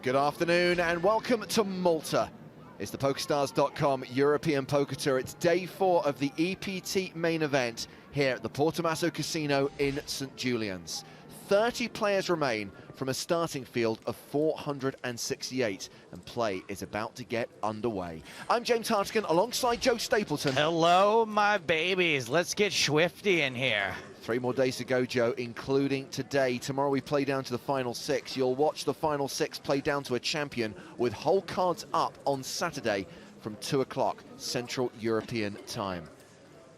Good afternoon and welcome to Malta. It's the PokerStars.com European Poker Tour. It's day 4 of the EPT main event here at the Portomasso Casino in St. Julian's. 30 players remain from a starting field of 468, and play is about to get underway. I'm James Hartigan alongside Joe Stapleton. Hello, my babies. Let's get swifty in here. 3 more days to go, Joe, including today. Tomorrow we play down to the final 6. You'll watch the final 6 play down to a champion with whole cards up on Saturday from 2 o'clock Central European time.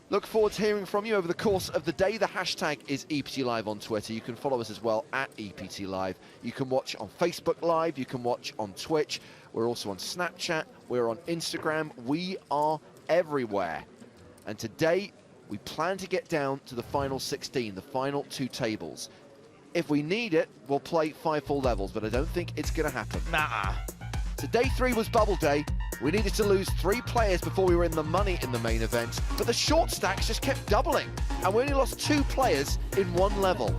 Look forward to hearing from you over the course of the day. The hashtag is EPT Live on Twitter. You can follow us as well at EPT Live. You can watch on Facebook Live. You can watch on Twitch. We're also on Snapchat. We're on Instagram. We are everywhere. And today, we plan to get down to the final 16, the final 2 tables. If we need it, we'll play 5 full levels, but I don't think it's going to happen. Nah. So day 3 was bubble day. We needed to lose 3 players before we were in the money in the main event, but the short stacks just kept doubling, and we only lost 2 players in 1 level.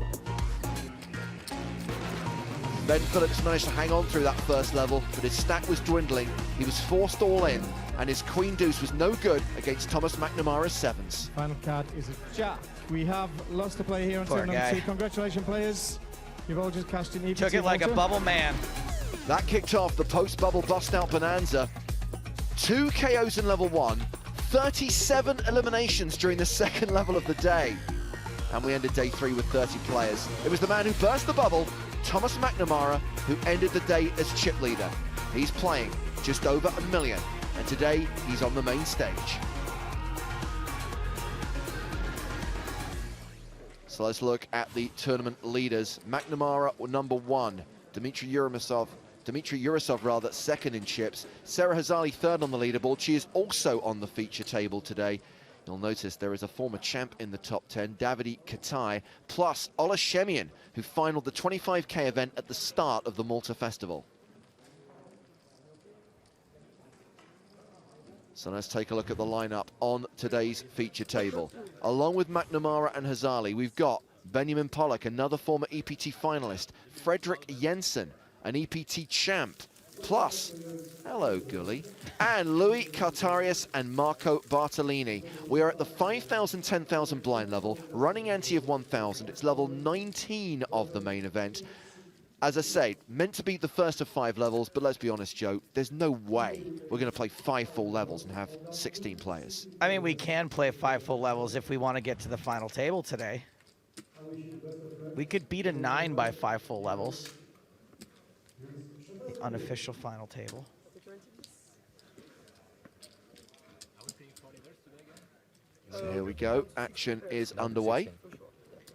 Ben Phillips managed to hang on through that first level, but his stack was dwindling. He was forced all in, and his queen deuce was no good against Thomas McNamara's 7s. Final card is a jack. We have lost a player here on turn number 2. Congratulations, players. You've all just cashed in EPT Took it like a bubble man. That kicked off the post-bubble bust-out bonanza. 2 KOs in level 1, 37 eliminations during the second level of the day. And we ended day 3 with 30 players. It was the man who burst the bubble, Thomas McNamara, who ended the day as chip leader. He's playing just over $1 million, and today he's on the main stage. So let's look at the tournament leaders. McNamara number 1, Dmitry Urasov, second in chips. Sarah Hazali third on the leaderboard. She is also on the feature table today. You'll notice there is a former champ in the top 10, Davide Katai, plus Ola Shemian, who finaled the 25K event at the start of the Malta Festival. So let's take a look at the lineup on today's feature table. Along with McNamara and Hazali, we've got Benjamin Pollock, another former EPT finalist, Fredrik Jensen, an EPT champ, plus, hello Gully, and Louis Cartarius and Marco Bartolini. We are at the 5,000, 10,000 blind level, running ante of 1,000. It's level 19 of the main event. As I say, meant to be the first of 5 levels, but let's be honest, Joe, there's no way we're going to play 5 full levels and have 16 players. I mean, we can play 5 full levels if we want to get to the final table today. We could beat a 9 by 5 full levels. The unofficial final table. So here we go. Action is underway.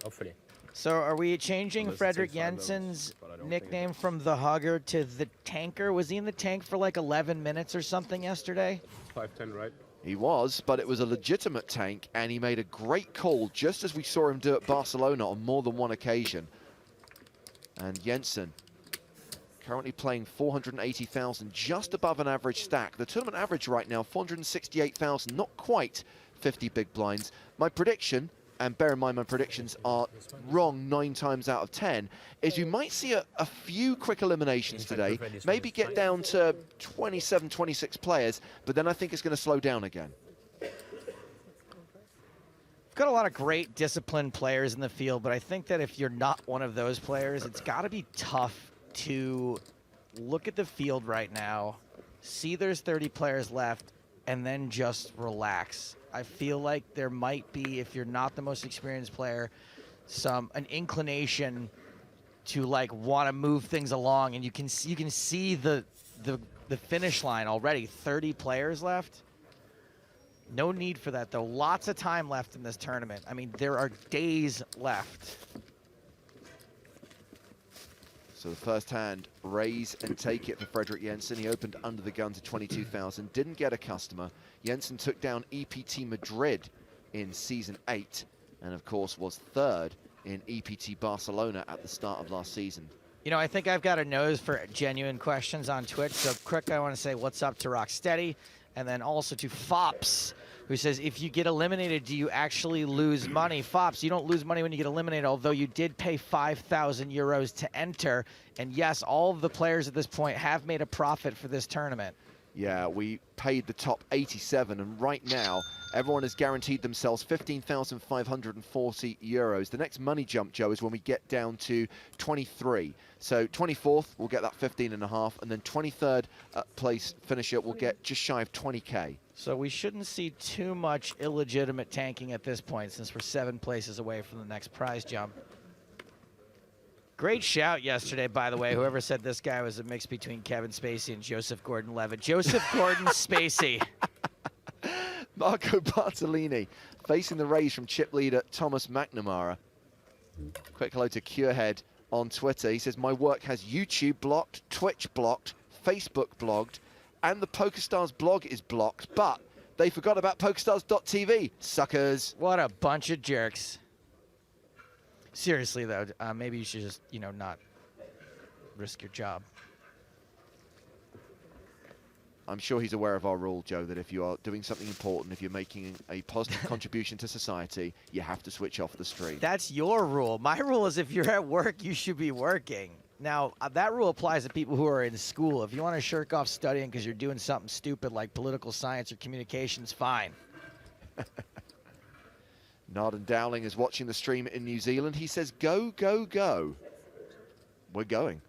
Hopefully. So are we changing Fredrik Jensen's nickname from the Hugger to the Tanker? Was he in the tank for like 11 minutes or something yesterday? 5-10, right? He was, but it was a legitimate tank, and he made a great call, just as we saw him do at Barcelona on more than one occasion. And Jensen, currently playing 480,000, just above an average stack. The tournament average right now, 468,000, not quite 50 big blinds. My prediction, and bear in mind my predictions are wrong 9 times out of 10, is you might see a few quick eliminations today, maybe get down to 27, 26 players, but then I think it's going to slow down again. We've got a lot of great disciplined players in the field, but I think that if you're not one of those players, it's got to be tough to look at the field right now, see there's 30 players left, and then just relax. I feel like there might be, if you're not the most experienced player, an inclination to like want to move things along, and you can see the finish line already. 30 players left. No need for that though. Lots of time left in this tournament. I mean, there are days left. So the first hand, raise and take it for Fredrik Jensen. He opened under the gun to 22,000, didn't get a customer. Jensen took down EPT Madrid in Season 8, and of course was 3rd in EPT Barcelona at the start of last season. You know, I think I've got a nose for genuine questions on Twitch, so quick I want to say what's up to Rocksteady, and then also to Fops, who says, if you get eliminated, do you actually lose money? Fops, you don't lose money when you get eliminated, although you did pay 5,000 euros to enter. And yes, all of the players at this point have made a profit for this tournament. Yeah, we paid the top 87, and right now, everyone has guaranteed themselves 15,540 euros. The next money jump, Joe, is when we get down to 23. So 24th, we'll get that 15.5, and then 23rd place finisher will get just shy of 20K. So we shouldn't see too much illegitimate tanking at this point, since we're 7 places away from the next prize jump. Great shout yesterday, by the way. Whoever said this guy was a mix between Kevin Spacey and Joseph Gordon-Levitt. Joseph Gordon-Spacey. Marco Bartolini facing the raise from chip leader Thomas McNamara. Quick hello to Curehead on Twitter. He says, my work has YouTube blocked, Twitch blocked, Facebook blocked, and the PokerStars blog is blocked, but they forgot about PokerStars.tv, suckers. What a bunch of jerks. Seriously, though, maybe you should just, you know, not risk your job. I'm sure he's aware of our rule, Joe, that if you are doing something important, if you're making a positive contribution to society, you have to switch off the stream. That's your rule. My rule is if you're at work, you should be working. Now, that rule applies to people who are in school. If you want to shirk off studying because you're doing something stupid like political science or communications, fine. Narden Dowling is watching the stream in New Zealand. He says, go, go, go. We're going.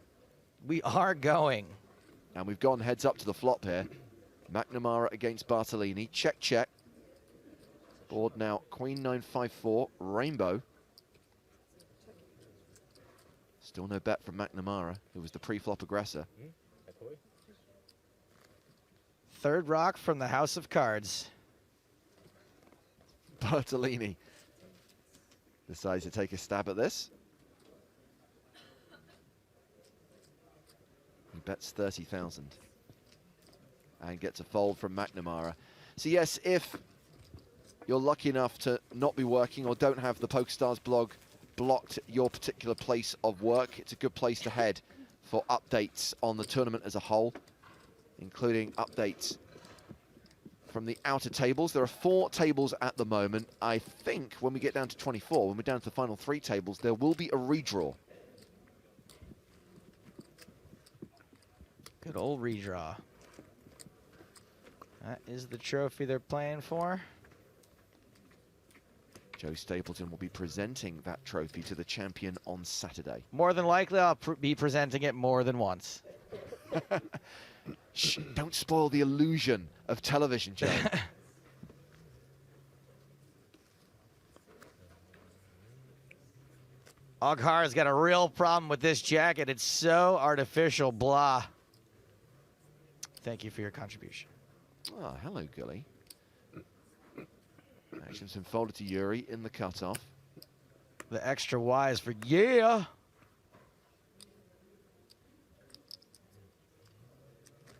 We are going. And we've gone heads up to the flop here. McNamara against Bartolini. Check, check. Board now, Queen 954, Rainbow. Still no bet from McNamara, who was the pre-flop aggressor. Third rock from the House of Cards. Bartolini decides to take a stab at this. He bets 30,000 and gets a fold from McNamara. So yes, if you're lucky enough to not be working or don't have the PokerStars blog blocked your particular place of work, it's a good place to head for updates on the tournament as a whole, including updates from the outer tables. There are 4 tables at the moment. I think when we get down to 24, when we're down to the final 3 tables, there will be a redraw. Good old redraw. That is the trophy they're playing for. Joe Stapleton will be presenting that trophy to the champion on Saturday. More than likely, I'll be presenting it more than once. Shh, don't spoil the illusion of television, Joe. Oghar's got a real problem with this jacket. It's so artificial, blah. Thank you for your contribution. Oh, hello, Gully. Action's been folded to Yuri in the cutoff. The extra Y is for yeah.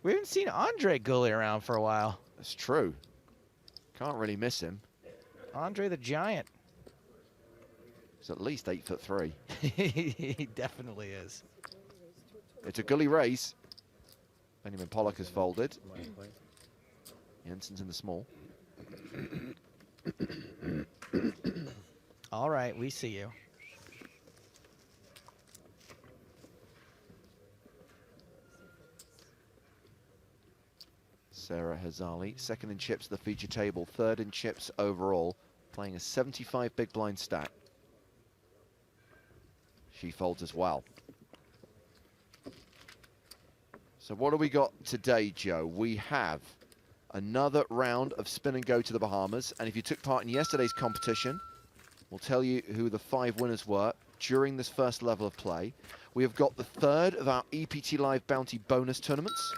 We haven't seen Andre Gully around for a while. That's true. Can't really miss him. Andre the Giant. He's at least 8'3". He definitely is. It's a Gully raise. Benjamin Pollock has folded. Jensen's in the small. All right, we see you. Sarah Hazali, second in chips at the feature table, third in chips overall, playing a 75 big blind stack. She folds as well. So what do we got today, Joe? We have another round of spin and go to the Bahamas. And if you took part in yesterday's competition, we'll tell you who the 5 winners were during this first level of play. We have got the third of our EPT Live Bounty bonus tournaments.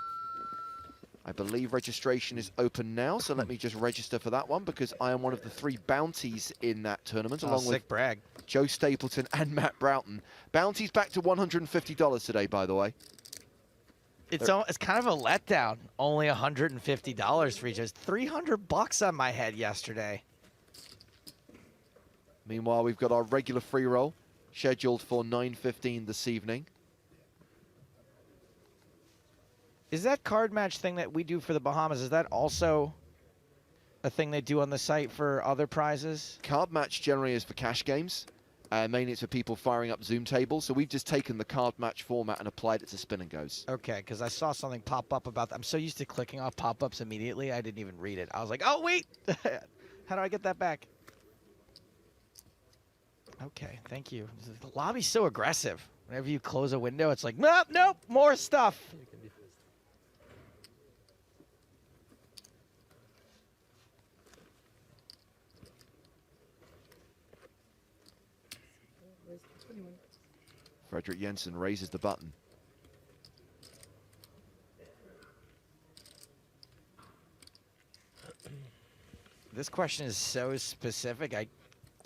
I believe registration is open now, so let me just register for that one because I am one of the 3 bounties in that tournament, along with brag. Joe Stapleton and Matt Broughton. Bounty's back to $150 today, by the way. It's kind of a letdown. Only $150 for each. It's $300 on my head yesterday. Meanwhile, we've got our regular free roll scheduled for 9:15 this evening. Is that card match thing that we do for the Bahamas, is that also a thing they do on the site for other prizes? Card match generally is for cash games. Mainly it's for people firing up Zoom tables. So we've just taken the card match format and applied it to Spin and Goes. Okay, because I saw something pop up about that. I'm so used to clicking off pop-ups immediately, I didn't even read it. I was like, oh, wait! How do I get that back? Okay, thank you. The lobby's so aggressive. Whenever you close a window, it's like, nope, nope, more stuff. Fredrik Jensen raises the button. This question is so specific,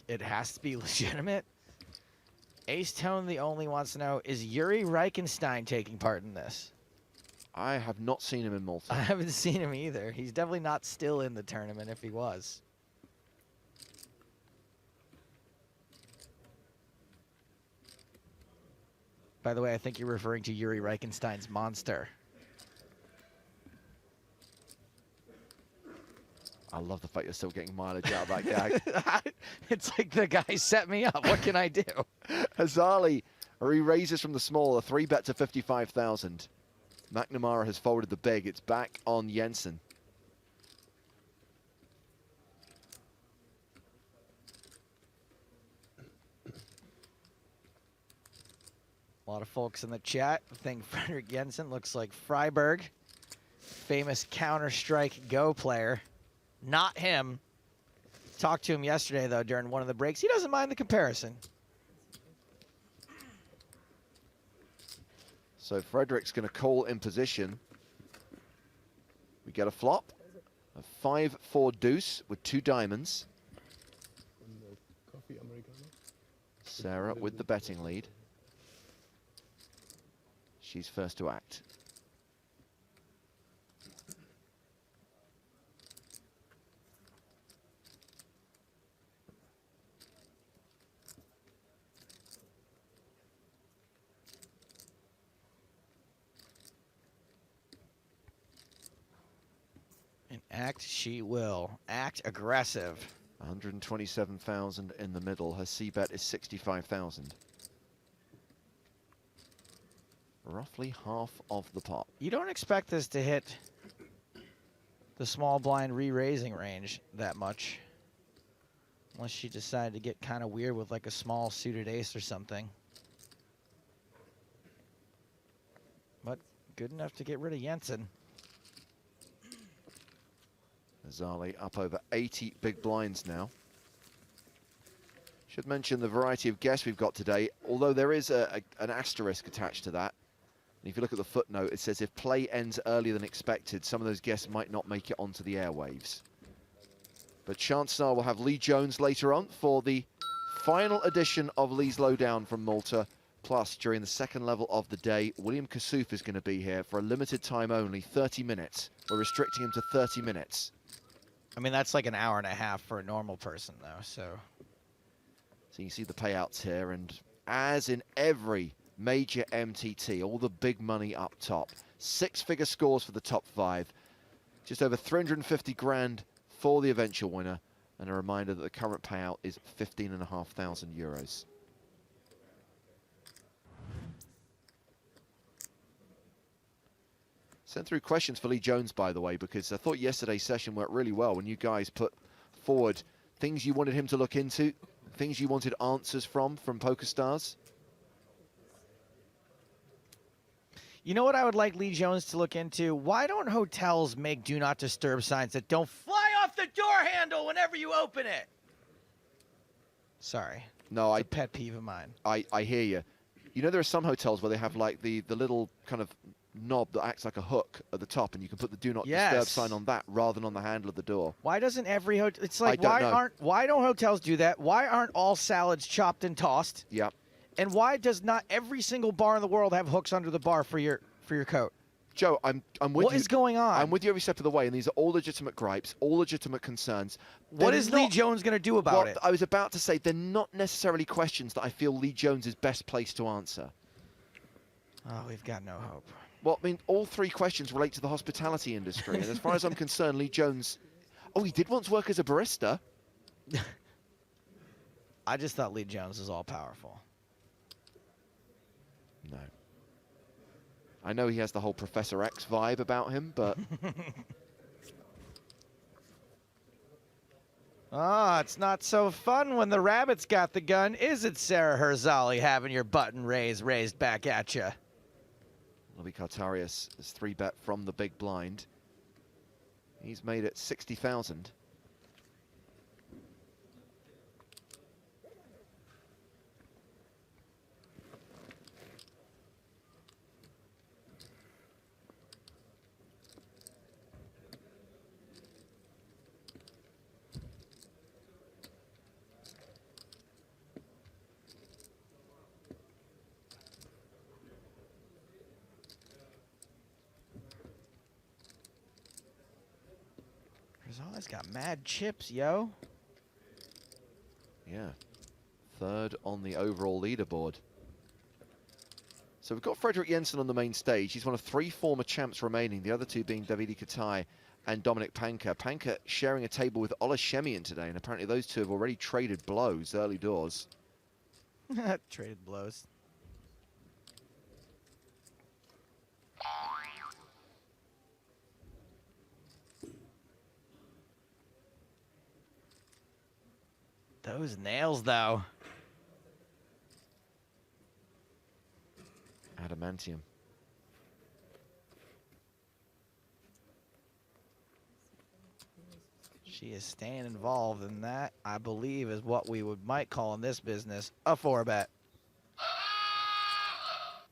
it has to be legitimate. Ace Tone the only wants to know, is Yuri Reichenstein taking part in this? I have not seen him in Malta. I haven't seen him either. He's definitely not still in the tournament if he was. By the way, I think you're referring to Yuri Reichenstein's monster. I love the fact you're still getting mileage out of that gag. It's like the guy set me up. What can I do? Hazali re-raises from the small, a 3-bet to 55,000. McNamara has folded the big. It's back on Jensen. A lot of folks in the chat think Fredrik Jensen looks like Freiberg, famous Counter-Strike Go player. Not him. Talked to him yesterday, though, during one of the breaks. He doesn't mind the comparison. So Fredrik's going to call in position. We get a flop. A 5-4 deuce with 2 diamonds. Sarah with the betting lead. She's first to act. And act she will. Act aggressive. 127,000 in the middle. Her C-bet is 65,000. Roughly half of the pot. You don't expect this to hit the small blind re-raising range that much. Unless she decided to get kind of weird with like a small suited ace or something. But good enough to get rid of Jensen. Hazali up over 80 big blinds now. Should mention the variety of guests we've got today, although there is an asterisk attached to that. And if you look at the footnote, it says if play ends earlier than expected, some of those guests might not make it onto the airwaves. But chances are we'll have Lee Jones later on for the final edition of Lee's Lowdown from Malta. Plus, during the second level of the day, William Kassouf is going to be here for a limited time only, 30 minutes. We're restricting him to 30 minutes. I mean, that's like an hour and a half for a normal person, though, so. So you can see the payouts here, and as in every major MTT, all the big money up top. 6-figure scores for the top 5. Just over 350 grand for the eventual winner. And a reminder that the current payout is 15,500 euros. Sent through questions for Lee Jones, by the way, because I thought yesterday's session worked really well when you guys put forward things you wanted him to look into, things you wanted answers from PokerStars. You know what I would like Lee Jones to look into? Why don't hotels make do not disturb signs that don't fly off the door handle whenever you open it? Sorry. No, it's a pet peeve of mine. I hear you. You know, there are some hotels where they have like the little kind of knob that acts like a hook at the top, and you can put the do not disturb sign on that rather than on the handle of the door. Why doesn't every hotel? It's like why don't hotels do that? Why aren't all salads chopped and tossed? Yeah. And why does not every single bar in the world have hooks under the bar for your coat? Joe, I'm with you. What is going on? I'm with you every step of the way, and these are all legitimate gripes, all legitimate concerns. What is Lee Jones going to do about it? I was about to say, they're not necessarily questions that I feel Lee Jones is best placed to answer. Oh, we've got no hope. Well, I mean, all 3 questions relate to the hospitality industry, and as far as I'm concerned, Lee Jones, Oh, he did once work as a barista. I just thought Lee Jones was all powerful. No. I know he has the whole Professor X vibe about him, but... Ah, it's not so fun when the rabbit's got the gun, is it, Sarah Herzali, having your button raised back at you? Lobby Cartarius is 3-bet from the big blind. He's made it 60,000. Herzali's got mad chips, yo. Yeah. Third on the overall leaderboard. So we've got Frederick Jensen on the main stage. He's one of 3 former champs remaining, the other 2 being Davide Katai and Dominic Panka. Panka sharing a table with Ola Shemian today, and apparently those 2 have already traded blows early doors. Traded blows. Those nails, though. Adamantium. She is staying involved in that, I believe, is what we might call in this business a 4-bet.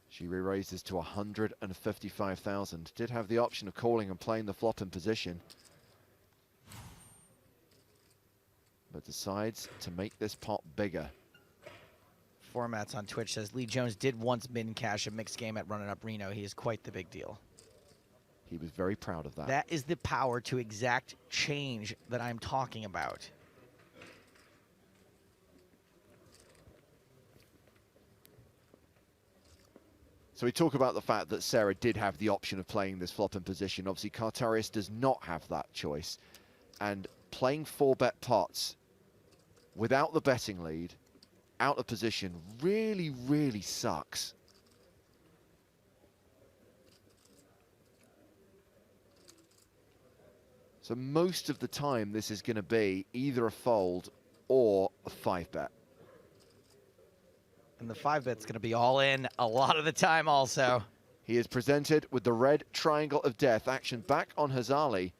She re-raises to 155,000. Did have the option of calling and playing the flop in position, but decides to make this pot bigger. Formats on Twitch says Lee Jones did once min cash a mixed game at Running Up Reno. He is quite the big deal. He was very proud of that. That is the power to exact change that I'm talking about. So we talk about the fact that Sarah did have the option of playing this flop in position. Obviously, Cartarius does not have that choice. And playing 4-bet pots without the betting lead, out of position, really, really sucks. So most of the time, this is going to be either a fold or a 5-bet. And the 5-bet's going to be all in a lot of the time also. He is presented with the red triangle of death. Action back on Herzali,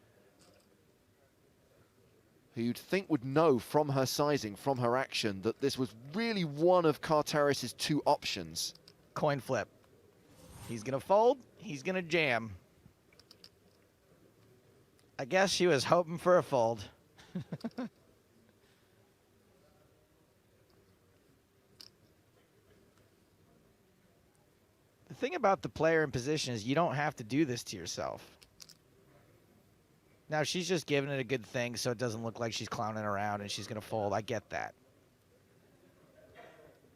who you'd think would know from her sizing, from her action, that this was really one of Cartarius' 2 options. Coin flip. He's going to fold. He's going to jam. I guess she was hoping for a fold. The thing about the player in position is you don't have to do this to yourself. Now, she's just giving it a good thing so it doesn't look like she's clowning around and she's going to fold. I get that.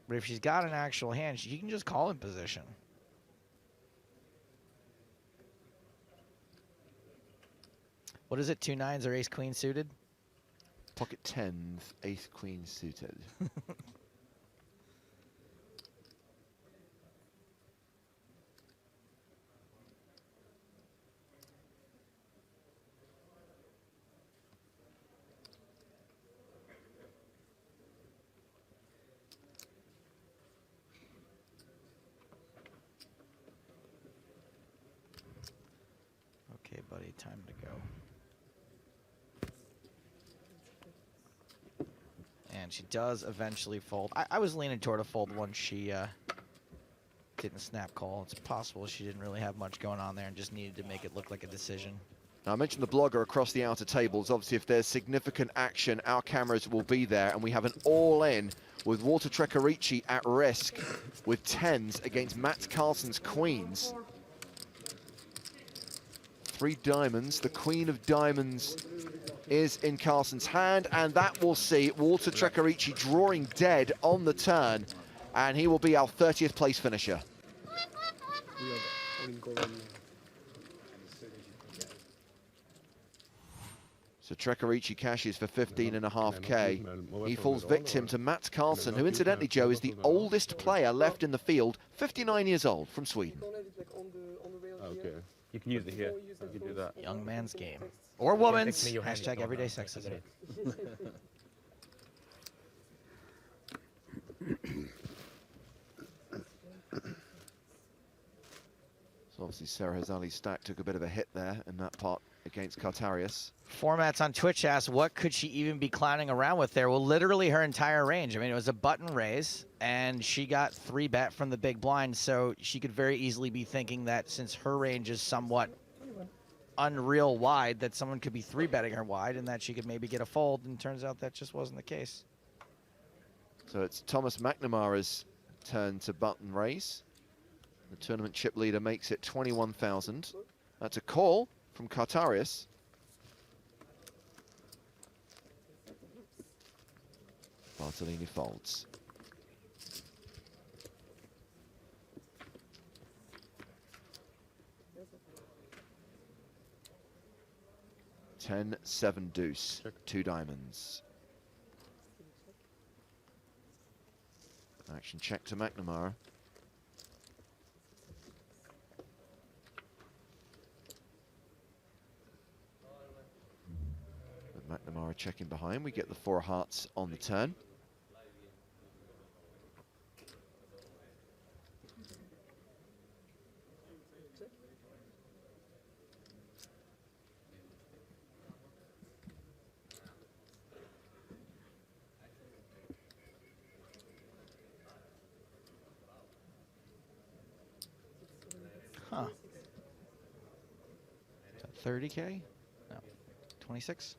But if she's got an actual hand, she can just call in position. What is it, 2 9s or ace queen suited? Pocket 10s, ace queen suited. Okay, buddy, time to go. And she does eventually fold. I was leaning toward a fold once she didn't snap call. It's possible she didn't really have much going on there and just needed to make it look like a decision. Now, I mentioned the blogger across the outer tables. Obviously, if there's significant action, our cameras will be there, and we have an all-in with Walter Trecarici at risk with 10s against Matt Carlsen's queens. 3 diamonds. The queen of diamonds is in Carlsen's hand, and that will see Walter Trecarici drawing dead on the turn, and he will be our 30th place finisher. So So Trekorici cashes for 15.5k. He falls victim to Mats Carlsen, who incidentally, Joe, is the oldest player left in the field, 59 years old, from Sweden. Okay. You can use it here. You can do that. Young man's game. Or woman's. Hashtag everyday sexism. So obviously Sarah Hazali's stack took a bit of a hit there in that part against Kartarius. Formats on Twitch asked, what could she even be clowning around with there? Well, literally her entire range. I mean, it was a button raise, and she got 3-bet from the big blind, so she could very easily be thinking that since her range is somewhat unreal wide, that someone could be 3-betting her wide, and that she could maybe get a fold, and turns out that just wasn't the case. So it's Thomas McNamara's turn to button raise. The tournament chip leader makes it 21,000. That's a call from Kartarius. Bartolini folds. Ten, 7 deuce, check. 2 diamonds. Action check to McNamara. McNamara checking behind. We get the 4 hearts on the turn. Huh. Is that 30K? No. 26?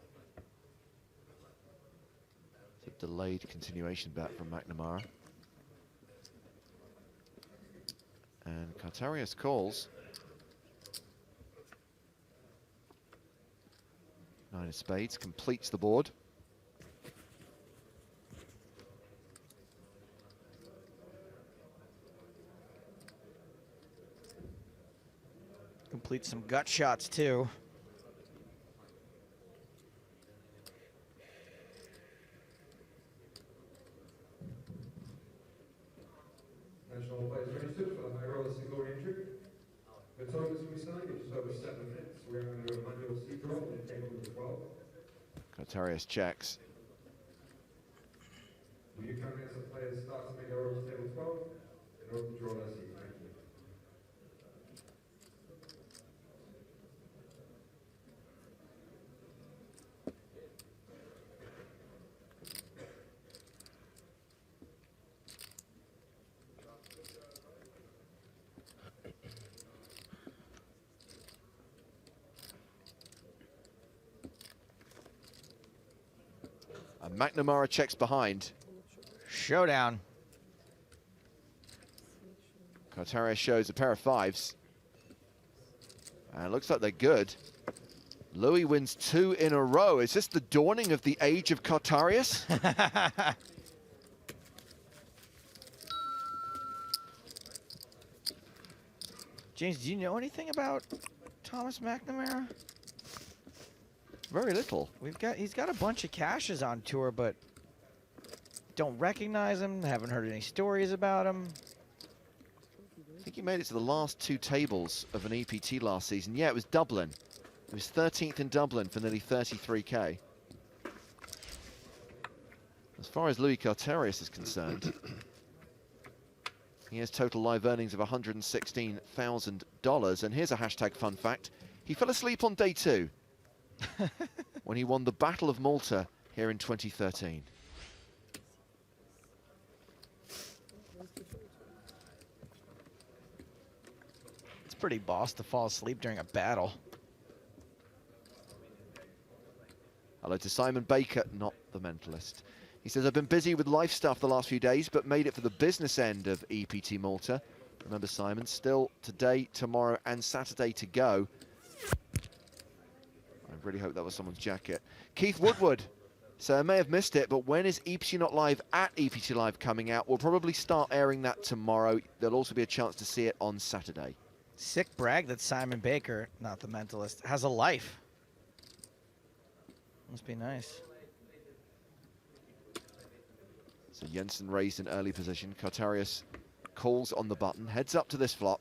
It's a delayed continuation bet from McNamara. And Kartarius calls. 9 of spades completes the board. Complete some gut shots too. National players registered for the high roller single entry. The time is we starting in just over 7 minutes. We're going to do a manual seat drop and table number 12. Kartarius checks. Will you come as the players start to make our rolls table 12 in order to draw their seat? Thank you. And McNamara checks behind. Showdown. Kartarius shows a pair of 5s. And it looks like they're good. Louis wins 2 in a row. Is this the dawning of the age of Kartarius? James, do you know anything about Thomas McNamara? Very little. He's got a bunch of cashes on tour, but don't recognize him, haven't heard any stories about him. I think he made it to the last 2 tables of an EPT last season. Yeah, it was Dublin. He was 13th in Dublin for nearly 33k. As far as Louis Kartarius is concerned, he has total live earnings of $116,000. And here's a hashtag fun fact. He fell asleep on day 2 when he won the Battle of Malta here in 2013. It's pretty boss to fall asleep during a battle. Hello to Simon Baker, not the mentalist. He says, I've been busy with life stuff the last few days, but made it for the business end of EPT Malta. Remember, Simon, still today, tomorrow, and Saturday to go. I really hope that was someone's jacket. Keith Woodward. So I may have missed it, but when is EPT Not Live at EPT Live coming out? We'll probably start airing that tomorrow. There'll also be a chance to see it on Saturday. Sick brag that Simon Baker, not the mentalist, has a life. Must be nice. So Jensen raised in early position. Kartarius calls on the button, heads up to this flop.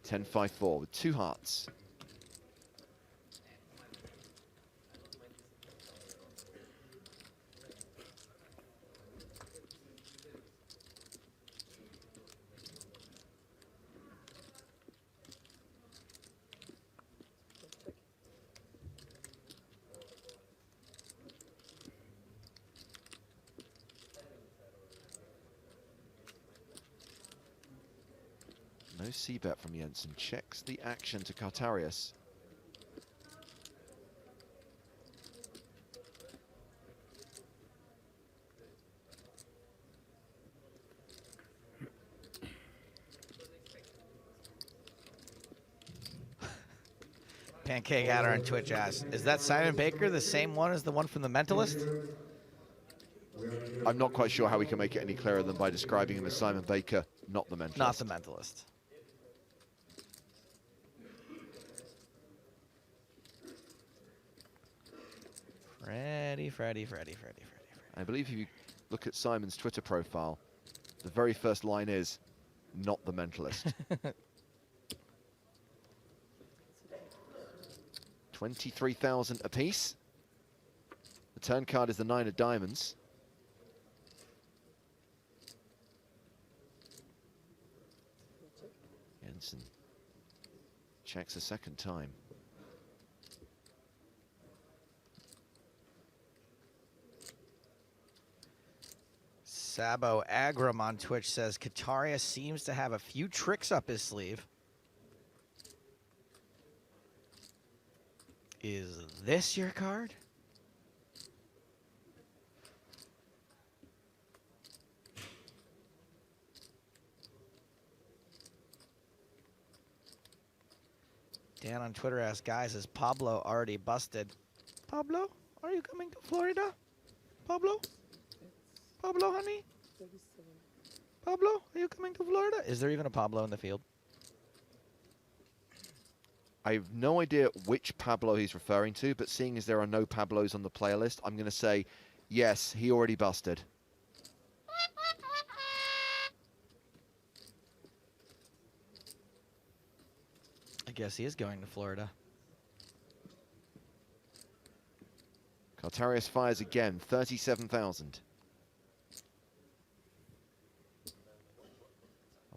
$10-5-4 with 2 hearts. No c-bet from Jensen. Checks the action to Kartarius. Pancake Adder on Twitch asks, is that Simon Baker the same one as the one from The Mentalist? I'm not quite sure how we can make it any clearer than by describing him as Simon Baker, not The Mentalist. Not The Mentalist. Freddy. I believe if you look at Simon's Twitter profile, the very first line is, not The Mentalist. 23,000 apiece. The turn card is the 9 of diamonds. Jensen checks a second time. Sabo Agram on Twitch says, Kartarius seems to have a few tricks up his sleeve. Is this your card? Dan on Twitter asks, guys, is Pablo already busted? Pablo, are you coming to Florida? Pablo? Pablo, honey? Pablo, are you coming to Florida? Is there even a Pablo in the field? I have no idea which Pablo he's referring to, but seeing as there are no Pablos on the playlist, I'm going to say, yes, he already busted. I guess he is going to Florida. Kartarius fires again, 37,000.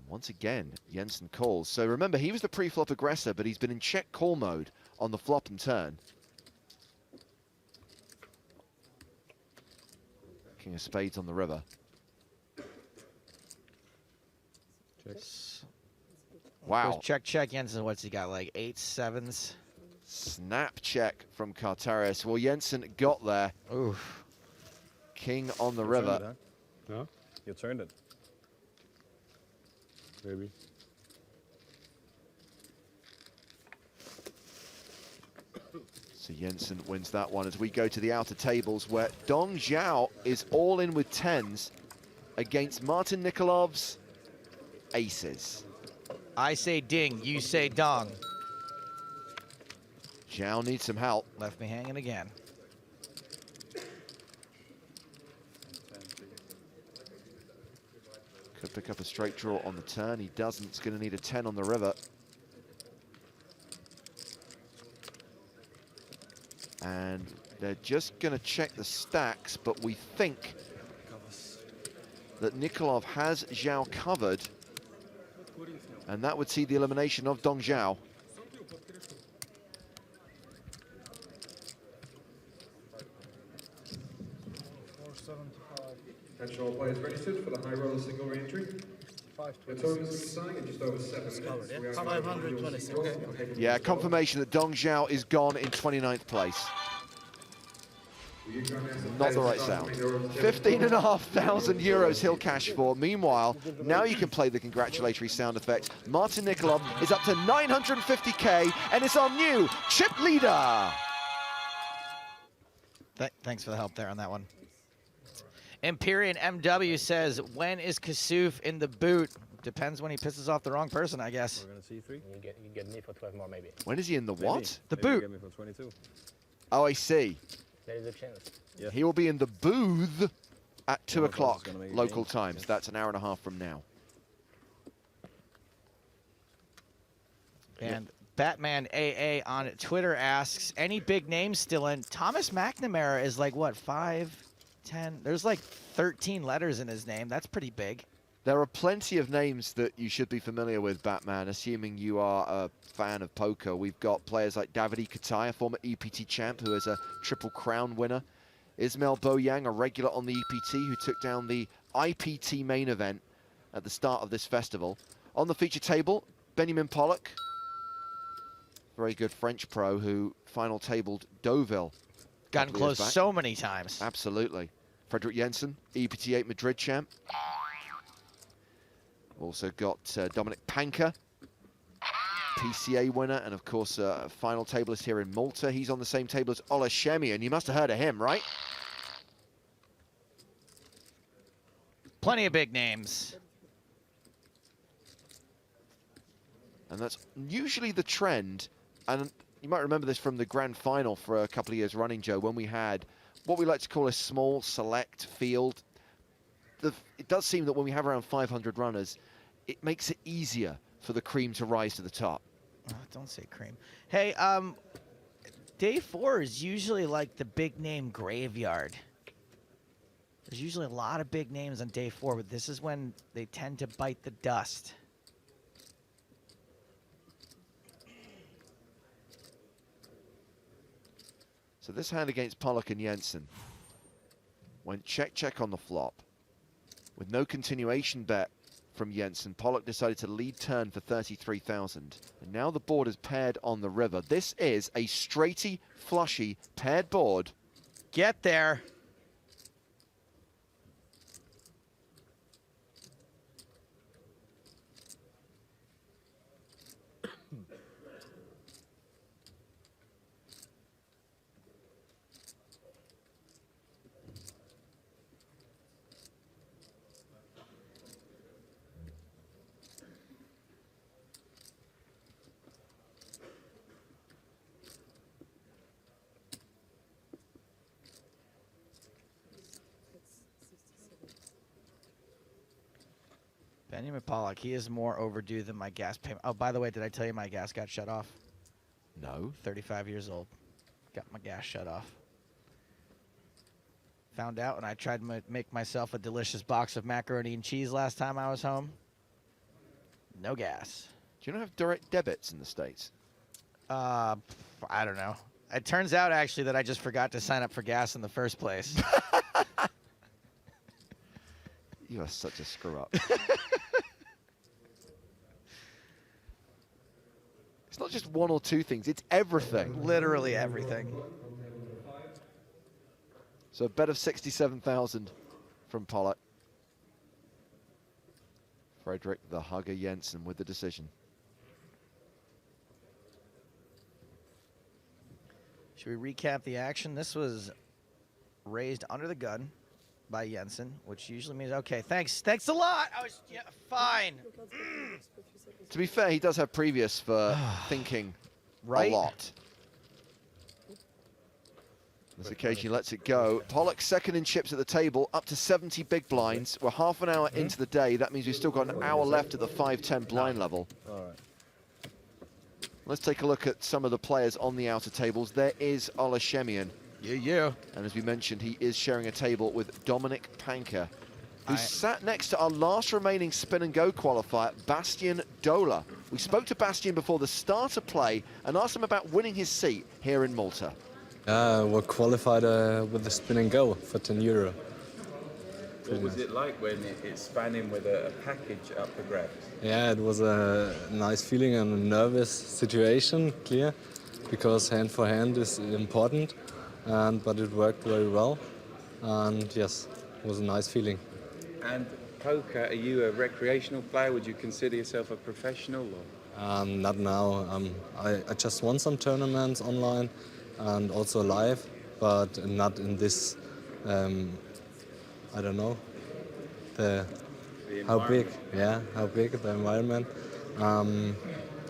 Once again, Jensen calls. So remember, he was the pre-flop aggressor, but he's been in check call mode on the flop and turn. King of spades on the river. Checks. Wow. Check, Jensen. What's he got, like 8 7s? Snap check from Kartarius. Well, Jensen got there. Oof. King on the You river. turned it, huh? No? You turned it. Maybe. So Jensen wins that one as we go to the outer tables where Dong Zhao is all in with 10s against Martin Nikolov's aces. I say ding, you say dong. Zhao needs some help. Left me hanging again. Could pick up a straight draw on the turn. He doesn't. It's going to need a 10 on the river. And they're just going to check the stacks, but we think that Nikolov has Zhao covered, and that would see the elimination of Dong Zhao. Attention all players registered for the high roller single re-entry. The total is starting in just over 7 minutes. We are 526. Yeah, confirmation that Dong Zhao is gone in 29th place. Not the right sound. 15,500 euros he'll cash for. Meanwhile, now you can play the congratulatory sound effect. Martin Nikolov is up to 950k and is our new chip leader. Thanks for the help there on that one. Empyrean MW says, when is Kasuf in the boot? Depends when he pisses off the wrong person, I guess. We're gonna see 3. You get me for 12 more, maybe. When is he in the what? The Maybe you boot. get me for 22. Oh, I see. There is a chance. Yeah. He will be in the booth at 2 One of us is o'clock gonna make a local game. times. Yes. That's an hour and a half from now. And Batman AA on Twitter asks, any big names still in? Thomas McNamara is like, what, 5, 10? There's like 13 letters in his name. That's pretty big. There are plenty of names that you should be familiar with, Batman, assuming you are a fan of poker. We've got players like Davide Kataya, former EPT champ, who is a Triple Crown winner. Ismail Boyang, a regular on the EPT, who took down the IPT main event at the start of this festival. On the feature table, Benjamin Pollock, very good French pro who final tabled Deauville. Gotten couple years close back. so many times. Absolutely. Frederick Jensen, EPT 8 Madrid champ. Also got Dominic Panker, PCA winner, and of course final tableist here in Malta. He's on the same table as Ola Shemian. You must have heard of him, right? Plenty of big names. And that's usually the trend. And you might remember this from the grand final for a couple of years running, Joe, when we had what we like to call a small select field. It does seem that when we have around 500 runners, it makes it easier for the cream to rise to the top. Oh, don't say cream. Hey, day 4 is usually like the big name graveyard. There's usually a lot of big names on day 4, but this is when they tend to bite the dust. So this hand against Pollock and Jensen went check on the flop. With no continuation bet from Jensen, Pollock decided to lead turn for 33,000. And now the board is paired on the river. This is a straighty, flushy, paired board. Get there. Benjamin Pollock, he is more overdue than my gas payment. Oh, by the way, did I tell you my gas got shut off? No. 35 years old. Got my gas shut off. Found out when I tried to make myself a delicious box of macaroni and cheese last time I was home. No gas. Do you not have direct debits in the States? I don't know. It turns out, actually, that I just forgot to sign up for gas in the first place. You are such a screw up. It's not just one or two things, it's everything. Literally everything. So a bet of 67,000 from Pollock. Frederick the Hugger Jensen with the decision. Should we recap the action? This was raised under the gun by Jensen, which usually means, okay, thanks a lot. I was, yeah, fine. To be fair, he does have previous for thinking Right? a lot. This occasion he lets it go. Pollock second in chips at the table, up to 70 big blinds. We're half an hour into the day. That means we've still got an hour left at the 5-10 blind level. All right. Let's take a look at some of the players on the outer tables. There is Ola Shemian. Yeah. And as we mentioned, he is sharing a table with Dominic Panker, who sat next to our last remaining spin and go qualifier, Bastian Dola. We spoke to Bastian before the start of play and asked him about winning his seat here in Malta. We're qualified with the spin and go for €10. What was it like when it's spanning with a package up for grabs? Yeah, it was a nice feeling and a nervous situation, clear, because hand for hand is important, but it worked very well, and yes, it was a nice feeling. And poker, are you a recreational player? Would you consider yourself a professional? Or? Not now. I just won some tournaments online and also live, but not in this, I don't know, the how big, how big the environment.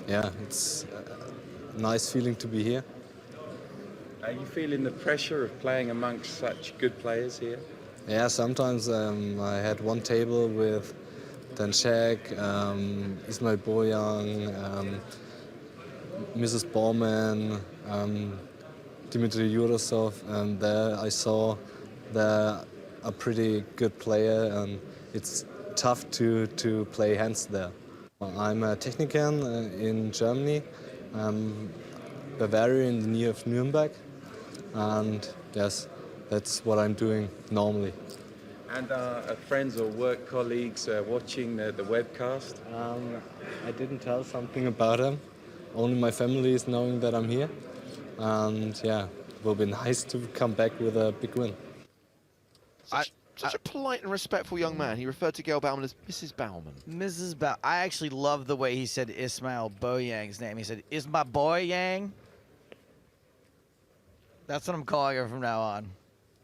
Yeah, it's a nice feeling to be here. Are you feeling the pressure of playing amongst such good players here? Yeah, sometimes I had one table with Dan Shek, Ismail Boyang, Mrs. Bauman, Dmitry Yurosov, and there I saw they're a pretty good player, and it's tough to play hands there. I'm a technician in Germany, Bavaria in the near of Nuremberg, and yes, that's what I'm doing normally. And are friends or work colleagues watching the webcast? I didn't tell something about them. Only my family is knowing that I'm here. And yeah, it will be nice to come back with a big win. Such a polite and respectful young man. He referred to Gail Bauman as Mrs. Bauman. Mrs. Bauman. I actually love the way he said Ismail Boyang's name. He said, "Is my boy Yang?" That's what I'm calling her from now on.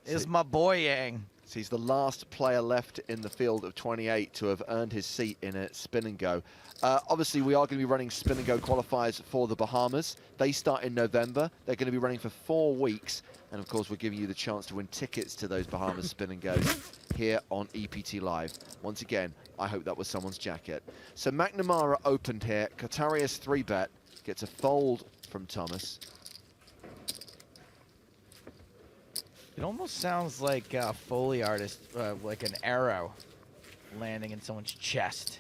Is my boy Yang. So he's the last player left in the field of 28 to have earned his seat in a spin and go. Obviously, we are going to be running spin and go qualifiers for the Bahamas. They start in November. They're going to be running for 4 weeks. And of course, we're giving you the chance to win tickets to those Bahamas spin and goes here on EPT Live. Once again, I hope that was someone's jacket. So McNamara opened here. Kotarius 3-bet gets a fold from Thomas. It almost sounds like a Foley artist, like an arrow landing in someone's chest.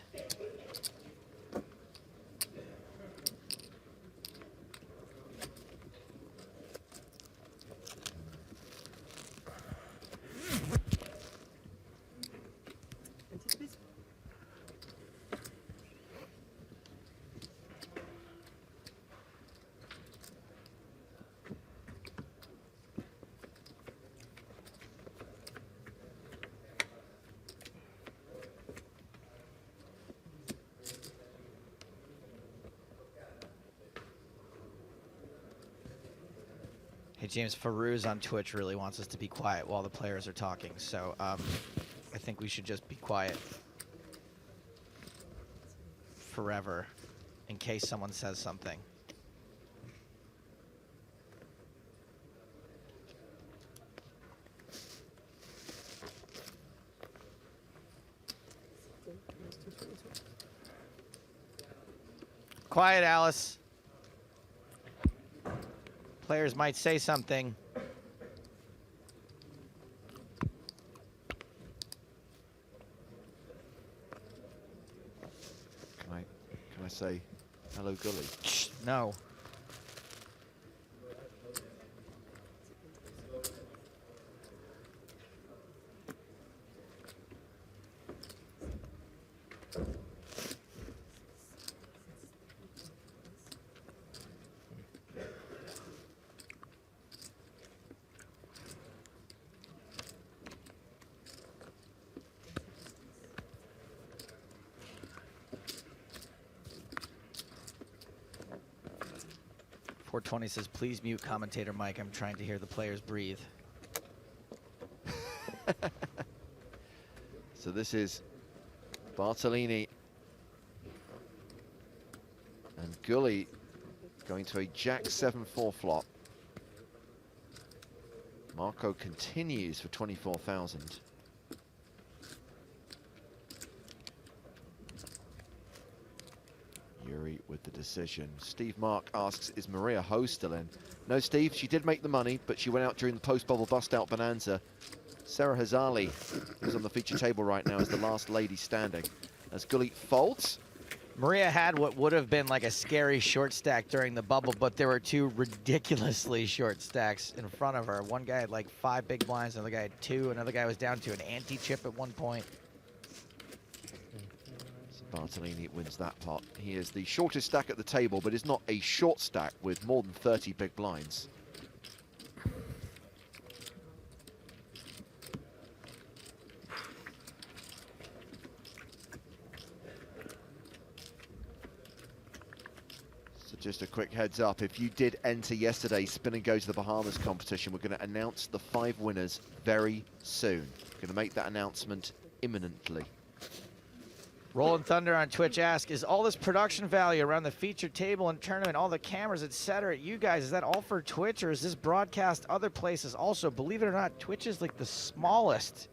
Hey, James, Farouz on Twitch really wants us to be quiet while the players are talking, so I think we should just be quiet forever in case someone says something. Quiet, Alice. Players might say something. Can I say hello, Gully? No. .420 says, please mute commentator Mike. I'm trying to hear the players breathe. So this is Bartolini and Gully going to a Jack 7-4 flop. Marco continues for 24,000. Yuri with the decision. Steve Mark asks, is Maria Ho still in? No, Steve, she did make the money, but she went out during the post-bubble bust-out bonanza. Sarah Hazali, who's on the feature table right now, is the last lady standing. As Gully folds. Maria had what would have been like a scary short stack during the bubble, but there were 2 ridiculously short stacks in front of her. One guy had like 5 big blinds, another guy had 2, another guy was down to an anti-chip at one point. Bartolini wins that pot. He is the shortest stack at the table, but is not a short stack with more than 30 big blinds. So just a quick heads up, if you did enter yesterday's Spin and Go to the Bahamas competition, we're going to announce the 5 winners very soon. We're going to make that announcement imminently. Rolling Thunder on Twitch asks, is all this production value around the featured table and tournament, all the cameras, etc., you guys, is that all for Twitch, or is this broadcast other places also? Believe it or not, Twitch is like the smallest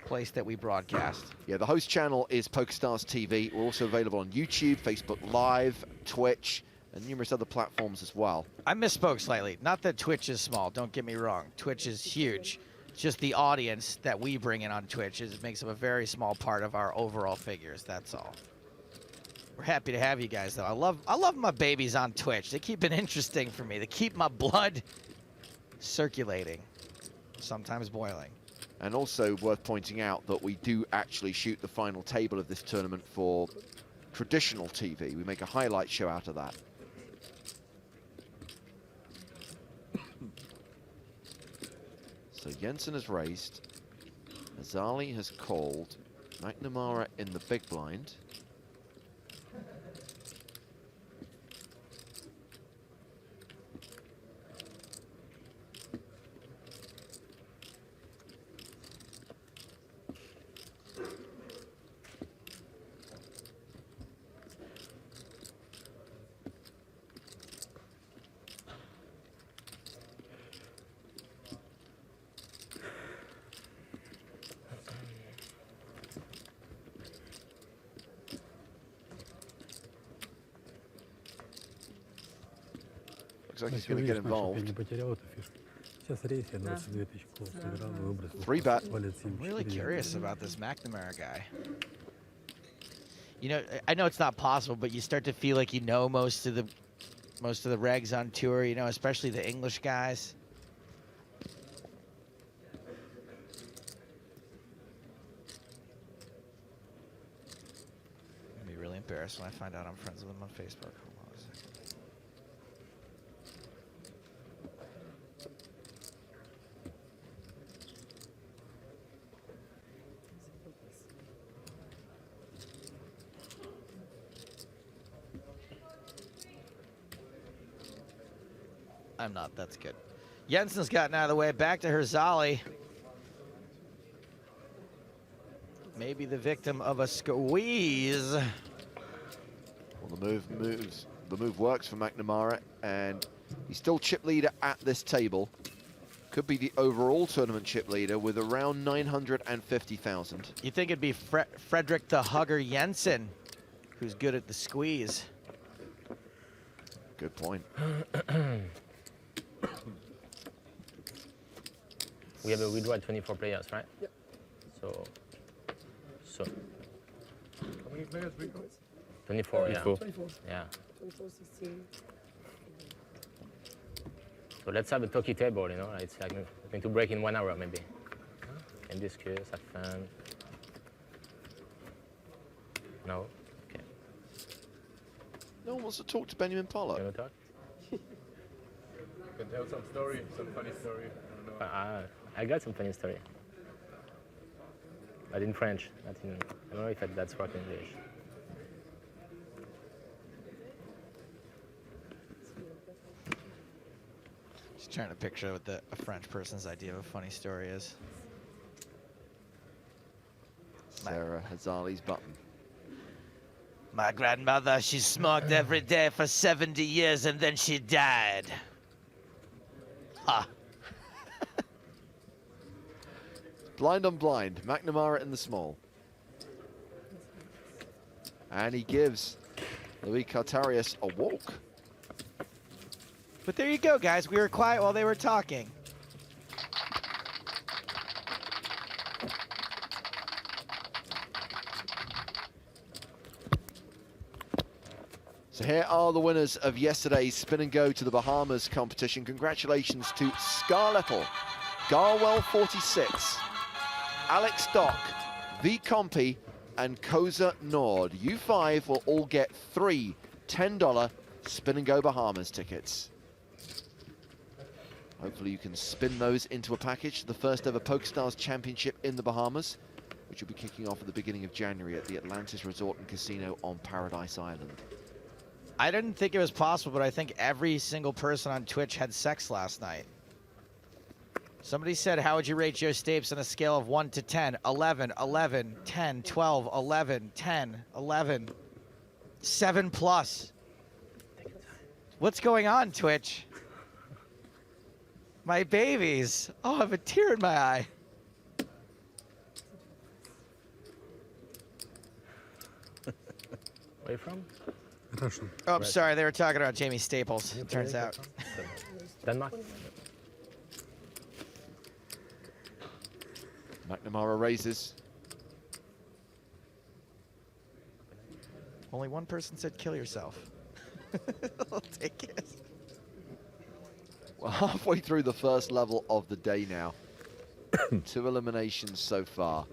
place that we broadcast. Yeah, the host channel is PokerStars TV. We're also available on YouTube, Facebook Live, Twitch, and numerous other platforms as well. I misspoke slightly. Not that Twitch is small, don't get me wrong. Twitch is huge. It's just the audience that we bring in on Twitch makes up a very small part of our overall figures, that's all. We're happy to have you guys, though. I love my babies on Twitch. They keep it interesting for me. They keep my blood circulating, sometimes boiling. And also worth pointing out that we do actually shoot the final table of this tournament for traditional TV. We make a highlight show out of that. So Jensen has raised. Azali has called. McNamara in the big blind. Looks like he's going to get involved. 3-bet. I'm really curious about this McNamara guy. You know, I know it's not possible, but you start to feel like you know most of the regs on tour, you know, especially the English guys. I'm gonna be really embarrassed when I find out I'm friends with him on Facebook. Hold on a second. I'm not, that's good. Jensen's gotten out of the way, back to Herzali. Maybe the victim of a squeeze. Well, the move works for McNamara, and he's still chip leader at this table. Could be the overall tournament chip leader with around 950,000. You think it'd be Frederick the Hugger Jensen, who's good at the squeeze. Good point. We have a withdraw at 24 players, right? Yep. So. How many players we got? 24, yeah. 24. Yeah. 24, 16. So let's have a talkie table, you know. It's like going to break in 1 hour, maybe. And discuss, have fun. No? Okay. No one wants to talk to Benjamin Pollock. You want to talk? You can tell some story, some funny story. I don't know. I got some funny story. But in French, not in, I don't know if that's right in English. Just trying to picture what a French person's idea of a funny story is. Sarah Hazali's button. My grandmother, she smoked every day for 70 years and then she died. Ha. Blind on blind, McNamara in the small. And he gives Louis Cartarius a walk. But there you go, guys. We were quiet while they were talking. So here are the winners of yesterday's Spin and Go to the Bahamas competition. Congratulations to Scarlettle, Garwell 46, Alex Dock, V Compy, and Koza Nord. You 5 will all get 3 $10 Spin and Go Bahamas tickets. Hopefully you can spin those into a package. The first ever PokerStars Championship in the Bahamas, which will be kicking off at the beginning of January at the Atlantis Resort and Casino on Paradise Island. I didn't think it was possible, but I think every single person on Twitch had sex last night. Somebody said, how would you rate Joe Stapes on a scale of 1 to 10? 11, 11, 10, 12, 11, 10, 11, 7 plus. What's going on, Twitch? My babies. Oh, I have a tear in my eye. Where are you from? Oh, I'm sorry. They were talking about Jamie Staples, it turns out. Denmark? McNamara raises. Only one person said kill yourself. I'll take it. Well, halfway through the first level of the day now. 2 eliminations so far.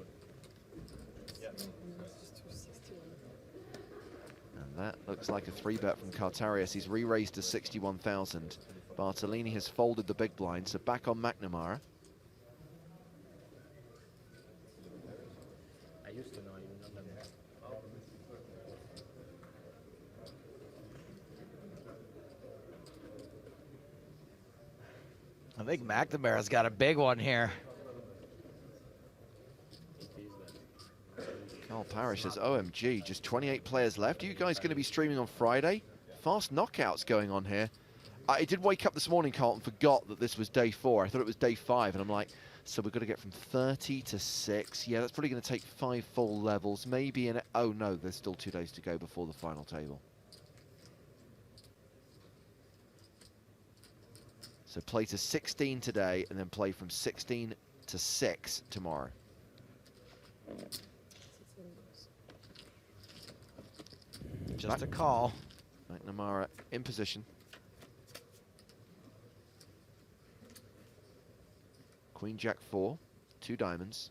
And that looks like a 3-bet from Cartarius. He's re-raised to 61,000. Bartolini has folded the big blind, so back on McNamara. I used to know you, not that much. I think McNamara's got a big one here. Carl Parrish says, OMG, just 28 players left. Are you guys going to be streaming on Friday? Fast knockouts going on here. I did wake up this morning, Carl, and forgot that this was day 4. I thought it was day 5, and I'm like, so we've got to get from 30 to 6. Yeah, that's probably going to take 5 full levels. Maybe in oh no, there's still 2 days to go before the final table. So play to 16 today, and then play from 16 to 6 tomorrow. Just a call. McNamara in position. Queen Jack 4, 2 diamonds.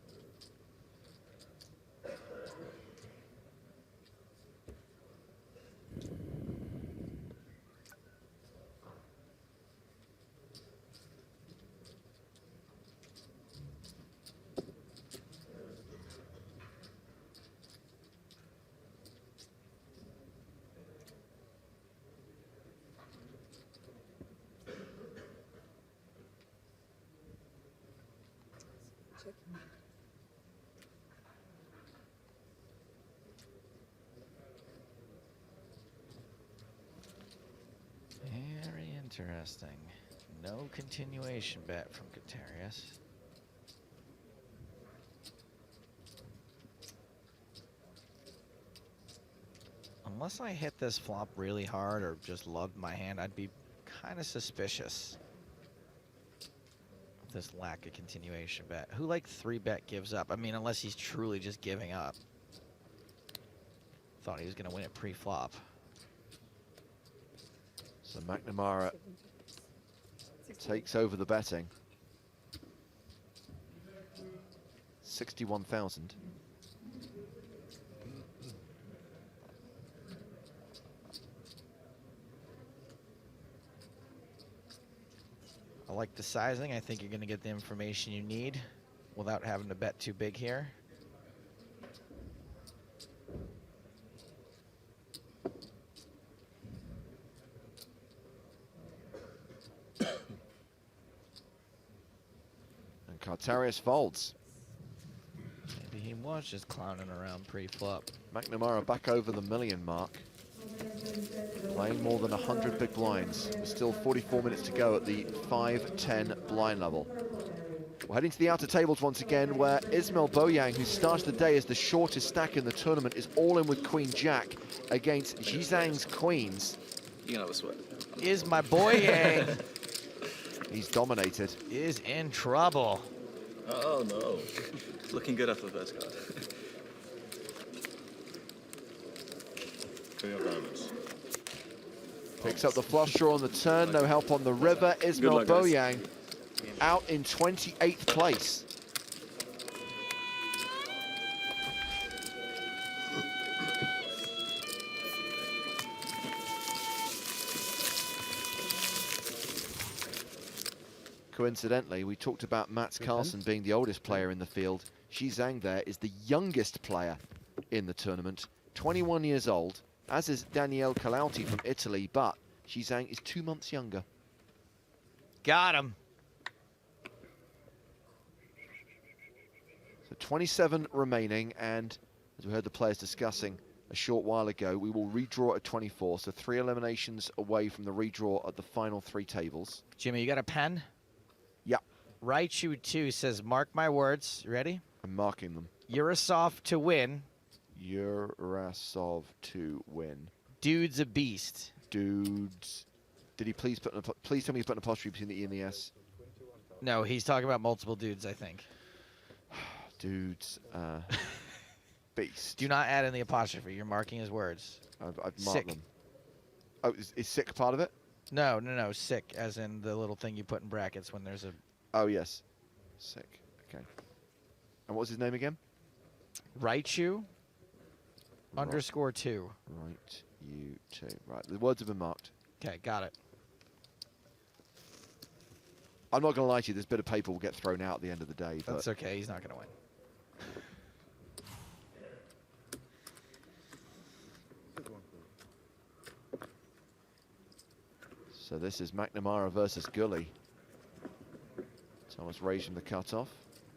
Very interesting. No continuation bet from Katarius. Unless I hit this flop really hard or just loved my hand, I'd be kind of suspicious of this lack of continuation bet. Who like 3-bet gives up? I mean, unless he's truly just giving up. Thought he was going to win it pre-flop. So McNamara takes over the betting. 61,000. I like the sizing. I think you're going to get the information you need without having to bet too big here. And Cartarius folds. Maybe he was just clowning around pre-flop. McNamara back over the million mark. Playing more than 100 big blinds. There's still 44 minutes to go at the 5-10 blind level. We're heading to the outer tables once again, where Ismail Boyang, who started the day as the shortest stack in the tournament, is all in with Queen Jack against Zhizang's Queens. You know what's what. Is my Boyang He's dominated. is in trouble. Oh no. Looking good after the first card. Queen of diamonds. Picks up the flush draw on the turn, no help on the river. Ismail luck, guys. Boyang out in 28th place. Coincidentally, we talked about Mats Carlsen being the oldest player in the field. Zhizang there is the youngest player in the tournament, 21 years old, as is Daniele Calauti from Italy, but Zhizang is 2 months younger. Got him. So 27 remaining, and as we heard the players discussing a short while ago, we will redraw at 24, so 3 eliminations away from the redraw at the final 3 tables. Jimmy, you got a pen? Yeah. Raichu 2 says, mark my words. You ready? I'm marking them. Yurasov to win. Yurasov to win. Dude's a beast. Dudes. Did he please put please tell me he's put an apostrophe between the E and the S? No, he's talking about multiple dudes, I think. Dudes. Beast. Do not add in the apostrophe. You're marking his words. I've marked Sick. them. Oh, is sick part of it? No, no, no. Sick, as in the little thing you put in brackets when there's a... Oh, yes. Sick. Okay. And what was his name again? Raichu _2. Right, you two. Right, the words have been marked. Okay, got it. I'm not going to lie to you, this bit of paper will get thrown out at the end of the day. That's okay, he's not going to win. So this is McNamara versus Gully. Thomas raised from the cutoff.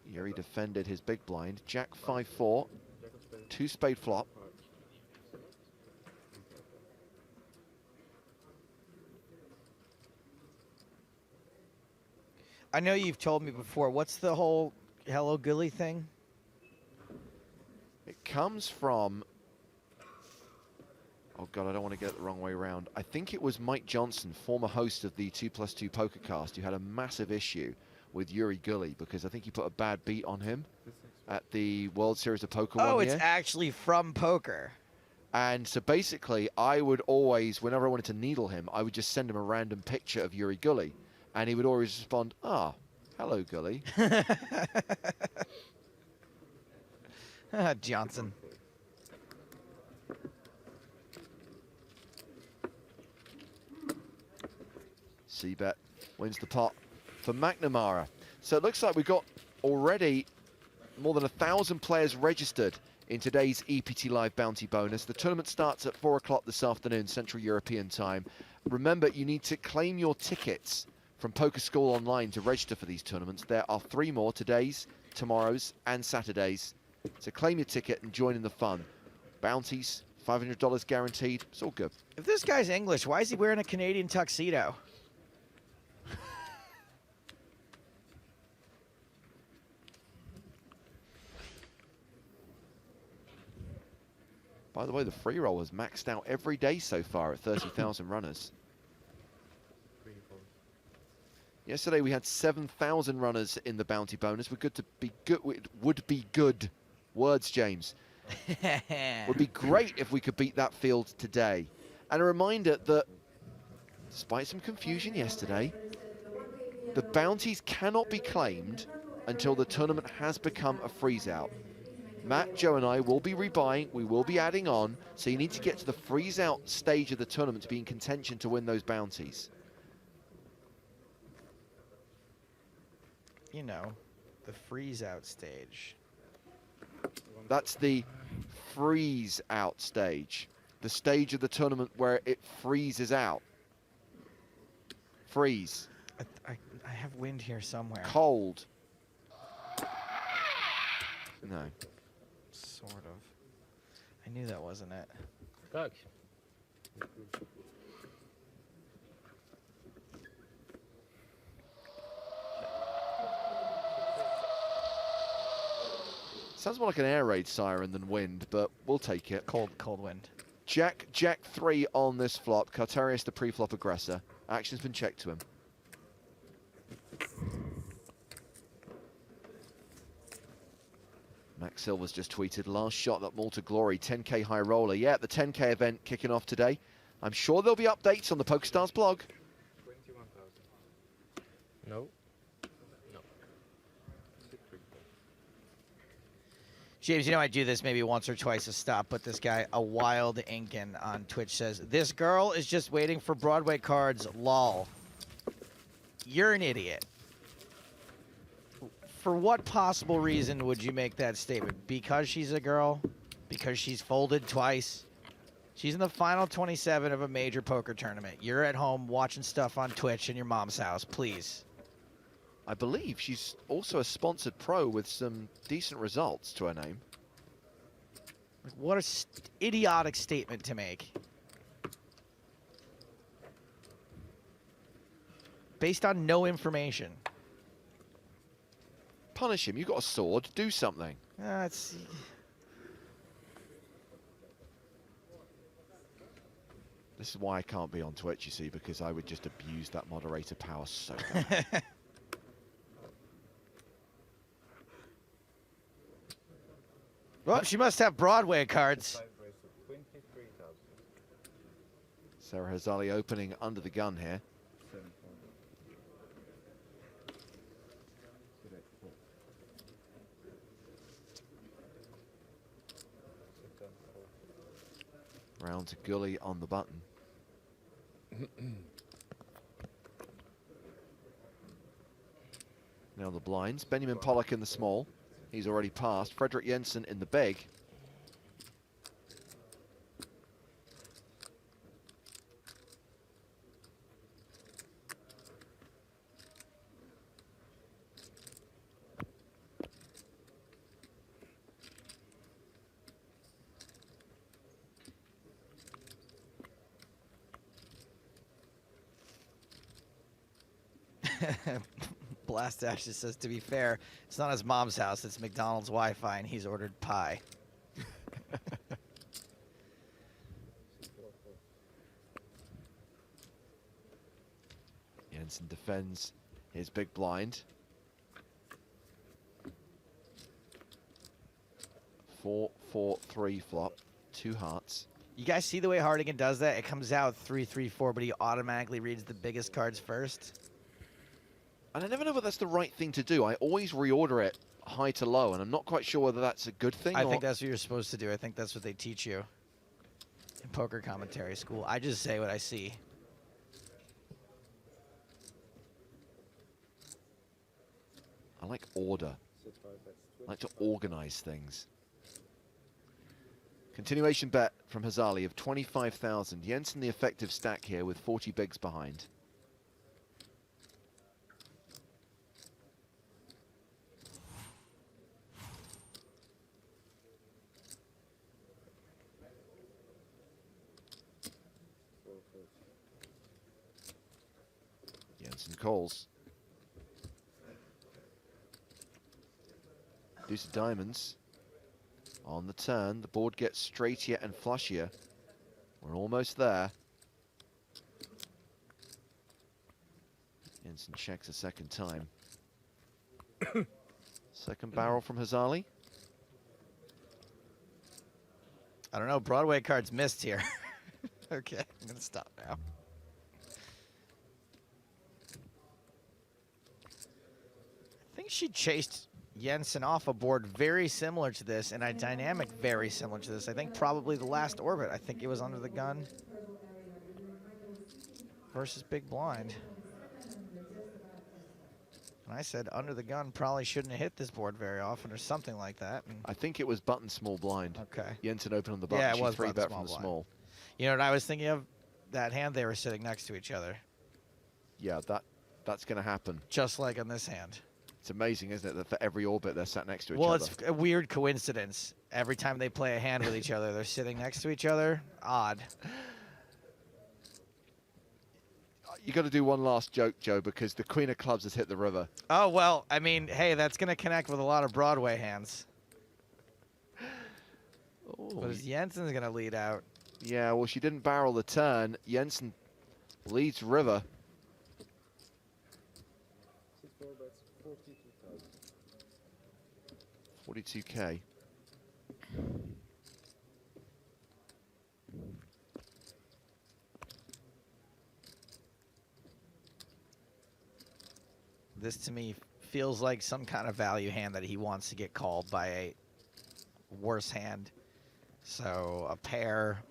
Yuri defended his big blind. Jack 5-4. 2 spade flop. I know you've told me before. What's the whole Hello Gully thing? It comes from... Oh, God, I don't want to get it the wrong way around. I think it was Mike Johnson, former host of the 2+2 PokerCast, who had a massive issue with Yuri Gully because I think he put a bad beat on him at the World Series of Poker one Oh, year. it's actually from poker. And so basically, I would always, whenever I wanted to needle him, I would just send him a random picture of Yuri Gully. And he would always respond, ah, hello, Gully. Johnson. C-bet wins the pot for McNamara. So it looks like we've got already more than 1,000 players registered in today's EPT Live Bounty Bonus. The tournament starts at 4 o'clock this afternoon, Central European time. Remember, you need to claim your tickets from Poker School Online to register for these tournaments. There are 3 more, today's, tomorrow's, and Saturday's. So claim your ticket and join in the fun. Bounties, $500 guaranteed. It's all good. If this guy's English, why is he wearing a Canadian tuxedo? By the way, the free roll has maxed out every day so far at 30,000 runners. Yesterday we had 7,000 runners in the bounty bonus. We're good to be good. Would be good. Words, James. Would be great if we could beat that field today. And a reminder that, despite some confusion yesterday, the bounties cannot be claimed until the tournament has become a freeze-out. Matt, Joe, and I will be rebuying. We will be adding on. So you need to get to the freeze-out stage of the tournament to be in contention to win those bounties. You know, the freeze-out stage. That's the freeze-out stage. The stage of the tournament where it freezes out. Freeze. I have wind here somewhere. Cold. No. Sort of. I knew that wasn't it. Fuck. Sounds more like an air raid siren than wind, but we'll take it. Cold wind. Jack 3 on this flop. Cartarius, the pre-flop aggressor. Action's been checked to him. Max Silver's just tweeted, last shot at Malta Glory, 10K high roller. Yeah, the 10K event kicking off today. I'm sure there'll be updates on the PokerStars blog. 21,000. No. No. James, you know I do this maybe once or twice a stop, but this guy, a wild Incan on Twitch says, this girl is just waiting for Broadway cards, lol. You're an idiot. For what possible reason would you make that statement? Because she's a girl? Because she's folded twice? She's in the final 27 of a major poker tournament. You're at home watching stuff on Twitch in your mom's house, please. I believe she's also a sponsored pro with some decent results to her name. What a idiotic statement to make. Based on no information. Punish him. You've got a sword. Do something. It's... This is why I can't be on Twitch, you see, because I would just abuse that moderator power so bad. Well, she must have Broadway cards. Sarah Hazali opening under the gun here. Round to Gully on the button. Now the blinds. Benjamin Pollock in the small. He's already passed. Fredrik Jensen in the big. Blast Ashes says, to be fair, it's not his mom's house, it's McDonald's Wi-Fi, and he's ordered pie. Jensen defends his big blind. 4-4-3 flop, 2 hearts. You guys see the way Hardigan does that? It comes out 3-3-4, but he automatically reads the biggest cards first. And I never know whether that's the right thing to do. I always reorder it high to low, and I'm not quite sure whether that's a good thing. I think that's what you're supposed to do. I think that's what they teach you in poker commentary school. I just say what I see. I like order. I like to organize things. Continuation bet from Hazali of 25,000. Jensen the effective stack here with 40 bigs behind. Jensen calls. Deuce of diamonds. On the turn, the board gets straightier and flushier. We're almost there. Jensen checks a second time. Second barrel from Hazali. I don't know, Broadway cards missed here. Okay, I'm gonna stop now. I think she chased Jensen off a board very similar to this, and a dynamic very similar to this. I think probably the last orbit. I think it was under the gun versus big blind. And I said under the gun probably shouldn't have hit this board very often or something like that. And I think it was button small blind. Okay. Jensen open on the button. Yeah, it She was 3 bet button from the small small. You know what I was thinking of? That hand, they were sitting next to each other. Yeah, that's going to happen. Just like on this hand. It's amazing, isn't it, that for every orbit they're sat next to each Well, other. it's a weird coincidence. Every time they play a hand with each other, they're sitting next to each other. Odd. You got to do one last joke, Joe, because the Queen of Clubs has hit the river. Oh, well, I mean, hey, that's going to connect with a lot of Broadway hands. Oh, But Jensen's going to lead out. yeah, well, she didn't barrel the turn. Jensen leads river. 42K. This, to me, feels like some kind of value hand that he wants to get called by a worse hand. So a pair,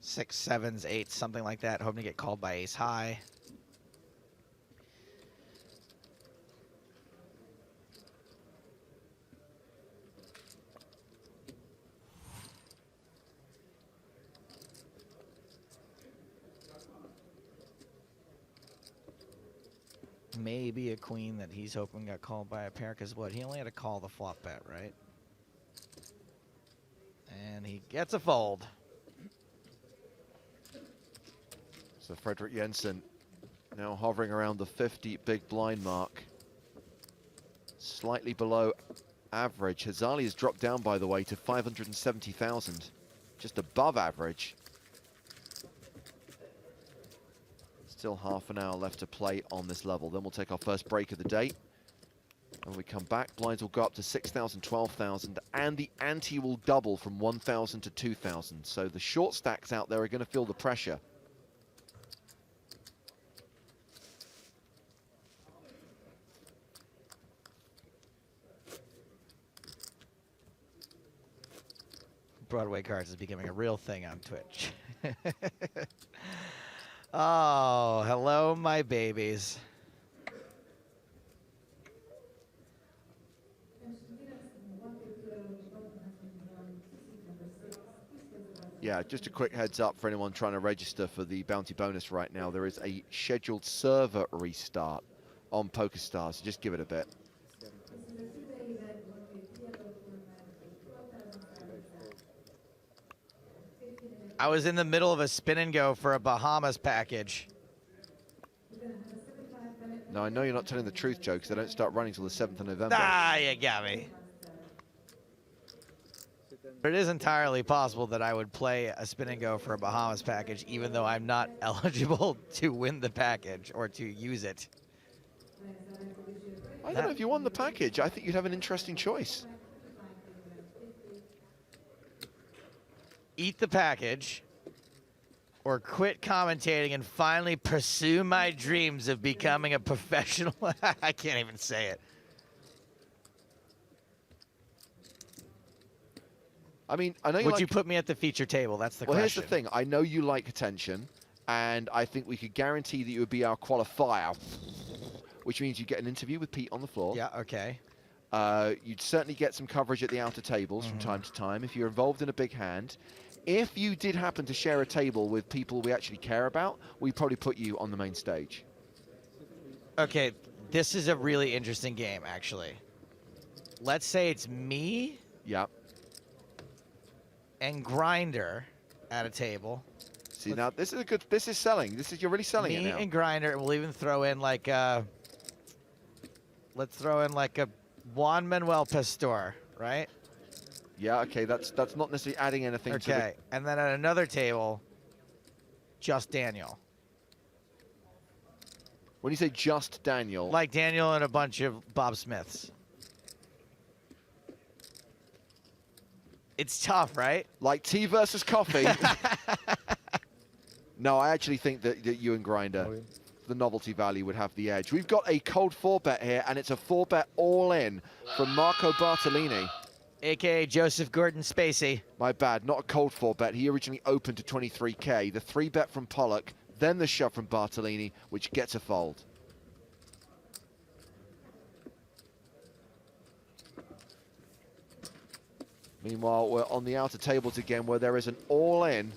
6, 7s, 8s, something like that, hoping to get called by ace high. maybe a queen that he's hoping got called by a pair, because what, he only had to call the flop bet, right? And he gets a fold. So Fredrik Jensen now hovering around the 50 big blind mark. Slightly below average. Hazali has dropped down, by the way, to 570,000. Just above average. Still half an hour left to play on this level. Then we'll take our first break of the day. When we come back, blinds will go up to 6,000, 12,000, and the ante will double from 1,000 to 2,000. So the short stacks out there are going to feel the pressure. Broadway cards is becoming a real thing on Twitch. Oh, hello, my babies. Yeah, just a quick heads up for anyone trying to register for the bounty bonus right now. There is a scheduled server restart on PokerStars, so just give it a bit. I was in the middle of a spin and go for a Bahamas package. Now, I know you're not telling the truth, Joe, because they don't start running till the 7th of November. Ah, you got me. But it is entirely possible that I would play a spin and go for a Bahamas package, even though I'm not eligible to win the package or to use it. I don't know if you won the package. I think you'd have an interesting choice. Eat the package or quit commentating and finally pursue my dreams of becoming a professional. I can't even say it. I mean, I know Would you put me at the feature table? That's the question. Well, here's the thing. I know you like attention, and I think we could guarantee that you would be our qualifier, which means you get an interview with Pete on the floor. Yeah, okay. You'd certainly get some coverage at the outer tables from time to time if you're involved in a big hand. If you did happen to share a table with people we actually care about, we'd probably put you on the main stage. Okay, this is a really interesting game, actually. Let's say it's me and Grinder at a table. See, now this is a good, this is selling. You're really selling it now. Me and Grinder, and we'll even throw in like a, let's throw in like a Juan Manuel Pastor, right? Yeah, okay, that's not necessarily adding anything to Okay, and then at another table, just Daniel. When you say just Daniel. Like Daniel and a bunch of Bob Smiths. It's tough, right? Like tea versus coffee. No, I actually think that you and Grinder, the novelty value would have the edge. We've got a cold 4-bet here, and it's a 4-bet all-in from Marco Bartolini. AKA Joseph Gordon-Spacey. My bad, not a cold 4-bet. He originally opened to 23K. The 3-bet from Pollock, then the shove from Bartolini, which gets a fold. Meanwhile, we're on the outer tables again, where there is an all-in.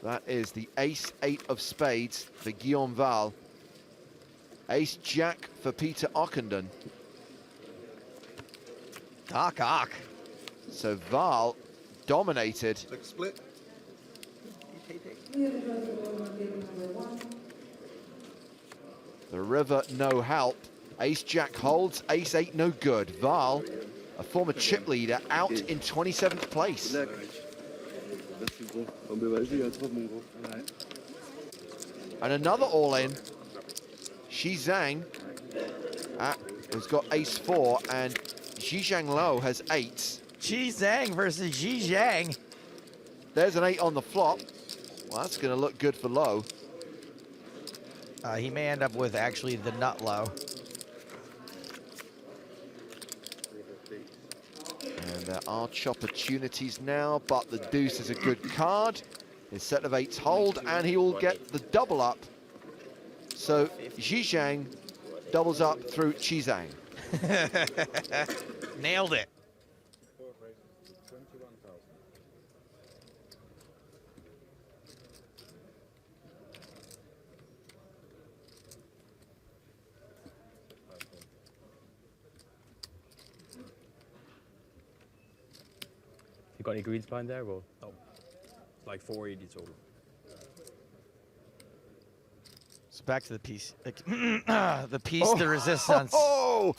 That is the ace-8 of spades for Guillaume Val. Ace-jack for Peter Ockenden. Doc Ock. So Val dominated. Like a split. The river, no help. Ace-jack holds, ace-8 no good. Val, a former chip leader, out in 27th place. And another all-in. Xi Zhang has got ace-4, and Zhizhang Lo has 8s. Xi Zhang versus Xi Zhang. There's an 8 on the flop. Well, that's going to look good for Lo. He may end up with actually the nut low. And there are opportunities now, but the deuce is a good card. His set of 8s hold, and he will get the double up. So Zhizhang doubles up through Qizhang. Nailed it. You got any greens behind there, or? No, like 480 total. So back to the piece. The piece de resistance. Oh,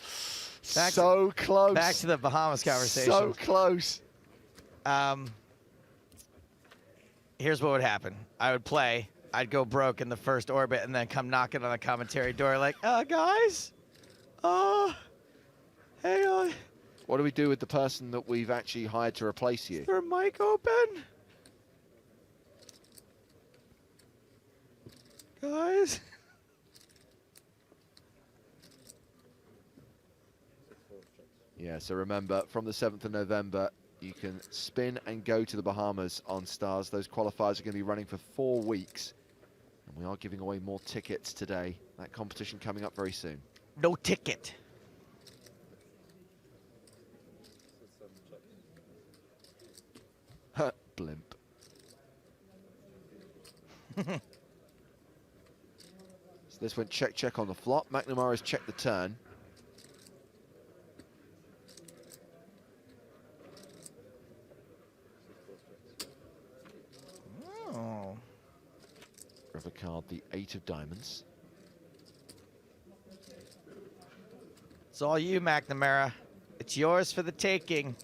so close. Back to the Bahamas conversation. So close. Here's what would happen. I would play. I'd go broke in the first orbit and then come knocking on the commentary door like, guys, hey, what do we do with the person that we've actually hired to replace you? is their mic open? Guys? Yeah, so remember, from the 7th of November, you can spin and go to the Bahamas on Stars. Those qualifiers are going to be running for 4 weeks. And we are giving away more tickets today. That competition coming up very soon. No ticket. Blimp. So this went check, check on the flop. McNamara's checked the turn. Oh. River card, the 8 of diamonds. It's all you, McNamara. It's yours for the taking.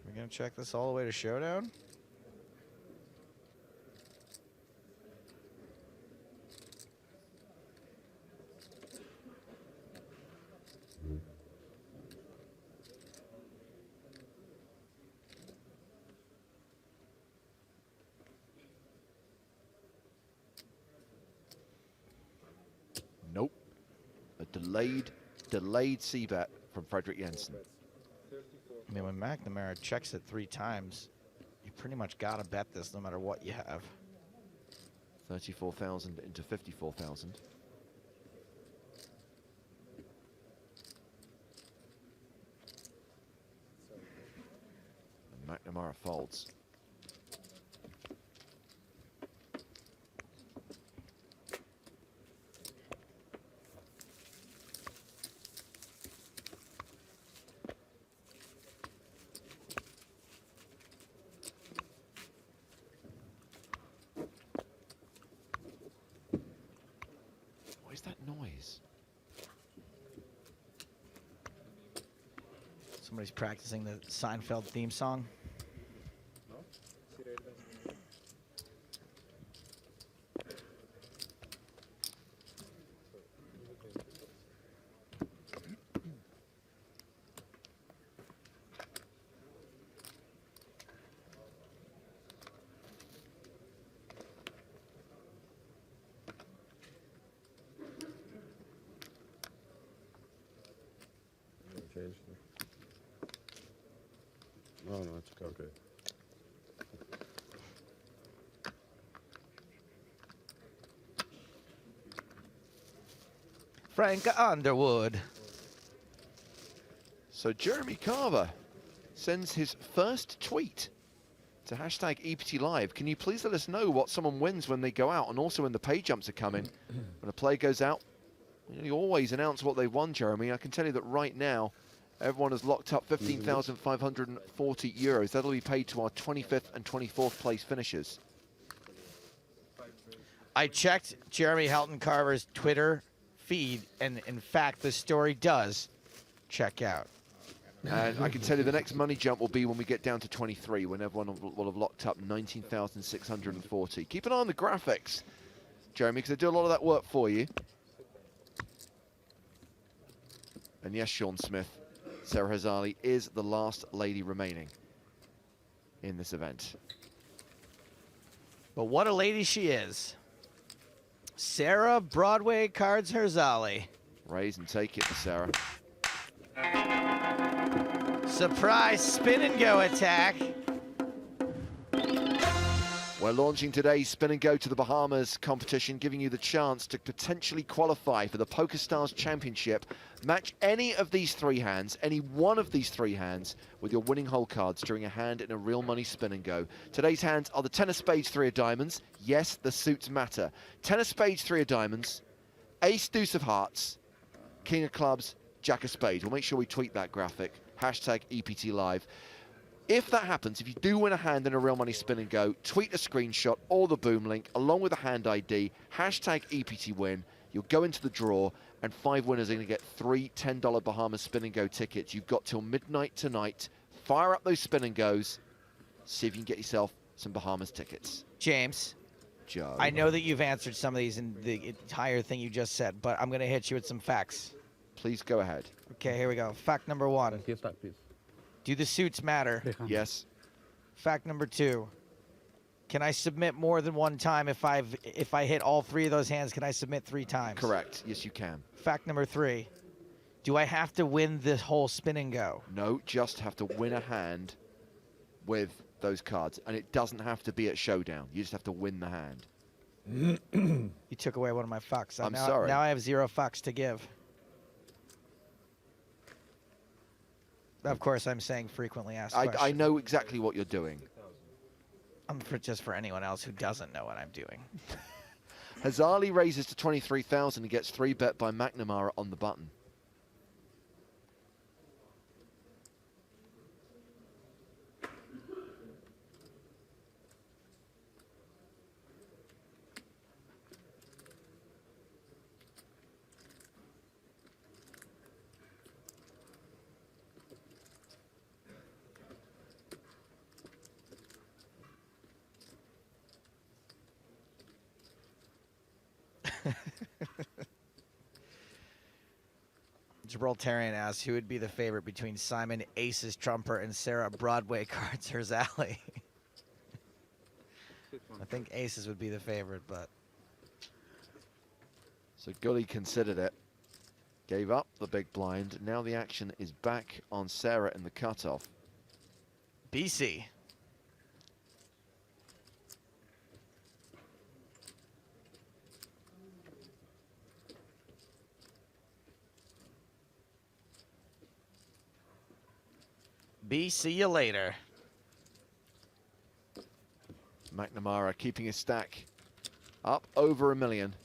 We're gonna check this all the way to showdown. Nope. A delayed c-bet from Frederick Jensen. I mean, when McNamara checks it 3 times, you pretty much gotta bet this no matter what you have. 34,000 into 54,000. And McNamara folds. What is that noise? Somebody's practicing the Seinfeld theme song. Change. No, it's okay. Frank Underwood. So Jeremy Carver sends his first tweet to hashtag EPT Live. Can you please let us know what someone wins when they go out, and also when the pay jumps are coming? When a player goes out, we always announce what they've won, Jeremy. I can tell you that right now, everyone has locked up 15,540 euros. That'll be paid to our 25th and 24th place finishers. I checked Jeremy Helton Carver's Twitter feed, and in fact, the story does check out. And I can tell you the next money jump will be when we get down to 23, when everyone will have locked up 19,640. Keep an eye on the graphics, Jeremy, because they do a lot of that work for you. And yes, Sean Smith, Sarah Hazali is the last lady remaining in this event. But what a lady she is. Sarah Broadway Cards Herzali. Raise and take it for Sarah. Surprise spin and go attack. We're launching today's Spin and Go to the Bahamas competition, giving you the chance to potentially qualify for the PokerStars Championship. Match any of these 3 hands, any one of these 3 hands, with your winning hole cards during a hand in a real money Spin and Go. Today's hands are the 10 of spades, 3 of diamonds. Yes, the suits matter. 10 of spades, 3 of diamonds, ace, deuce of hearts, king of clubs, jack of spades. We'll make sure we tweet that graphic. Hashtag EPT Live. If that happens, if you do win a hand in a real money Spin and Go, tweet a screenshot or the boom link along with a hand ID, hashtag EPT win. You'll go into the draw, and 5 winners are going to get 3 $10 Bahamas Spin and Go tickets. You've got till midnight tonight. Fire up those Spin and Goes. See if you can get yourself some Bahamas tickets. James, Joe, I know that you've answered some of these in the entire thing you just said, but I'm going to hit you with some facts. please go ahead. Okay, here we go. Fact number 1. Please. Do the suits matter? Yes. Fact number 2. Can I submit more than 1 time if I hit all 3 of those hands? Can I submit 3 times? Correct. Yes, you can. Fact number 3. Do I have to win this whole Spin and Go? No, just have to win a hand with those cards, and it doesn't have to be at showdown. You just have to win the hand. You took away one of my fucks. I'm sorry. Now I have 0 fucks to give. Of course, I'm saying frequently asked questions. I know exactly what you're doing. Just for anyone else who doesn't know what I'm doing. Hazali raises to 23,000 and gets 3-bet by McNamara on the button. Gibraltarian asks, who would be the favorite between Simon Aces Trumper and Sarah Broadway Carter's Alley? I think Aces would be the favorite, but... So Gully considered it, gave up the big blind. Now the action is back on Sarah in the cutoff. BC. See you later. McNamara keeping his stack up over $1 million.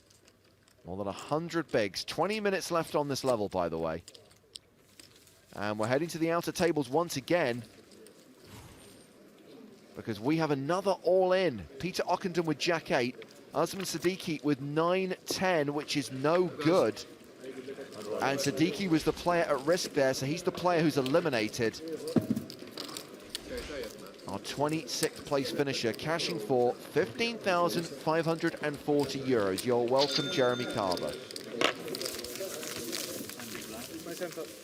More than 100 bigs. 20 minutes left on this level, by the way. And we're heading to the outer tables once again, because we have another all-in. Peter Ockenden with Jack-8. Azman Siddiqui with 9-10, which is no good. And Siddiqui was the player at risk there, so he's the player who's eliminated. Our 26th place finisher, cashing for €15,540. You're welcome, Jeremy Carver.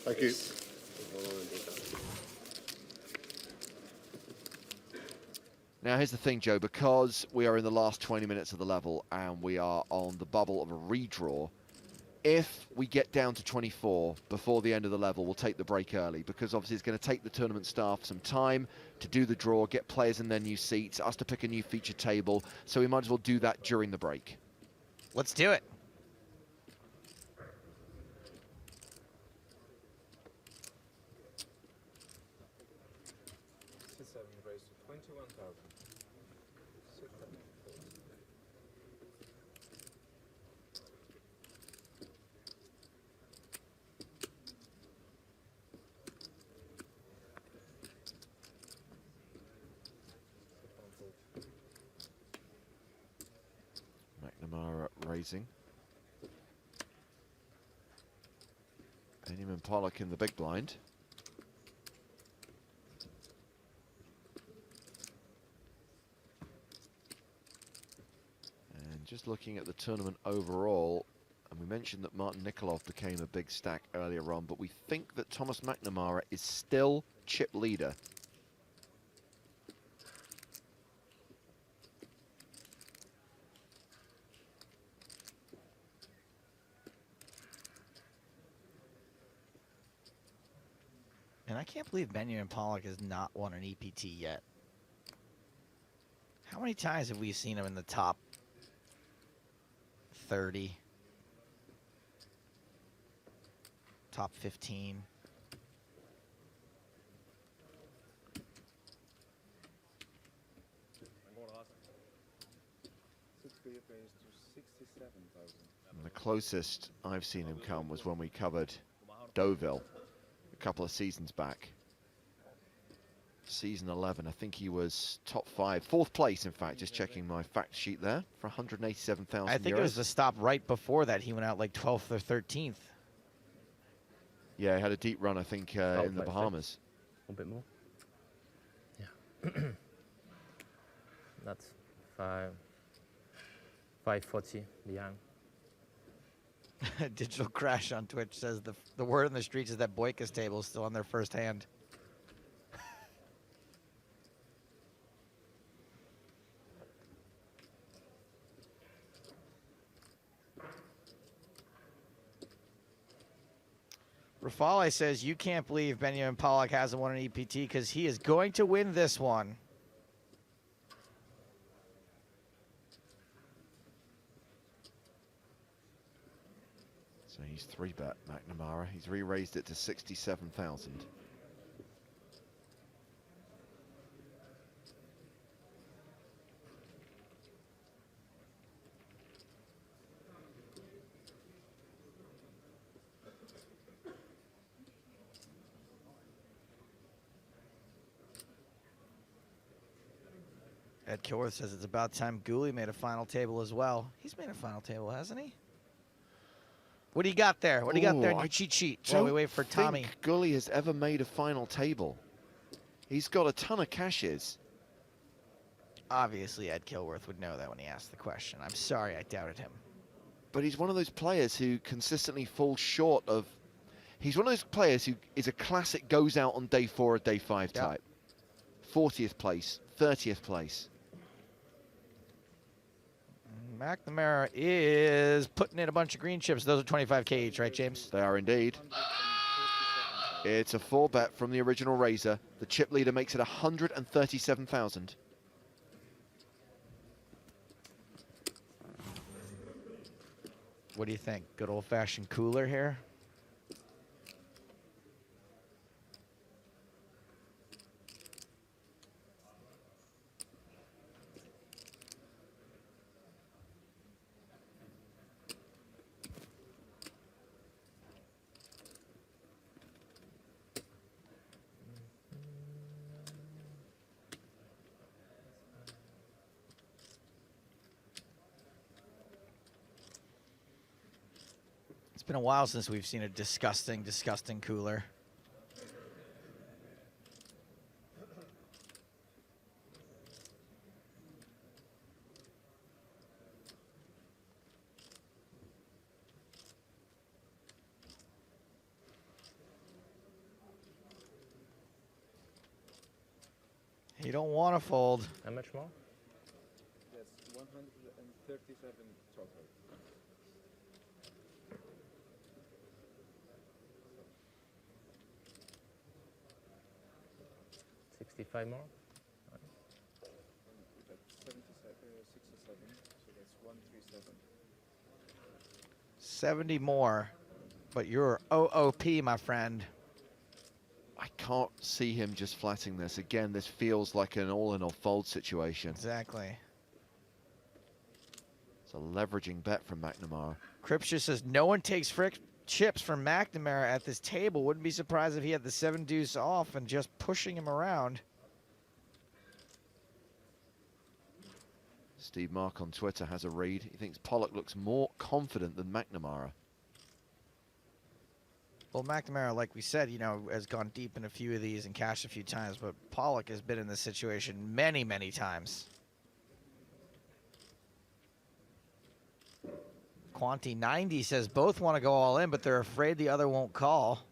Thank you. Now, here's the thing, Joe, because we are in the last 20 minutes of the level and we are on the bubble of a redraw, if we get down to 24 before the end of the level, we'll take the break early, because obviously it's going to take the tournament staff some time to do the draw, get players in their new seats, us to pick a new featured table, so we might as well do that during the break. Let's do it. McNamara raising. Benjamin Pollock in the big blind. And just looking at the tournament overall, and we mentioned that Martin Nikolov became a big stack earlier on, but we think that Thomas McNamara is still chip leader. And I can't believe Benjamin Pollock has not won an EPT yet. How many times have we seen him in the top 30? Top 15? And the closest I've seen him come was when we covered Deauville a couple of seasons back. Season 11, I think he was top 5, 4th place in fact, just checking my fact sheet there, for 187,000 I think it was the stop right before that. He went out like 12th or 13th. Yeah, he had a deep run, I think, in the Bahamas. A bit more. Yeah. That's 540 behind. Digital Crash on Twitch says the word on the streets is that Boyka's table is still on their first hand. Rafale says, you can't believe Benjamin Pollock hasn't won an EPT because he is going to win this one. So he's 3-bet McNamara. He's re-raised it to 67,000. Ed Kilworth says it's about time Gooley made a final table as well. He's made a final table, hasn't he? What do you got there? What do you got there in your cheat sheet while we wait for Tommy? I don't think Gooley has ever made a final table. He's got a ton of cashes. Obviously, Ed Kilworth would know that when he asked the question. I'm sorry I doubted him. But he's one of those players who consistently falls short of... He's one of those players who is a classic goes out on day 4 or day 5 type. 40th place, 30th place. McNamara is putting in a bunch of green chips. Those are 25K each, right, James? They are indeed. It's a 4-bet from the original raiser. The chip leader makes it 137,000. What do you think? Good old-fashioned cooler here? It's been a while since we've seen a disgusting, disgusting cooler. You don't want to fold. How much more? Yes, 137 total. 65 more? 67, so that's 137. 70 more, but you're OOP, my friend. I can't see him just flatting this. Again, this feels like an all-in or fold situation. Exactly. It's a leveraging bet from McNamara. Cripsha says no one takes chips from McNamara at this table. Wouldn't be surprised if he had the 7-deuce off and just pushing him around. Steve Mark on Twitter has a read. He thinks Pollock looks more confident than McNamara. Well, McNamara, like we said, you know, has gone deep in a few of these and cashed a few times, but Pollock has been in this situation many, many times. Quanti 90 says both want to go all in, but they're afraid the other won't call.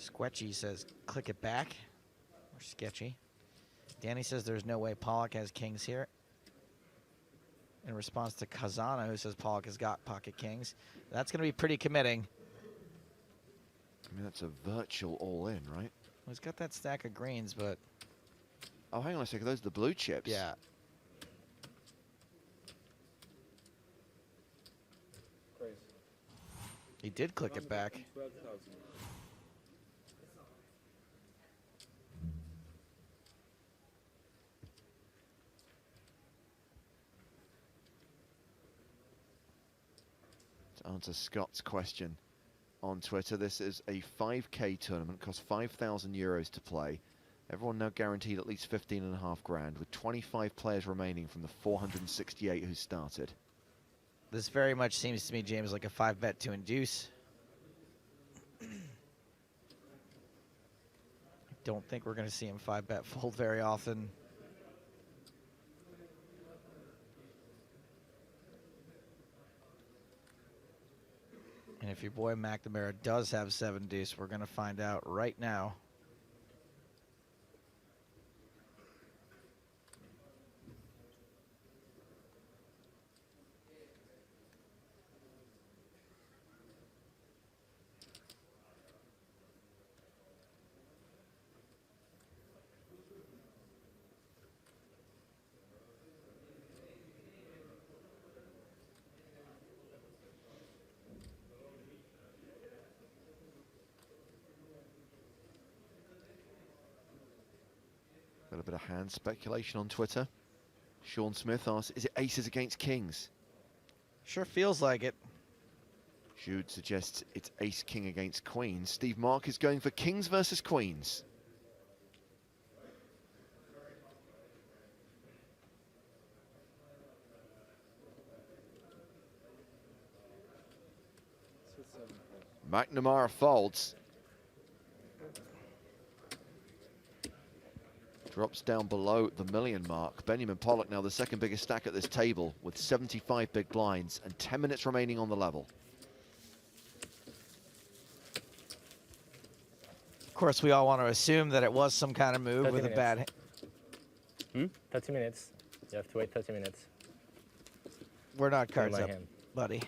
Squetchy says, click it back. Or sketchy. Danny says there's no way Pollock has kings here. In response to Kazana, who says Pollock has got pocket kings. That's going to be pretty committing. I mean, that's a virtual all-in, right? Well, he's got that stack of greens, but... Oh, hang on a second. Those are the blue chips. Yeah. He did click it back. To answer Scott's question on Twitter, this is a 5K tournament, costs 5,000 euros to play. Everyone now guaranteed at least 15.5 grand, with 25 players remaining from the 468 who started. This very much seems to me, James, like a 5-bet to induce. I don't think we're going to see him 5-bet fold very often. And if your boy McNamara does have 7 deuce, we're going to find out right now. Got a bit of hand speculation on Twitter. Sean Smith asks, is it aces against kings? Sure feels like it. Jude suggests it's ace-king against queens. Steve Mark is going for kings versus queens. McNamara folds. Drops down below the million mark. Benjamin Pollock now the second biggest stack at this table with 75 big blinds and 10 minutes remaining on the level. Of course, we all want to assume that it was some kind of move with a bad... 30 minutes. You have to wait 30 minutes. We're not cards up, buddy.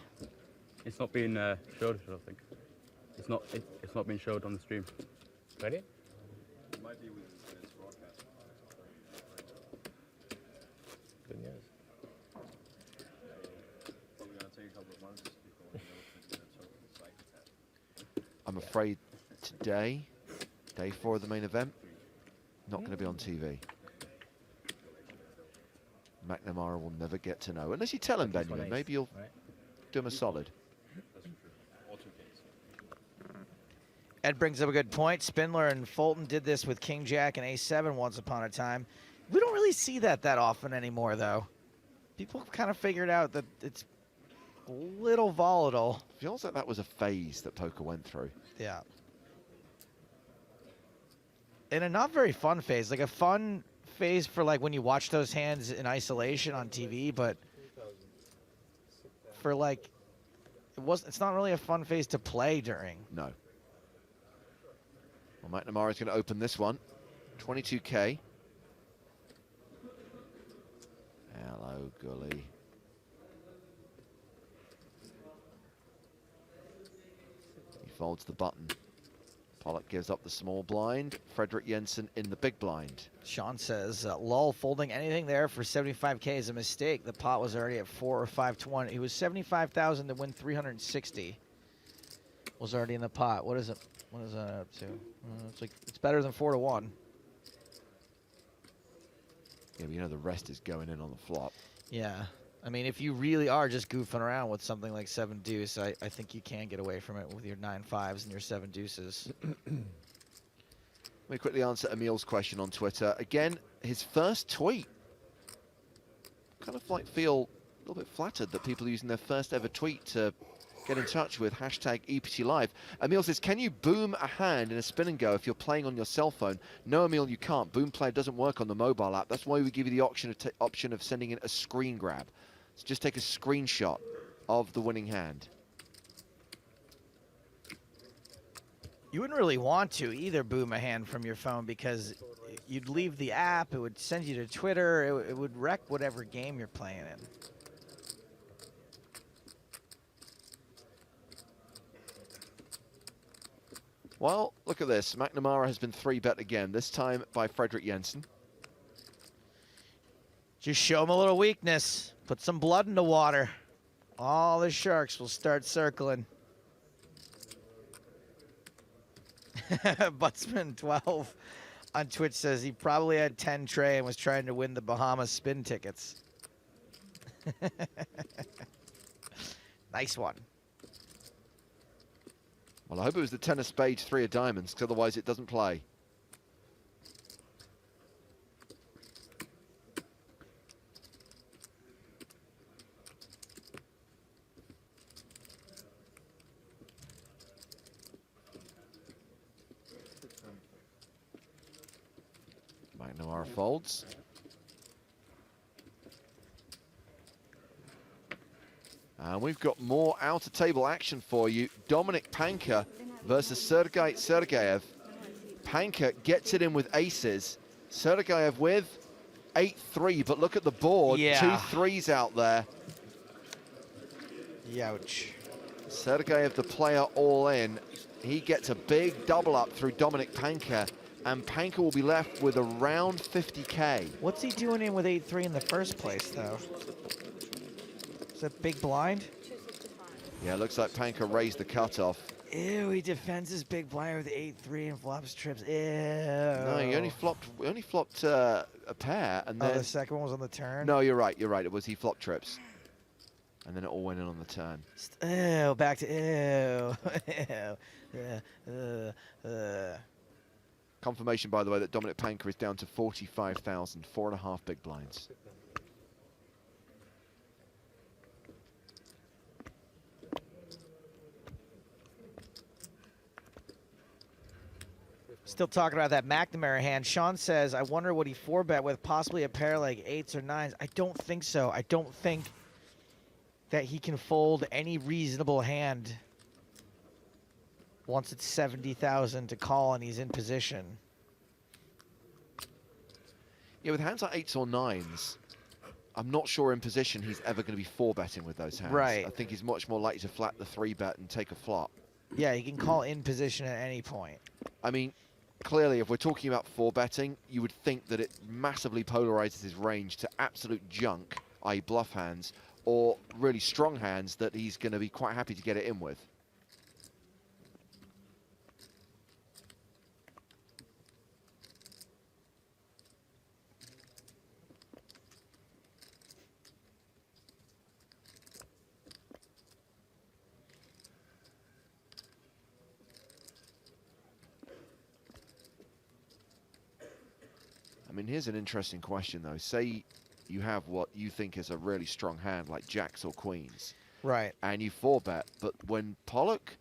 It's not been showed, I don't think. It's not been showed on the stream. Ready? It might be with its broadcast. Good news. Probably going to take a couple of months before we know if it's the site it's at. I'm afraid today, day 4 of the main event, not going to be on TV. McNamara will never get to know. Unless you tell him, Benjamin, maybe you'll do him a solid. Ed brings up a good point. Spindler and Fulton did this with King Jack and A7 once upon a time. We don't really see that often anymore, though. People have kind of figured out that it's a little volatile. Feels like that was a phase that poker went through. Yeah. And a not very fun phase. Like a fun phase for like when you watch those hands in isolation on TV, but for like it's not really a fun phase to play during. No. Well, McNamara is going to open this one. 22K. Hello, Gully. He folds the button. Pollock gives up the small blind. Frederick Jensen in the big blind. Sean says, lol, folding anything there for 75K is a mistake. The pot was already at 4 or 5 to 1. It was 75,000 to win 360. Was already in the pot. What is it? What is that up to? It's better than 4 to 1. Yeah, but you know the rest is going in on the flop. Yeah. I mean, if you really are just goofing around with something like 7 deuce, I think you can get away from it with your 9 fives and your 7 deuces. Let me quickly answer Emil's question on Twitter. Again, his first tweet. Kind of like feel a little bit flattered that people are using their first ever tweet to get in touch with hashtag EPT Live. Emil says, can you boom a hand in a spin and go if you're playing on your cell phone? No, Emil, you can't. Boom Player doesn't work on the mobile app. That's why we give you the option of sending in a screen grab. So just take a screenshot of the winning hand. You wouldn't really want to either boom a hand from your phone because you'd leave the app, it would send you to Twitter, it would wreck whatever game you're playing in. Well, look at this. McNamara has been 3-bet again, this time by Fredrik Jensen. Just show him a little weakness. Put some blood in the water. All the sharks will start circling. Buttsman12 on Twitch says he probably had 10 tray and was trying to win the Bahamas spin tickets. Nice one. Well, I hope it was the 10 of spades, 3 of diamonds, because otherwise it doesn't play. McNamara folds. And we've got more outer table action for you. Dominik Panka versus Sergei Sergeyev. Panka gets it in with aces. Sergeyev with 8-3, but look at the board. Yeah. 2 threes out there. Youch. Sergeyev, the player, all in. He gets a big double up through Dominik Panka, and Panka will be left with around 50K. What's he doing in with 8-3 in the first place, though? Is that big blind? Yeah, it looks like Panka raised the cutoff. Ew, he defends his big blind with 8-3 and flops trips. Ew. No, he only flopped a pair, and then the second one was on the turn? No, you're right. It was he flopped trips, and then it all went in on the turn. Ew, back to ew. Confirmation, by the way, that Dominik Panka is down to 45,000, 4.5 big blinds. Still talking about that McNamara hand. Sean says, I wonder what he 4-bet with, possibly a pair like 8s or 9s. I don't think so. I don't think that he can fold any reasonable hand once it's 70,000 to call and he's in position. Yeah, with hands like 8s or 9s, I'm not sure in position he's ever going to be 4-betting with those hands. Right. I think he's much more likely to flat the 3-bet and take a flop. Yeah, he can call in position at any point. I mean, clearly, if we're talking about 4-betting, you would think that it massively polarizes his range to absolute junk, i.e. bluff hands, or really strong hands that he's going to be quite happy to get it in with. I mean, here's an interesting question, though. Say you have what you think is a really strong hand, like jacks or queens. Right. And you 4-bet, but when Pollock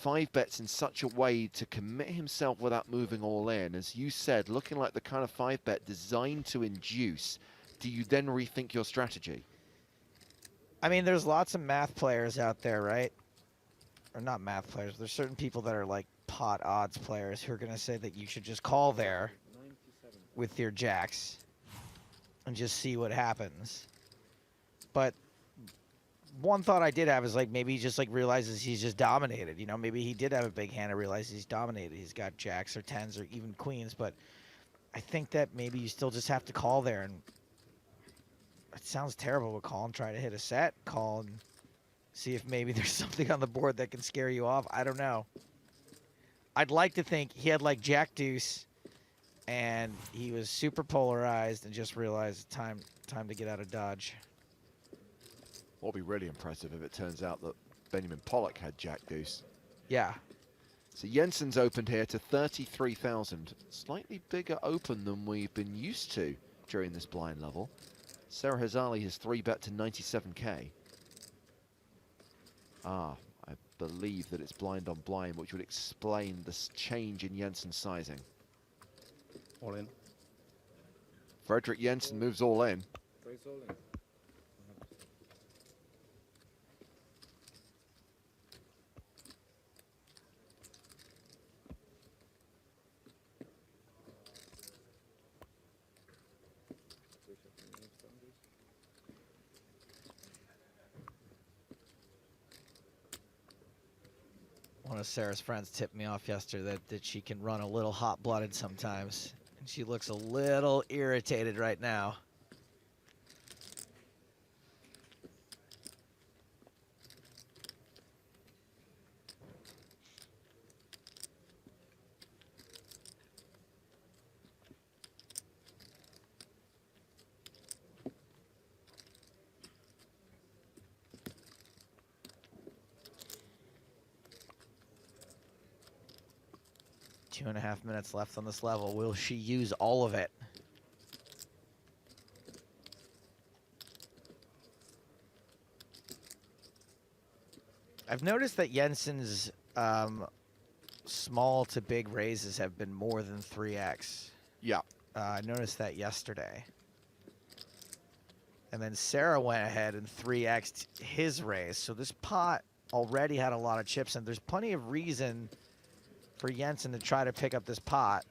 5-bets in such a way to commit himself without moving all in, as you said, looking like the kind of 5-bet designed to induce, do you then rethink your strategy? I mean, there's lots of math players out there, right? Or not math players. There's certain people that are like pot odds players who are going to say that you should just call there with your jacks and just see what happens. But one thought I did have is like maybe he just like realizes he's just dominated. You know, maybe he did have a big hand and realizes he's dominated. He's got jacks or 10s or even queens. But I think that maybe you still just have to call there. And it sounds terrible, but call and try to hit a set. Call and see if maybe there's something on the board that can scare you off. I don't know. I'd like to think he had like jack deuce and he was super polarized and just realized time to get out of Dodge. What would be really impressive if it turns out that Benjamin Pollock had jack deuce. Yeah. So Jensen's opened here to 33,000. Slightly bigger open than we've been used to during this blind level. Sarah Hazali has 3-bet to 97K. I believe that it's blind on blind, which would explain this change in Jensen's sizing. All in. Fredrik Jensen moves all in. One of Sarah's friends tipped me off yesterday that she can run a little hot-blooded sometimes. And she looks a little irritated right now. Two and a half minutes left on this level. Will she use all of it? I've noticed that Jensen's small to big raises have been more than 3x. Yeah. I noticed that yesterday. And then Sarah went ahead and 3x'd his raise. So this pot already had a lot of chips, and there's plenty of reason for Jensen to try to pick up this pot.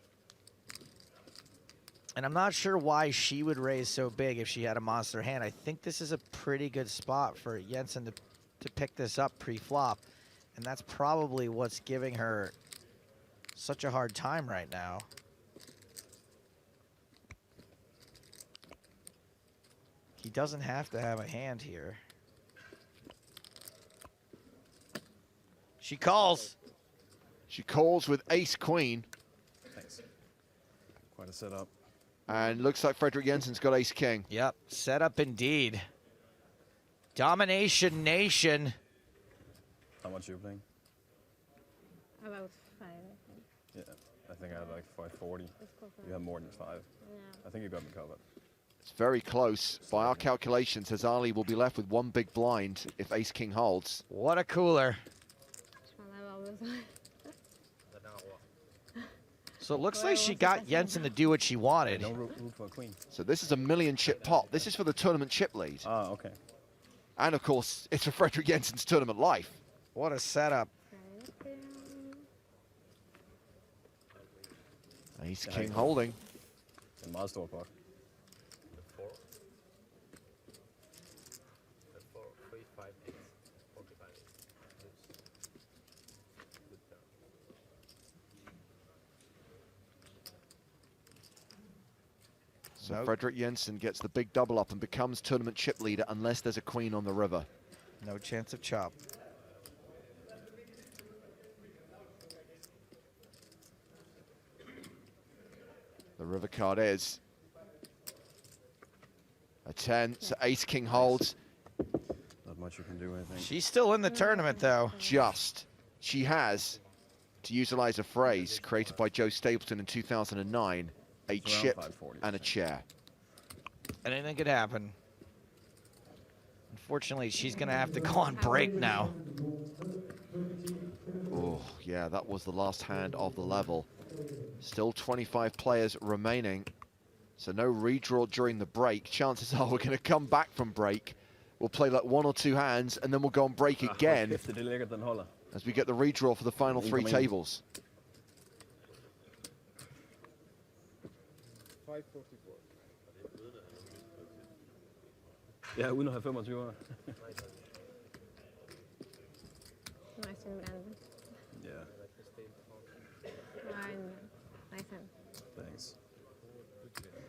And I'm not sure why she would raise so big if she had a monster hand. I think this is a pretty good spot for Jensen to pick this up pre-flop. And that's probably what's giving her such a hard time right now. He doesn't have to have a hand here. She calls. She calls with ace-queen. Thanks. Quite a setup. And looks like Fredrik Jensen's got ace-king. Yep, setup indeed. Domination nation. How much you playing? About 5, I think. Yeah, I think I had like 540. You have more than 5. Yeah. I think you got me covered. It's very close. By our calculations, Hazali will be left with one big blind if ace-king holds. What a cooler. So it looks like she got Jensen to do what she wanted. Don't root for a queen. So this is a 1,000,000 chip pot. This is for the tournament chip lead. Ah, okay. And of course, it's for Fredrik Jensen's tournament life. What a setup. Ace-king holding. En meget stor pot. So Fredrik Jensen gets the big double up and becomes tournament chip leader unless there's a queen on the river. No chance of chop. The river card is a 10, so ace-king holds. Not much you can do, I think. She's still in the tournament, though. Just. She has, to utilize a phrase created by Joe Stapleton in 2009, a chip and a chair. Anything could happen. Unfortunately, she's going to have to go on break now. Oh, yeah, that was the last hand of the level. Still 25 players remaining, so no redraw during the break. Chances are we're going to come back from break. We'll play like 1 or 2 hands, and then we'll go on break again as we get the redraw for the final 3 tables. 544. Ja, uden at have 25 år. Nice and branded. Yeah. Nice and. Thanks.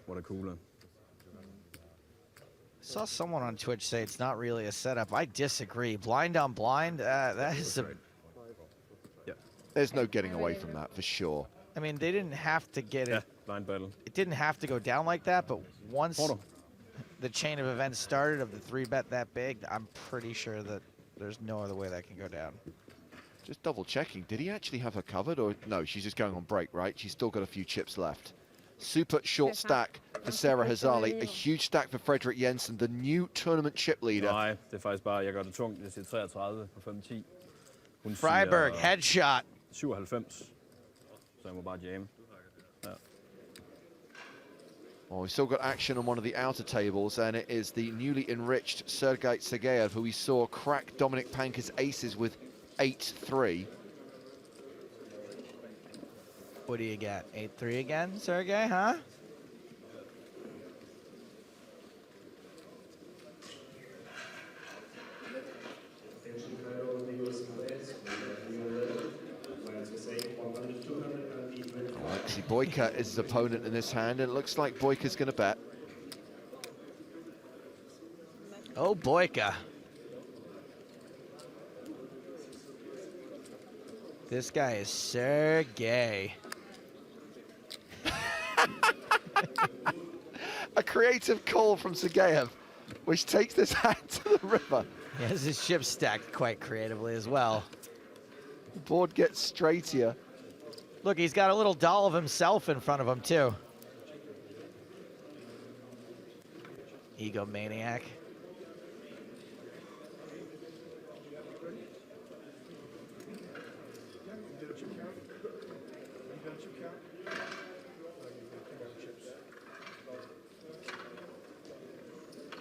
What a cooler. Saw someone on Twitch say it's not really a setup. I disagree. Blind on blind, that is a... Yeah. There's no getting away from that, for sure. I mean, they didn't have to get it. Blind battle. It didn't have to go down like that, but once the chain of events started of the 3-bet that big, I'm pretty sure that there's no other way that can go down. Just double checking. Did he actually have her covered? Or no, she's just going on break, right? She's still got a few chips left. Super short stack for Sarah Hazali. A huge stack for Fredrik Jensen, the new tournament chip leader. Nej, det er faktisk bare, jeg gør det tungt. Jeg siger 33 på 5-10. Freiberg, headshot. 97. Så jeg må bare jamme. Ja. Well, we've still got action on one of the outer tables, and it is the newly enriched Sergei Sergeyev, who we saw crack Dominic Panker's aces with 8-3. What do you got? 8-3 again, Sergey, huh? Attention, Cairo, the US players, Obviously, Boyka is his opponent in this hand, and it looks like Boyka's going to bet. Oh, Boyka. This guy is Sergey. A creative call from Sergeyev, which takes this hand to the river. He has his ship stacked quite creatively as well. The board gets straight here. Look, he's got a little doll of himself in front of him, too. Egomaniac.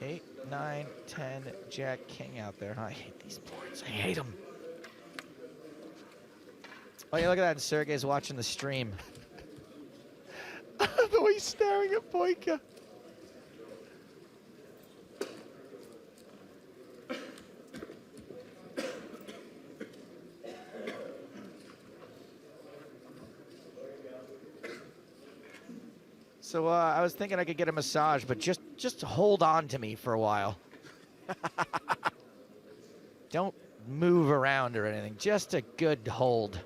Eight, 9, 10, Jack, King out there. I hate these boards. I hate them. Oh, yeah, look at that. Sergey's watching the stream. The way he's staring at Boyka. So I was thinking I could get a massage, but just hold on to me for a while. Don't move around or anything. Just a good hold.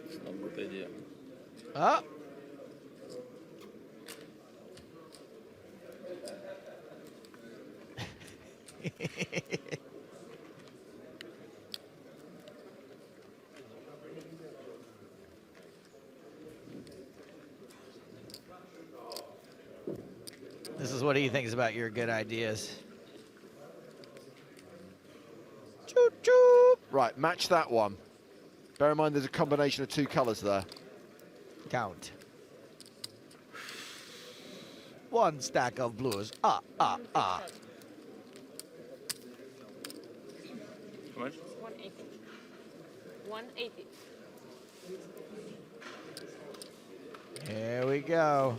It's not a good idea. Oh. This is what he thinks about your good ideas. Choo choo. Right, match that one. Bear in mind there's a combination of 2 colors there. Count. 1 stack of blues. Ah. How much? 180. 180. Here we go.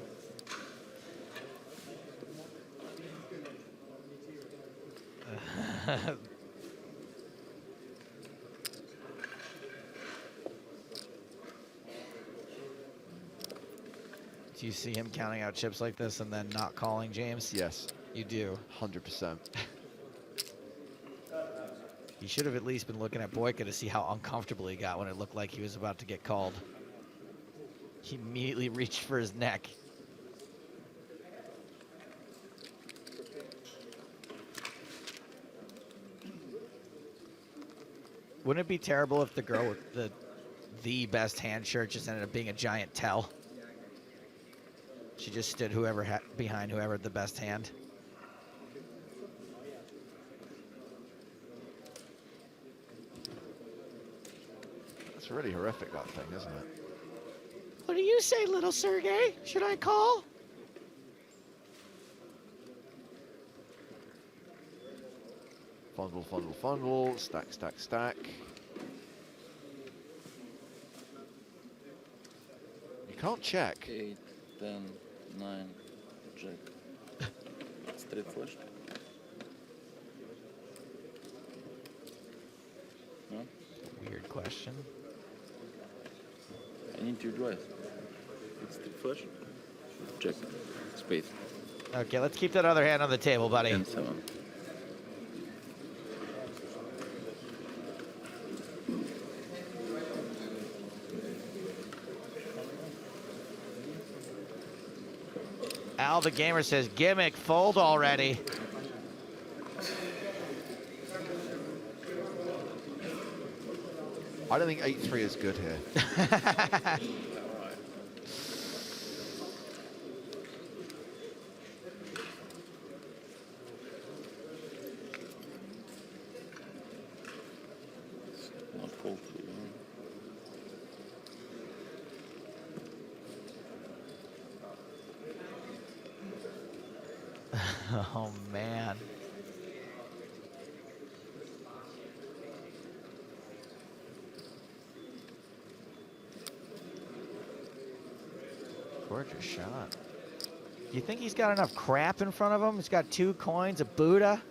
Do you see him counting out chips like this and then not calling, James? Yes. You do. 100%. He should have at least been looking at Boyka to see how uncomfortable he got when it looked like he was about to get called. He immediately reached for his neck. Wouldn't it be terrible if the girl with the best hand shirt just ended up being a giant tell? She just stood behind whoever had the best hand. That's really horrific, that thing, isn't it? What do you say, little Sergey? Should I call? Fondle, fondle, fondle. Stack, stack, stack. You can't check. 8, 10, 9, Jack. Straight flush. No? Weird question. I need to advise. It's straight flush. Jack. Spade. Okay, let's keep that other hand on the table, buddy. And 7. Al the Gamer says, gimmick, fold already. I don't think 8-3 is good here. Not fold. Oh, man. Gorgeous shot. Do you think he's got enough crap in front of him? He's got 2 coins, a Buddha.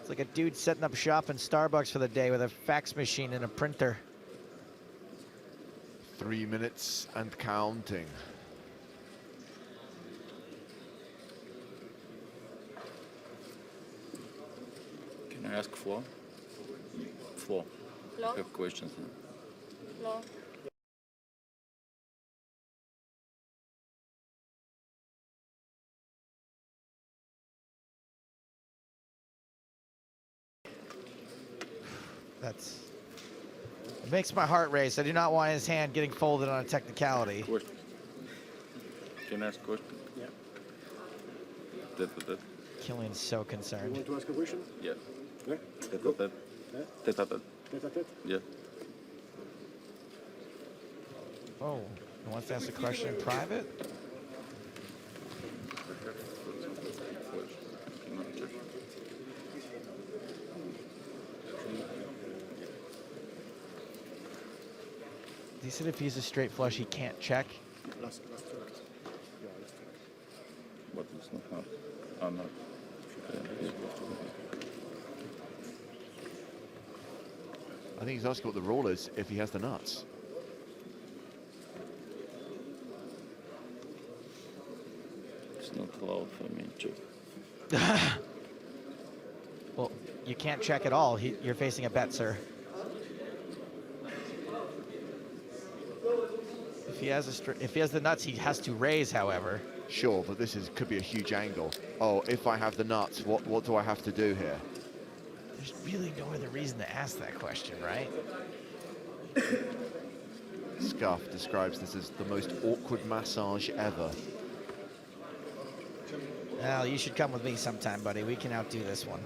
It's like a dude setting up shop in Starbucks for the day with a fax machine and a printer. 3 minutes and counting. Can I ask Flo? Flo. Flo? I have questions. Flo? It makes my heart race. I do not want his hand getting folded on a technicality. Question. Can I ask a question? Yeah. That. Killian's so concerned. You want to ask a question? Yeah. Yeah. That. Yeah. That. Tete-a-tete? Yeah. Oh, he wants to ask a question in private? He said if he's a straight flush, he can't check. Last track. Yeah, last track. But it's not hard. Oh, no. I think he's asking what the rule is if he has the nuts. It's not allowed for me to. Well, you can't check at all. You're facing a bet, sir. If he has the nuts, he has to raise, however. Sure, but could be a huge angle. Oh, if I have the nuts, what do I have to do here? There's really no other reason to ask that question, right? Scuff describes this as the most awkward massage ever. Well, you should come with me sometime, buddy. We can outdo this one.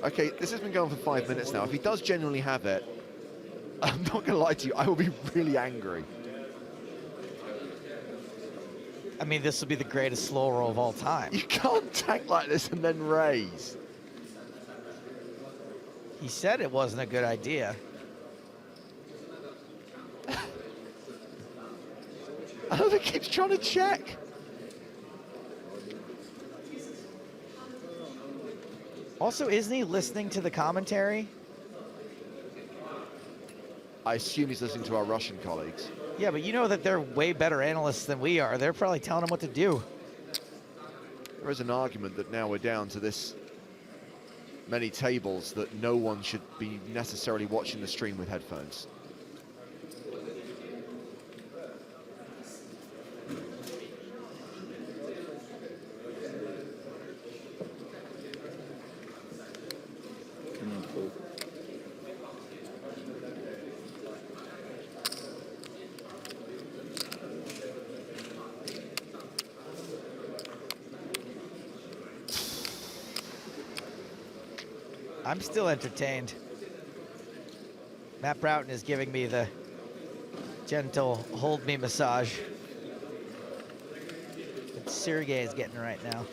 Okay, this has been going for 5 minutes now. If he does genuinely have it, I'm not going to lie to you, I will be really angry. I mean, this will be the greatest slow roll of all time. You can't tank like this and then raise. He said it wasn't a good idea. Another keeps trying to check. Also, isn't he listening to the commentary? I assume he's listening to our Russian colleagues. Yeah, but you know that they're way better analysts than we are. They're probably telling him what to do. There is an argument that now we're down to this many tables that no one should be necessarily watching the stream with headphones. I'm still entertained. Matt Broughton is giving me the gentle hold me massage that Sergey is getting right now.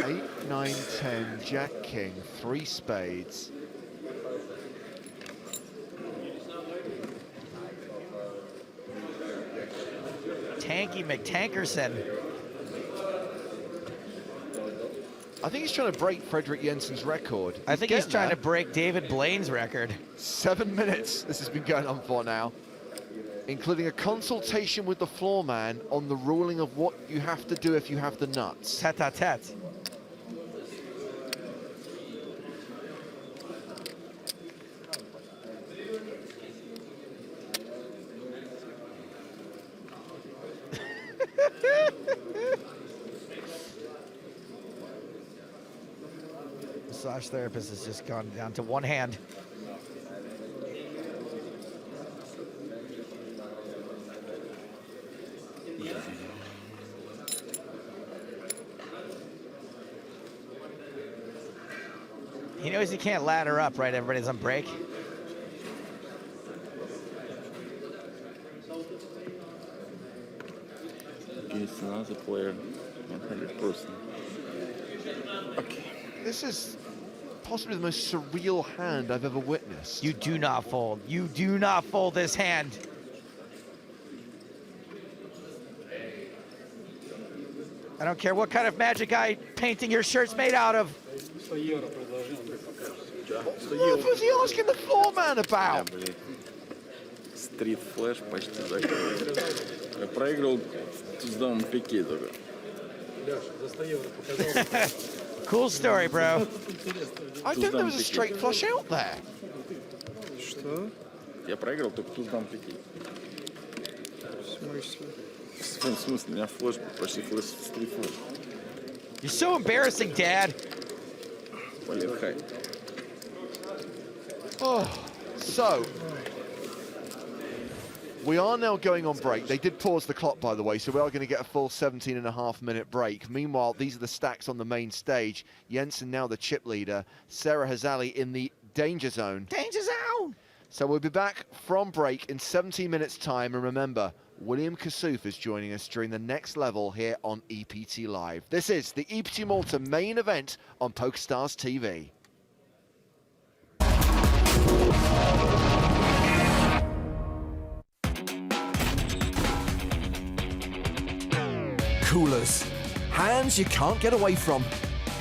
Eight, 9, 10, Jack King, 3 spades. Tanky McTankerson. I think he's trying to break Frederick Jensen's record. I think he's trying to break David Blaine's record. 7 minutes this has been going on for now, including a consultation with the floor man on the ruling of what you have to do if you have the nuts. Tete-a-tete. Massage therapist has just gone down to one hand. He knows he can't ladder up, right? Everybody's on break. Against another player 100%. Okay. This is possibly the most surreal hand I've ever witnessed. You do not fold. You do not fold this hand. I don't care what kind of magic eye painting your shirt's made out of. What was he asking the floor man about? Стрит флеш почти закрыл. Я проиграл туздовом пике только. Cool story, bro. I think there was a straight flush out there. Что? Я проиграл только туздовом пике. В смысле? В смысле? У меня флеш почти флеш стрит флеш. You're so embarrassing, Dad. Блин, хай. Oh, so we are now going on break. They did pause the clock, by the way, so we are going to get a full 17.5-minute break. Meanwhile, these are the stacks on the main stage. Jensen now the chip leader. Sarah Hazali in the danger zone. Danger zone! So we'll be back from break in 17 minutes' time. And remember, William Kassouf is joining us during the next level here on EPT Live. This is the EPT Malta main event on PokerStars TV. Coolers. Hands you can't get away from.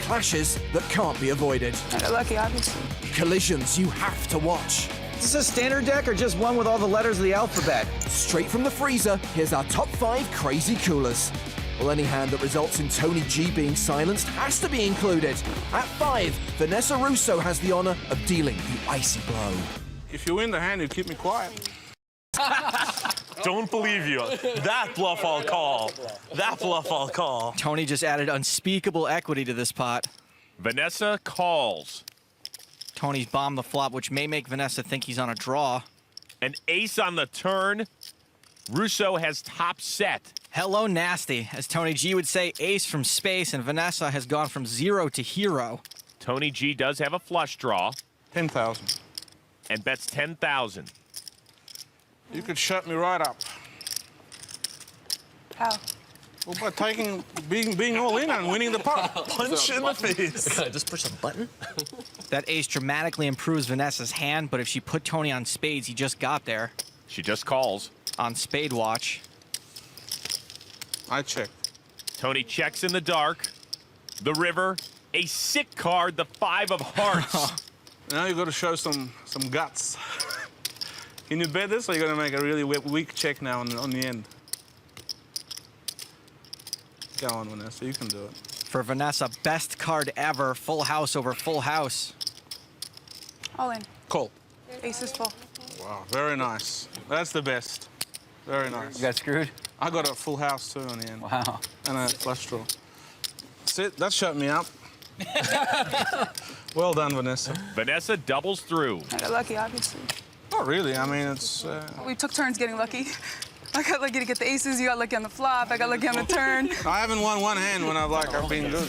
Clashes that can't be avoided. Lucky, obviously. Collisions you have to watch. Is this a standard deck or just one with all the letters of the alphabet? Straight from the freezer, here's our top 5 crazy coolers. Well, any hand that results in Tony G being silenced has to be included. At 5, Vanessa Russo has the honor of dealing the icy blow. If you win the hand, you keep me quiet. Don't believe you. That bluff I'll call. That bluff I'll call. Tony just added unspeakable equity to this pot. Vanessa calls. Tony's bombed the flop, which may make Vanessa think he's on a draw. An ace on the turn. Russo has top set. Hello, nasty. As Tony G would say, ace from space, and Vanessa has gone from 0 to hero. Tony G does have a flush draw. 10,000. And bets 10,000. You could shut me right up. How? Well, by being all in and winning the pot. Punch in the face. Can I just push a button? That ace dramatically improves Vanessa's hand, but if she put Tony on spades, he just got there. She just calls. On spade watch. I check. Tony checks in the dark. The river. A sick card, the 5 of hearts. Now you got to show some guts. Can you bet this, or are you going to make a really weak check now on the end? Go on, Vanessa. You can do it. For Vanessa, best card ever. Full house over full house. All in. Call. Ace is full. Wow, very nice. That's the best. Very nice. You got screwed? I got a full house, too, on the end. Wow. And a flush draw. That's it. That shut me up. Well done, Vanessa. Vanessa doubles through. I got lucky, obviously. Not really. I mean, it's... We took turns getting lucky. I got lucky to get the aces, you got lucky on the flop, I got lucky on the turn. I haven't won one hand when I've been good.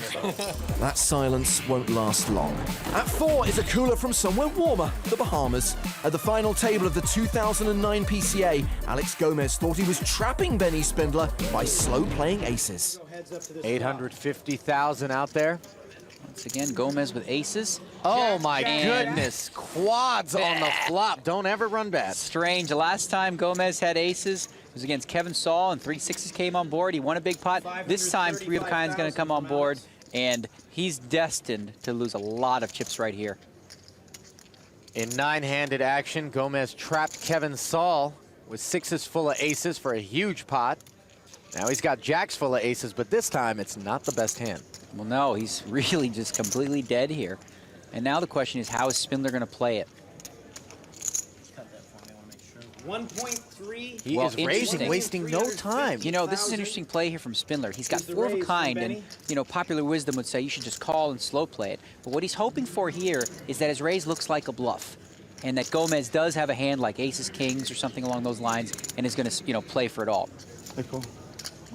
That silence won't last long. At 4 is a cooler from somewhere warmer, the Bahamas. At the final table of the 2009 PCA, Alex Gomez thought he was trapping Benny Spindler by slow playing aces. 850,000 out there. Once again, Gomez with aces. Oh my goodness, quads on the flop. Don't ever run bad. Strange, the last time Gomez had aces it was against Kevin Saul, and 3 6s came on board. He won a big pot. This time, 3 of a kind's gonna come on board, and he's destined to lose a lot of chips right here. In 9-handed action, Gomez trapped Kevin Saul with 6s full of aces for a huge pot. Now he's got jacks full of aces, but this time it's not the best hand. Well, no, he's really just completely dead here. And now the question is, how is Spindler going to play it? 1.3. He is raising, wasting no time. You know, this is an interesting play here from Spindler. He's got 4 of a kind, and, you know, popular wisdom would say you should just call and slow play it. But what he's hoping for here is that his raise looks like a bluff, and that Gomez does have a hand like aces, kings, or something along those lines, and is going to, you know, play for it all.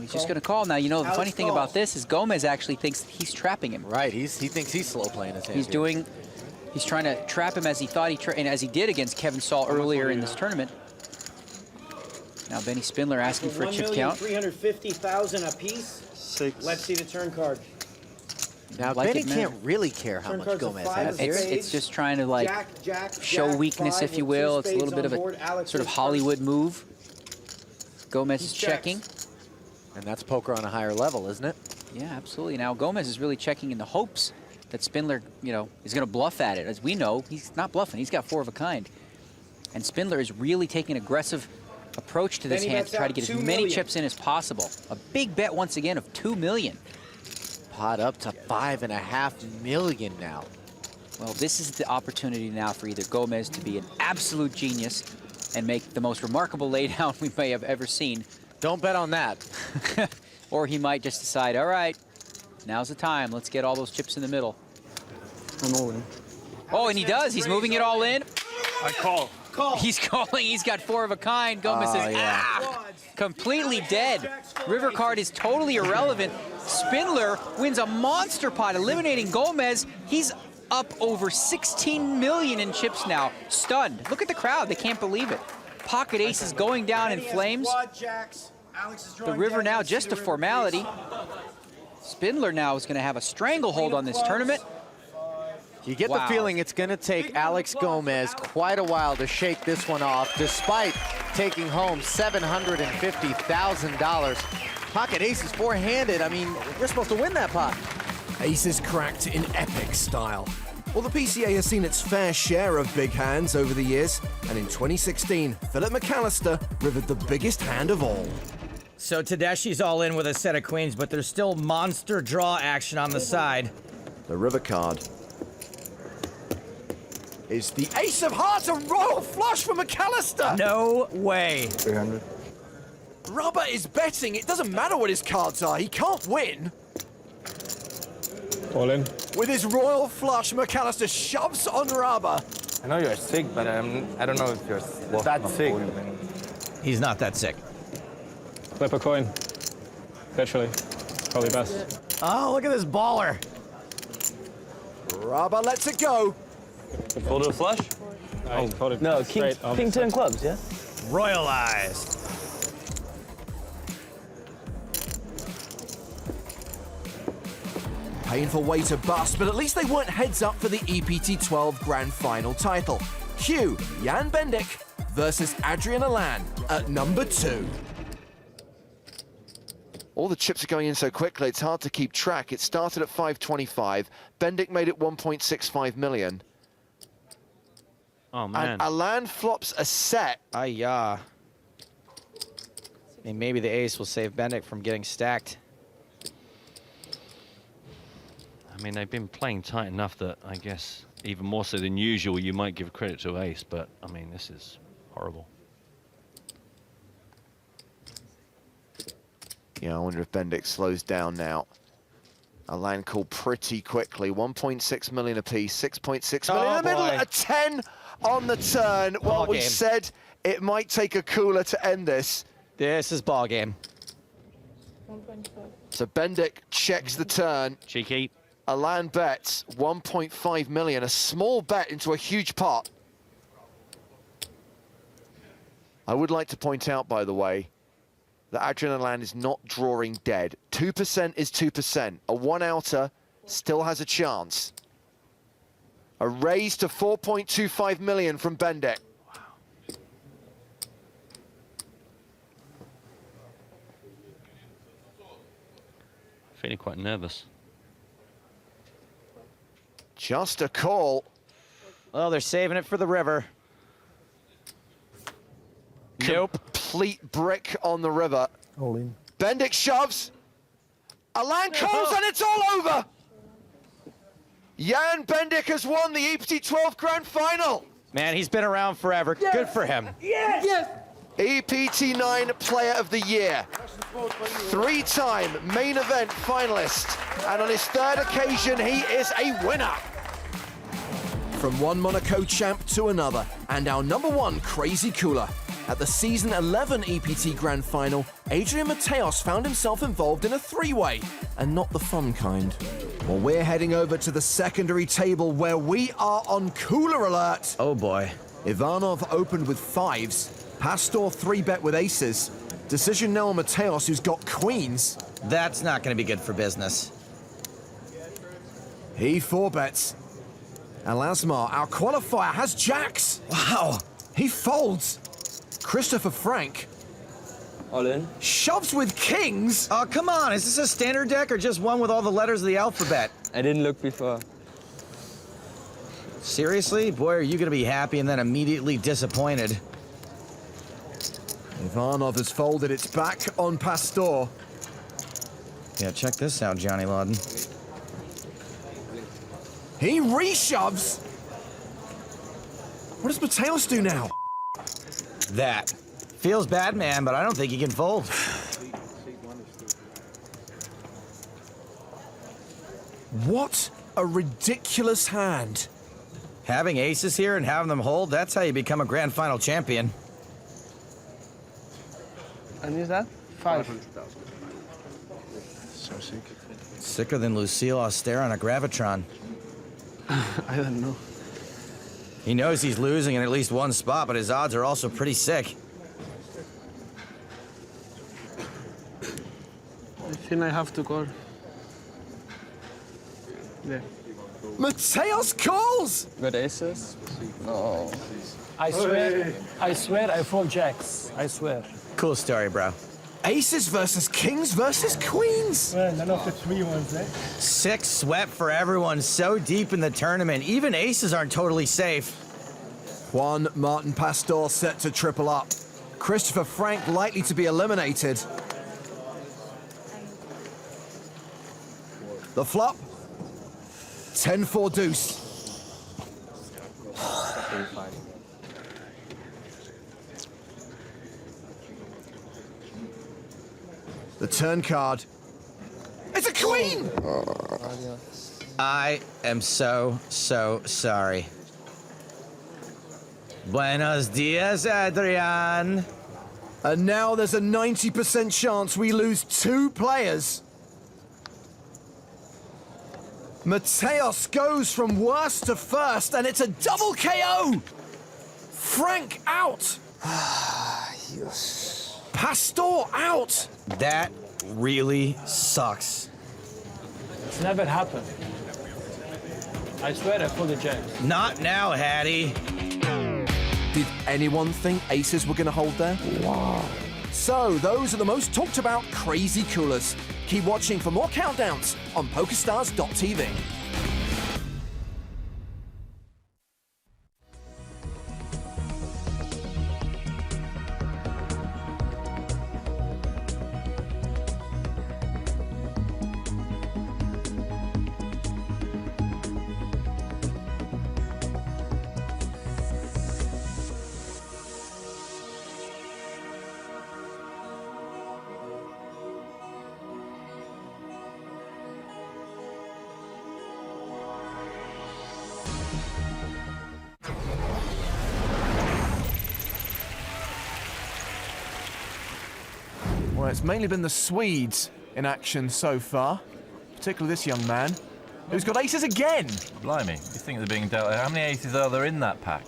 He's just going to call. Now, you know, the funny thing about this is Gomez actually thinks he's trapping him. Right, he thinks he's slow playing his hand. He's trying to trap him as he thought and as he did against Kevin Saul earlier in this tournament. Now Benny Spindler asking for a chip count. 350,000 apiece. 6. Let's see the turn card. Now, Like Benny it, man. can't really care how Turn much cards of Gomez 5 has of here. It's just trying to like show Jack, weakness, 5 if you with 2 will. It's a little spades bit of on a board. Alex sort of is Hollywood move. Gomez is checks. checking. And that's poker on a higher level, isn't it? Yeah, absolutely. Now Gomez is really checking in the hopes that Spindler, you know, is going to bluff at it. As we know, he's not bluffing. He's got 4 of a kind. And Spindler is really taking an aggressive approach to this Then he hand bets to try to out get as 2 many million. chips in as possible. A big bet once again of $2 million. Pot up to $5.5 million now. Well, this is the opportunity now for either Gomez to be an absolute genius and make the most remarkable laydown we may have ever seen. Don't bet on that. Or he might just decide, all right, now's the time. Let's get all those chips in the middle. I'm all in. Oh, and he does. He's moving it all in. I call. He's calling. He's got 4 of a kind. Gomez says, completely dead. River card is totally irrelevant. Spindler wins a monster pot, eliminating Gomez. He's up over 16 million in chips now. Stunned. Look at the crowd. They can't believe it. Pocket ace is going down in flames. The river now just a formality. Spindler now is going to have a stranglehold on this tournament. You get the feeling it's going to take Alex Gomez quite a while to shake this one off, despite taking home $750,000. Pocket ace is 4-handed. I mean, you're supposed to win that pot. Aces cracked in epic style. Well, the PCA has seen its fair share of big hands over the years, and in 2016, Philip McAllister rivered the biggest hand of all. So Tedeschi's all in with a set of queens, but there's still monster draw action on the side. The river card is the ace of hearts, a royal flush for McAllister. No way. 300. Rubber is betting. It doesn't matter what his cards are. He can't win. All in. With his royal flush, McAllister shoves on rubber. I know you're sick, but I don't know if you're that sick. He's not that sick. Flip a coin. Literally. Probably best. Oh, look at this baller. Rubber lets it go. Fold a flush? No, king 10 clubs, yeah? Royalized. Painful way to bust, but at least they weren't heads up for the EPT 12 Grand Final title. Cue Jan Bendik versus Adrian Alan at number 2. All the chips are going in so quickly, it's hard to keep track. It started at 525. Bendik made it 1.65 million. Oh, man. And Alan flops a set. I mean, maybe the ace will save Bendik from getting stacked. I mean, they've been playing tight enough that I guess even more so than usual, you might give credit to ace, but I mean, this is horrible. Yeah, I wonder if Bendik slows down now. Alan called pretty quickly. 1.6 million apiece, 6.6 million in the middle, a 10 on the turn. Well, we said it might take a cooler to end this. This is ball game. So Bendik checks the turn. Cheeky. Alan bets 1.5 million, a small bet into a huge pot. I would like to point out, by the way, that Adrian Alan is not drawing dead. 2% is 2%. A one-outer still has a chance. A raise to 4.25 million from Bendik. Feeling quite nervous. Just a call. Well, they're saving it for the river. Nope. Complete brick on the river. All in. Bendik shoves. Alan calls and it's all over. Jan Bendik has won the EPT 12 Grand Final. Man, he's been around forever. Yes. Good for him. Yes. Yes. EPT 9 Player of the Year. 3-time main event finalist. And on his 3rd occasion, he is a winner. From one Monaco champ to another, and our number 1 crazy cooler. At the season 11 EPT Grand Final, Adrian Mateos found himself involved in a 3-way, and not the fun kind. Well, we're heading over to the secondary table where we are on cooler alert. Oh boy. Ivanov opened with 5s, Pastor 3-bet with aces. Decision now on Mateos, who's got queens. That's not going to be good for business. He 4-bets. And Lasmar, our qualifier, has jacks. Wow. He folds. Christopher Frank. All in. Shoves with kings. Oh, come on. Is this a standard deck or just one with all the letters of the alphabet? I didn't look before. Seriously? Boy, are you going to be happy and then immediately disappointed. Ivanov has folded. It's back on Pastor. Yeah, check this out, Johnny Lawden. He reshoves. What does Mateos do now? That. Feels bad, man, but I don't think he can fold. What a ridiculous hand. Having aces here and having them hold, that's how you become a grand final champion. And is that? 5. So sick. Sicker than Lucille Auster on a Gravitron. I don't know. He knows he's losing in at least one spot, but his odds are also pretty sick. I think I have to call. There. Mateos calls! Got aces? No. I swear I fold jacks. I swear. Cool story, bro. Aces versus kings versus queens. Well, none of the 3 ones, eh? 6 swept for everyone so deep in the tournament. Even aces aren't totally safe. Juan Martin Pastor set to triple up. Christopher Frank likely to be eliminated. The flop. 10-4 deuce. The turn card. It's a queen! I am so sorry. Buenos dias, Adrian. And now there's a 90% chance we lose 2 players. Mateos goes from worst to first, and it's a double KO! Frank out! Yes. Pastor out! That really sucks. It's never happened. I swear I pulled the jacks. Not now, Hattie. Did anyone think aces were going to hold there? Wow. So, those are the most talked about crazy coolers. Keep watching for more countdowns on PokerStars.tv. Well, it's mainly been the Swedes in action so far, particularly this young man, who's got aces again. Blimey, you think they're being dealt? How many aces are there in that pack?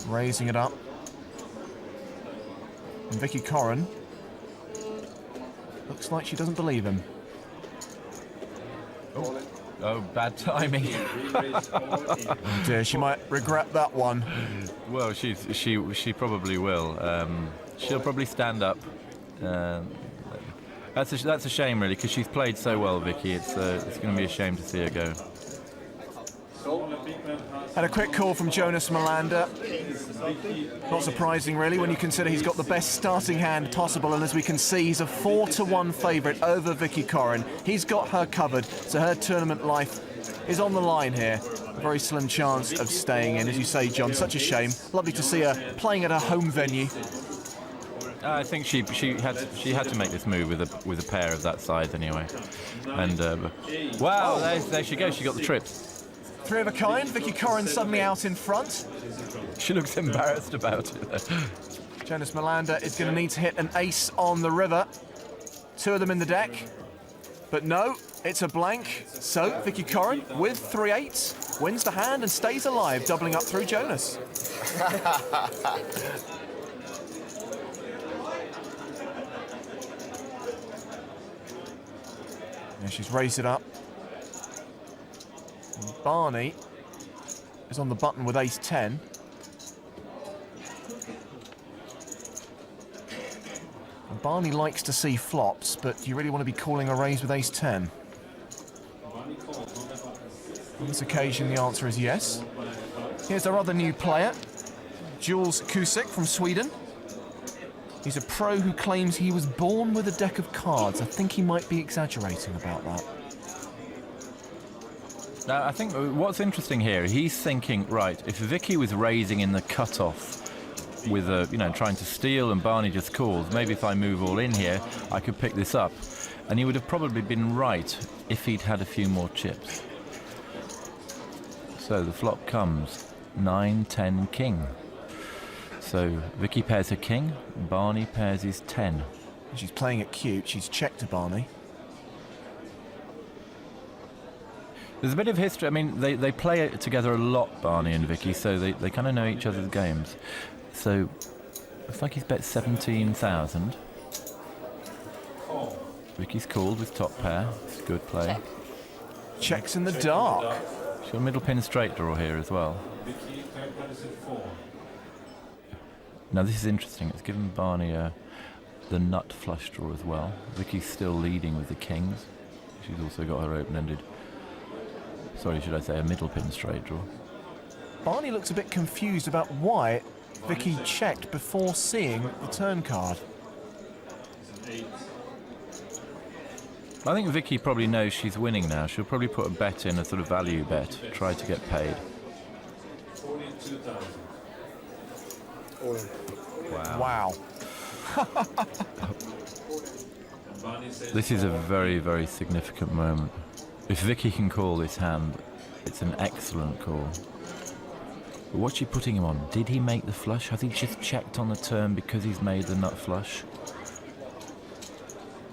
Raising it up. And Vicky Corrin looks like she doesn't believe him. Oh, bad timing. Oh dear, she might regret that one. Well, she probably will. She'll probably stand up. That's a shame, really, because she's played so well, Vicky. It's going to be a shame to see her go. Had a quick call from Jonas Melander. Not surprising, really, when you consider he's got the best starting hand possible, and as we can see, he's a 4-1 favourite over Vicky Corrin. He's got her covered, so her tournament life is on the line here. A very slim chance of staying in, as you say, John. Such a shame. Lovely to see her playing at her home venue. I think she had to make this move with a pair of that size anyway. And wow, there she goes. She got the trips. 3 of a kind. Vicky Corrin suddenly out in front. She looks embarrassed about it. Jonas Melander is going to need to hit an ace on the river. 2 of them in the deck. But no, it's a blank. So Vicky Corrin with 3-8. wins the hand and stays alive, doubling up through Jonas. Yeah, she's raised it up. And Barney is on the button with ace-10. And Barney likes to see flops, but do you really want to be calling a raise with ace-10? On this occasion, the answer is yes. Here's our other new player, Jules Kusik from Sweden. He's a pro who claims he was born with a deck of cards. I think he might be exaggerating about that. Now, I think what's interesting here, he's thinking, right, if Vicky was raising in the cutoff with a, you know, trying to steal and Barney just calls, maybe if I move all in here, I could pick this up. And he would have probably been right if he'd had a few more chips. So the flop comes 9-10 king. So Vicky pairs her king, Barney pairs his 10. She's playing it cute, she's checked to Barney. There's a bit of history. I mean, they play it together a lot, Barney and Vicky, so they kind of know each other's games. So looks like he's bet 17,000. Vicky's called with top pair. It's a good play. Check. Checks in the dark. She's got a middle pin straight draw here as well. Now this is interesting. It's given Barney the nut flush draw as well. Vicky's still leading with the kings. She's also got her open-ended. Sorry, should I say a middle pin straight draw. Barney looks a bit confused about why Vicky checked before seeing the turn card. I think Vicky probably knows she's winning now. She'll probably put a bet in, a sort of value bet, try to get paid. 42,000. Wow. This is a very, very significant moment. If Vicky can call this hand, it's an excellent call. But what's she putting him on? Did he make the flush? Has he just checked on the turn because he's made the nut flush?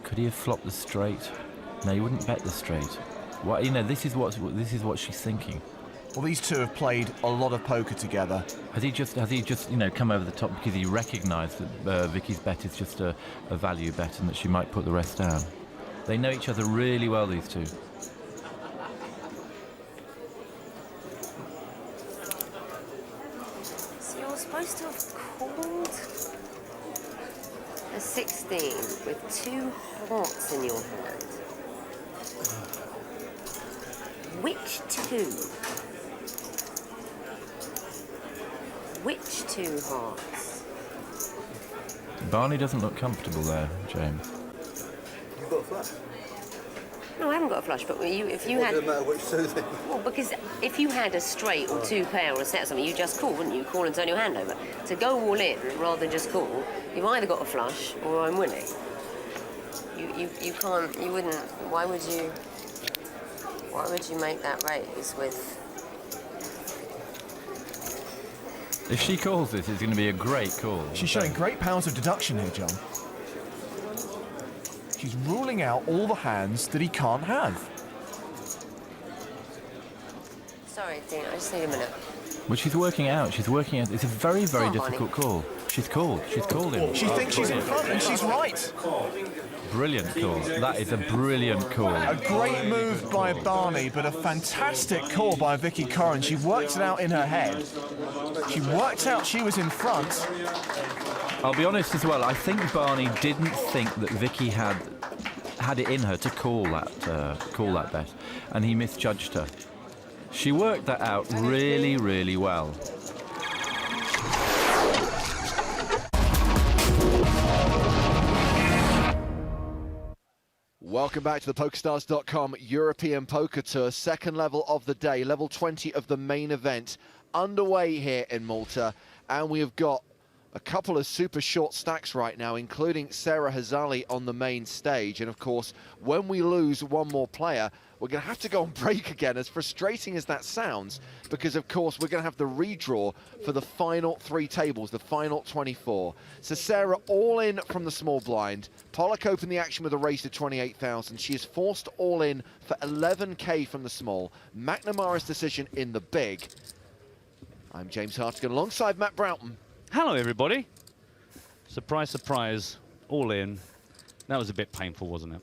Could he have flopped the straight? No, he wouldn't bet the straight. Well, you know, this is what she's thinking. Well, these two have played a lot of poker together. Has he just, you know, come over the top because he recognised that Vicky's bet is just a value bet and that she might put the rest down? They know each other really well, these two. So you're supposed to have called a 16 with 2 hearts in your hand. Which 2? Which 2 hearts? Barney doesn't look comfortable there, James. You've got a flush. No, I haven't got a flush, but if you had... It doesn't matter which 2 then. Well, because if you had a straight or 2 pair or a set or something, you just call, wouldn't you? Call and turn your hand over. To go all in rather than just call, you've either got a flush or I'm winning. You can't, you wouldn't, why would you make that raise with... If she calls this, it's going to be a great call. She's showing great powers of deduction here, John. She's ruling out all the hands that he can't have. Sorry, Dean, I just need a minute. Well, she's working out. She's working out. It's a very, very difficult call. She's called. She's called him. She thinks she's in front, and she's right. Brilliant call. That is a brilliant call. A great move by Barney, but a fantastic call by Vicky Corrin. She worked it out in her head. She worked out she was in front. I'll be honest as well. I think Barney didn't think that Vicky had it in her to call that bet, and he misjudged her. She worked that out really, really well. Welcome back to the PokerStars.com European Poker Tour, second level of the day, level 20 of the main event, underway here in Malta, and we have got a couple of super short stacks right now, including Sarah Hazali on the main stage, and of course, when we lose one more player, we're going to have to go on break again, as frustrating as that sounds, because of course we're going to have the redraw for the final 3 tables, the final 24. So Sarah all in from the small blind. Pollock opened the action with a raise to 28,000. She is forced all in for 11K from the small. McNamara's decision in the big. I'm James Hartigan alongside Matt Broughton. Hello, everybody. Surprise, surprise, all in. That was a bit painful, wasn't it?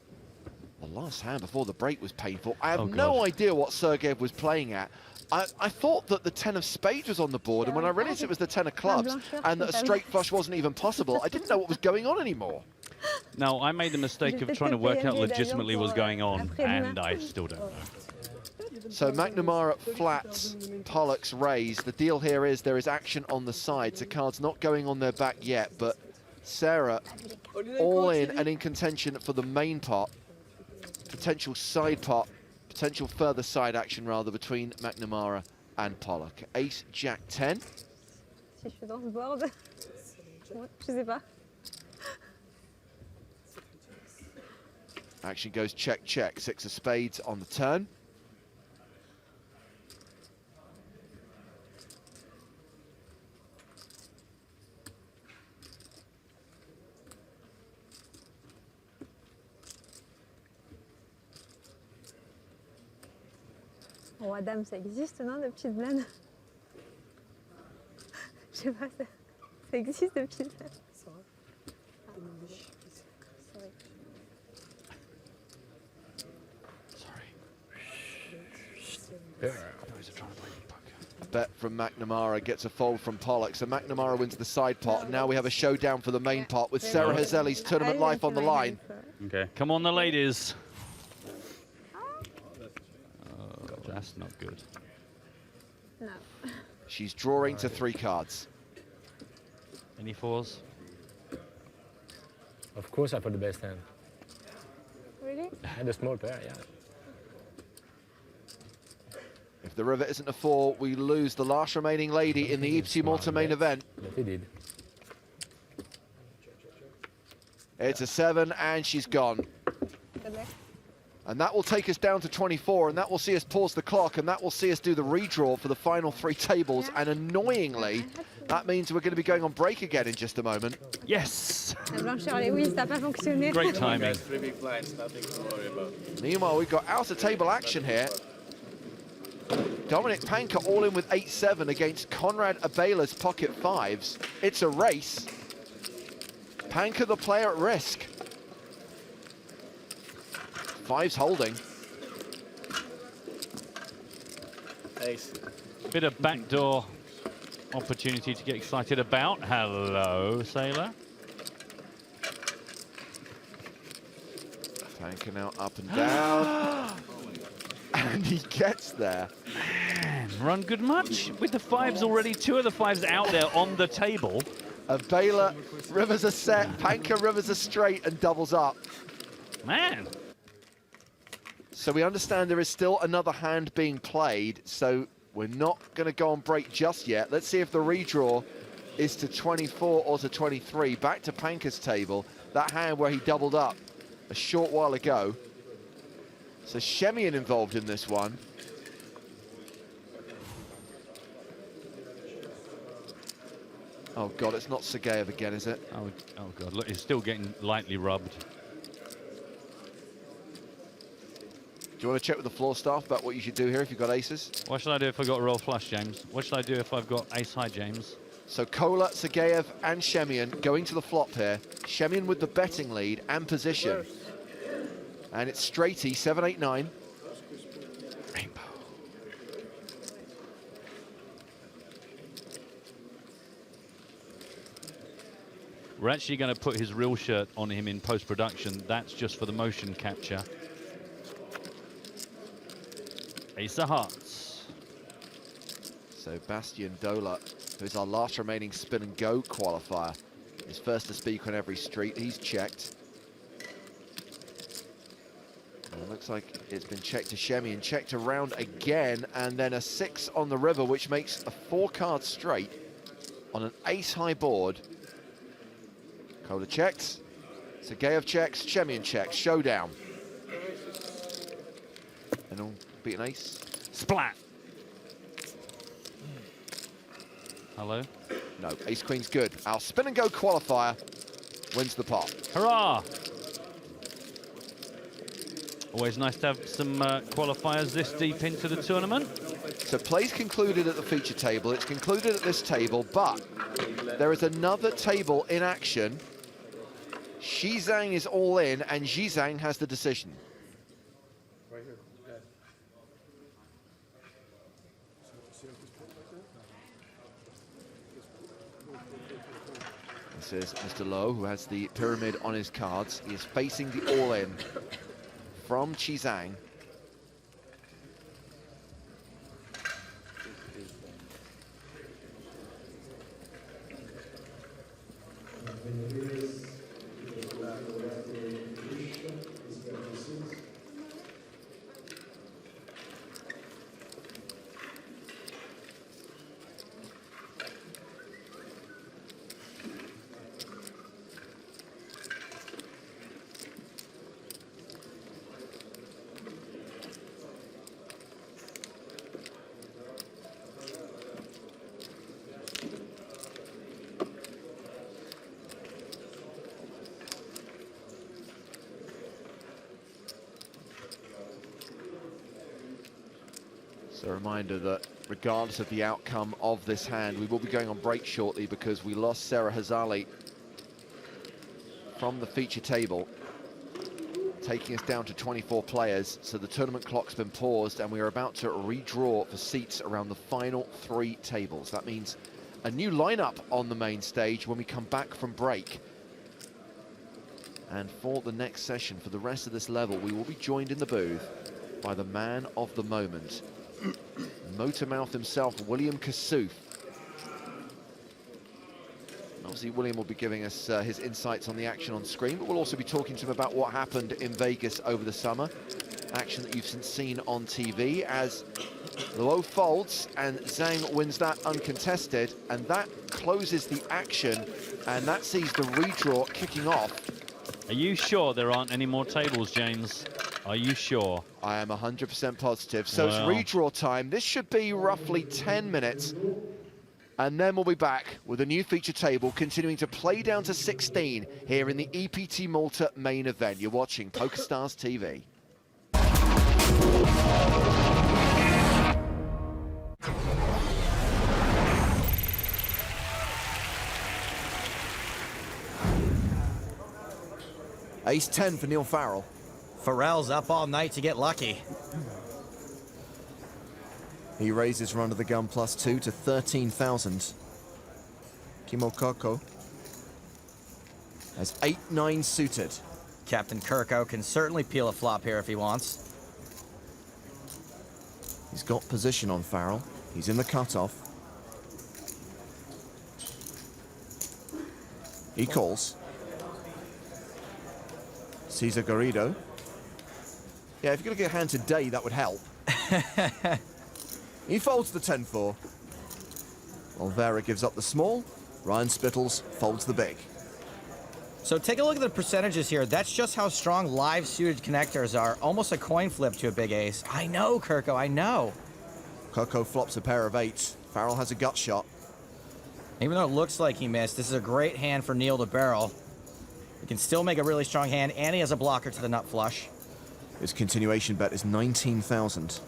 The last hand before the break was painful. I have no idea what Sergeyev was playing at. I thought that the 10 of spades was on the board, and when I realized it was the 10 of clubs and that a straight flush wasn't even possible, I didn't know what was going on anymore. No, I made the mistake of trying to work out legitimately what's going on, and I still don't know. So McNamara flats Pollock's raise. The deal here is there is action on the side, so cards not going on their back yet, but Sarah all in and in contention for the main pot. Potential side pot, potential further side action rather, between McNamara and Pollock. Ace, Jack 10. Si je suis dans ce board, je sais pas. Action goes check, check. 6 of spades on the turn. Roi dame, ça existe, non, de petites blânes? Je sais pas, ça existe de petites blânes. A bet from McNamara gets a fold from Pollock, so McNamara wins the side pot, and now we have a showdown for the main pot with Sarah Hazeli's tournament life on the line. Okay, come on, the ladies. That's not good. No. She's drawing to 3 cards. Any 4s? Of course I put the best hand. Really? I had a small pair, yeah. If the river isn't a 4, we lose the last remaining lady in the EPT Malta main event. But he did. It's a 7, and she's gone. Good luck. And that will take us down to 24, and that will see us pause the clock, and that will see us do the redraw for the final 3 tables. And annoyingly, that means we're going to be going on break again in just a moment. Yes! Great timing. 3 big blinds, nothing to worry about. Meanwhile, we've got out-of-table action here. Dominic Panka all in with 8-7 against Conrad Abela's pocket 5s. It's a race. Panka the player at risk. 5's holding. Ace. Bit of backdoor opportunity to get excited about. Hello, Sailor. Panka now up and down. And he gets there. Man, run good much? With the 5s already, 2 of the 5s out there on the table. Abela, rivers are set, Panka rivers are straight and doubles up. Man. So we understand there is still another hand being played, so we're not going to go on break just yet. Let's see if the redraw is to 24 or to 23. Back to Panka's table, that hand where he doubled up a short while ago. So Shemian involved in this one. Oh God, it's not Sergeyev again, is it? Oh God, look, he's still getting lightly rubbed. Do you want to check with the floor staff about what you should do here if you've got aces? What should I do if I've got a roll flush, James? What should I do if I've got ace high, James? So Kola, Sergeyev and Shemian going to the flop here. Shemian with the betting lead and position. And it's straighty, 7-8-9. Rainbow. We're actually going to put his real shirt on him in post-production. That's just for the motion capture. Ace of hearts. So Bastian Dola, who's our last remaining spin and go qualifier, is first to speak on every street. He's checked. And it looks like it's been checked to Shemian, checked around again, and then a 6 on the river, which makes a 4-card straight on an ace-high board. Kola checks, Sergeyev checks, Shemian checks, showdown. And final beat an ace. Splat. Hello? No, ace queen's good. Our spin and go qualifier wins the pot. Hurrah! Always nice to have some qualifiers this deep into the tournament. So play's concluded at the feature table. It's concluded at this table, but there is another table in action. Xi Zhang is all in, and Xi Zhang has the decision. This is Mr. Lowe, who has the pyramid on his cards. He is facing the all-in from Xi Zhang. So a reminder that regardless of the outcome of this hand, we will be going on break shortly because we lost Sarah Hazali from the feature table, taking us down to 24 players. So the tournament clock's been paused and we are about to redraw for seats around the final 3 tables. That means a new lineup on the main stage when we come back from break. And for the next session, for the rest of this level, we will be joined in the booth by the man of the moment, Motormouth himself, William Kassouf. Obviously, William will be giving us his insights on the action on screen, but we'll also be talking to him about what happened in Vegas over the summer. Action that you've since seen on TV as Luo folds and Zhang wins that uncontested, and that closes the action, and that sees the redraw kicking off. Are you sure there aren't any more tables, James? Are you sure? I am 100% positive. So well, it's redraw time. This should be roughly 10 minutes. And then we'll be back with a new feature table, continuing to play down to 16 here in the EPT Malta main event. You're watching PokerStars TV. Ace 10 for Neil Farrell. Farrell's up all night to get lucky. He raises run of the gun +2 to 13,000. Kimo Koko has 8-9 suited. Captain Kirko can certainly peel a flop here if he wants. He's got position on Farrell. He's in the cutoff. He calls. Cesar Garrido. Yeah, if you're going to get a hand today, that would help. He folds the 10-4. Olvera gives up the small. Ryan Spittles folds the big. So take a look at the percentages here. That's just how strong live suited connectors are. Almost a coin flip to a big ace. I know, Kirko, I know. Kirko flops a pair of 8s. Farrell has a gut shot. Even though it looks like he missed, this is a great hand for Neil to barrel. He can still make a really strong hand, and he has a blocker to the nut flush. His continuation bet is 19,000.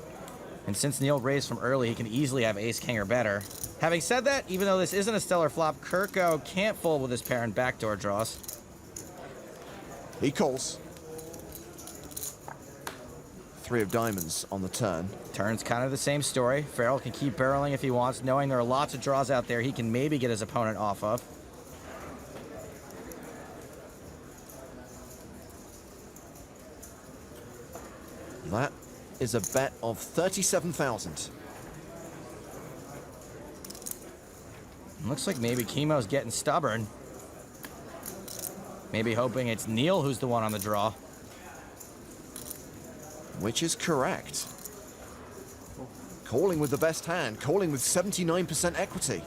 And since Neil raised from early, he can easily have ace-king or better. Having said that, even though this isn't a stellar flop, Kirko can't fold with his pair and backdoor draws. He calls. 3 of diamonds on the turn. Turn's kind of the same story. Farrell can keep barreling if he wants, knowing there are lots of draws out there he can maybe get his opponent off of. That is a bet of 37,000. Looks like maybe Chemo's getting stubborn. Maybe hoping it's Neil who's the one on the draw. Which is correct. Calling with the best hand, calling with 79% equity.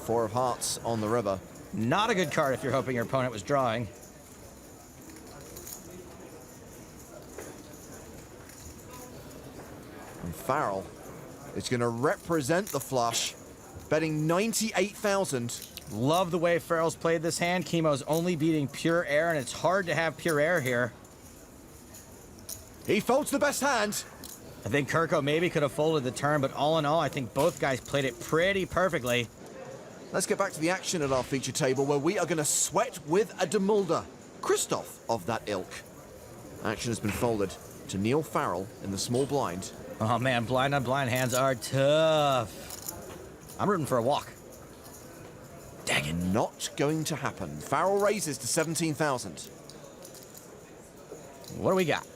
4 of hearts on the river. Not a good card if you're hoping your opponent was drawing. Farrell is going to represent the flush, betting 98,000. Love the way Farrell's played this hand. Chemo's only beating pure air, and it's hard to have pure air here. He folds the best hand. I think Kirko maybe could have folded the turn, but all in all, I think both guys played it pretty perfectly. Let's get back to the action at our feature table, where we are going to sweat with a Demulder. Christoph of that ilk. Action has been folded to Neil Farrell in the small blind. Oh man, blind on blind hands are tough. I'm rooting for a walk. Dang it. Not going to happen. Farrell raises to 17,000. What do we got?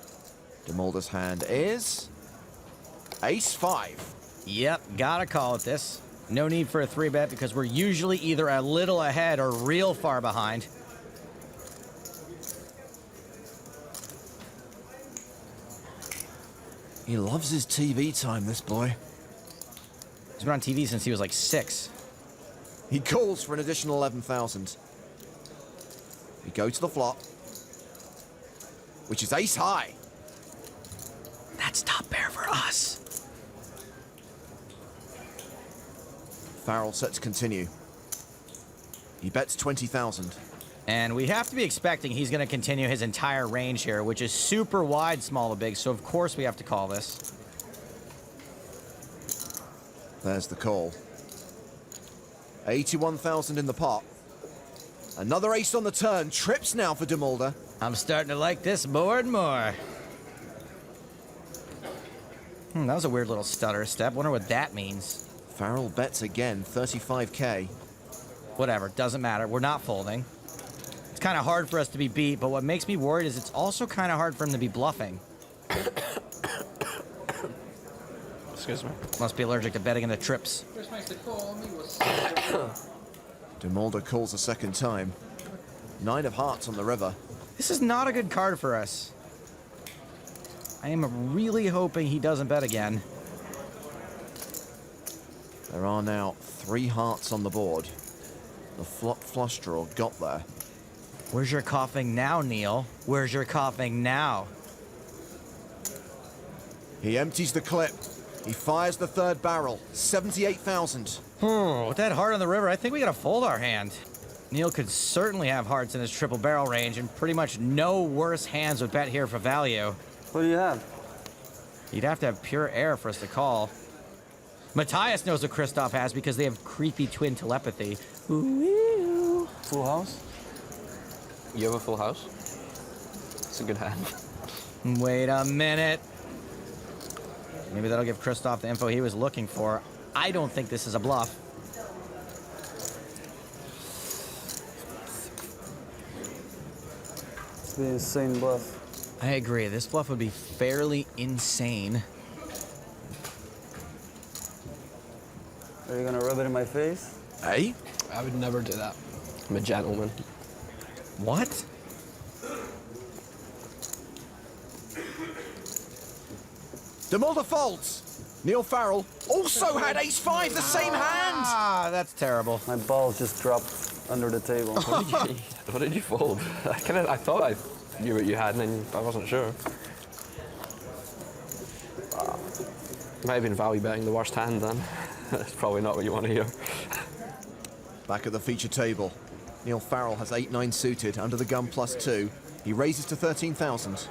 Demulder's hand is Ace-5. Yep, gotta call it this. No need for a 3-bet because we're usually either a little ahead or real far behind. He loves his TV time, this boy. He's been on TV since he was like 6. He calls for an additional 11,000. We go to the flop, which is ace high. That's top pair for us. Farrell set to continue. He bets 20,000. And we have to be expecting he's going to continue his entire range here, which is super wide, small to big, so of course we have to call this. There's the call. 81,000 in the pot. Another ace on the turn. Trips now for Demulder. I'm starting to like this more and more. That was a weird little stutter step. Wonder what that means. Farrell bets again, 35K. Whatever, doesn't matter. We're not folding. It's kind of hard for us to be beat, but what makes me worried is it's also kind of hard for him to be bluffing. Excuse me. Must be allergic to betting in the trips. Demulder calls a second time. 9 of hearts on the river. This is not a good card for us. I am really hoping he doesn't bet again. There are now 3 hearts on the board. The flop flush draw got there. Where's your coughing now, Neil? Where's your coughing now? He empties the clip. He fires the third barrel. 78,000. With that heart on the river, I think we gotta fold our hand. Neil could certainly have hearts in his triple barrel range, and pretty much no worse hands would bet here for value. What do you have? You'd have to have pure air for us to call. Matthias knows what Christoph has because they have creepy twin telepathy. Ooh. Full house? You have a full house? It's a good hand. Wait a minute. Maybe that'll give Christoph the info he was looking for. I don't think this is a bluff. It's the insane bluff. I agree. This bluff would be fairly insane. Are you gonna rub it in my face? Hey? I would never do that. I'm a gentleman. What? Demulder folds. Neil Farrell also had ace-5, the same hand. Ah, that's terrible. My balls just dropped under the table. What did you fold? I thought I knew what you had, and then I wasn't sure. Might have been value betting the worst hand then. That's probably not what you want to hear. Back at the feature table. Neil Farrell has 8-9 suited under the gun +2. He raises to 13,000.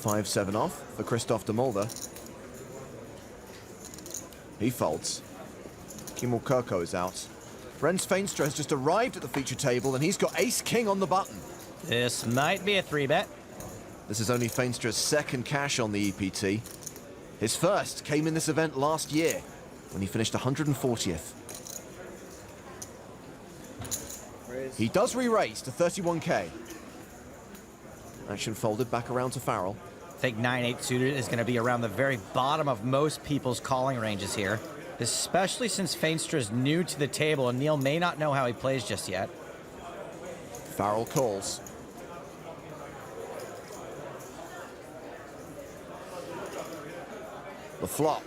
5-7 off for Christoph Demulder. He folds. Kimmo Kirko is out. Brens Feenstra has just arrived at the feature table and he's got ace-king on the button. This might be a 3-bet. This is only Feenstra's second cash on the EPT. His first came in this event last year when he finished 140th. He does re-raise to 31K. Action folded back around to Farrell. I think 9-8 suited is going to be around the very bottom of most people's calling ranges here, especially since Feenstra is new to the table and Neil may not know how he plays just yet. Farrell calls. The flop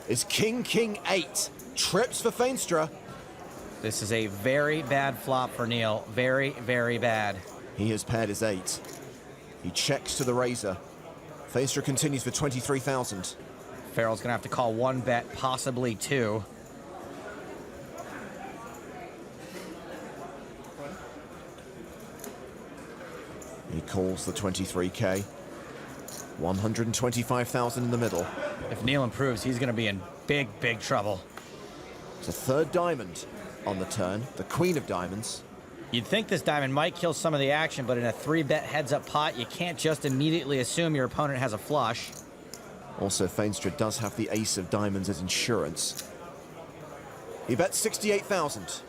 is King 8. Trips for Feenstra. This is a very bad flop for Neil. Very, very bad. He has paired his 8. He checks to the razor. Feenstra continues for 23,000. Farrell's gonna have to call one bet, possibly two. He calls the 23K. 125,000 in the middle. If Neil improves, he's gonna be in big, big trouble. It's a third diamond on the turn, the queen of diamonds. You'd think this diamond might kill some of the action, but in a 3-bet heads-up pot, you can't just immediately assume your opponent has a flush. Also, Feenstra does have the ace of diamonds as insurance. He bets 68,000.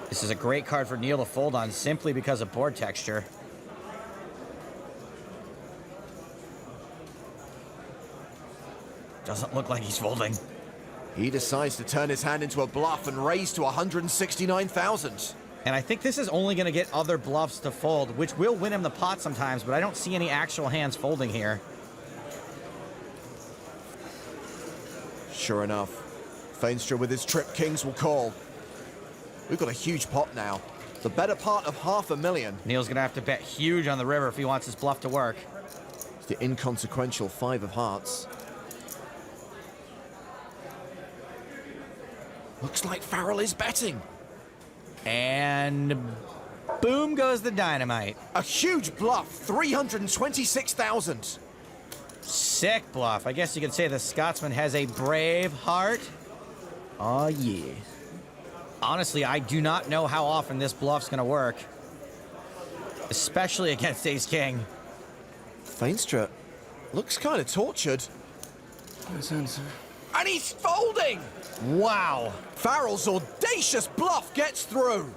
This is a great card for Neil to fold on simply because of board texture. Doesn't look like he's folding. He decides to turn his hand into a bluff and raise to 169,000. And I think this is only going to get other bluffs to fold, which will win him the pot sometimes, but I don't see any actual hands folding here. Sure enough, Feenstra with his trip kings will call. We've got a huge pot now. The better part of $500,000. Neil's going to have to bet huge on the river if he wants his bluff to work. It's the inconsequential 5 of hearts. Looks like Farrell is betting. And boom goes the dynamite. A huge bluff, 326,000. Sick bluff. I guess you could say the Scotsman has a brave heart. Oh, yeah. Honestly, I do not know how often this bluff's going to work. Especially against Ace-King. Feenstra looks kind of tortured. And he's folding! Wow. Farrell's audacious bluff gets through.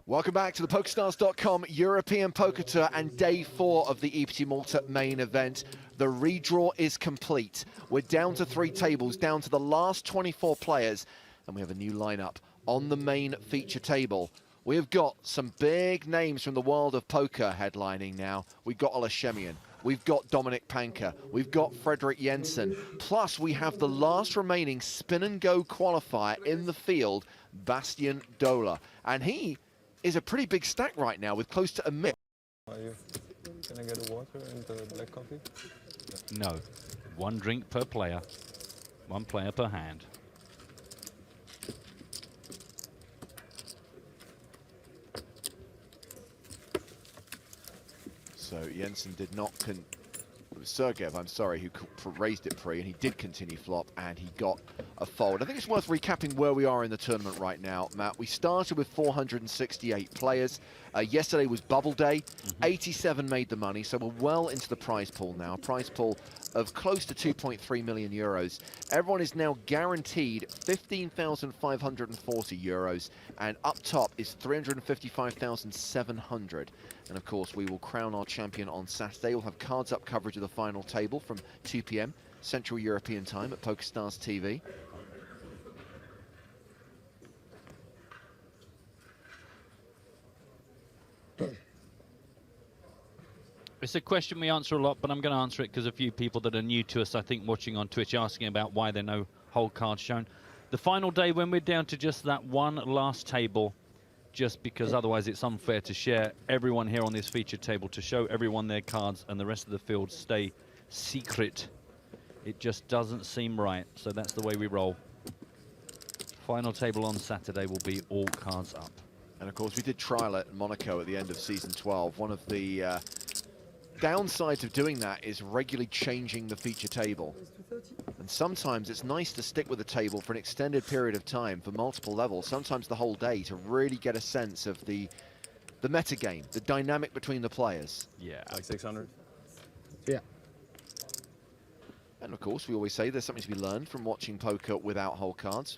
Welcome back to the PokerStars.com European Poker Tour and day 4 of the EPT Malta main event. The redraw is complete. We're down to 3 tables, down to the last 24 players, and we have a new lineup on the main feature table. We have got some big names from the world of poker headlining now. We've got Ola Shemian, we've got Dominic Panka, we've got Fredrik Jensen, plus we have the last remaining spin and go qualifier in the field, Bastian Dola. And he is a pretty big stack right now with close to a mil. Are you? Can I get a water and black coffee? No. 1 drink per player. 1 player per hand. So Jensen did not it was Sergeyev, I'm sorry, who raised it pre, and he did continue flop, and he got a fold. I think it's worth recapping where we are in the tournament right now, Matt. We started with 468 players. Yesterday was bubble day. 87 made the money, so we're well into the prize pool now. A prize pool of close to 2.3 million euros. Everyone is now guaranteed 15,540 euros, and up top is 355,700. And of course, we will crown our champion on Saturday. We'll have cards up coverage of the final table from 2 p.m. Central European time at PokerStars TV. It's a question we answer a lot, but I'm going to answer it because a few people that are new to us, I think, watching on Twitch, asking about why there are no whole cards shown. The final day, when we're down to just that one last table, just because otherwise it's unfair to share everyone here on this featured table, to show everyone their cards and the rest of the field stay secret. It just doesn't seem right, so that's the way we roll. Final table on Saturday will be all cards up. And of course, we did trial it at Monaco at the end of season 12. One of the downsides of doing that is regularly changing the feature table. And sometimes it's nice to stick with the table for an extended period of time for multiple levels, sometimes the whole day, to really get a sense of the metagame, the dynamic between the players. Yeah. Like 600? Yeah. And of course, we always say there's something to be learned from watching poker without whole cards.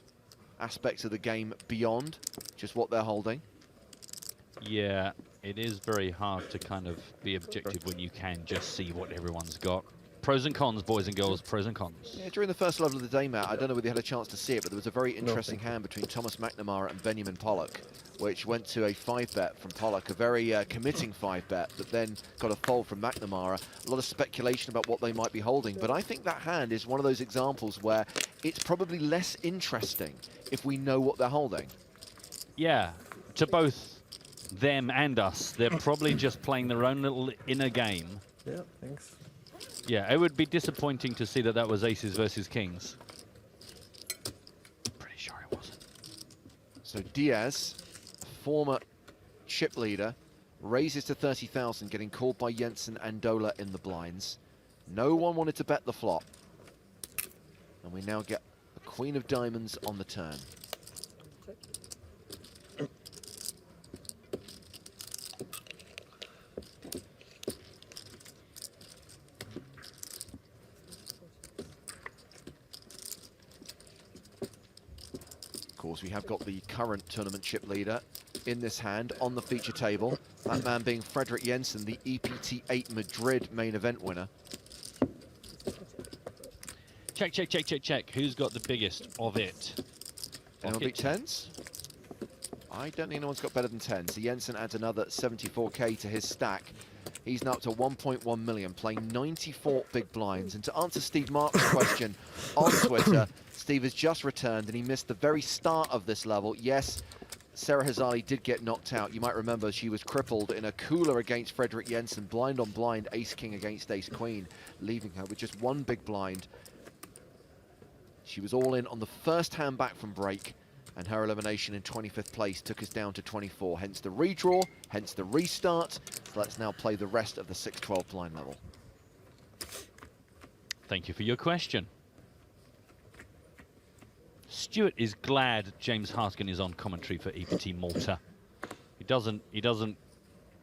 Aspects of the game beyond just what they're holding. Yeah, it is very hard to kind of be objective when you can just see what everyone's got. Pros and cons, boys and girls, pros and cons. Yeah, during the first level of the day, Matt, I don't know whether you had a chance to see it, but there was a very interesting hand between Thomas McNamara and Benjamin Pollock, which went to a 5-bet from Pollock, a very committing 5-bet that then got a fold from McNamara. A lot of speculation about what they might be holding, but I think that hand is one of those examples where it's probably less interesting if we know what they're holding. Yeah, to both them and us, they're probably just playing their own little inner game. Yeah, thanks. Yeah, it would be disappointing to see that that was aces versus kings. Pretty sure it wasn't. So Diaz, former chip leader, raises to 30,000, getting called by Jensen and Dola in the blinds. No one wanted to bet the flop. And we now get the Queen of Diamonds on the turn. Of course, we have got the current tournament chip leader in this hand on the feature table. That man being Frederick Jensen, the EPT 8 Madrid main event winner. Check, check, check, check, check. Who's got the biggest of it? Anyone beat 10s? I don't think anyone's got better than 10s. So Jensen adds another 74k to his stack. He's now up to 1.1 million, playing 94 big blinds. And to answer Steve Mark's question on Twitter, Steve has just returned and he missed the very start of this level. Yes, Sarah Hazali did get knocked out. You might remember she was crippled in a cooler against Frederick Jensen, blind on blind, ace-king against ace-queen, leaving her with just one big blind. She was all in on the first hand back from break, and her elimination in 25th place took us down to 24, hence the redraw, hence the restart. So let's now play the rest of the 6-12 blind level. Thank you for your question. Stuart is glad James Hartigan is on commentary for EPT Malta. He doesn't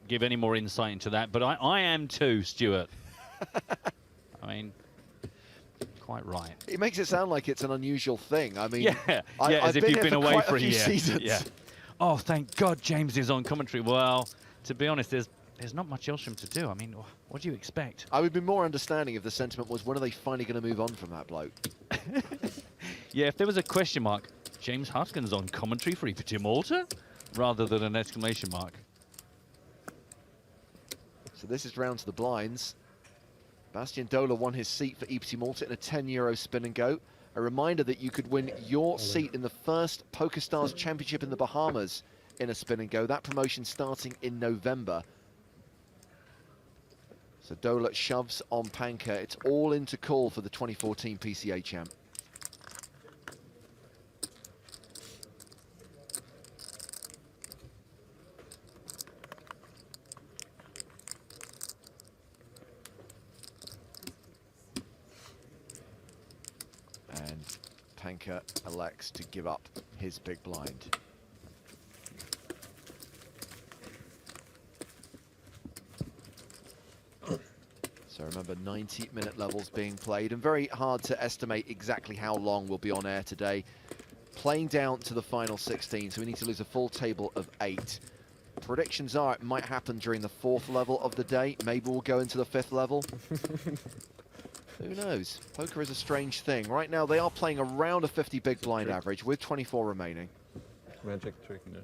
give any more insight into that, but I am too, Stuart. I mean, quite right. It makes it sound like it's an unusual thing. I mean, yeah, I've as if you've been away for a year. Seasons. Yeah. Oh, thank God James is on commentary. Well, to be honest, there's not much else for him to do. I mean, what do you expect? I would be more understanding if the sentiment was, when are they finally going to move on from that bloke? Yeah, if there was a question mark, James Hartigan's on commentary for EPT Malta, rather than an exclamation mark. So this is round to the blinds. Bastian Dola won his seat for EPT Malta in a €10 spin and go. A reminder that you could win your seat in the first PokerStars Championship in the Bahamas in a spin and go. That promotion starting in November. So Dola shoves on Panker. It's all in to call for the 2014 PCA champ. And Panker elects to give up his big blind. So remember, 90-minute levels being played, and very hard to estimate exactly how long we'll be on air today. Playing down to the final 16, so we need to lose a full table of 8. Predictions are it might happen during the 4th level of the day. Maybe we'll go into the 5th level. Who knows? Poker is a strange thing. Right now, they are playing around a 50 big blind average with 24 remaining. Magic trick, no.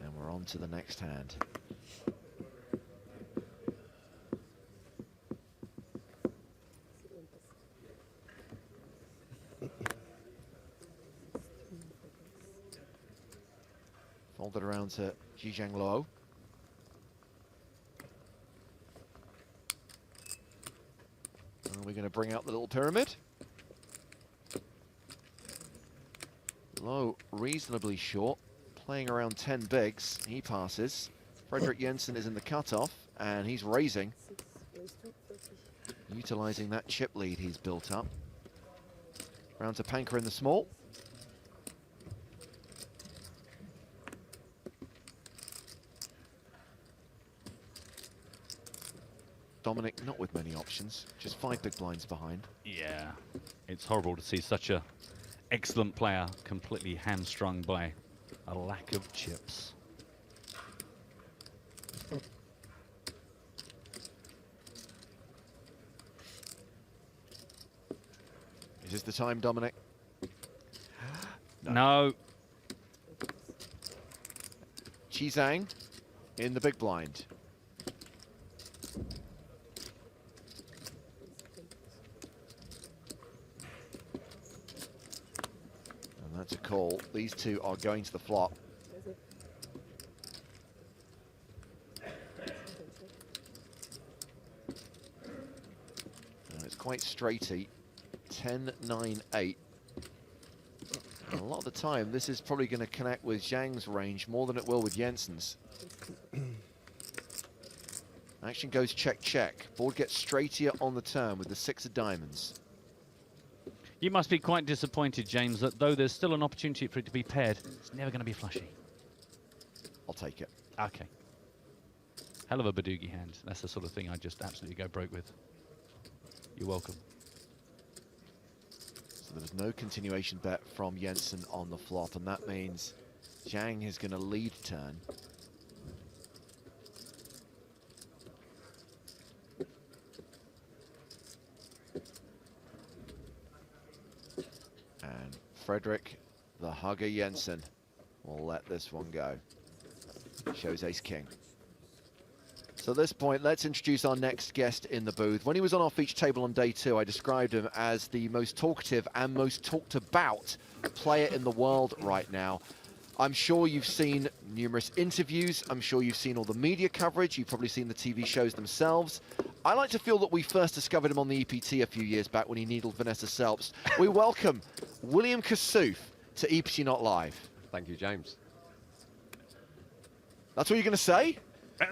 And we're on to the next hand. Folded around to Zhejiang Luo. And we're going to bring out the little pyramid. Luo reasonably short, playing around 10 bigs. He passes. Frederick Jensen is in the cutoff, and he's raising, utilizing that chip lead he's built up. Round to Panker in the small. Dominic, not with many options, just 5 big blinds behind. Yeah, it's horrible to see such a excellent player completely hamstrung by a lack of chips. Is this the time, Dominic? No. Qizhang in the big blind. And that's a call. These two are going to the flop. And it's quite straighty. 10, 9, 8. And a lot of the time, this is probably going to connect with Zhang's range more than it will with Jensen's. Action goes check, check. Board gets straightier on the turn with the 6 of diamonds. You must be quite disappointed, James, that though there's still an opportunity for it to be paired, it's never going to be flushy. I'll take it. Okay. Hell of a Badoogie hand. That's the sort of thing I just absolutely go broke with. You're welcome. So there's no continuation bet from Jensen on the flop, and that means Zhang is going to lead turn. And Frederick, the hugger Jensen, will let this one go. Shows ace-king. So at this point, let's introduce our next guest in the booth. When he was on our feature table on day 2, I described him as the most talkative and most talked about player in the world right now. I'm sure you've seen numerous interviews. I'm sure you've seen all the media coverage. You've probably seen the TV shows themselves. I like to feel that we first discovered him on the EPT a few years back when he needled Vanessa Selps. We welcome William Kassouf to EPT Not Live. Thank you, James. That's what you're going to say?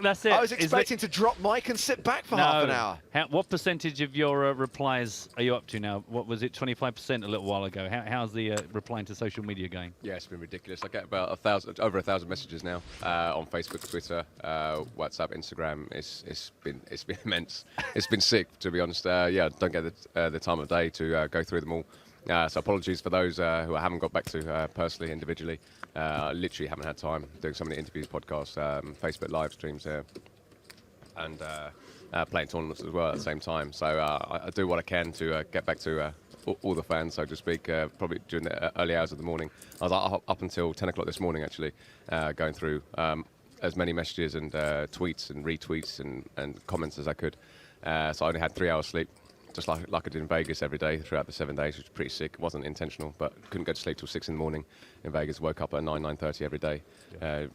That's it. I was expecting to drop mic and sit back for half an hour. What percentage of your replies are you up to now? What was it, 25% a little while ago? How's the replying to social media going? Yeah, it's been ridiculous. I get about over 1,000 messages now on Facebook, Twitter, WhatsApp, Instagram. It's been immense. It's been sick, to be honest. Yeah, don't get the time of day to go through them all. So apologies for those who I haven't got back to personally, individually. I literally haven't had time doing so many interviews, podcasts, Facebook live streams, and playing tournaments as well at the same time. So I do what I can to get back to all the fans, so to speak, probably during the early hours of the morning. I was up until 10 o'clock this morning, actually, going through as many messages and tweets and retweets and comments as I could. So I only had 3 hours sleep. Just like I did in Vegas every day throughout the 7 days, which was pretty sick. It wasn't intentional, but couldn't go to sleep till 6 in the morning in Vegas. Woke up at 9:30 every day,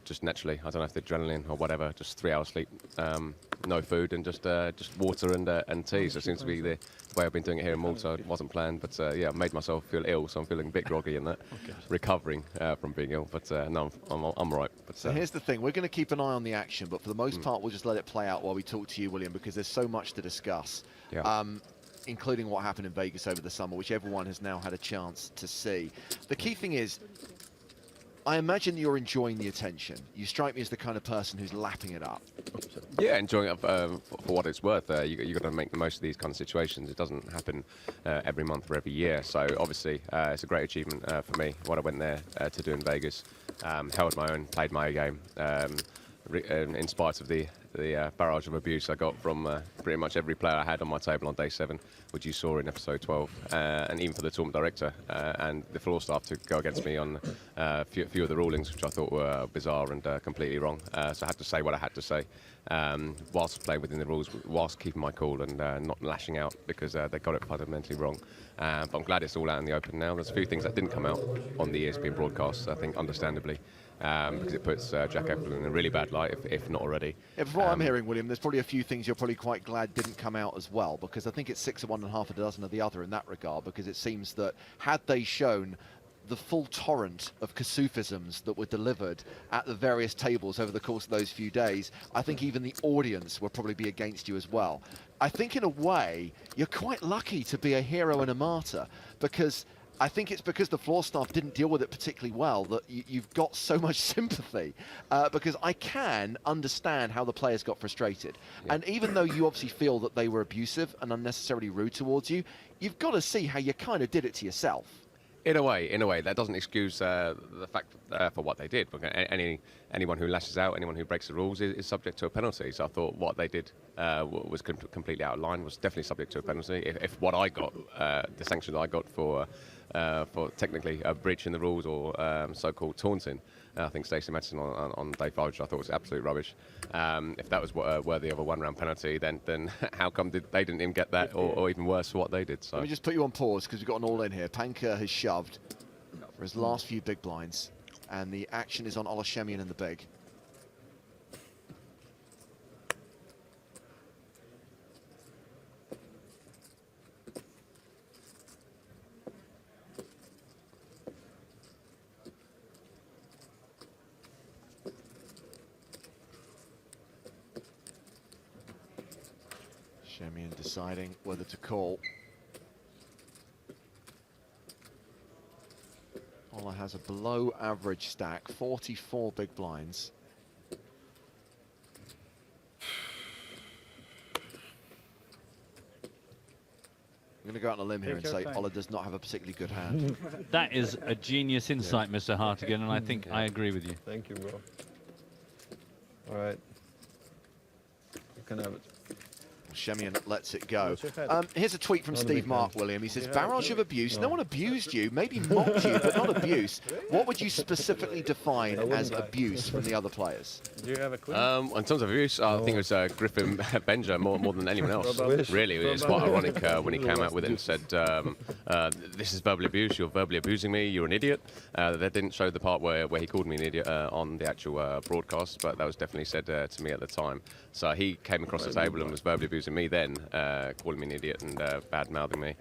just naturally. I don't know if the adrenaline or whatever. Just 3 hours sleep, no food, and just water and tea. So it seems to be the way I've been doing it here in Malta. It wasn't planned, but yeah, I made myself feel ill, so I'm feeling a bit groggy in that, recovering from being ill. But no, I'm right. But so here's the thing: we're going to keep an eye on the action, but for the most part, we'll just let it play out while we talk to you, William, because there's so much to discuss. Yeah. Including what happened in Vegas over the summer, which everyone has now had a chance to see. The key thing is, I imagine you're enjoying the attention. You strike me as the kind of person who's lapping it up. Yeah, enjoying it for what it's worth. You got to make the most of these kind of situations. It doesn't happen every month or every year. So obviously, it's a great achievement for me, what I went there to do in Vegas. Held my own, played my game, in spite of the barrage of abuse I got from pretty much every player I had on my table on day 7, which you saw in episode 12, and even for the tournament director and the floor staff to go against me on a few of the rulings, which I thought were bizarre and completely wrong. So I had to say what I had to say, whilst playing within the rules, whilst keeping my cool and not lashing out, because they got it fundamentally wrong. But I'm glad it's all out in the open now. There's a few things that didn't come out on the ESPN broadcast, I think, understandably. Because it puts Jack Eflin in a really bad light, if not already. Yeah, from what I'm hearing, William, there's probably a few things you're probably quite glad didn't come out as well, because I think it's 6 of one and half a dozen of the other in that regard, because it seems that had they shown the full torrent of Kassoufisms that were delivered at the various tables over the course of those few days, I think even the audience will probably be against you as well. I think in a way, you're quite lucky to be a hero and a martyr, because I think it's because the floor staff didn't deal with it particularly well that you've got so much sympathy, because I can understand how the players got frustrated. Yeah. And even though you obviously feel that they were abusive and unnecessarily rude towards you, you've got to see how you kind of did it to yourself. In a way, that doesn't excuse the fact for what they did. Because anyone who lashes out, anyone who breaks the rules is subject to a penalty. So I thought what they did was completely out of line, was definitely subject to a penalty. If what I got, the sanction that I got for technically a breach in the rules or so-called taunting, I think Stacey Madsen on day 5, which I thought was absolute rubbish. If that was worthy of a one-round penalty, then how come they didn't even get that, or even worse for what they did? So let me just put you on pause because we've got an all-in here. Panker has shoved for his last few big blinds, and the action is on Olashemian in the big. Shemian deciding whether to call. Ola has a below average stack, 44 big blinds. I'm going to go out on a limb here and say Ola does not have a particularly good hand. That is a genius insight, Mr. Hartigan, and I think I agree with you. Thank you, bro. All right. You can have it. Shemian lets it go. Here's a tweet from Steve Mark, William. He says, barrage of abuse. No one abused you, maybe mocked you, but not abuse. What would you specifically define as abuse from the other players? Do you have a clue? In terms of abuse, I think it was Griffin Benja more than anyone else. Really, it's quite ironic when he came out with it and said, this is verbal abuse, you're verbally abusing me, you're an idiot. They didn't show the part where he called me an idiot on the actual broadcast, but that was definitely said to me at the time. So he came across the table and was verbally abusing me then, calling me an idiot and bad-mouthing me,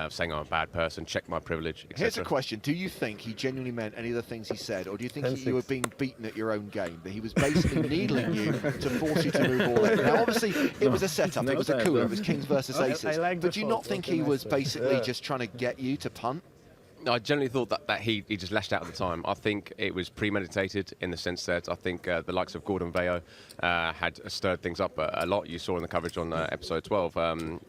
saying I'm a bad person, check my privilege, etc. Here's a question. Do you think he genuinely meant any of the things he said, or do you think you were being beaten at your own game, that he was basically needling you to force you to move all in? Now, obviously, it was a setup, it was a cooler, it was kings versus aces, but do you not think he was basically just trying to get you to punt? I generally thought that he just lashed out at the time. I think it was premeditated in the sense that I think the likes of Gordon Veo had stirred things up a lot. You saw in the coverage on episode 12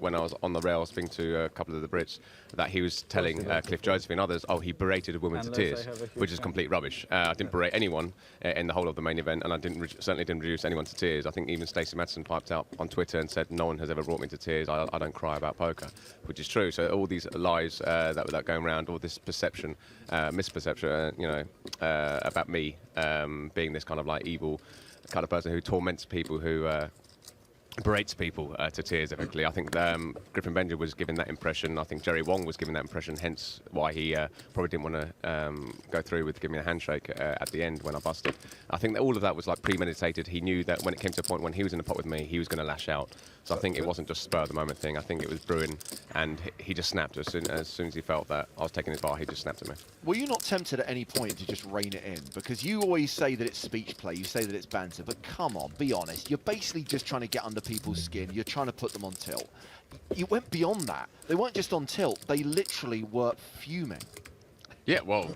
when I was on the rail speaking to a couple of the Brits that he was telling Cliff Joseph and others, oh, he berated a woman to tears, which is complete rubbish. I didn't berate anyone in the whole of the main event, and I certainly didn't reduce anyone to tears. I think even Stacey Madsen piped out on Twitter and said, no one has ever brought me to tears. I don't cry about poker, which is true. So all these lies that were going around, all this perception, misperception, about me being this kind of like evil kind of person who torments people, who berates people to tears, effectively. I think Griffin Benja was giving that impression. I think Jerry Wong was giving that impression, hence why he probably didn't want to go through with giving me a handshake at the end when I busted. I think that all of that was like premeditated. He knew that when it came to a point when he was in the pot with me, he was going to lash out. So I think it wasn't just spur of the moment thing. I think it was brewing, and he just snapped as soon as he felt that I was taking his bar. He just snapped at me. Were you not tempted at any point to just rein it in? Because you always say that it's speech play, you say that it's banter, but come on, be honest. You're basically just trying to get under people's skin. You're trying to put them on tilt. You went beyond that. They weren't just on tilt. They literally were fuming. Yeah, well,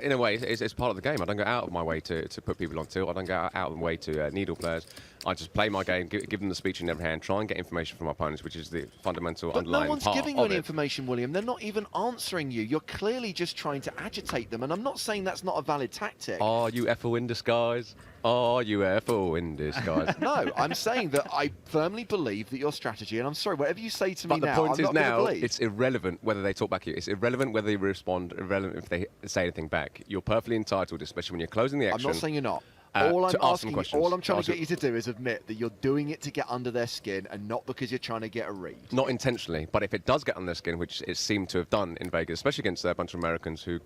in a way, it's part of the game. I don't go out of my way to put people on tilt. I don't go out of my way to needle players. I just play my game, give them the speech in every hand, try and get information from my opponents, which is the fundamental underlying part of it. But no one's giving you any information, William. They're not even answering you. You're clearly just trying to agitate them, and I'm not saying that's not a valid tactic. Are you effing in disguise? Are you effing in disguise? No, I'm saying that I firmly believe that your strategy, and I'm sorry, whatever you say to me now, the point I'm is not now, believe. it's irrelevant whether they talk back at you. It's irrelevant whether they respond, irrelevant if they say anything back. You're perfectly entitled, especially when you're closing the action. I'm not saying you're not. All I'm all I'm trying to get you to do is admit that you're doing it to get under their skin and not because you're trying to get a read. Not intentionally, but if it does get under their skin, which it seemed to have done in Vegas, especially against a bunch of Americans who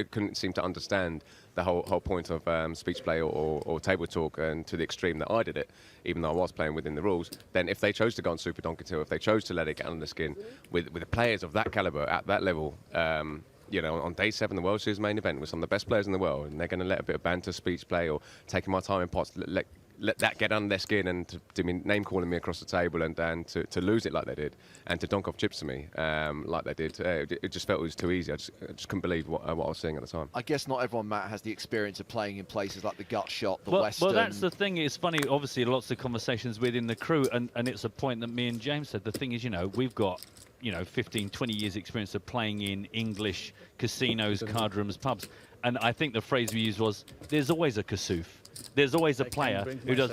couldn't seem to understand the whole point of speech play or table talk, and to the extreme that I did it, even though I was playing within the rules, then if they chose to go on Super Donkey Till, if they chose to let it get under the skin with the players of that caliber at that level, on day 7, the World Series main event with some of the best players in the world, and they're going to let a bit of banter, speech play, or taking my time in pots, let that get under their skin and to be name calling me across the table and to lose it like they did and to donk off chips to me like they did. It just felt it was too easy. I just couldn't believe what I was seeing at the time. I guess not everyone, Matt, has the experience of playing in places like the Gut Shot, the Western. Well, that's the thing. It's funny, obviously, lots of conversations within the crew, and it's a point that me and James said. The thing is, we've got 15, 20 years experience of playing in English casinos, card rooms, pubs. And I think the phrase we used was, there's always a kasoof. There's always a player who does,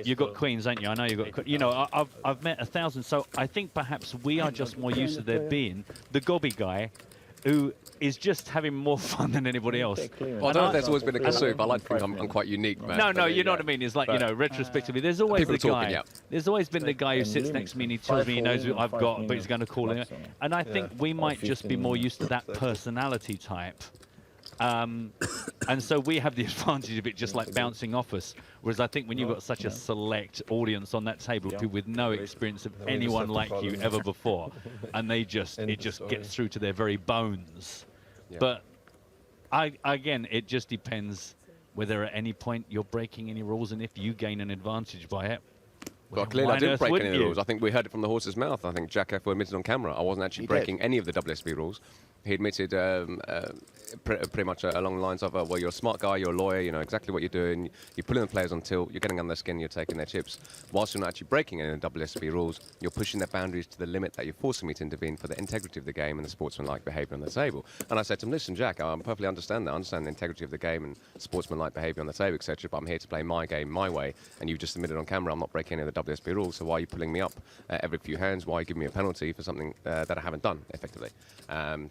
you've got queens, ain't you? I know you've got, I've met 1,000. So I think perhaps we are just more used to there being the gobby guy who is just having more fun than anybody else. Well, I don't know if there's always been a kasoof. I like to think I'm quite unique, man. No, you know what I mean? It's like, retrospectively, there's always the guy. There's always been the guy who sits next to me and he tells me he knows what I've got, but he's going to call it. And I think we might just be more used to that personality type. And so we have the advantage of it just like bouncing off us. Whereas I think when you've got such a select audience on that table, people with no experience of anyone like you ever before, and it just gets through to their very bones. Yeah. But again, it just depends whether at any point you're breaking any rules, and if you gain an advantage by it. Well, clearly I didn't break any of the rules. I think we heard it from the horse's mouth. I think Jack F. admitted on camera I wasn't actually breaking any of the WSB rules. He admitted pretty much along the lines of, well, you're a smart guy, you're a lawyer, you know exactly what you're doing, you're pulling the players on tilt, you're getting under their skin, you're taking their chips. Whilst you're not actually breaking any of the WSB rules, you're pushing their boundaries to the limit that you're forcing me to intervene for the integrity of the game and the sportsmanlike behaviour on the table. And I said to him, listen, Jack, I perfectly understand that. I understand the integrity of the game and sportsmanlike behaviour on the table, etc., but I'm here to play my game my way, and you've just admitted on camera I'm not breaking any of the WSB rules, so why are you pulling me up every few hands? Why are you giving me a penalty for something that I haven't done, effectively?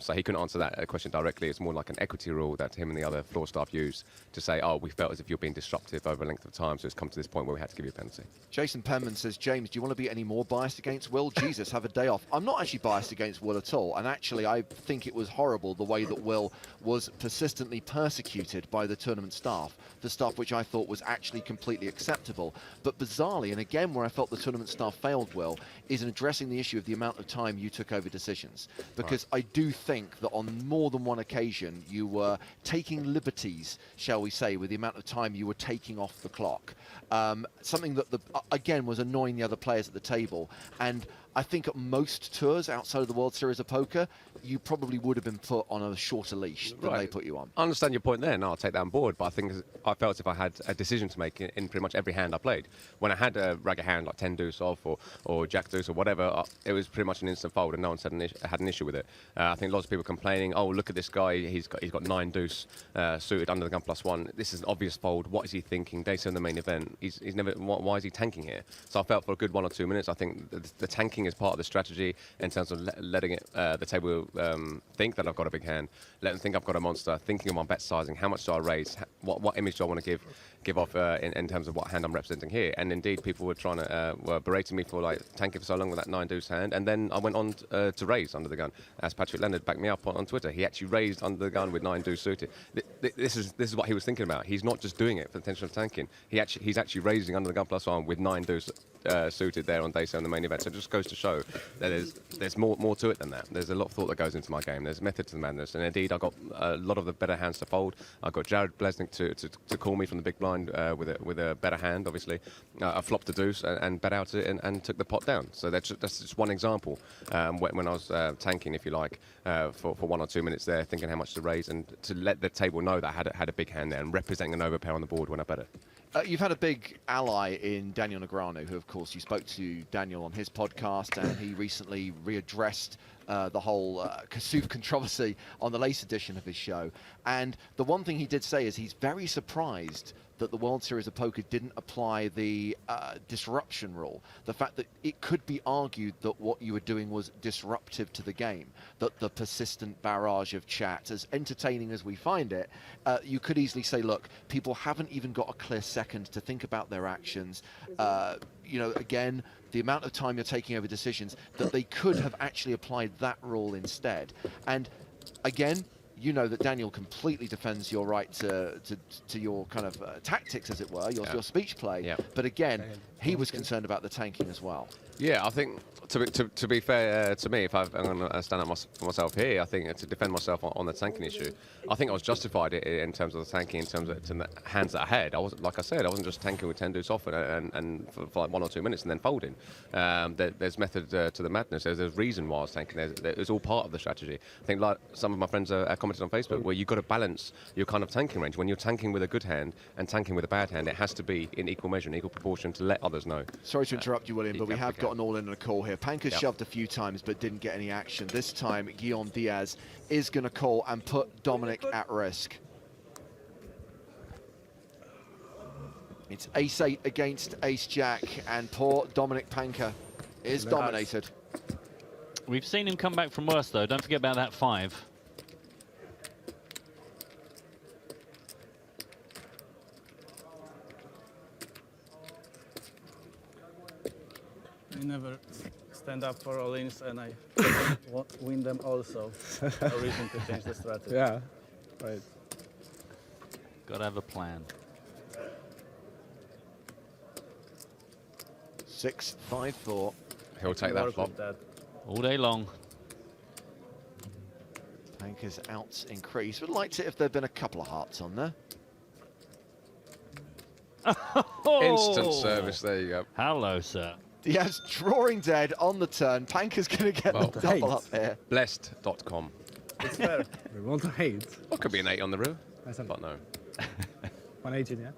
So he couldn't answer that question directly. It's more like an equity rule that him and the other floor staff used to say, oh, we felt as if you're being disruptive over a length of time, so it's come to this point where we had to give you a penalty. Jason Penman says, James, do you want to be any more biased against Will? Jesus, have a day off. I'm not actually biased against Will at all, and actually I think it was horrible the way that Will was persistently persecuted by the tournament staff, the stuff which I thought was actually completely acceptable. But bizarrely, and again where I felt the tournament staff failed, Will, is in addressing the issue of the amount of time you took over decisions. Because I do think that on more than one occasion you were taking liberties, shall we say, with the amount of time you were taking off the clock. Something that, again, was annoying the other players at the table. And I think at most tours outside of the World Series of Poker, you probably would have been put on a shorter leash than they put you on. I understand your point there, and I'll take that on board, but I think I felt as if I had a decision to make in pretty much every hand I played. When I had a ragged hand like 10 deuce off or jack deuce or whatever, it was pretty much an instant fold, and no one had an issue with it. I think lots of people complaining, oh, look at this guy, he's got 9 deuce suited under the gun +1. This is an obvious fold. What is he thinking? They say in the main event, he's never. Why is he tanking here? So I felt for a good 1 or 2 minutes. I think the tanking is part of the strategy in terms of letting it the table think that I've got a big hand, let them think I've got a monster, thinking of my bet sizing, how much do I raise, what image do I want to give off in terms of what hand I'm representing here. And indeed, people were trying to were berating me for like tanking for so long with that 9 deuce hand, and then I went on to raise under the gun. As Patrick Leonard backed me up on Twitter, he actually raised under the gun with 9 deuce suited. This is what he was thinking about. He's not just doing it for the intention of tanking. He's actually raising under the gun +1 with 9 deuce suited there on day 7 in the main event. So it just goes to show that there's more to it than that. There's a lot of thought that goes into my game. There's method to the madness, and indeed I got a lot of the better hands to fold. I got Jared Blesnick to call me from the big blind with a better hand. Obviously, I flopped a deuce and bet out it and took the pot down. So that's just one example when I was tanking, if you like, for 1 or 2 minutes there, thinking how much to raise and to let the table know that I had a big hand there and representing an overpair on the board when I bet it. You've had a big ally in Daniel Negreanu, who, of course, you spoke to Daniel on his podcast, and he recently readdressed the whole Kasoof controversy on the latest edition of his show. And the one thing he did say is he's very surprised that the World Series of Poker didn't apply the disruption rule. The fact that it could be argued that what you were doing was disruptive to the game, that the persistent barrage of chat, as entertaining as we find it, you could easily say, look, people haven't even got a clear second to think about their actions. You know, again, the amount of time you're taking over decisions, that they could have actually applied that rule instead. And again, you know that Daniel completely defends your right to your kind of tactics, as it were, your speech play. But again, he was concerned about the tanking as well. Yeah, I think to be fair to me, if I'm going to stand up for myself here, I think to defend myself on the tanking issue, I think I was justified in terms of the tanking, in terms of the hands that I had. I wasn't, like I said, I wasn't just tanking with 10 deuce off and for like 1 or 2 minutes and then folding. There's method to the madness. There's a reason why I was tanking. It's all part of the strategy. I think like some of my friends commented on Facebook where you've got to balance your kind of tanking range. When you're tanking with a good hand and tanking with a bad hand, it has to be in equal measure, in equal proportion to let others know. Sorry to interrupt you, William, but we have got an all-in and a call here. Panker Yep. shoved a few times but didn't get any action. This time, Guillaume Diaz is going to call and put Dominic at risk. It's ace-8 against ace-jack, and poor Dominic Panker is dominated. We've seen him come back from worse, though. Don't forget about that 5. I never stand up for all-ins, and I win them also. No reason to change the strategy. Yeah, right. Got to have a plan. 6-5-4. He'll take that flop. All day long. Panker's outs increase. Would liked it if there'd been a couple of hearts on there. Instant service, there you go. Hello, sir. Diaz drawing dead on the turn. Panker's going to get the double up here. Blessed.com. It's fair. We want to hate. What could be an 8 on the river? But no. 118, yeah?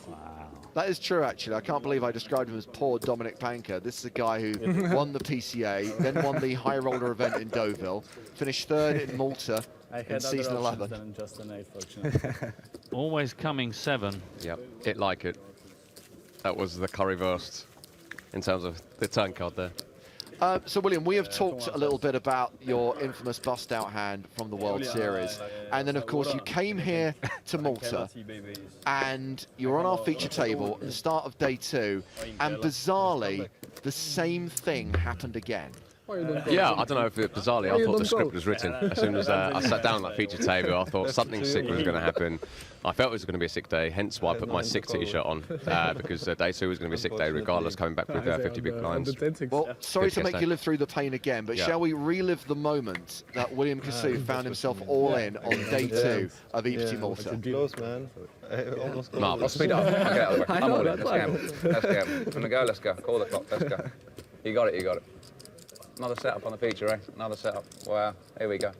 Wow. That is true, actually. I can't believe I described him as poor Dominic Panker. This is a guy who won the PCA, then won the high roller event in Deauville, finished 3rd in Malta in season 11. Than just an 8, fortunately. Always coming 7. Yep, it like it. That was the curry-versed in terms of the turn card there. So, William, we have talked a little bit about your infamous bust-out hand from the World Series. And then, of course, you came here to Malta, and you were on our feature table at the start of day 2, and bizarrely, the same thing happened again. Yeah, I don't know if bizarrely, I thought the script was written. As soon as I sat down on that feature table, I thought something sick was going to happen. I felt it was going to be a sick day, hence why I put my sick t-shirt on, because day 2 was going to be a sick day regardless, coming back with 50 big blinds. Well, sorry to make you live through the pain again, but Yeah. shall we relive the moment that William Kassouf found himself all in on day 2 of EPT Malta? Close, man. Marvellous. Speed up. Okay, out of the way. I'm all in. Let's go. Let's go. I'm gonna go. Let's go. Call the clock. Let's go. You got it. You got it. Another setup on the feature, eh? Another setup. Wow. Here we go.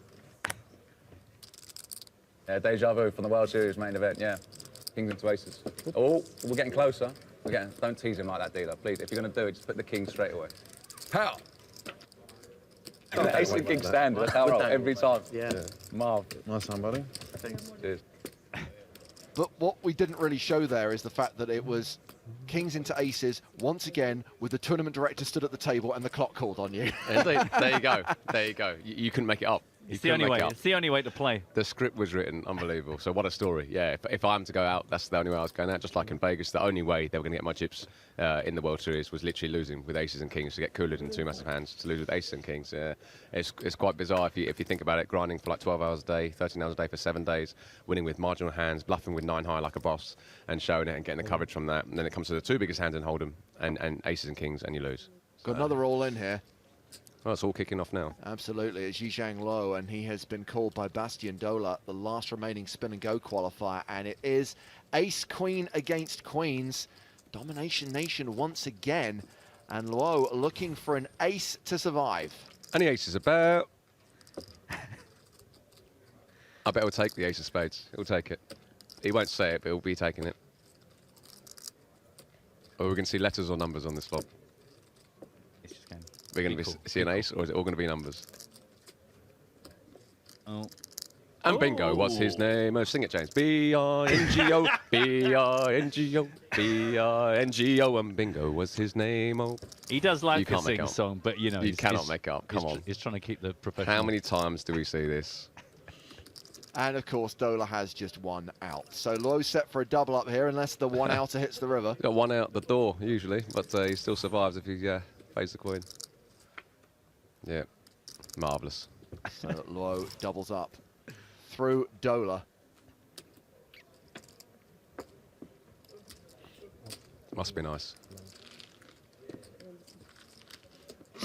Yeah, deja vu from the World Series main event. Yeah. Kings into aces. Oh, we're getting closer. We're getting. Don't tease him like that, dealer. Please. If you're gonna do it, just put the king straight away. Pow. Ace and king standard. That's how I roll every time. Yeah. Marv. Nice one, buddy. Cheers. But what we didn't really show there is the fact that it was kings into aces once again, with the tournament director stood at the table and the clock called on you. There you go. There you go. You couldn't make it up. It's the only way. It's the only way to play. The script was written, unbelievable. So what a story. Yeah, if I'm to go out, that's the only way I was going out. Just like in Vegas, the only way they were going to get my chips in the World Series was literally losing with aces and kings to get cooled in 2 massive hands. To lose with aces and kings, it's quite bizarre if you think about it. Grinding for like 12 hours a day, 13 hours a day for 7 days, winning with marginal hands, bluffing with 9 high like a boss, and showing it and getting the coverage from that. And then it comes to the 2 biggest hands in Hold'em and aces and kings, and you lose. Got another all in here. Well, it's all kicking off now. Absolutely, it's Yizhang Lo, and he has been called by Bastien Dola, the last remaining spin and go qualifier, and it is ace queen against queens. Domination Nation once again, and Luo looking for an ace to survive. And the ace is about. I bet he'll take the ace of spades. He'll take it. He won't say it, but he'll be taking it. Or we're going to see letters or numbers on this flop. We're going to see an ace, or is it all going to be numbers? Oh. And bingo, what's his name? Oh, sing it, James. B-I-N-G-O, B-I-N-G-O, B-I-N-G-O, and bingo was his name. Oh. He does like a sing song, but you know, you cannot make up. Come on. He's trying to keep the professional. How many times do we see this? And of course, Dola has just one out. So Luo's set for a double up here, unless the one outer hits the river. Got one out the door, usually, but he still survives if he pays the coin. Yeah, marvellous. So Luo doubles up through Dola. Must be nice.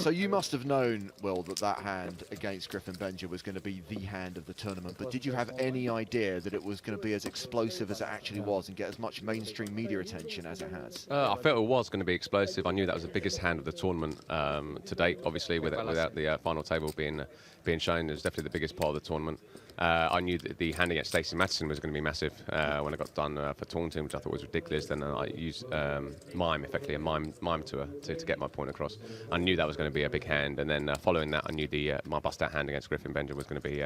So you must have known, Will, that that hand against Griffin Benja was going to be the hand of the tournament, but did you have any idea that it was going to be as explosive as it actually was and get as much mainstream media attention as it has? I felt it was going to be explosive. I knew that was the biggest hand of the tournament to date, obviously, without the final table being shown. It was definitely the biggest part of the tournament. I knew that the hand against Stacey Matheson was going to be massive when I got done for taunting, which I thought was ridiculous. Then I used mime, effectively a mime to her to get my point across. I knew that was going to be a big hand, and then following that, I knew my bust-out hand against Griffin Benja was going to be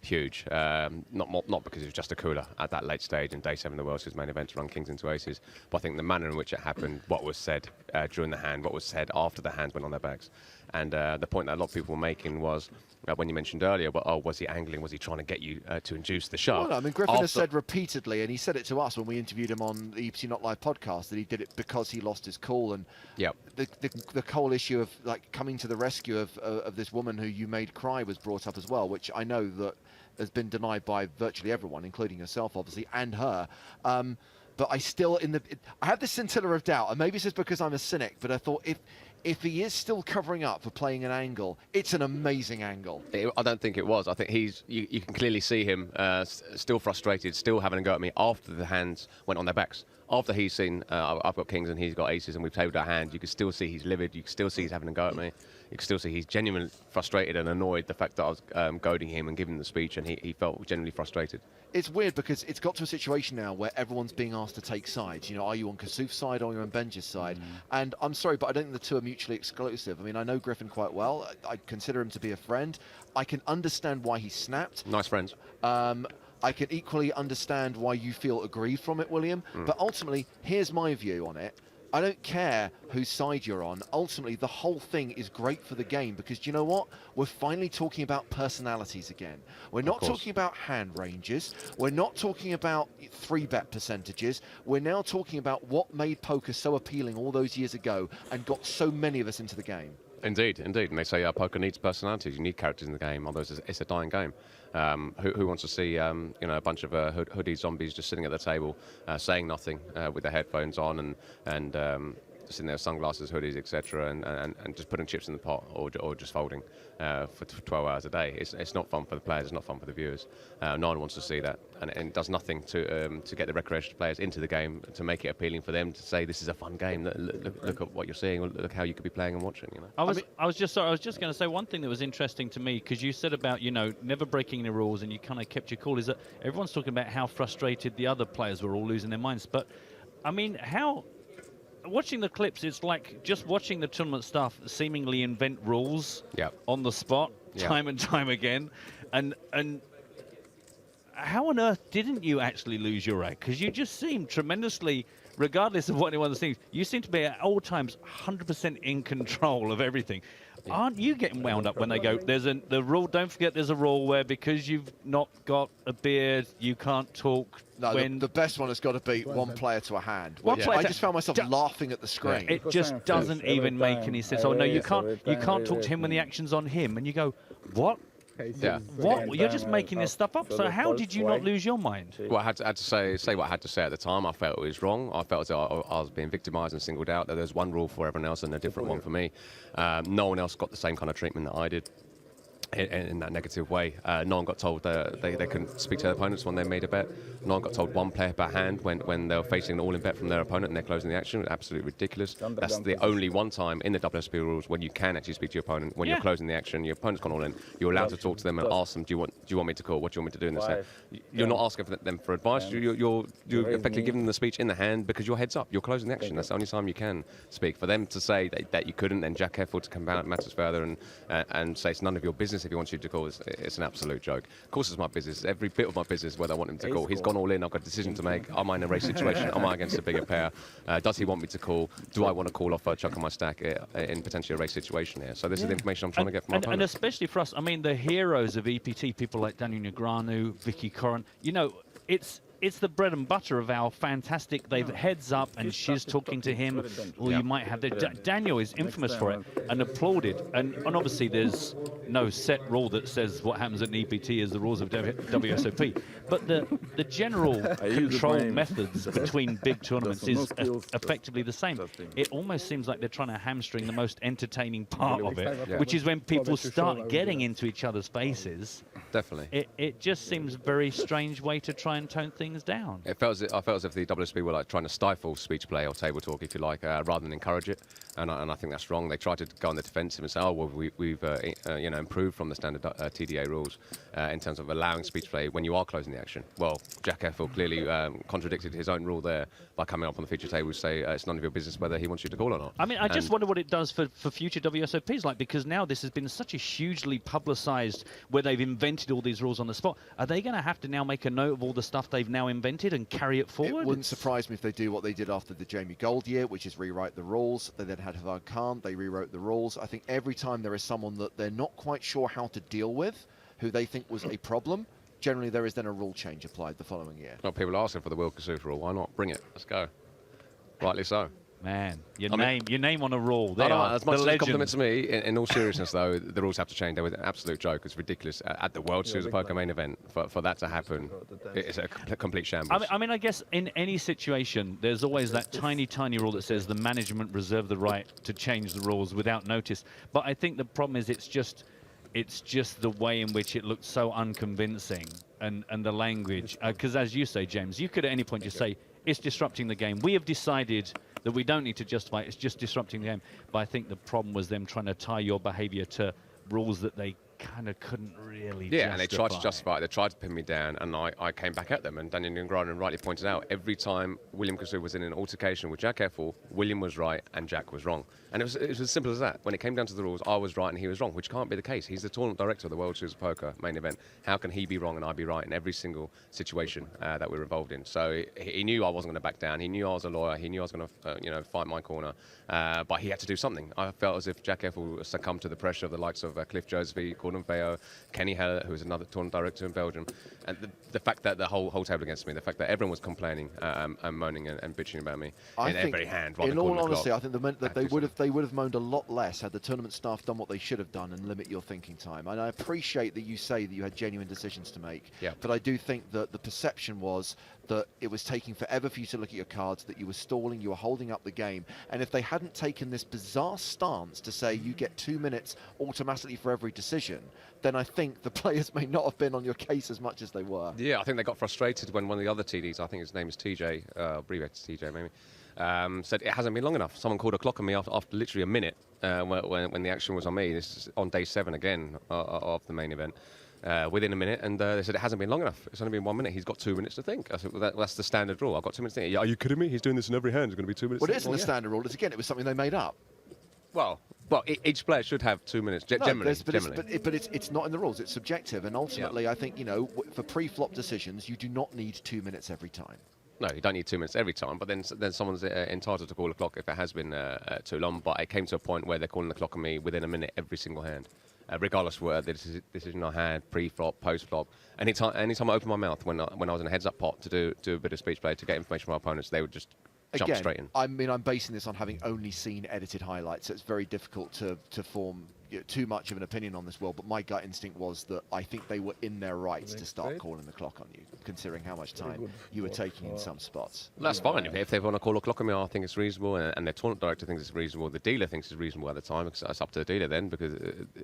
huge. Not because it was just a cooler at that late stage in Day 7 of the World Series main event to run kings into aces, but I think the manner in which it happened, what was said during the hand, what was said after the hands went on their backs. And the point that a lot of people were making was, when you mentioned earlier, but was he angling? Was he trying to get you to induce the shove? Well, I mean, Griffin has said repeatedly, and he said it to us when we interviewed him on the EPT Not Live podcast, that he did it because he lost his cool. And the whole issue of like coming to the rescue of this woman who you made cry was brought up as well, which I know that has been denied by virtually everyone, including yourself, obviously, and her. But I still, I have this scintilla of doubt, and maybe it's just because I'm a cynic, but I thought if he is still covering up for playing an angle, it's an amazing angle. I don't think it was. I think you can clearly see him still frustrated, still having a go at me after the hands went on their backs. After he's seen, I've got kings and he's got aces and we've tabled our hand, you can still see he's livid, you can still see he's having a go at me. You can still see he's genuinely frustrated and annoyed the fact that I was goading him and giving him the speech, and he felt genuinely frustrated. It's weird because it's got to a situation now where everyone's being asked to take sides. You know, are you on Kasuf's side or are you on Benja's side? And I'm sorry, but I don't think the two are mutually exclusive. I mean, I know Griffin quite well. I consider him to be a friend. I can understand why he snapped. Nice friends. I can equally understand why you feel aggrieved from it, William. But ultimately, here's my view on it. I don't care whose side you're on. Ultimately, the whole thing is great for the game because, do you know what? We're finally talking about personalities again. We're not talking about hand ranges. We're not talking about 3-bet percentages. We're now talking about what made poker so appealing all those years ago and got so many of us into the game. Indeed, indeed. And they say poker needs personalities. You need characters in the game, otherwise it's a dying game. Who wants to see a bunch of hoodie zombies just sitting at the table, saying nothing with their headphones on and sitting there with sunglasses, hoodies, etc., and just putting chips in the pot or just folding for 12 hours a day. It's not fun for the players. It's not fun for the viewers. No one wants to see that, and it does nothing to get the recreational players into the game, to make it appealing for them to say this is a fun game. Look at what you're seeing. Look how you could be playing and watching. You know. I was just going to say one thing that was interesting to me, because you said about never breaking the rules and you kind of kept your cool, is that everyone's talking about how frustrated the other players were all losing their minds. But I mean, watching the clips, it's like just watching the tournament staff seemingly invent rules on the spot time and time again. And how on earth didn't you actually lose your rag? Because you just seemed tremendously, regardless of what anyone thinks, you seem to be at all times 100% in control of everything. Aren't you getting wound up when they go, the rule, don't forget there's a rule where because you've not got a beard, you can't talk? No, the best one has got to be one player to a hand. I just found myself laughing at the screen. It just doesn't even make any sense. Oh no, you can't talk to him when the action's on him, and you go, what? Yeah. What? You're just making this stuff up. So how did you not lose your mind? Well, I had to say what I had to say at the time. I felt it was wrong. I felt as though I was being victimised and singled out. That there's one rule for everyone else and a different one for me. No one else got the same kind of treatment that I did. In that negative way. No one got told they couldn't speak to their opponents when they made a bet. No one got told one player per hand when they were facing an all-in bet from their opponent and they're closing the action. Absolutely ridiculous. That's the only one time in the WSB rules when you can actually speak to your opponent when you're closing the action. Your opponent's gone all in. You're allowed to talk to them and ask them, do you want me to call? What do you want me to do in this hand? You're not asking them for advice. You're effectively giving them the speech in the hand because your head's up. You're closing the action. That's the only time you can speak. For them to say that you couldn't, then Jack Heffel to come out matters further and say it's none of your business if he wants you to call. It's an absolute joke. Of course, it's my business. Every bit of my business, whether I want him to call. He's gone all in. I've got a decision to make. Am I in a race situation? Am I against a bigger pair? Does he want me to call? Do I want to call off a chuck on my stack in potentially a race situation here? So this is the information I'm trying to get from my opponent. And especially for us, I mean, the heroes of EPT, people like Daniel Negreanu, Vicky Corrin, it's it's the bread and butter of our fantastic. They've heads up, and she's talking to him. Or you might have Daniel is infamous for it and applauded. And obviously, there's no set rule that says what happens at an EPT is the rules of WSOP. But the general control methods between big tournaments is effectively the same. It almost seems like they're trying to hamstring the most entertaining part of it, which is when people start getting into each other's faces. Definitely. It just seems a very strange way to try and tone things down. I felt as if the WSOP were like trying to stifle speech play or table talk, if you like, rather than encourage it. And I think that's wrong. They tried to go on the defensive and say, oh, well, we've improved from the standard TDA rules in terms of allowing speech play when you are closing the action. Well, Jack Effel clearly contradicted his own rule there by coming up on the feature table to say it's none of your business whether he wants you to call or not. I mean, I just wonder what it does for future WSOPs, like, because now this has been such a hugely publicised where they've invented all these rules on the spot. Are they going to have to now make a note of all the stuff they've now invented and carry it forward? It wouldn't surprise me if they do what they did after the Jamie Gold year, which is rewrite the rules. They then had Havan Khan, they rewrote the rules. I think every time there is someone that they're not quite sure how to deal with, who they think was a problem, generally there is then a rule change applied the following year. Well, people are asking for the World Kazoo rule. Why not? Bring it. Let's go. Rightly so. Man, your name on a rule. They are as much the as a legend. compliment to me, in all seriousness, though, the rules have to change. They were an absolute joke. It's ridiculous. At the World Series of Poker main event, for that to happen, it's a complete shambles. I mean, I guess in any situation, there's always that tiny, tiny rule that says the management reserve the right to change the rules without notice. But I think the problem is it's just the way in which it looks so unconvincing and the language. Because as you say, James, you could at any point just say, it's disrupting the game. We have decided that we don't need to justify it. It's just disrupting the game. But I think the problem was them trying to tie your behavior to rules that they kind of couldn't really justify. And they tried to justify it. They tried to pin me down, and I came back at them. And Daniel Ngannou rightly pointed out, every time William Kazoo was in an altercation with Jack Effel, William was right and Jack was wrong. And it was as simple as that. When it came down to the rules, I was right and he was wrong, which can't be the case. He's the tournament director of the World Series of Poker main event. How can he be wrong and I be right in every single situation that we're involved in? So he knew I wasn't going to back down. He knew I was a lawyer. He knew I was going to fight my corner. But he had to do something. I felt as if Jack Effel succumbed to the pressure of the likes of Cliff Josephy, Gordon Veo, Kenny Heller, who was another tournament director in Belgium. And the fact that the whole table against me, the fact that everyone was complaining and moaning and bitching about me in every hand. In all honesty, I think that they would have moaned a lot less had the tournament staff done what they should have done and limit your thinking time. And I appreciate that you say that you had genuine decisions to make. Yeah. But I do think that the perception was that it was taking forever for you to look at your cards, that you were stalling, you were holding up the game. And if they hadn't taken this bizarre stance to say you get 2 minutes automatically for every decision, then I think the players may not have been on your case as much as they were. Yeah, I think they got frustrated when one of the other TDs, I think his name is TJ, abbreviated TJ maybe, said it hasn't been long enough. Someone called a clock on me after literally a minute when the action was on me. This is on day 7 again of the main event. Within a minute, and they said it hasn't been long enough. It's only been 1 minute. He's got 2 minutes to think. I said, well, that's the standard rule. I've got 2 minutes to think. Are you kidding me? He's doing this in every hand. It's going to be 2 minutes. Well, it isn't the standard rule. It's again, it was something they made up. Well, each player should have 2 minutes generally. But it's not in the rules. It's subjective, and ultimately, I think for pre-flop decisions, you do not need 2 minutes every time. No, you don't need 2 minutes every time, but then someone's entitled to call a clock if it has been too long. But it came to a point where they're calling the clock on me within a minute every single hand. Regardless of whether the decision I had, pre-flop, post-flop. Anytime I opened my mouth when I was in a heads-up pot to do a bit of speech play to get information from my opponents, they would just jump straight in. I mean, I'm basing this on having only seen edited highlights, so it's very difficult to form too much of an opinion on this world, but my gut instinct was that I think they were in their rights to start calling the clock on you, considering how much time you were taking in some spots. Well, that's fine. If they want to call a clock on me, I think it's reasonable, and their tournament director thinks it's reasonable. The dealer thinks it's reasonable at the time, because it's up to the dealer then, because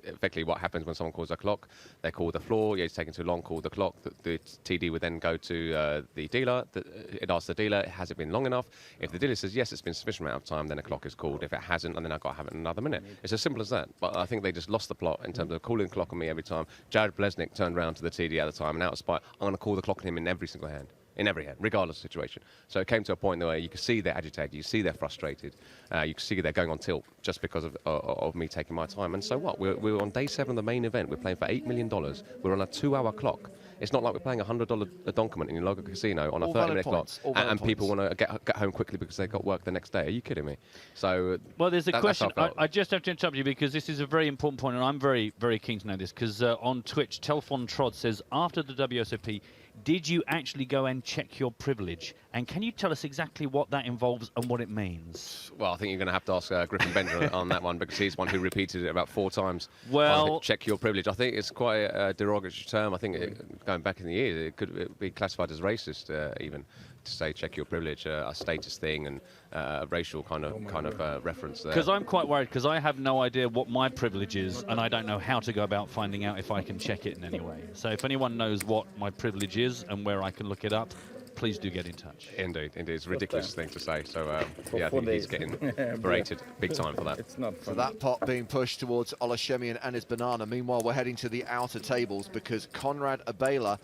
effectively what happens when someone calls a clock, they call the floor, it's taking too long, call the clock, the TD would then go to the dealer, it asks the dealer, has it been long enough? If the dealer says, yes, it's been sufficient amount of time, then a clock is called. If it hasn't, then I've got to have it in another minute. It's as simple as that. But I think they just lost the plot in terms of calling the clock on me every time. Jared Blesnik turned around to the TD at the time, and out of spite, I'm going to call the clock on him in every single hand. In every hand, regardless of the situation. So it came to a point where you could see they're agitated, you see they're frustrated, you can see they're going on tilt just because of me taking my time. And so what? We're on day 7 of the main event. We're playing for $8 million. We're on a 2-hour clock. It's not like we're playing $100 donkament in your local casino on a 30-minute clock, and people want to get home quickly because they've got work the next day. Are you kidding me? So well, there's a question. I just have to interrupt you because this is a very important point, and I'm very, very keen to know this because on Twitch, Telfon Trod says after the WSOP, Did you actually go and check your privilege? And can you tell us exactly what that involves and what it means? Well, I think you're going to have to ask Griffin Bender on that one, because he's one who repeated it about 4 times. Well, check your privilege. I think it's quite a derogatory term. I think going back in the years, it could be classified as racist, even to say check your privilege, a status thing and a racial kind of reference there. Because I'm quite worried, because I have no idea what my privilege is, and I don't know how to go about finding out if I can check it in any way. So if anyone knows what my privilege is and where I can look it up, please do get in touch. Indeed, it's a ridiculous thing to say. So yeah, I think he's getting berated big time for that. So that pot being pushed towards Olashemian and his banana. Meanwhile, we're heading to the outer tables because Conrad Abela,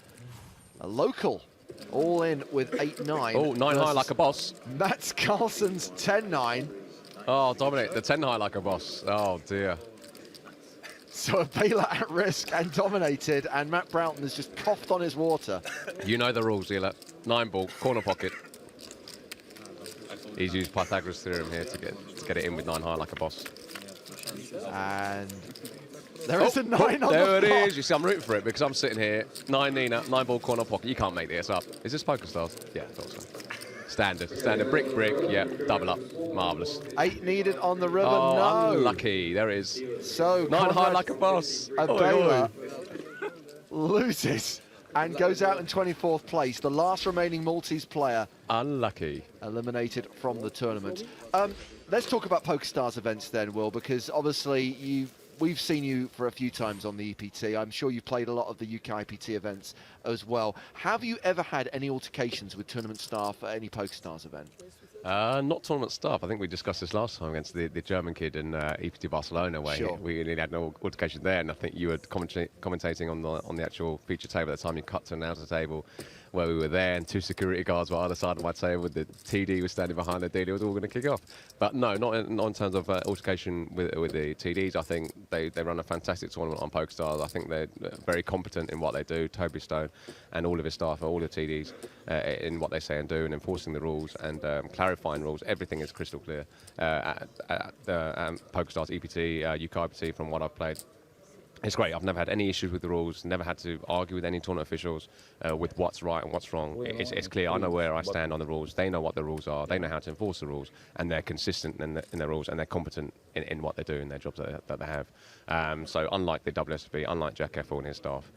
a local, all in with 8-9. Oh, 9 high like a boss. Mats Carlsen's 10-9. Oh, Dominic, the 10 high like a boss. Oh, dear. So Abela at risk and dominated, and Matt Broughton has just coughed on his water. You know the rules, Ela. 9 ball, corner pocket. He's used Pythagoras' theorem here to get it in with 9 high like a boss. And there is a 9 on the There it flop. is. You see, I'm rooting for it because I'm sitting here, 9 Nina, 9 ball, corner pocket. You can't make this up. Is this PokerStars? Yeah, I thought so. Standard, brick, yeah, double up, marvellous. 8 needed on the river, Oh, no. unlucky, there it is. So 9 high Conrad like a boss. Abela loses and goes out in 24th place, the last remaining Maltese player. Unlucky. Eliminated from the tournament. Let's talk about PokerStars events then, Will, because obviously we've seen you for a few times on the EPT. I'm sure you've played a lot of the UK EPT events as well. Have you ever had any altercations with tournament staff at any PokerStars event? Not tournament staff. I think we discussed this last time against the German kid in EPT Barcelona, where Sure. we nearly had no altercation there, and I think you were commentating on the actual feature table at the time. You cut to an outer table where we were there, and 2 security guards were on either side of my table. The TD was standing behind the dealer. It was all going to kick off. But no, not in terms of altercation with the TDs. I think they run a fantastic tournament on PokerStars. I think they're very competent in what they do. Toby Stone and all of his staff, all the TDs, in what they say and do, and enforcing the rules and clarifying rules. Everything is crystal clear at PokerStars EPT, UK EPT, from what I've played. It's great. I've never had any issues with the rules, never had to argue with any tournament officials with what's right and what's wrong. It's clear. I know where I stand on the rules. They know what the rules are. They know how to enforce the rules, and they're consistent in their rules, and they're competent in what they do in their jobs that they have. So unlike the WSB, unlike Jack Effel and his staff,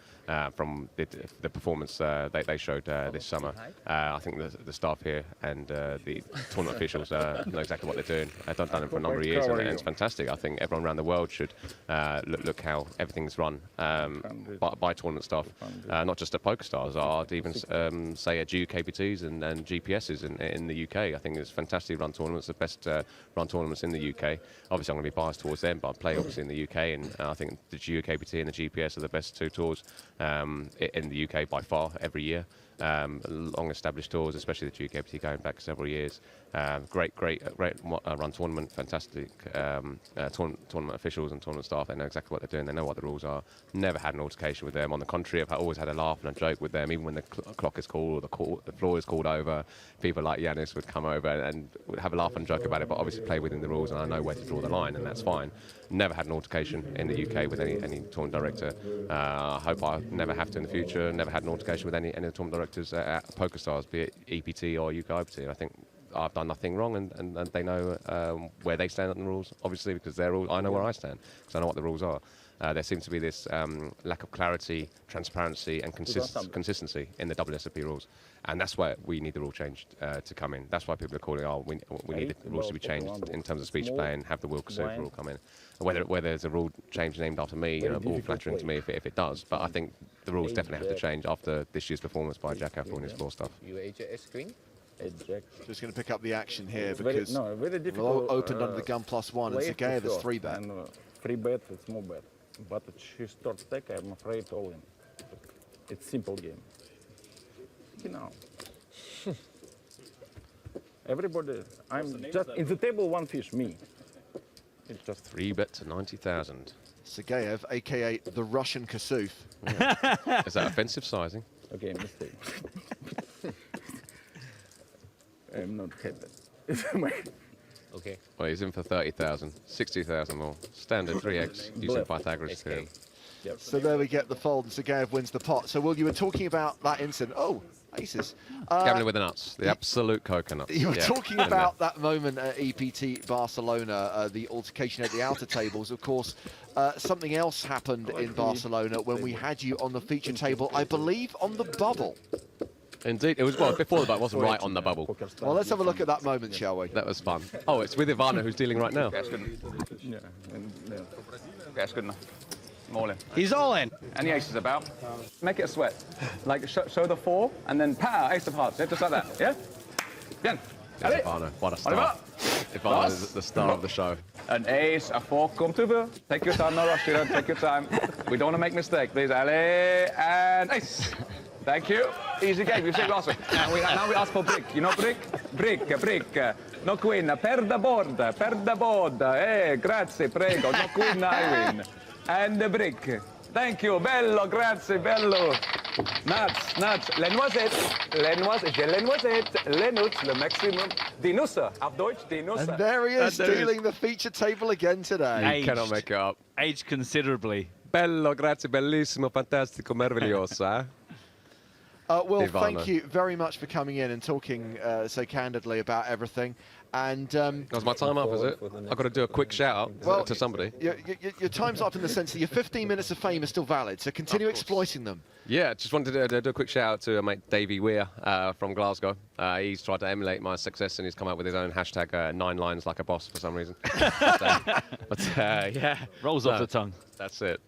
from the performance they showed this summer, I think the staff here and the tournament officials know exactly what they're doing. They've done it for a number of years, and it's fantastic. I think everyone around the world should look how everything's run by tournament staff, not just at PokerStars. I'd even say at GUKPTs and GPSs in the UK. I think it's fantastic run tournaments, the best run tournaments in the UK. Obviously, I'm going to be biased towards them, but I play obviously in the UK, and I think the GUKPT and the GPS are the best 2 tours in the UK by far every year. Long-established tours, especially the GUKPT going back several years. Great run tournament, fantastic tournament officials and tournament staff. They know exactly what they're doing. They know what the rules are. Never had an altercation with them. On the contrary, I've always had a laugh and a joke with them, even when the clock is called or the floor is called over. People like Yanis would come over and would have a laugh and joke about it, but obviously play within the rules, and I know where to draw the line, and that's fine. Never had an altercation in the UK with any tournament director. I hope I never have to in the future. Never had an altercation with any tournament directors at PokerStars, be it EPT or UK EPT. I think I've done nothing wrong, and they know where they stand on the rules, obviously, because they're all, I know where I stand, because I know what the rules are. There seems to be this lack of clarity, transparency, and consistency in the WSOP rules, and that's why we need the rule change to come in. That's why people are calling, we need the rules to be changed in terms of speech play and have the Will Kassouf rule come in. Whether there's a rule change named after me, all flattering to me if it does, but I think the rules definitely have to change after this year's performance by Jack Effel and his floor stuff. Just going to pick up the action here because we're opened under the gun +1, and Sergeyev has 3-bet. 3-bet, it's more bet. But she starts stack, I'm afraid all in. It's simple game. You know. Everybody, I'm just in the table, 1 fish, me. It's just 3-bet to 90,000. Sergeyev, aka the Russian Kassouf. Yeah. Is that offensive sizing? Okay, mistake. I'm not happy. Okay. Well, he's in for 30,000, 60,000 more. Standard 3x using Pythagoras theorem. So there we get the fold, and Sergeyev wins the pot. So, Will, you were talking about that incident. Oh, aces. Gambling with the nuts, the absolute coconut. You were talking about that moment at EPT Barcelona, the altercation at the outer tables. Of course, something else happened in Barcelona when we had you on the feature table, I believe on the bubble. Indeed, it was, well, before the bubble, it wasn't right on the bubble. Well, let's have a look at that moment, shall we? That was fun. Oh, it's with Ivana, who's dealing right now. Yeah, that's good enough. I'm all in. He's all in. And the ace is about. Make it a sweat. Like, show the 4, and then pow, ace of hearts. Yeah, just like that. Yeah? Bien. There's Ivana. What a star. Ivana is the star of the show. An ace, a 4, come through. Take your time, no rush, take your time. We don't want to make mistake, please. Allez, and ace. Thank you. Easy game, you see last one. Now we ask for brick. You know brick? Brick. No queen, per the board. Grazie, prego. No queen, I win. And the brick. Thank you, bello, grazie, bello. Nuts. Les noisettes, les nuts, le maximum. Die Nüsse, auf Deutsch, die Nüsse. And there he is, stealing the feature table again today. You cannot make it up. Aged considerably. Bello, grazie, bellissimo, fantastico, meraviglioso. Will, thank you very much for coming in and talking so candidly about everything. And was my time up, is it? I've got to do a quick shout out to somebody. Your time's up in the sense that your 15 minutes of fame is still valid, so continue exploiting them. Yeah, just wanted to do a quick shout out to mate Davey Weir from Glasgow. He's tried to emulate my success and he's come up with his own hashtag 9 lines like a boss for some reason. Yeah. Rolls off the tongue. That's it.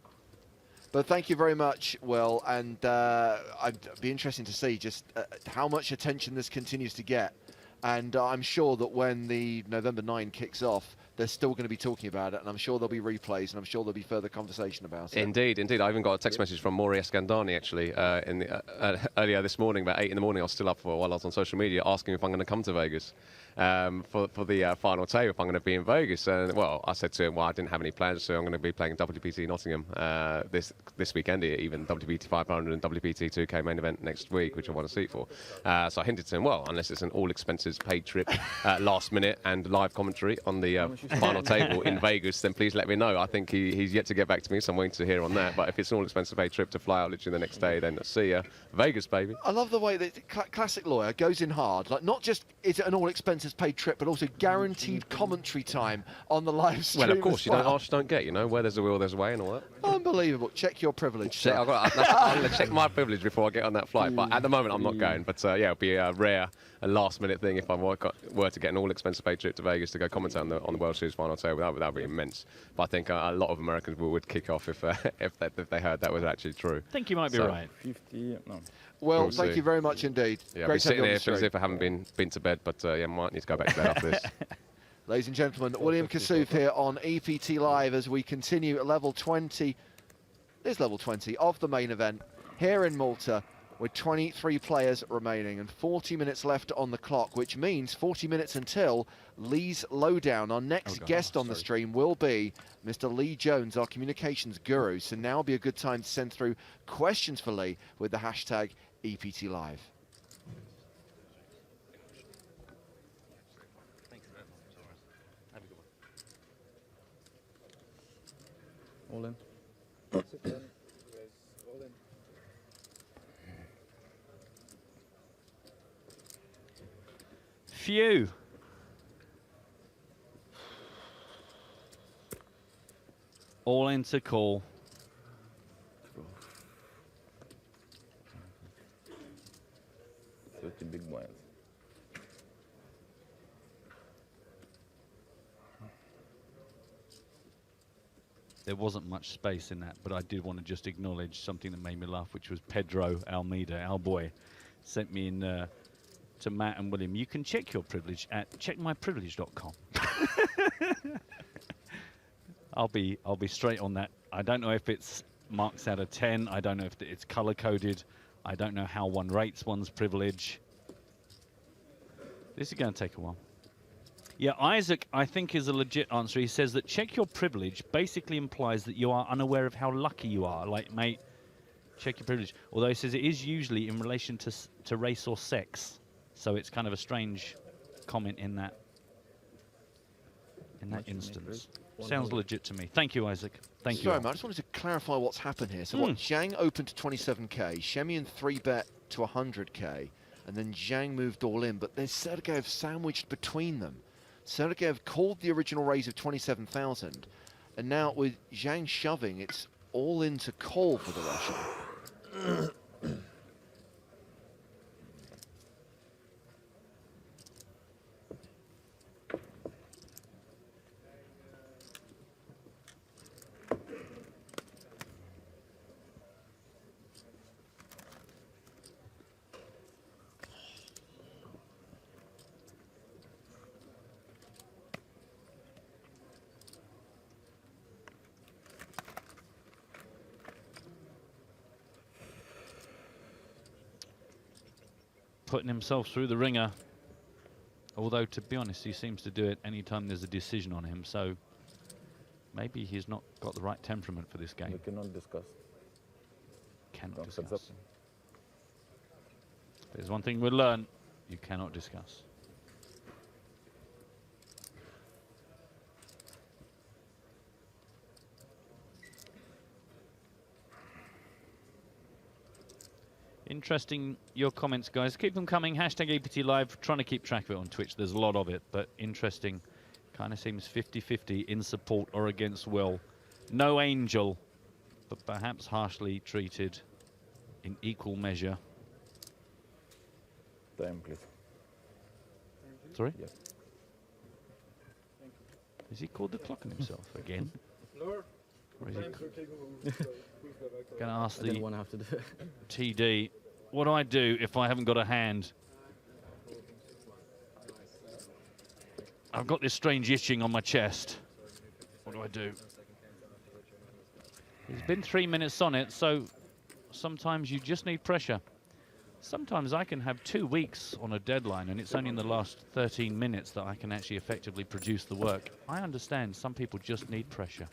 But thank you very much, Will, and I'd be interesting to see just how much attention this continues to get. And I'm sure that when the November 9 kicks off, they're still going to be talking about it, and I'm sure there'll be replays, and I'm sure there'll be further conversation about it. Indeed. I even got a text message from Maury Eskandani, actually, earlier this morning, about 8 in the morning. I was still up for a while. I was on social media asking if I'm going to come to Vegas for the final table, if I'm going to be in Vegas. And, well, I said to him, well, I didn't have any plans, so I'm going to be playing WPT Nottingham this weekend, even WPT 500 and WPT 2K main event next week, which I want a seat for. So I hinted to him, well, unless it's an all-expenses paid trip last minute and live commentary on the final table in Vegas, then please let me know. I think he's yet to get back to me, so I'm waiting to hear on that. But if it's an all-expenses paid trip to fly out literally the next day, then see ya. Vegas, baby. I love the way that classic lawyer goes in hard. Like, not just is it an all-expenses paid trip, but also guaranteed commentary time on the live stream. Well, of course, you don't ask, you don't get, where there's a will, there's a way and all that. Unbelievable. Check your privilege. I'm going to check my privilege before I get on that flight. But at the moment, I'm not going. But yeah, it'll be a rare and last-minute thing if I were to get an all-expenses paid trip to Vegas to go commentate on the World Series final table. That would be immense. But I think a lot of Americans would kick off if they heard that was actually true. I think you might be right. 50, no. Well, thank you very much indeed. Yeah, I'll be sitting here as if I haven't been to bed, but yeah, might need to go back to bed after this. Ladies and gentlemen, William Kassouf here on EPT Live as we continue at level 20. This level 20 of the main event here in Malta, with 23 players remaining and 40 minutes left on the clock, which means 40 minutes until Lee's Lowdown. Our next guest on the stream will be Mr. Lee Jones, our communications guru. So now will be a good time to send through questions for Lee with the hashtag EPT Live. All in. Phew. All in to call. Big blinds. There wasn't much space in that, but I did want to just acknowledge something that made me laugh, which was Pedro Almeida, our boy, sent me in to Matt and William. You can check your privilege at checkmyprivilege.com. I'll be straight on that. I don't know if it's marks out of 10. I don't know if it's color coded. I don't know how one rates one's privilege. This is going to take a while. Yeah, Isaac, I think, is a legit answer. He says that check your privilege basically implies that you are unaware of how lucky you are. Like, mate, check your privilege. Although he says it is usually in relation to race or sex. So it's kind of a strange comment in that instance. Sounds legit to me. Thank you, Isaac. Thank you. Sorry, man, I just wanted to clarify what's happened here. So what, Zhang opened to 27k, Shemian 3-bet to 100k, and then Zhang moved all in, but there's Sergeyev sandwiched between them. Sergeyev called the original raise of 27,000, and now with Zhang shoving, it's all in to call for the Russian. Putting himself through the ringer. Although, to be honest, he seems to do it anytime there's a decision on him. So maybe he's not got the right temperament for this game. We cannot discuss. Cannot discuss. There's one thing we'll learn. You cannot discuss. Interesting, your comments, guys. Keep them coming. Hashtag EPT Live. Trying to keep track of it on Twitch. There's a lot of it, but interesting. Kind of seems 50-50 in support or against Will. No Angel, but perhaps harshly treated in equal measure. Time, please. Sorry? Yeah. Has he called the clock on himself again? Lord, Or is he time's okay, please go back to going to ask I didn't the want to have to do it. TD, what do I do if I haven't got a hand? I've got this strange itching on my chest. What do I do? It's been 3 minutes on it, so sometimes you just need pressure. Sometimes I can have 2 weeks on a deadline, and it's only in the last 13 minutes that I can actually effectively produce the work. I understand some people just need pressure.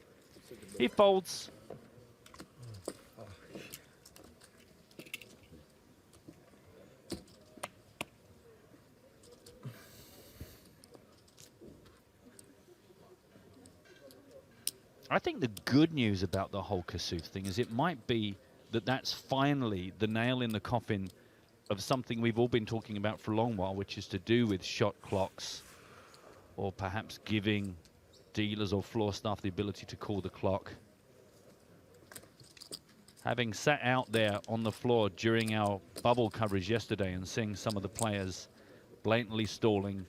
He folds. I think the good news about the whole Kasuf thing is it might be that that's finally the nail in the coffin of something we've all been talking about for a long while, which is to do with shot clocks, or perhaps giving dealers or floor staff the ability to call the clock. Having sat out there on the floor during our bubble coverage yesterday and seeing some of the players blatantly stalling,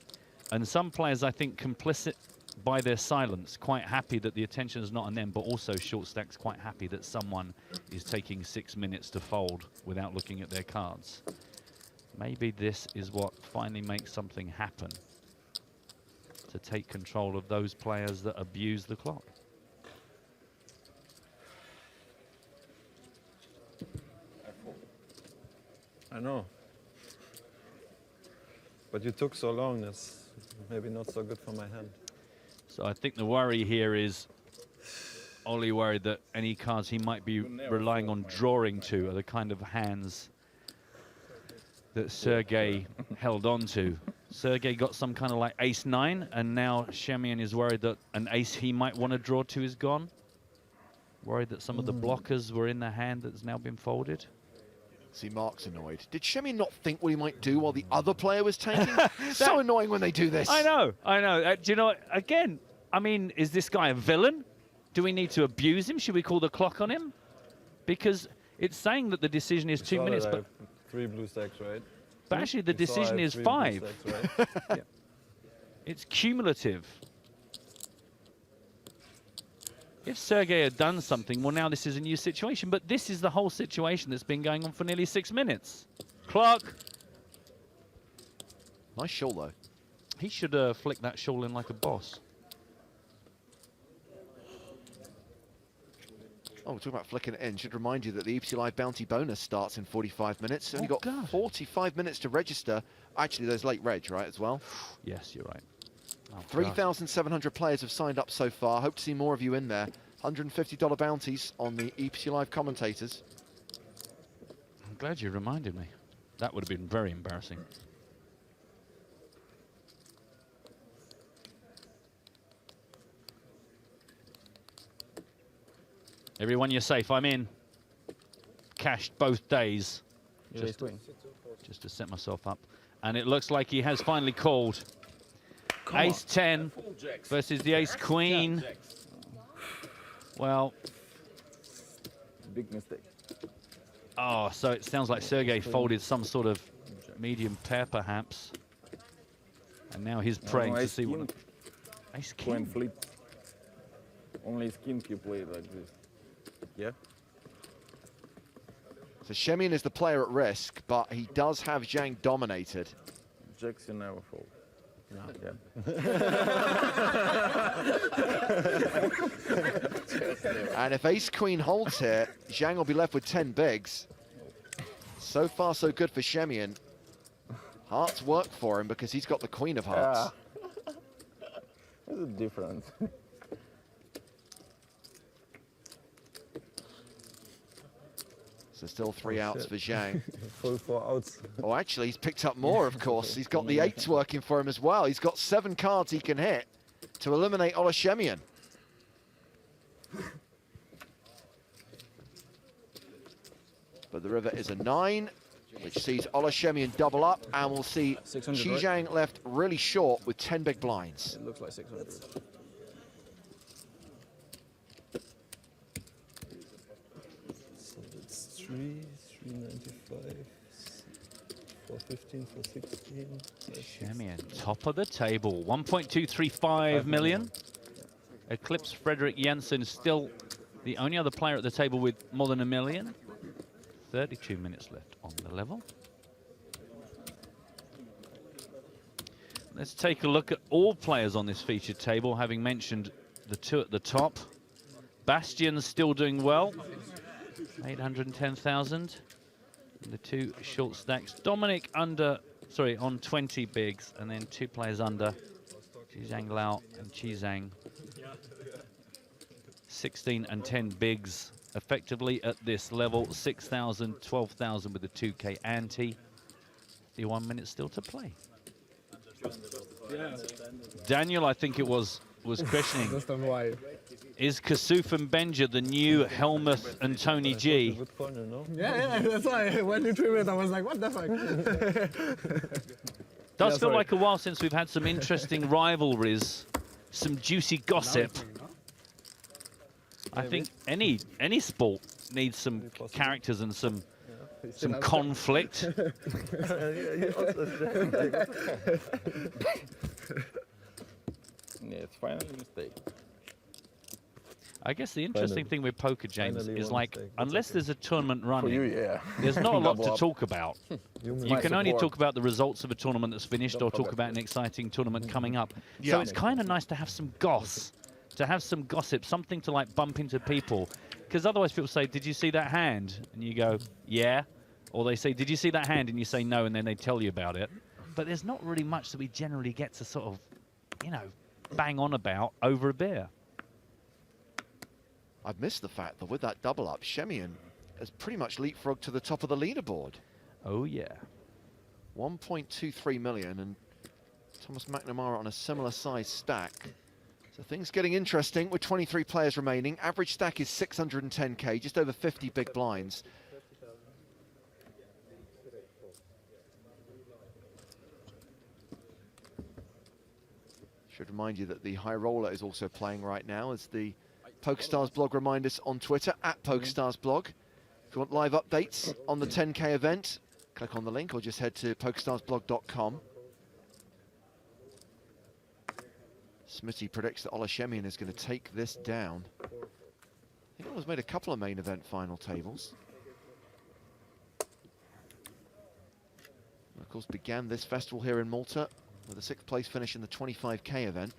and some players, I think, complicit by their silence, quite happy that the attention is not on them, but also short stacks quite happy that someone is taking 6 minutes to fold without looking at their cards. Maybe this is what finally makes something happen, to take control of those players that abuse the clock. I know. But you took so long, that's maybe not so good for my hand. So I think the worry here is Ollie worried that any cards he might be relying on drawing to are the kind of hands that Sergey held on to. Sergey got some kind of like ace-9, and now Shemian is worried that an ace he might want to draw to is gone. Worried that some of the blockers were in the hand that's now been folded. See, Mark's annoyed. Did Shemian not think what he might do while the other player was taking? So annoying when they do this. I know, I know. Do you know what? Again, I mean, is this guy a villain? Do we need to abuse him? Should we call the clock on him? Because it's saying that the decision is 2 minutes, but 3 blue stacks, right? But actually, the decision is 5. Stacks, right? Yeah. It's cumulative. If Sergey had done something, well, now this is a new situation. But this is the whole situation that's been going on for nearly 6 minutes. Clock. Nice shawl, though. He should flick that shawl in like a boss. Oh, we're talking about flicking it in. Should remind you that the EPT Live bounty bonus starts in 45 minutes. Only got 45 minutes to register. Actually, there's late reg, right, as well? Yes, you're right. Oh, 3,700 players have signed up so far. Hope to see more of you in there. $150 bounties on the EPT Live commentators. I'm glad you reminded me. That would have been very embarrassing. Everyone, you're safe. I'm in. Cashed both days. Just to set myself up. And it looks like he has finally called. Ace-10 versus the Ace-Queen. Well. Big mistake. Oh, so it sounds like Sergey folded some sort of medium pair, perhaps. And now he's praying to see what... Ace-King. Flip. Only skin you play like this. Yeah. So Shemian is the player at risk, but he does have Zhang dominated. Jacks you never fold. No, And if Ace-Queen holds here, Zhang will be left with 10 bigs. So far, so good for Shemian. Hearts work for him because he's got the Queen of Hearts. Yeah. What's the difference? So still 3 outs for Zhang. Full 4 outs. Oh, actually, he's picked up more, of course. He's got the 8s working for him as well. He's got 7 cards he can hit to eliminate Olashemian. But the river is a 9, which sees Olashemian double up, and we'll see Qi Zhang left really short with 10 big blinds. It looks like 600. So that's 395, 415, 416. Shemian, top of the table, 1.235 million. Eclipse Frederick Jensen still the only other player at the table with more than $1 million. 32 minutes left on the level. Let's take a look at all players on this featured table, having mentioned the 2 at the top. Bastian's still doing well, 810,000. The 2 short stacks. Dominic on 20 bigs, and then 2 players under. Zhang Lao and Qi Zhang. 16 and 10 bigs effectively at this level. 6,000, 12,000 with the 2K ante. 51 minutes still to play. Daniel, I think it was questioning. Is Kasuf and Benja the new Helmuth and Tony G? Yeah, that's why when you threw it, I was like, what the fuck? Does feel like a while since we've had some interesting rivalries, some juicy gossip. I think any sport needs some characters and some conflict. Yeah, it's finally a mistake. I guess the interesting thing with poker, James, is like, unless there's a tournament running, For you, yeah. there's not a lot to Double up. talk about. You can only talk about the results of a tournament that's finished or talk about an exciting tournament coming up. So it's kind of nice to have some goss, to have some gossip, something to like bump into people. Because otherwise people say, did you see that hand? And you go, yeah. Or they say, did you see that hand? And you say no, and then they tell you about it. But there's not really much that we generally get to sort of, you know, bang on about over a beer. I've missed the fact that with that double up, Shemian has pretty much leapfrogged to the top of the leaderboard. Oh, yeah. 1.23 million, and Thomas McNamara on a similar size stack. So things getting interesting with 23 players remaining. Average stack is 610k, just over 50 big blinds. Should remind you that the high roller is also playing right now, as the PokerStars blog remind us on Twitter, @PokerStars blog. If you want live updates on the 10K event, click on the link or just head to PokerStarsblog.com. Smitty predicts that Olashemian is going to take this down. He always made a couple of main event final tables. And of course, began this festival here in Malta with a 6th place finish in the 25K event.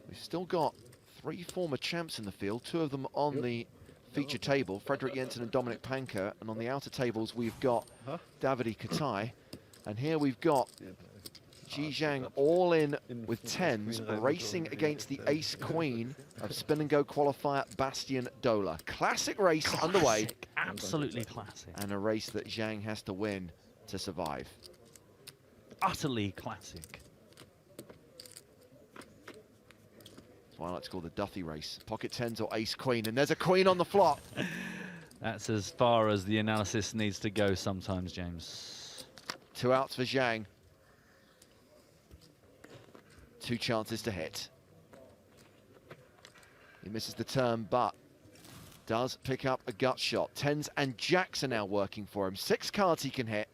We've still got 3 former champs in the field, 2 of them on the feature table, Frederick Jensen and Dominic Panker, and on the outer tables we've got Davide Katai, and here we've got Qi Zhang all in with 10s, racing against the ace-queen of Spin and Go qualifier Bastian Dola. Classic race underway. Absolutely classic. And a race that Zhang has to win to survive. Utterly classic. That's why I like to call the Duffy race. Pocket tens or ace queen, and there's a queen on the flop. That's as far as the analysis needs to go sometimes, James. 2 outs for Zhang. 2 chances to hit. He misses the turn, but does pick up a gut shot. Tens and jacks are now working for him. 6 cards he can hit.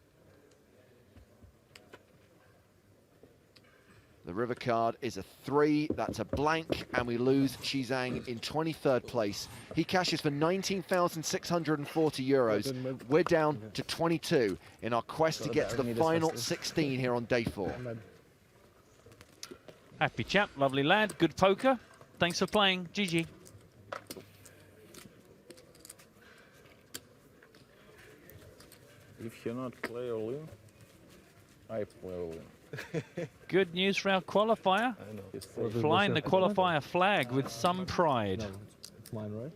The river card is a 3, that's a blank, and we lose Xizang in 23rd place. He cashes for 19,640 euros. We're down to 22 in our quest to get to the final 16 here on day 4. Happy chap, lovely lad, good poker. Thanks for playing, GG. If you not play all in, I play all in. Good news for our qualifier. Flying the qualifier flag with some pride. It's mine, right?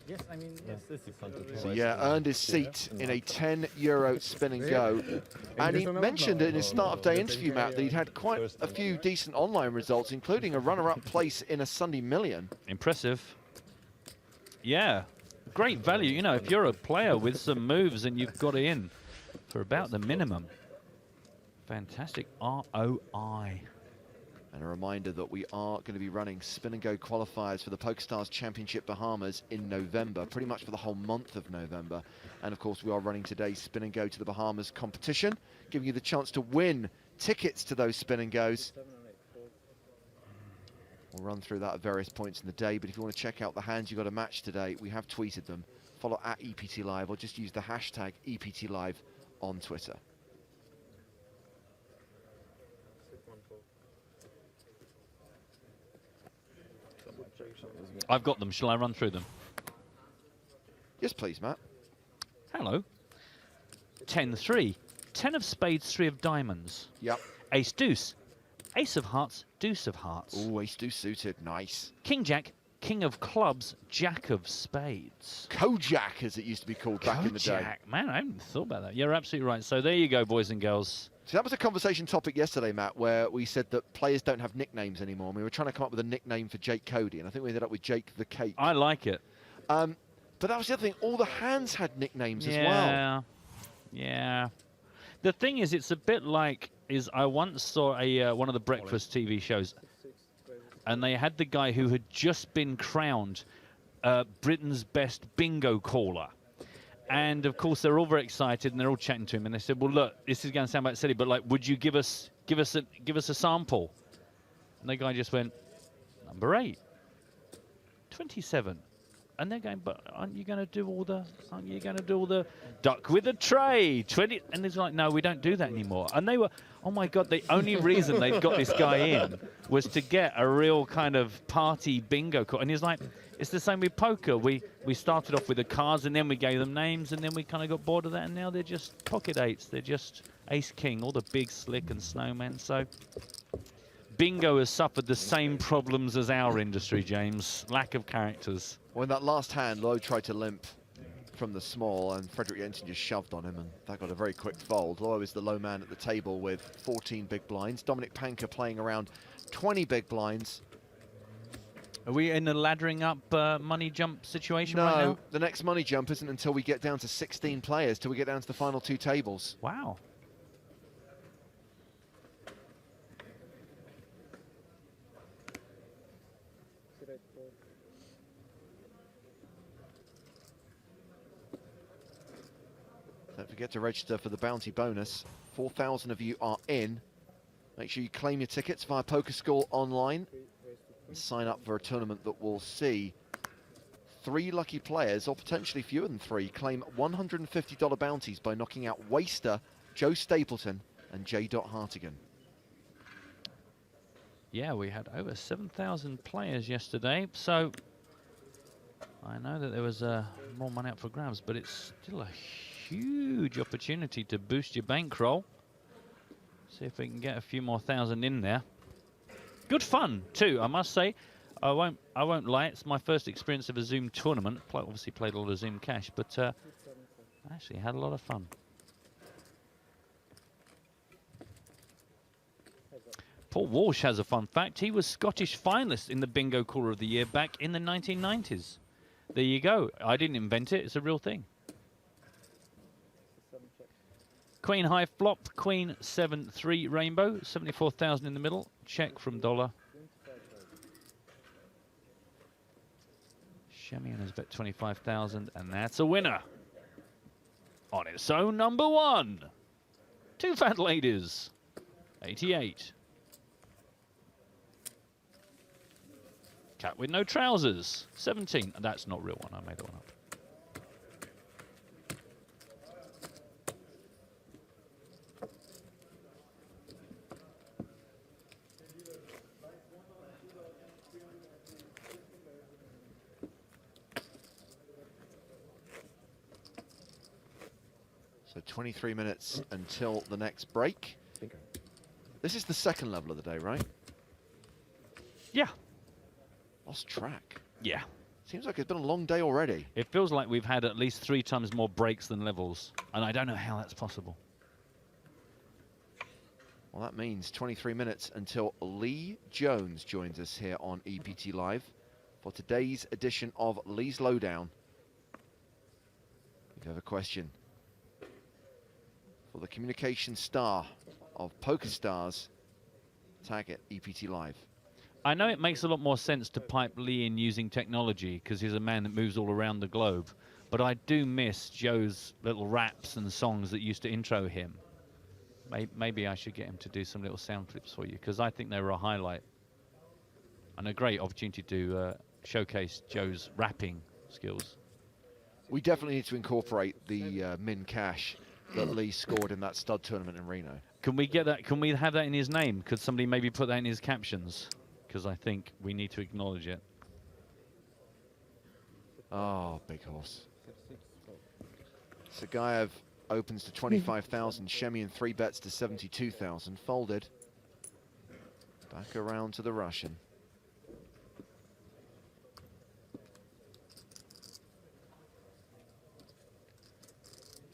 Yes, I mean, yes, this is So yeah, earned his seat in a 10 euro spin and go. And he mentioned in his start of day interview, Matt, that he'd had quite a few decent online results, including a runner-up place in a Sunday Million. Impressive. Yeah, great value. You know, if you're a player with some moves and you've got it in for about the minimum. Fantastic ROI. And a reminder that we are going to be running spin and go qualifiers for the PokerStars Championship Bahamas in November, pretty much for the whole month of November. And of course, we are running today's spin and go to the Bahamas competition, giving you the chance to win tickets to those spin and goes. We'll run through that at various points in the day, but if you want to check out the hands you got to match today, we have tweeted them. Follow at EPT Live or just use the hashtag EPT Live on Twitter. I've got them. Shall I run through them? Yes, please, Matt. Hello. 10-3. 10 of spades, 3 of diamonds. Yep. Ace deuce. Ace of hearts, deuce of hearts. Oh, ace deuce suited. Nice. King jack, king of clubs, jack of spades. Kojak, as it used to be called back in the day. Man, I haven't thought about that. You're absolutely right. So there you go, boys and girls. So that was a conversation topic yesterday, Matt, where we said that players don't have nicknames anymore. And we were trying to come up with a nickname for Jake Cody, and I think we ended up with Jake the Cake. I like it. But that was the other thing. All the hands had nicknames as well. Yeah. Yeah. The thing is, it's a bit like, I once saw one of the breakfast TV shows, and they had the guy who had just been crowned Britain's best bingo caller. And of course, they're all very excited, and they're all chatting to him. And they said, "Well, look, this is going to sound a bit silly, but like, would you give us a sample?" And the guy just went, "Number 8, 27." And they're going, "But aren't you going to do all the duck with a tray 20?" And he's like, "No, we don't do that anymore." And they were, oh my God, the only reason they'd got this guy in was to get a real kind of party bingo call. And he's like, it's the same with poker. We started off with the cards, and then we gave them names, and then we kind of got bored of that, and now they're just pocket eights. They're just ace king, all the big slick and snowmen. So bingo has suffered the same problems as our industry, James. Lack of characters. Well, in that last hand, Lowe tried to limp from the small, and Frederick Jensen just shoved on him, and that got a very quick fold. Lowe is the low man at the table with 14 big blinds. Dominic Panker playing around 20 big blinds. Are we in a laddering up money jump situation right now? No, the next money jump isn't until we get down to 16 players, till we get down to the final 2 tables. Wow. Don't forget to register for the bounty bonus. 4,000 of you are in. Make sure you claim your tickets via PokerSchool online and sign up for a tournament that will see 3 lucky players, or potentially fewer than 3, claim $150 bounties by knocking out Waster, Joe Stapleton, and J. Hartigan. Yeah, we had over 7,000 players yesterday, so I know that there was more money up for grabs, but it's still a huge opportunity to boost your bankroll. See if we can get a few more thousand in there. Good fun too, I must say. I won't lie. It's my first experience of a Zoom tournament. Obviously played a lot of Zoom cash, but I actually had a lot of fun. Paul Walsh has a fun fact. He was Scottish finalist in the Bingo Caller of the Year back in the 1990s. There you go. I didn't invent it. It's a real thing. Queen high flop, Queen 7-3 rainbow, 74,000 in the middle. Check from dollar. Shemian has bet 25,000, and that's a winner. On its own, number one. Two fat ladies, 88. Cat with no trousers, 17. That's not a real one. I made that one up. So 23 minutes until the next break. This is the second level of the day, right? Yeah. Lost track. Yeah. Seems like it's been a long day already. It feels like we've had at least 3 times more breaks than levels, and I don't know how that's possible. Well, that means 23 minutes until Lee Jones joins us here on EPT Live for today's edition of Lee's Lowdown. If you have a question for the communication star of PokerStars, tag it EPT Live. I know it makes a lot more sense to pipe Lee in using technology because he's a man that moves all around the globe, but I do miss Joe's little raps and songs that used to intro him. Maybe I should get him to do some little sound clips for you, because I think they were a highlight and a great opportunity to showcase Joe's rapping skills. We definitely need to incorporate the min cash that Lee scored in that stud tournament in Reno. Can we get that? Can we have that in his name? Could somebody maybe put that in his captions? Because I think we need to acknowledge it. Oh, big horse. Sagaev opens to 25,000. Shemian 3 bets to 72,000. Folded. Back around to the Russian.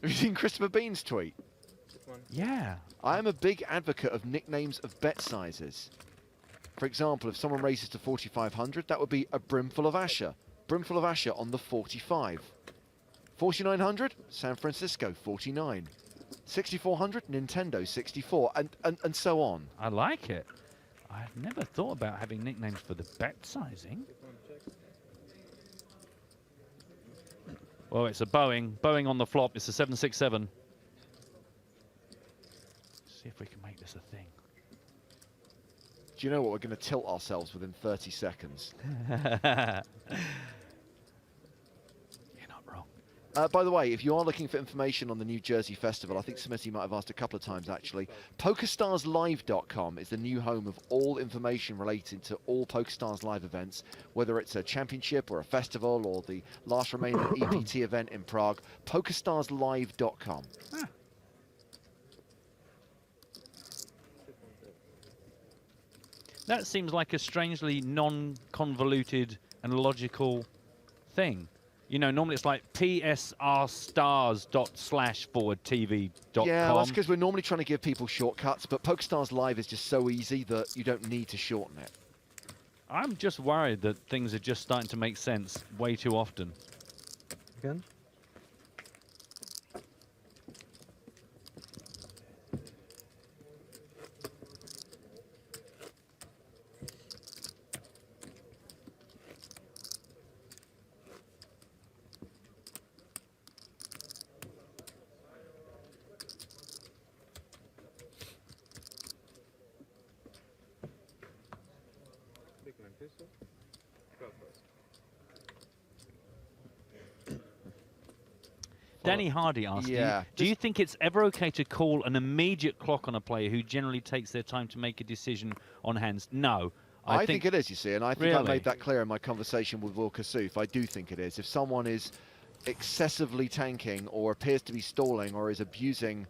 Have you seen Christopher Bean's tweet? Yeah. I am a big advocate of nicknames of bet sizes. For example, if someone raises to 4,500, that would be a brimful of Asher. Brimful of Asher on the 45. 4,900, San Francisco 49. 6,400, Nintendo 64, and so on. I like it. I've never thought about having nicknames for the bet sizing. Well, it's a Boeing. Boeing on the flop. It's a 767. See if we can make this a thing. Do you know what? We're going to tilt ourselves within 30 seconds. By the way, if you are looking for information on the New Jersey Festival, I think Smitty might have asked a couple of times actually, PokerStarsLive.com is the new home of all information related to all PokerStars Live events, whether it's a championship or a festival or the last remaining EPT event in Prague. PokerStarsLive.com. Ah. That seems like a strangely non-convoluted and logical thing. You know, normally it's like psrstars.slash/tv.com. Yeah, that's because we're normally trying to give people shortcuts, but PokerStars Live is just so easy that you don't need to shorten it. I'm just worried that things are just starting to make sense way too often. Again? Danny Hardy asking, do you think it's ever okay to call an immediate clock on a player who generally takes their time to make a decision on hands? No. I think it is, you see, and I think really? I made that clear in my conversation with Will Kassouf. I do think it is. If someone is excessively tanking or appears to be stalling or is abusing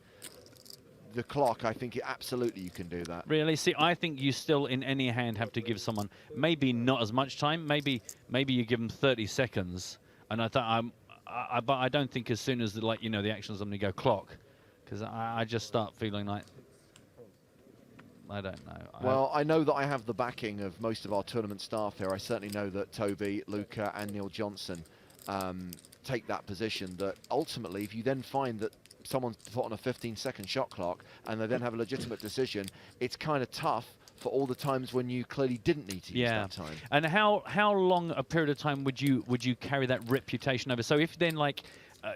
the clock, I think absolutely you can do that. Really? See, I think you still, in any hand, have to give someone maybe not as much time. Maybe you give them 30 seconds, and I thought but I don't think as soon as the action's on, they go clock, because I just start feeling like I don't know. Well, I know that I have the backing of most of our tournament staff here. I certainly know that Toby, Luca, and Neil Johnson take that position, that ultimately, if you then find that someone's put on a 15-second shot clock and they then have a legitimate decision, it's kind of tough for all the times when you clearly didn't need to use that time. And how long a period of time would you carry that reputation over? So if then, like,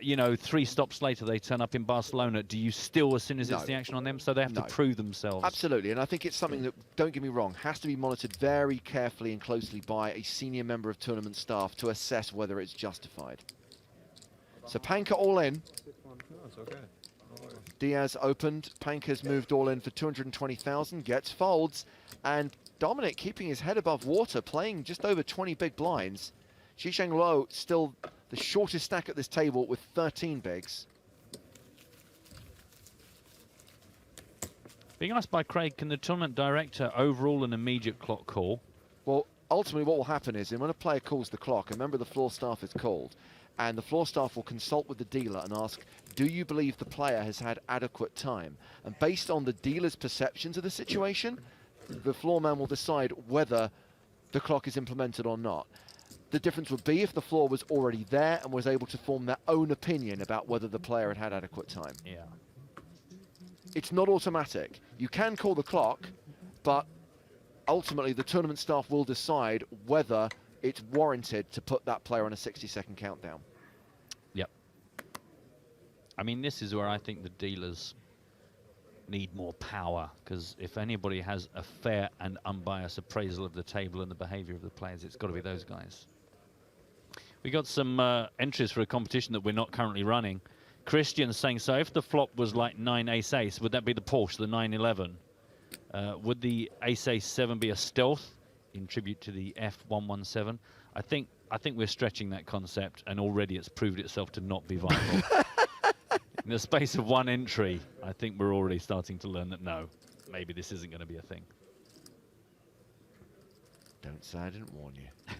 you know, 3 stops later they turn up in Barcelona, do you still, as soon as it's the action on them, so they have to prove themselves? Absolutely, and I think it's something that, don't get me wrong, has to be monitored very carefully and closely by a senior member of tournament staff to assess whether it's justified. So Panka all in. No, it's okay. Diaz opened. Panka's moved all in for 220,000, gets folds, and Dominic keeping his head above water, playing just over 20 big blinds. Xisheng Luo still the shortest stack at this table with 13 bigs. Being asked by Craig, can the tournament director overrule an immediate clock call? Well, ultimately what will happen is, when a player calls the clock, a member of the floor staff is called, and the floor staff will consult with the dealer and ask, do you believe the player has had adequate time? And based on the dealer's perceptions of the situation, the floor man will decide whether the clock is implemented or not. The difference would be if the floor was already there and was able to form their own opinion about whether the player had had adequate time. Yeah. It's not automatic. You can call the clock, but ultimately the tournament staff will decide whether it's warranted to put that player on a 60-second countdown. Yep. I mean, this is where I think the dealers need more power, because if anybody has a fair and unbiased appraisal of the table and the behavior of the players, it's got to be those guys. We got some entries for a competition that we're not currently running. Christian's saying, so if the flop was like 9 ace-ace, would that be the Porsche, the 911? Would the ace-ace 7 be a stealth in tribute to the F117? I think we're stretching that concept, and already it's proved itself to not be viable. In the space of one entry, I think we're already starting to learn that no, maybe this isn't going to be a thing. Don't say I didn't warn you.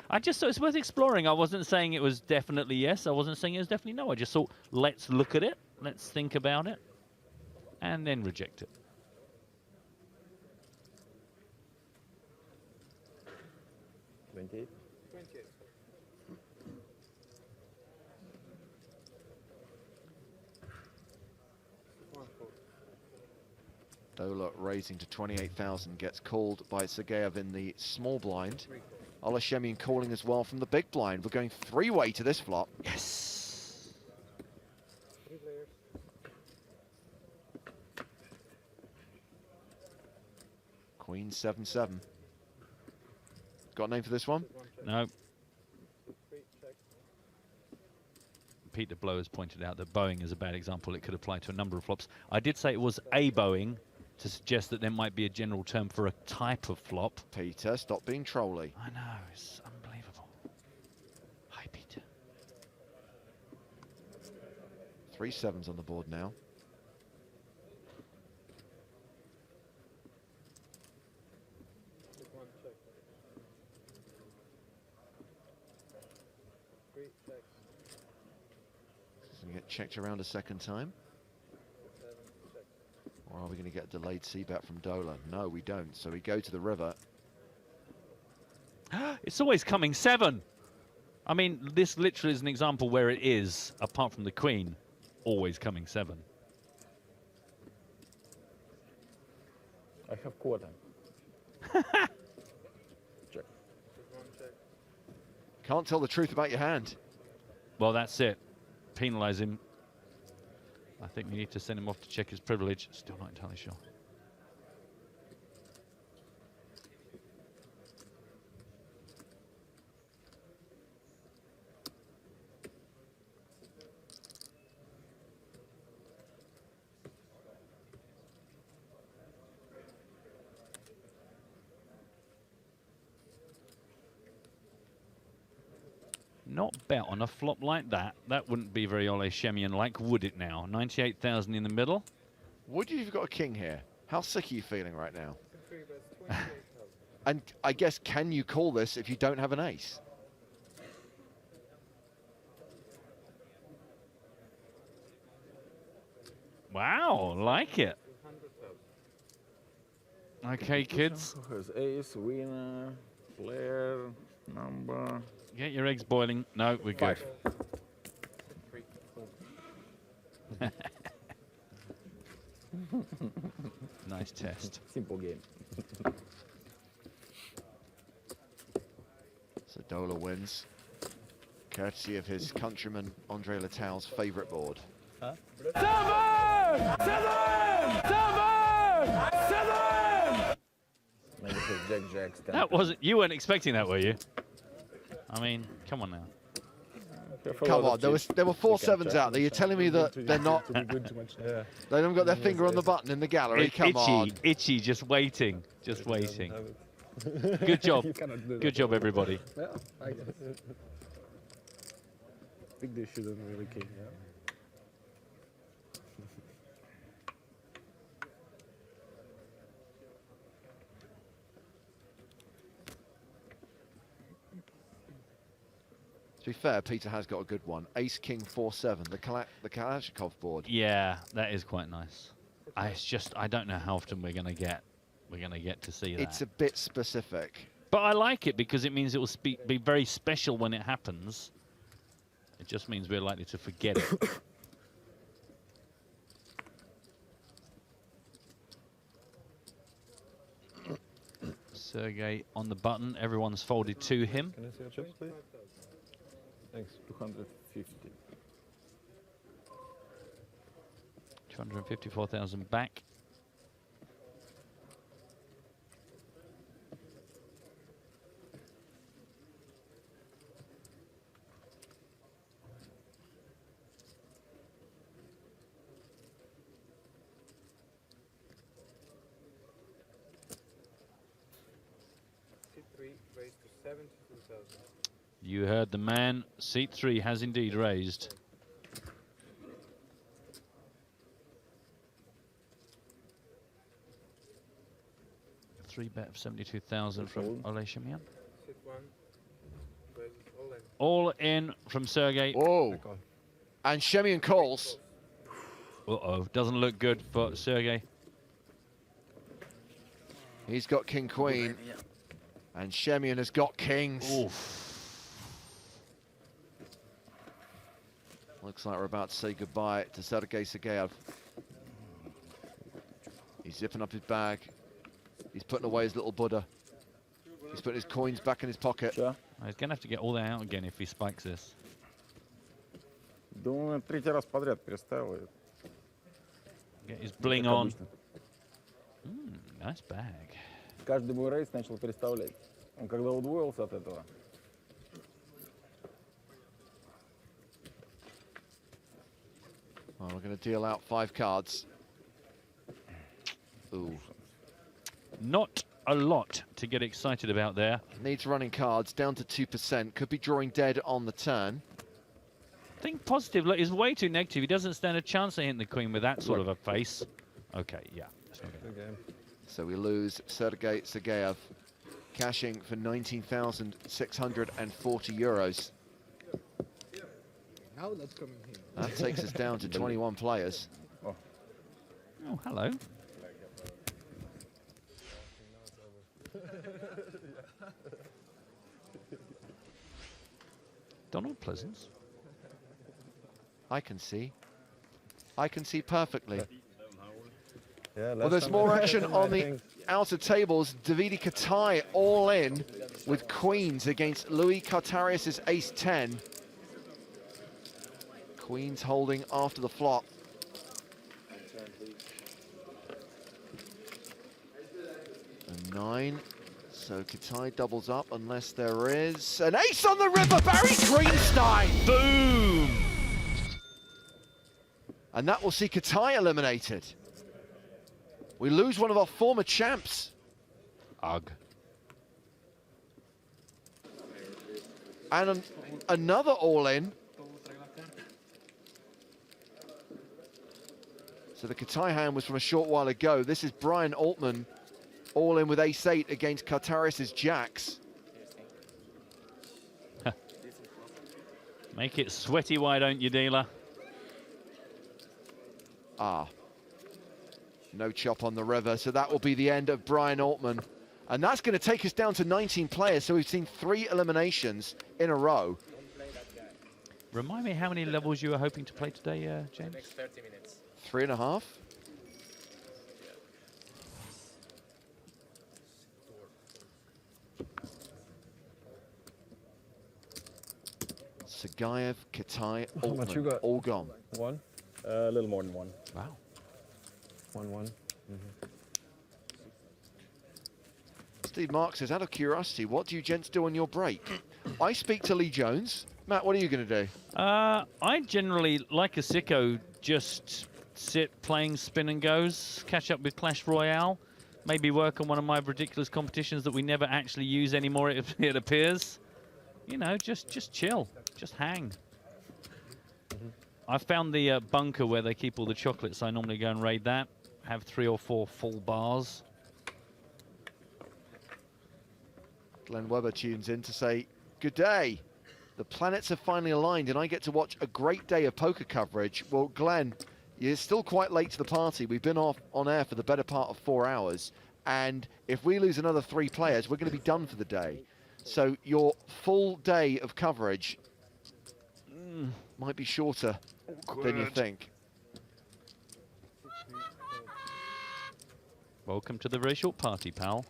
I just thought it's worth exploring. I wasn't saying it was definitely yes. I wasn't saying it was definitely no. I just thought, let's look at it, let's think about it, and then reject it. Dola raising to 28,000, gets called by Sergeyev in the small blind. Olashemian calling as well from the big blind. We're going three-way to this flop. Yes. Queen 7-7. Got a name for this one? No. Peter Blow has pointed out that bowing is a bad example. It could apply to a number of flops. I did say it was a bowing to suggest that there might be a general term for a type of flop. Peter, stop being trolly. I know, it's unbelievable. Hi, Peter. 3 sevens on the board now. Does he get checked around a second time? Or are we going to get a delayed c-bet from Dola? No, we don't. So we go to the river. It's always coming 7. I mean, this literally is an example where it is, apart from the queen, always coming 7. I have quarter. Check. Can't tell the truth about your hand. Well, that's it. Penalise him. I think we need to send him off to check his privilege. Still not entirely sure. Not bet on a flop like that. That wouldn't be very Olashemian-like, would it now? 98,000 in the middle. Would you have got a king here? How sick are you feeling right now? And I guess, can you call this if you don't have an ace? Wow, like it. Okay, kids. Who has ace, winner, player, number? Get your eggs boiling. No, we're good. 5. Nice test. Simple game. So Dola wins, courtesy of his countryman Andre Latau's favourite board. Huh? 7! Maybe it's Jack Jacks. That wasn't. You weren't expecting that, were you? I mean, come on now. Come on, there were 4 sevens out there. You're telling me that they're not. They haven't got their finger on the button in the gallery. Come on. Itchy, just waiting, just waiting. Good job, good job, everybody. Yeah, I guess. I think they shouldn't really care. Yeah. To be fair, Peter has got a good one. Ace King 4-7, the Kalashnikov board. Yeah, that is quite nice. It's just I don't know how often we're gonna get to see that. It's a bit specific. But I like it because it means it will be very special when it happens. It just means we're likely to forget it. Sergey on the button. Everyone's folded to him. Can I see your chips, please? Thanks. 250. 254,000 back. Raised to 72,000. You heard the man. Seat 3 has indeed raised. A 3-bet of 72,000 from Ole Shimyan. Sit 1. Raises all in. All in from Sergey. Whoa. And Shemian calls. Uh-oh. Doesn't look good for Sergey. He's got King Queen. And Shemian has got kings. Oof. Looks like we're about to say goodbye to Sergey Sergeyev. He's zipping up his bag. He's putting away his little Buddha. He's putting his coins back in his pocket. He's going to have to get all that out again if he spikes this. Думаю, 3 раз подряд переставил. Get his bling on. Nice bag. Каждый мой рейс начал переставлять. Он когда удвоился от этого. Well, we're going to deal out 5 cards. Ooh. Not a lot to get excited about there. Needs running cards, down to 2%. Could be drawing dead on the turn. Think positive. Look, he's way too negative. He doesn't stand a chance of hitting the queen with that sort of a face. Okay, yeah. That's not good. So we lose Sergey Sergeyev, cashing for 19,640 euros. Now that's coming here. That takes us down to 21 players. Oh, hello. Donald Pleasance. I can see. I can see perfectly. Yeah, Well, there's more action on the outer tables. Davide Katai all in with queens against Louis Cartarius' ace-10. Queens holding after the flop. A 9. So Katai doubles up unless there is an ace on the river. Barry Greenstein. Boom! And that will see Katai eliminated. We lose one of our former champs. Ugh. And another all-in. So the Katai hand was from a short while ago. This is Brian Altman all-in with ace-8 against Cartarius' jacks. Make it sweaty, why don't you, dealer? Ah. No chop on the river, so that will be the end of Brian Altman. And that's going to take us down to 19 players, so we've seen 3 eliminations in a row. Remind me how many levels you were hoping to play today, James? Next 30 minutes. 3.5. Sagaev, Kitai, How much you Altman, got? all gone. 1? A little more than 1. Wow. 1-1. Steve Mark says, out of curiosity, what do you gents do on your break? I speak to Lee Jones. Matt, what are you going to do? I generally, like a sicko, just sit playing spin and goes, catch up with Clash Royale, maybe work on one of my ridiculous competitions that we never actually use anymore, it appears. You know, just chill, just hang. I found the bunker where they keep all the chocolates. I normally go and raid that, have 3 or 4 full bars. Glenn Webber tunes in to say, good day. The planets have finally aligned and I get to watch a great day of poker coverage. Well, Glenn, you're still quite late to the party. We've been off on air for the better part of 4 hours. And if we lose another 3 players, we're going to be done for the day. So your full day of coverage might be shorter than you think. Welcome to the very short party, pal.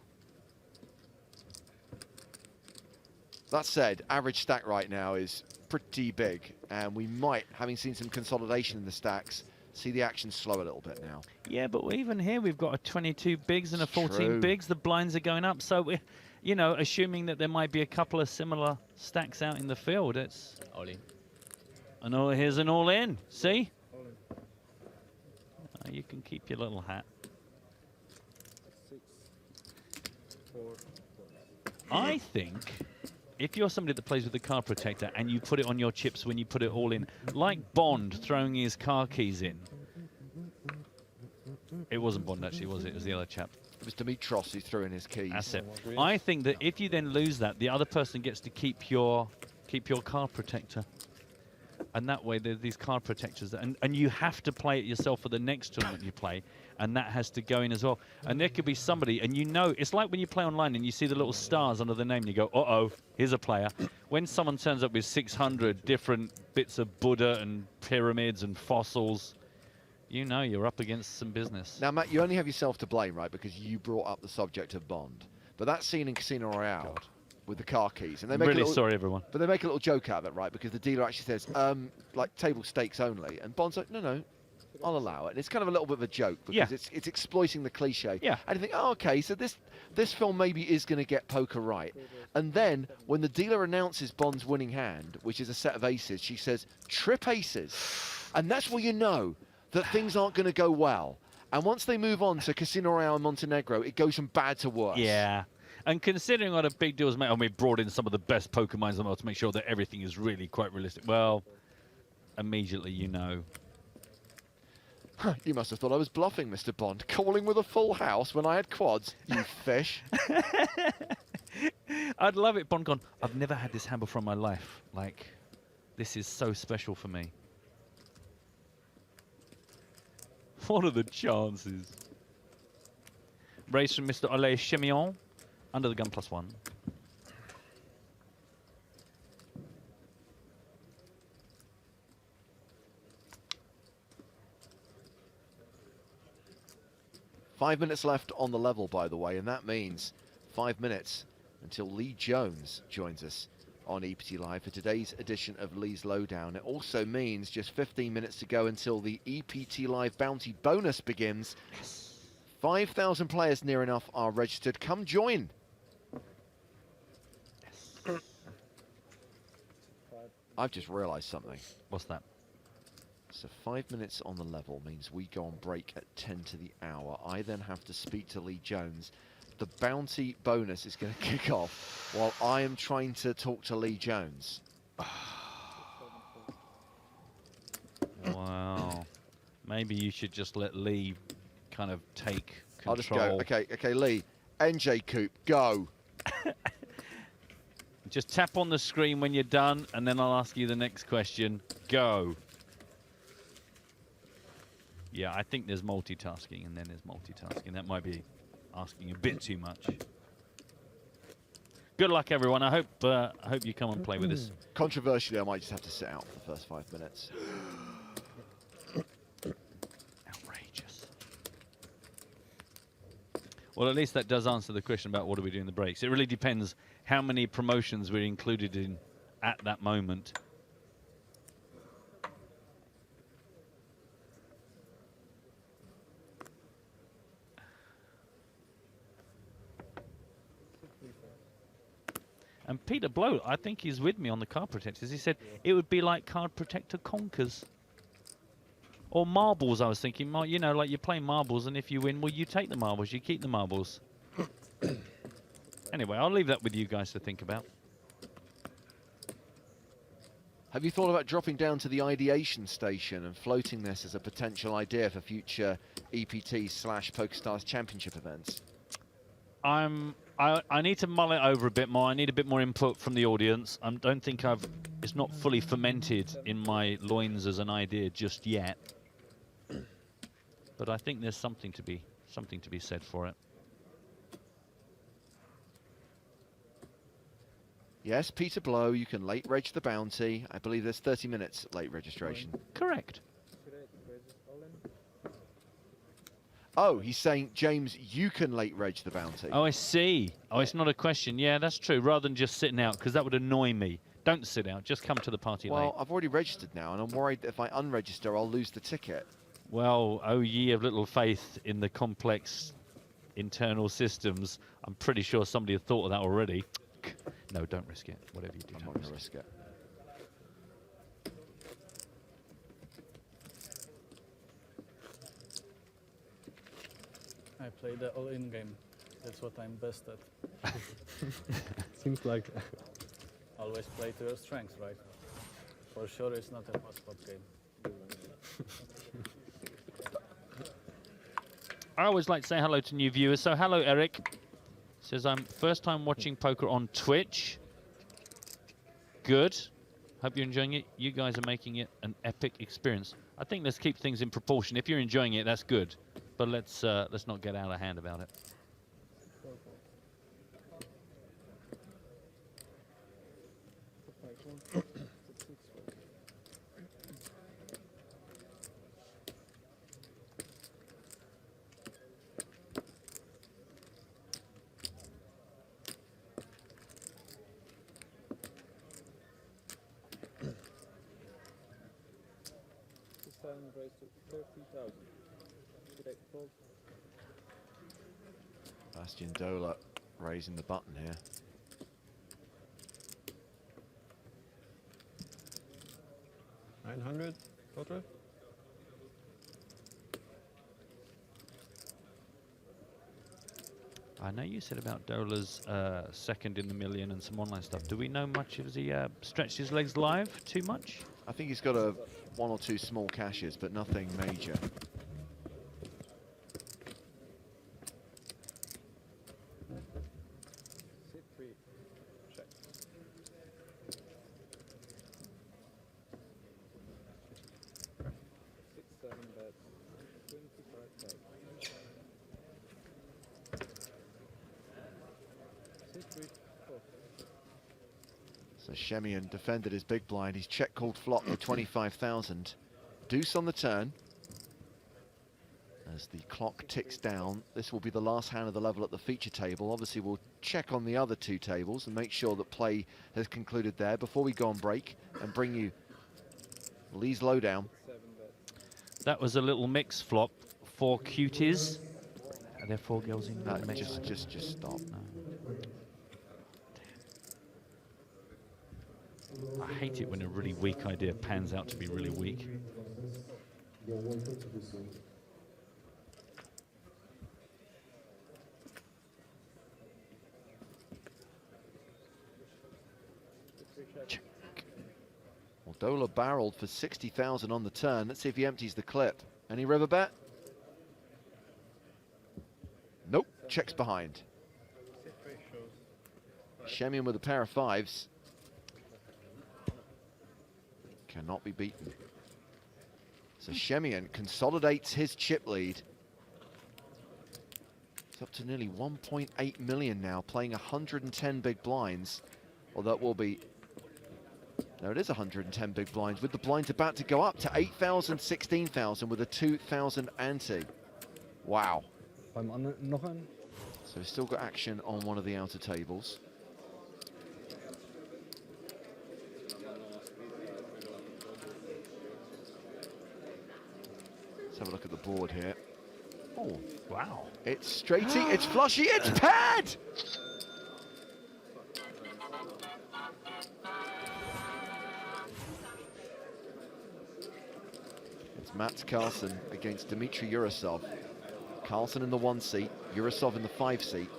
That said, average stack right now is pretty big, and we might, having seen some consolidation in the stacks, see the action slow a little bit now. Yeah, but even here we've got a 22 bigs and a 14 True. bigs. The blinds are going up, so we're, you know, assuming that there might be a couple of similar stacks out in the field. It's all in. And oh, here's an all in. See? You can keep your little hat. 6, 4. I think if you're somebody that plays with the card protector and you put it on your chips when you put it all in, like Bond throwing his car keys in. It wasn't Bond, actually, was it? It was the other chap. It was Dimitros who threw in his keys. That's it. I think that if you then lose that, the other person gets to keep your card protector. And that way, there's these card protectors. And you have to play it yourself for the next tournament you play. And that has to go in as well. And there could be somebody, and you know, it's like when you play online and you see the little stars under the name, and you go, uh-oh, here's a player. When someone turns up with 600 different bits of Buddha and pyramids and fossils, you know you're up against some business. Now, Matt, you only have yourself to blame, right? Because you brought up the subject of Bond. But that scene in Casino Royale with the car keys. And they make Really a little, sorry, everyone. But they make a little joke out of it, right? Because the dealer actually says, like, table stakes only. And Bond's like, no, I'll allow it. And it's kind of a little bit of a joke because it's exploiting the cliche. Yeah. And you think, oh, okay, so this film maybe is going to get poker right. And then when the dealer announces Bond's winning hand, which is a set of aces, she says, trip aces. And that's where you know that things aren't going to go well. And once they move on to Casino Royale in Montenegro, it goes from bad to worse. Yeah. And considering what a big deal is made, we brought in some of the best poker minds in the world to make sure that everything is really quite realistic. Well, immediately you know. You must have thought I was bluffing, Mr. Bond, calling with a full house when I had quads, you fish. I'd love it, Bond gone, I've never had this hand before in my life. Like, this is so special for me. What are the chances? Race from Mr. Ole Chemion. Under the gun +1. Five minutes left on the level, by the way, and that means 5 minutes until Lee Jones joins us on EPT Live for today's edition of Lee's Lowdown. It also means just 15 minutes to go until the EPT Live bounty bonus begins. 5,000 players near enough are registered. Come join. I've just realised something. What's that? So 5 minutes on the level means we go on break at 10 to the hour. I then have to speak to Lee Jones. The bounty bonus is going to kick off while I am trying to talk to Lee Jones. Wow. Maybe you should just let Lee kind of take control. I'll just go. Okay, Lee. NJ Coop, go. Just tap on the screen when you're done, and then I'll ask you the next question. Go. Yeah, I think there's multitasking and then there's multitasking. That might be asking a bit too much. Good luck, everyone. I hope you come and play with us. Controversially, I might just have to sit out for the first 5 minutes. Outrageous. Well, at least that does answer the question about what do we do in the breaks. It really depends how many promotions we're included in at that moment. And Peter Blow, I think he's with me on the card protectors. He said it would be like card protector conkers. Or marbles, I was thinking. You know, like you're playing marbles, and if you win, well, you take the marbles, you keep the marbles. Anyway, I'll leave that with you guys to think about. Have you thought about dropping down to the ideation station and floating this as a potential idea for future EPT/PokerStars Championship events? I need to mull it over a bit more. I need a bit more input from the audience. I don't think it's not fully fermented in my loins as an idea just yet. But I think there's something to be said for it. Yes, Peter Blow, you can late reg the bounty. I believe there's 30 minutes late registration. Correct. Oh, he's saying, James, you can late reg the bounty. Oh, I see. Oh, it's not a question. Yeah, that's true. Rather than just sitting out, because that would annoy me. Don't sit out. Just come to the party late. Well, I've already registered now, and I'm worried that if I unregister, I'll lose the ticket. Well, oh ye of little faith in the complex internal systems. I'm pretty sure somebody had thought of that already. No, don't risk it. Whatever you do, I'm not going to risk it. I play the all-in game. That's what I'm best at. Seems like Always play to your strengths, right? For sure, it's not a post-pop game. I always like to say hello to new viewers. So hello, Eric. Says I'm first time watching poker on Twitch. Good. Hope you're enjoying it. You guys are making it an epic experience. I think let's keep things in proportion. If you're enjoying it, that's good. But let's not get out of hand about it. Raised to 30,000. Bastian Dola raising the button here. $900 total. I know you said about Dola's second in the million and some online stuff. Do we know much? Has he stretched his legs live too much? I think he's got one or two small cashes, but nothing major. So Shemian defended his big blind. He's check called flop for 25,000. Deuce on the turn. As the clock ticks down, this will be the last hand of the level at the feature table. Obviously, we'll check on the other two tables and make sure that play has concluded there before we go on break and bring you Lee's lowdown. That was a little mix flop for cuties. Are there 4 girls in the mix? Just stop. No. I hate it when a really weak idea pans out to be really weak. Well, Dola barreled for 60,000 on the turn. Let's see if he empties the clip. Any river bet? Nope, checks behind. Shemian with a pair of fives. Cannot be beaten. So Shemian consolidates his chip lead. It's up to nearly 1.8 million now, playing 110 big blinds. Well, that will be... No, it is 110 big blinds, with the blinds about to go up to 8,000, 16,000 with a 2,000 ante. Wow. So we've still got action on one of the outer tables. Let's have a look at the board here. Oh, wow. It's straighty, it's flushy, it's paired! It's Mats Carlsen against Dmitry Urasov. Carlsen in the 1 seat, Urasov in the 5 seat.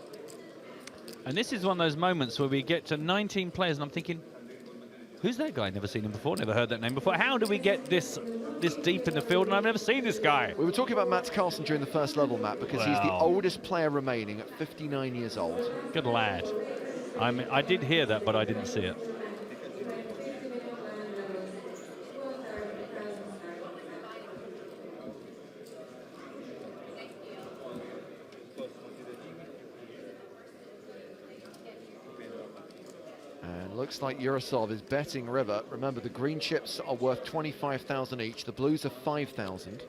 And this is one of those moments where we get to 19 players and I'm thinking, who's that guy? Never seen him before, never heard that name before. How do we get this deep in the field? And I've never seen this guy. We were talking about Mats Carlsen during the first level, Matt, because he's the Wow. oldest player remaining at 59 years old. Good lad. I did hear that, but I didn't see it. And looks like Urasov is betting river. Remember, the green chips are worth 25,000 each. The blues are 5,000.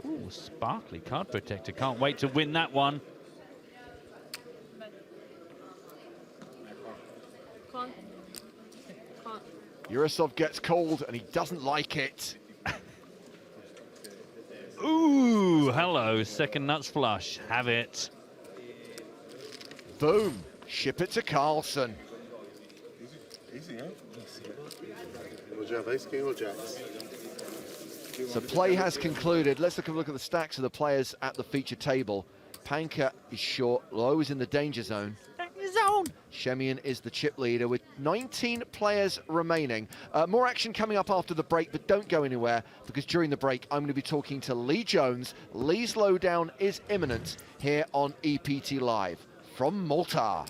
Ooh, sparkly card protector. Can't wait to win that one. Urasov gets called and he doesn't like it. Ooh, hello, second nuts flush. Have it. Boom. Ship it to Carlsen. Easy, huh? Will you have ace king or jacks? So play has concluded. Let's look at the stacks of the players at the feature table. Panka is short, Low is in the danger zone. Shemian is the chip leader with 19 players remaining. More action coming up after the break, but don't go anywhere because during the break I'm going to be talking to Lee Jones. Lee's lowdown is imminent here on EPT Live from Malta.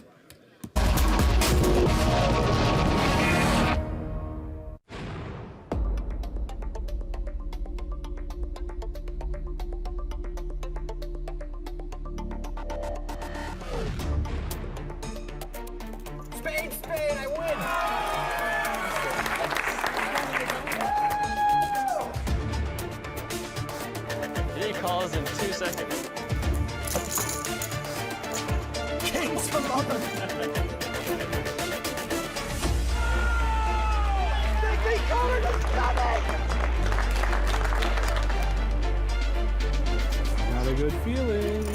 Spade, I win! He calls in 2 seconds. Kings for mother! They call it a stomach! Not a good feeling.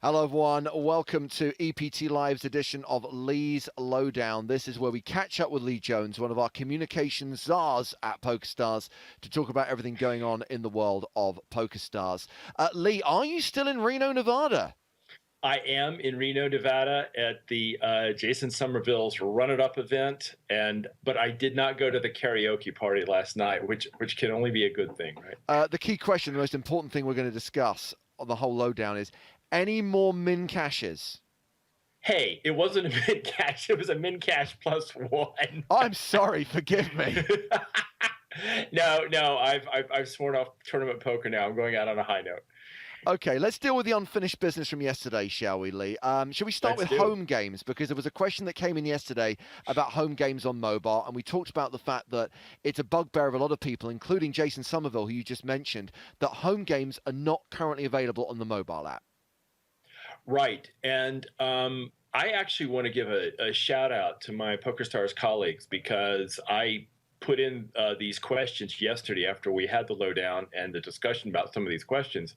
Hello everyone, welcome to EPT Live's edition of Lee's Lowdown. This is where we catch up with Lee Jones, one of our communications czars at PokerStars, to talk about everything going on in the world of PokerStars. Lee, are you still in Reno, Nevada? I am in Reno, Nevada at the Jason Somerville's Run It Up event, but I did not go to the karaoke party last night, which can only be a good thing, right? The key question, the most important thing we're going to discuss on the whole lowdown is, any more min caches? Hey, it wasn't a min cache, it was a min cache +1. I'm sorry, forgive me. No, I've sworn off tournament poker now. I'm going out on a high note. Okay, let's deal with the unfinished business from yesterday, shall we, Lee? Shall we start with home games? Because there was a question that came in yesterday about home games on mobile, and we talked about the fact that it's a bugbear of a lot of people, including Jason Somerville, who you just mentioned, that home games are not currently available on the mobile app. Right. And I actually want to give a shout out to my PokerStars colleagues, because I put in these questions yesterday after we had the lowdown and the discussion about some of these questions.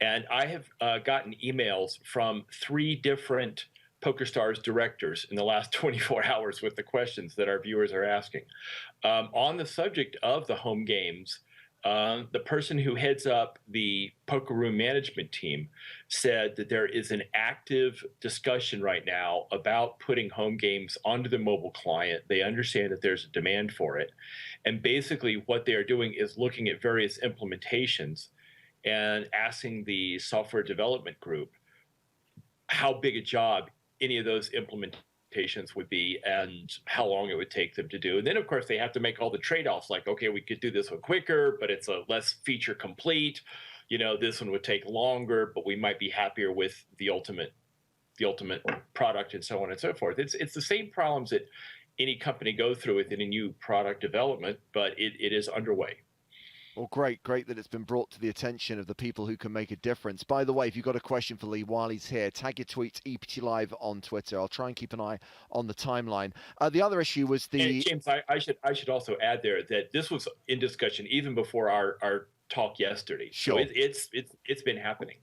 And I have gotten emails from 3 different PokerStars directors in the last 24 hours with the questions that our viewers are asking. On the subject of the home games, the person who heads up the poker room management team said that there is an active discussion right now about putting home games onto the mobile client. They understand that there's a demand for it. And basically what they are doing is looking at various implementations and asking the software development group how big a job any of those implementations would be and how long it would take them to do. And then, of course, they have to make all the trade-offs, like, okay, we could do this one quicker, but it's a less feature complete. You know, this one would take longer, but we might be happier with the ultimate product, and so on and so forth. It's the same problems that any company go through with any new product development, but it is underway. Well, great that it's been brought to the attention of the people who can make a difference. By the way, if you've got a question for Lee while he's here, tag your tweets EPT Live on Twitter. I'll try and keep an eye on the timeline. The other issue was the... And James, I should also add there that this was in discussion even before our talk yesterday. Sure. So it's been happening.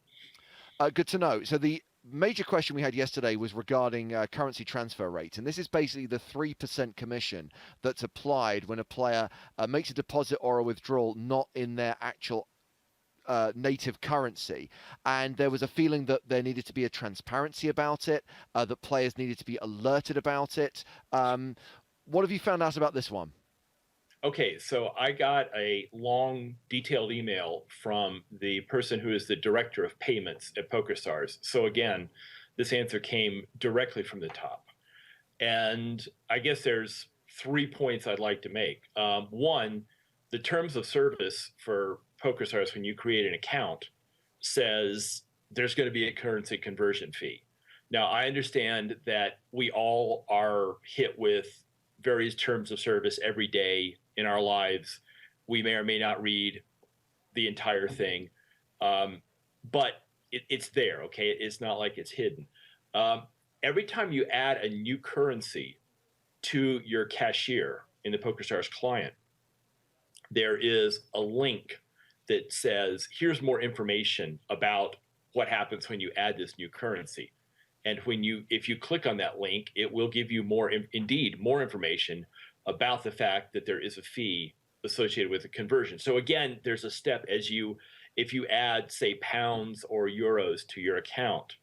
Good to know. So the major question we had yesterday was regarding currency transfer rates, and this is basically the 3% commission that's applied when a player makes a deposit or a withdrawal not in their actual native currency. And there was a feeling that there needed to be a transparency about it, that players needed to be alerted about it. What have you found out about this one? Okay, so I got a long, detailed email from the person who is the director of payments at PokerStars. So again, this answer came directly from the top. And I guess there's 3 points I'd like to make. One, the terms of service for PokerStars when you create an account says there's going to be a currency conversion fee. Now, I understand that we all are hit with various terms of service every day in our lives. We may or may not read the entire thing, but it's there, okay? It's not like it's hidden. Every time you add a new currency to your cashier in the PokerStars client, there is a link that says, here's more information about what happens when you add this new currency. And if you click on that link, it will give you more information about the fact that there is a fee associated with the conversion. So again, there's a step if you add, say, pounds or euros to your account,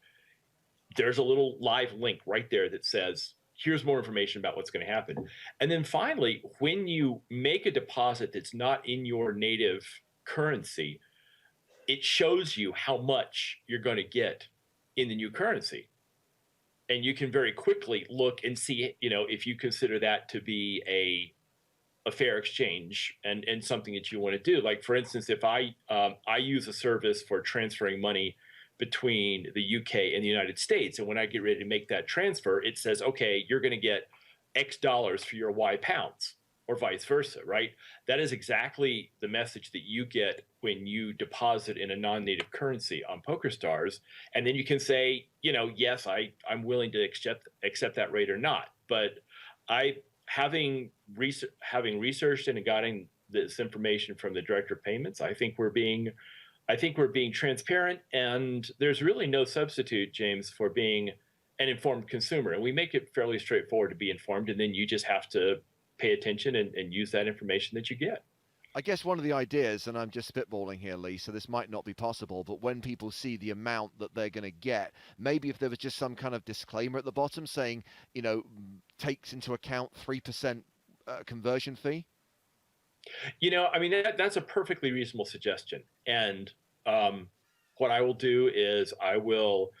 there's a little live link right there that says, here's more information about what's going to happen. And then finally, when you make a deposit that's not in your native currency, it shows you how much you're going to get in the new currency. And you can very quickly look and see, if you consider that to be a fair exchange and something that you want to do. Like, for instance, if I use a service for transferring money between the UK and the United States, and when I get ready to make that transfer, it says, okay, you're going to get X dollars for your Y pounds, or vice versa, right? That is exactly the message that you get when you deposit in a non-native currency on PokerStars. And then you can say, yes, I'm willing to accept that rate or not. But having researched and gotten this information from the director of payments, I think we're being transparent, and there's really no substitute, James, for being an informed consumer. And we make it fairly straightforward to be informed, and then you just have to pay attention and use that information that you get. I guess one of the ideas, and I'm just spitballing here, Lee, so this might not be possible, but when people see the amount that they're going to get, maybe if there was just some kind of disclaimer at the bottom saying, takes into account 3% conversion fee. That's a perfectly reasonable suggestion. And what I will do is I will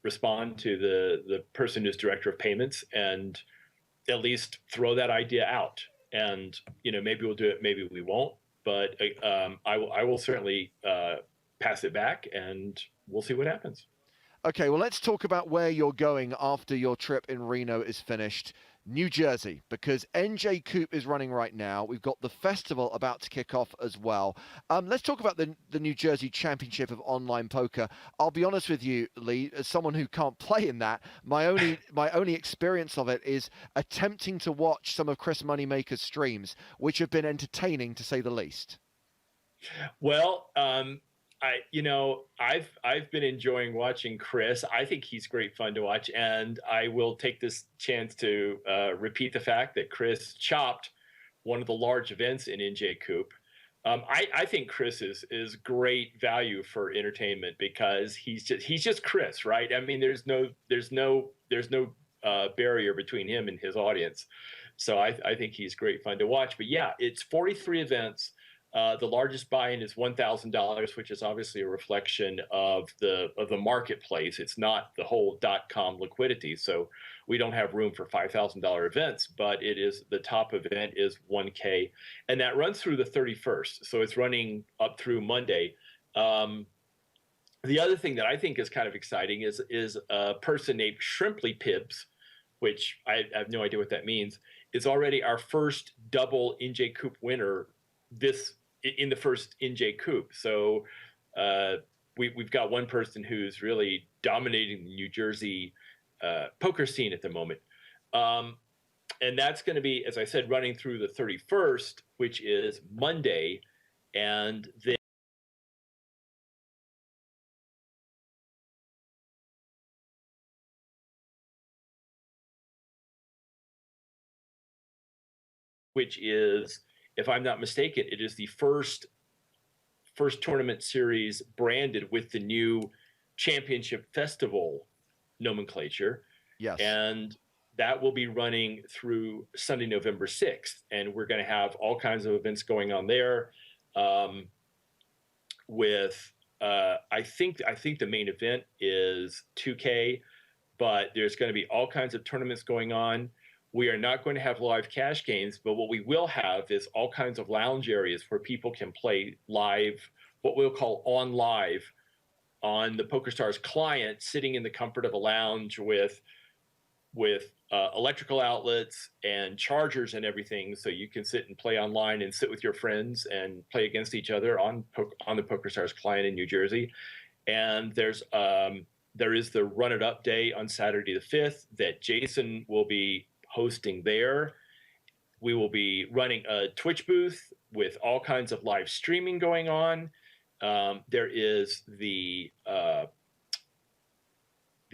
respond to the person who's director of payments and at least throw that idea out. And maybe we'll do it, maybe we won't. But I will certainly pass it back, and we'll see what happens. Okay, well, let's talk about where you're going after your trip in Reno is finished. New Jersey, because NJ Coop is running right now. We've got the festival about to kick off as well. Let's talk about the New Jersey Championship of Online Poker. I'll be honest with you, Lee, as someone who can't play in that, my only experience of it is attempting to watch some of Chris Moneymaker's streams, which have been entertaining to say the least. Well, I've been enjoying watching Chris. I think he's great fun to watch, and I will take this chance to repeat the fact that Chris chopped one of the large events in NJ Coop. I think Chris is great value for entertainment because he's just Chris, right? I mean, there's no barrier between him and his audience, so I think he's great fun to watch. But yeah, it's 43 events. The largest buy-in is $1,000, which is obviously a reflection of the marketplace. It's not the whole .com liquidity, so we don't have room for $5,000 events. But it is, the top event is $1K, and that runs through the 31st. So it's running up through Monday. The other thing that I think is kind of exciting is a person named Shrimply Pibbs, which I have no idea what that means. Is already our first double NJ Coop winner in the first NJ Coop. So we've got one person who's really dominating the New Jersey poker scene at the moment. And that's going to be, as I said, running through the 31st, which is Monday. And then which is, if I'm not mistaken, it is the first tournament series branded with the new Championship Festival nomenclature. Yes. And that will be running through Sunday, November 6th. And we're going to have all kinds of events going on there. I think the main event is 2K, but there's going to be all kinds of tournaments going on. We are not going to have live cash games, but what we will have is all kinds of lounge areas where people can play live, what we'll call on live, on the PokerStars client, sitting in the comfort of a lounge with electrical outlets and chargers and everything, so you can sit and play online and sit with your friends and play against each other on the PokerStars client in New Jersey. And there is the Run It Up Day on Saturday the 5th that Jason will be hosting there. We will be running a Twitch booth with all kinds of live streaming going on. There is the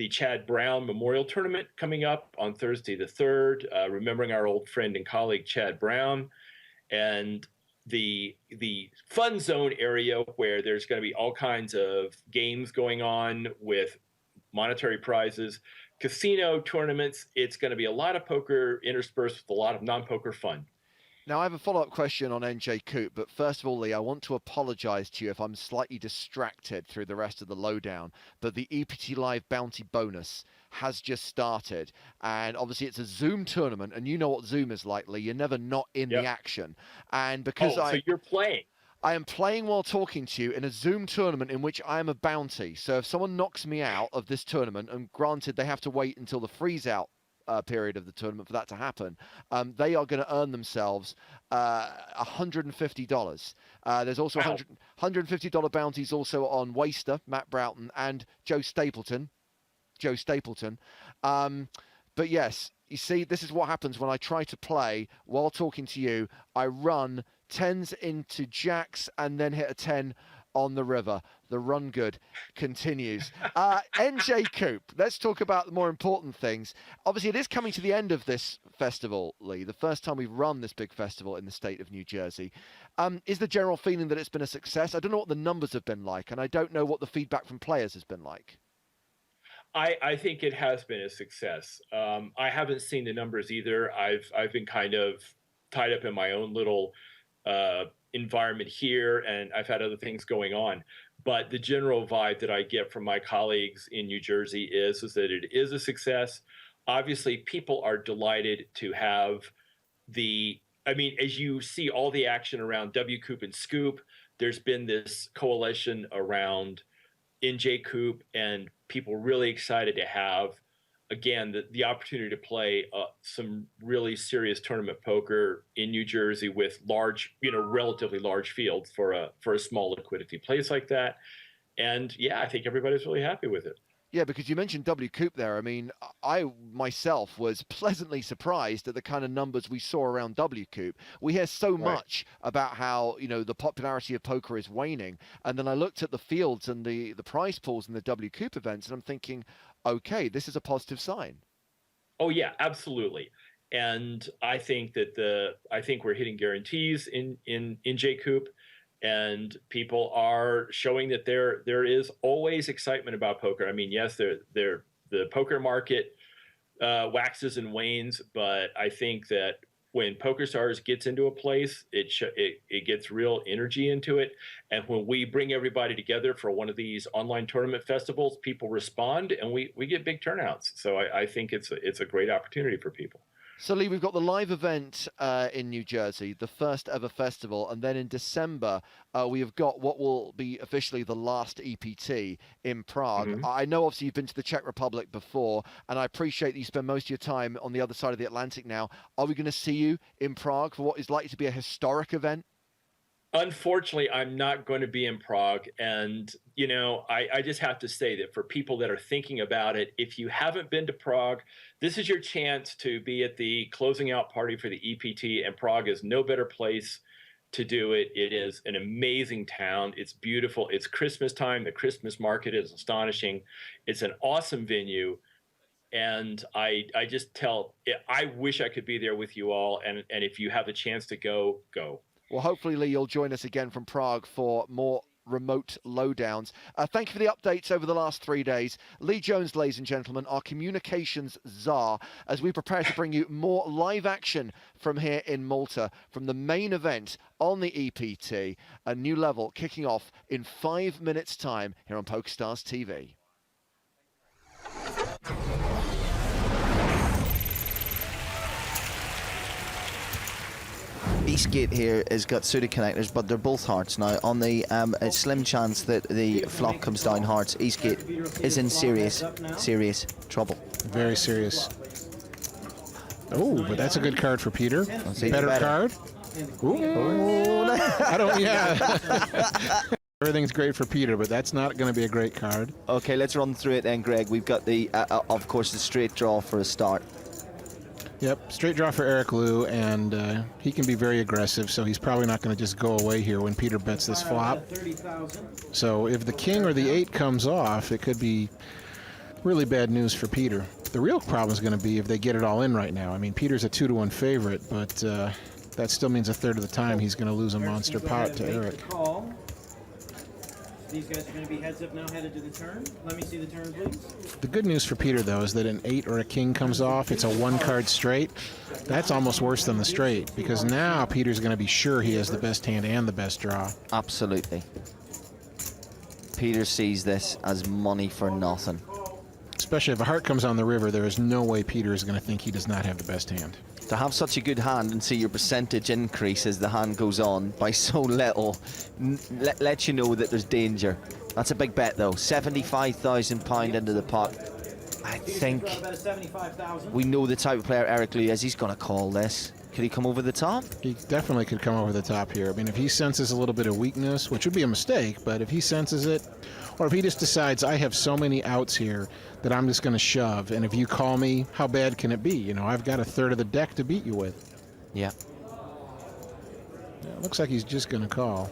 Chad Brown Memorial Tournament coming up on Thursday the 3rd, remembering our old friend and colleague Chad Brown, and the fun zone area where there's going to be all kinds of games going on with monetary prizes, casino tournaments. It's going to be a lot of poker interspersed with a lot of non-poker fun. Now, I have a follow-up question on NJ Coop, but first of all, Lee, I want to apologize to you if I'm slightly distracted through the rest of the lowdown, but the EPT Live Bounty Bonus has just started, and obviously it's a Zoom tournament, and you know what Zoom is like, Lee. You're never not in the action. And because so you're playing. I am playing while talking to you in a Zoom tournament in which I am a bounty. So if someone knocks me out of this tournament, and granted they have to wait until the freeze-out period of the tournament for that to happen, they are going to earn themselves $150. There's also $150 bounties also on Waster, Matt Broughton, and Joe Stapleton. But yes, you see, this is what happens when I try to play while talking to you. I run 10s into jacks and then hit a 10 on the river. The run good continues. NJ Coop, let's talk about the more important things. Obviously, it is coming to the end of this festival, Lee, the first time we've run this big festival in the state of New Jersey. Is the general feeling that it's been a success? I don't know what the numbers have been like, and I don't know what the feedback from players has been like. I think it has been a success. I haven't seen the numbers either. I've been kind of tied up in my own little environment here, and I've had other things going on. But the general vibe that I get from my colleagues in New Jersey is that it is a success. Obviously, people are delighted to have as you see all the action around WCoop and Scoop, there's been this coalition around NJ Coop, and people really excited to have, again, the opportunity to play some really serious tournament poker in New Jersey with large, relatively large fields for a small liquidity place like that. And yeah, I think everybody's really happy with it. Yeah, because you mentioned W Coop there. I mean, I myself was pleasantly surprised at the kind of numbers we saw around W Coop. We hear so much about how, the popularity of poker is waning. And then I looked at the fields and the prize pools in the W Coop events, and I'm thinking, okay, this is a positive sign. Oh yeah, absolutely. And I think that we're hitting guarantees in J Coop. And people are showing that there is always excitement about poker. I mean, yes, the poker market waxes and wanes, but I think that when PokerStars gets into a place, it gets real energy into it. And when we bring everybody together for one of these online tournament festivals, people respond, and we get big turnouts. So I think it's a great opportunity for people. So, Lee, we've got the live event in New Jersey, the first ever festival, and then in December, we have got what will be officially the last EPT in Prague. Mm-hmm. I know, obviously, you've been to the Czech Republic before, and I appreciate that you spend most of your time on the other side of the Atlantic now. Are we going to see you in Prague for what is likely to be a historic event? Unfortunately, I'm not going to be in Prague. And, I just have to say that for people that are thinking about it, if you haven't been to Prague, this is your chance to be at the closing out party for the EPT. And Prague is no better place to do it. It is an amazing town. It's beautiful. It's Christmas time. The Christmas market is astonishing. It's an awesome venue. And I wish I could be there with you all. And if you have a chance to go, go. Well, hopefully, Lee, you'll join us again from Prague for more remote lowdowns. Thank you for the updates over the last 3 days. Lee Jones, ladies and gentlemen, our communications czar, as we prepare to bring you more live action from here in Malta, from the main event on the EPT, a new level kicking off in 5 minutes' time here on PokerStars TV. Eastgate here has got suited connectors, but they're both hearts now. On the slim chance that the flop comes down hearts, Eastgate is in serious trouble. Very serious. Oh, but that's a good card for Peter. Better card. Ooh. I don't. Yeah. Everything's great for Peter, but that's not going to be a great card. Okay, let's run through it then, Greg. We've got the, of course, the straight draw for a start. Yep, straight draw for Eric Liu, and he can be very aggressive, so he's probably not going to just go away here when Peter bets this flop. So if the king or the 8 comes off, it could be really bad news for Peter. The real problem is going to be if they get it all in right now. I mean, Peter's a 2-1 favorite, but that still means a third of the time he's going to lose a monster pot to Eric. These guys are going to be heads up now, headed to the turn. Let me see the turn, please. The good news for Peter, though, is that an 8 or a king comes off. It's a 1-card straight. That's almost worse than the straight, because now Peter's going to be sure he has the best hand and the best draw. Absolutely. Peter sees this as money for nothing. Especially if a heart comes on the river, there is no way Peter is going to think he does not have the best hand. To have such a good hand and see your percentage increase as the hand goes on by so little lets you know that there's danger. That's a big bet, though. £75,000 into the pot. I think we know the type of player Eric Liu is. He's going to call this. Could he come over the top? He definitely could come over the top here. I mean, if he senses a little bit of weakness, which would be a mistake, but if he senses it, or if he just decides, I have so many outs here that I'm just going to shove, and if you call me, how bad can it be? You know, I've got a third of the deck to beat you with. Yeah. It looks like he's just going to call.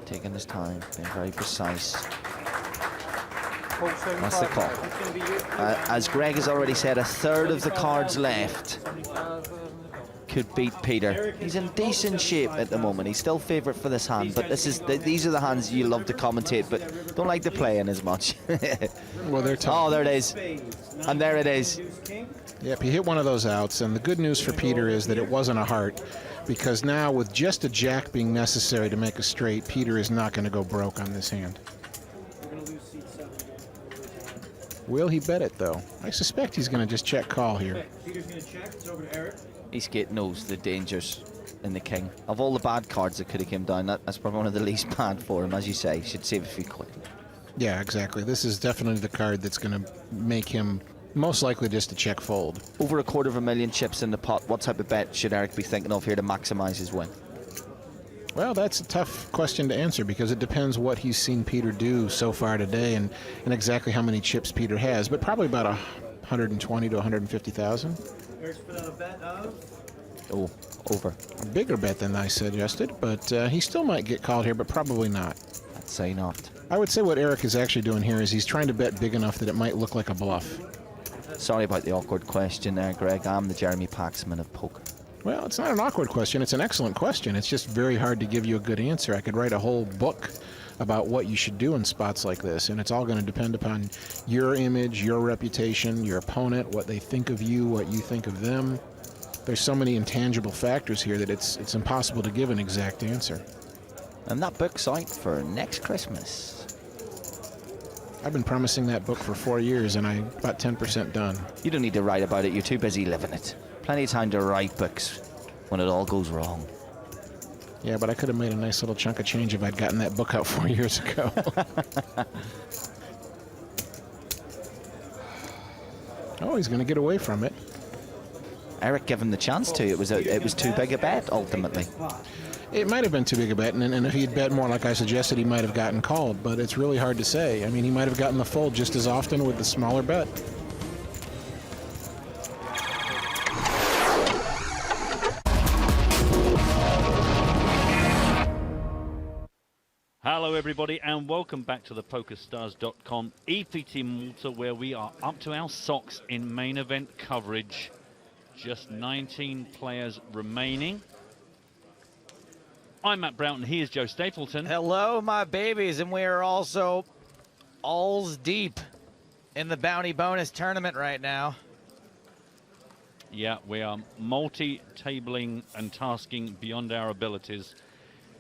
Taking his time, being very precise. That's the call. As Greg has already said, a third of the cards left could beat Peter. He's in decent shape at the moment. He's still favourite for this hand, but these are the hands you love to commentate, but don't like to play in as much. Well, they're tough. Oh, there it is. And there it is. Yep, he hit one of those outs, and the good news for Peter is that it wasn't a heart, because now with just a jack being necessary to make a straight, Peter is not going to go broke on this hand. Will he bet it, though? I suspect he's going to just check call here. Okay, Peter's going to check. It's over to Eric. Eastgate knows the dangers in the king. Of all the bad cards that could have came down, that's probably one of the least bad for him, as you say. He should save a few quid. Yeah, exactly. This is definitely the card that's going to make him most likely just to check fold. Over 250,000 chips in the pot. What type of bet should Eric be thinking of here to maximize his win? Well, that's a tough question to answer because it depends what he's seen Peter do so far today and exactly how many chips Peter has, but probably about 120 to 150,000. Eric's put out a bet of? Oh, over. A bigger bet than I suggested, but he still might get called here, but probably not. I'd say not. I would say what Eric is actually doing here is he's trying to bet big enough that it might look like a bluff. Sorry about the awkward question there, Greg. I'm the Jeremy Paxman of poker. Well, it's not an awkward question. It's an excellent question. It's just very hard to give you a good answer. I could write a whole book about what you should do in spots like this, and it's all going to depend upon your image, your reputation, your opponent, what they think of you, what you think of them. There's so many intangible factors here that it's impossible to give an exact answer. And that book's out for next Christmas. I've been promising that book for 4 years, and I'm about 10% done. You don't need to write about it. You're too busy living it. Plenty of time to write books when it all goes wrong. Yeah, but I could have made a nice little chunk of change if I'd gotten that book out 4 years ago. Oh, he's going to get away from it. Eric gave him the chance to. It was too big a bet, ultimately. It might have been too big a bet, and if he'd bet more like I suggested, he might have gotten called, but it's really hard to say. I mean, he might have gotten the fold just as often with the smaller bet. Hello everybody and welcome back to the PokerStars.com EPT Malta, where we are up to our socks in main event coverage. Just 19 players remaining. I'm Matt Broughton, he is Joe Stapleton. Hello my babies, and we are also alls deep in the bounty bonus tournament right now. Yeah, we are multi-tabling and tasking beyond our abilities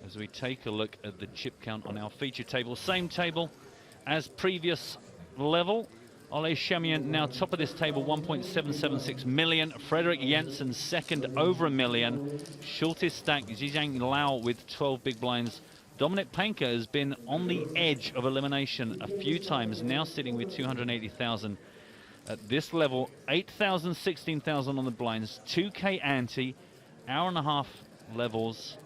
as we take a look at the chip count on our feature table. Same table as previous level. Ole Shemian now top of this table, 1.776 million. Frederick Jensen second, over $1 million. Shortest stack, Zhizhang Lao with 12 big blinds. Dominic Panker has been on the edge of elimination a few times, now sitting with 280,000. At this level, 8,000, 16,000 on the blinds, 2K ante, hour and a half levels.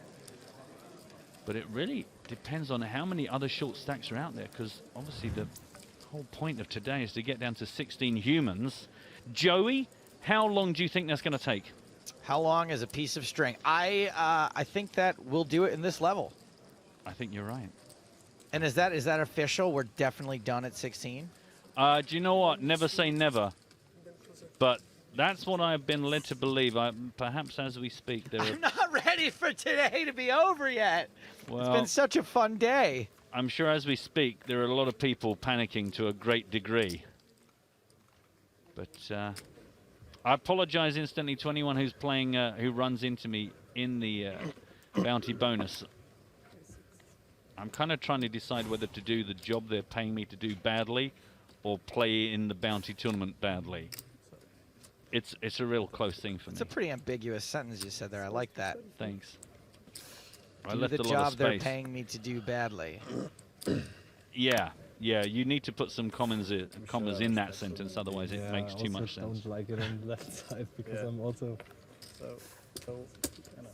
But it really depends on how many other short stacks are out there, because obviously the whole point of today is to get down to 16 humans. Joey, how long do you think that's going to take? How long is a piece of string? I think that we'll do it in this level. I think you're right. And is that official? We're definitely done at 16? Do you know what? Never say never. But that's what I've been led to believe. Perhaps as we speak, I'm not ready for today to be over yet. Well, it's been such a fun day. I'm sure as we speak, there are a lot of people panicking to a great degree. But I apologize instantly to anyone who's playing, who runs into me in the bounty bonus. I'm kind of trying to decide whether to do the job they're paying me to do badly or play in the bounty tournament badly. It's a real close thing for me. It's a pretty ambiguous sentence you said there. I like that. Thanks. Do I left the a lot job of they're space. paying me to do badly. Yeah, you need to put some commas in that sentence, otherwise it makes too much sense. I don't like it on the left side because I'm also so you know.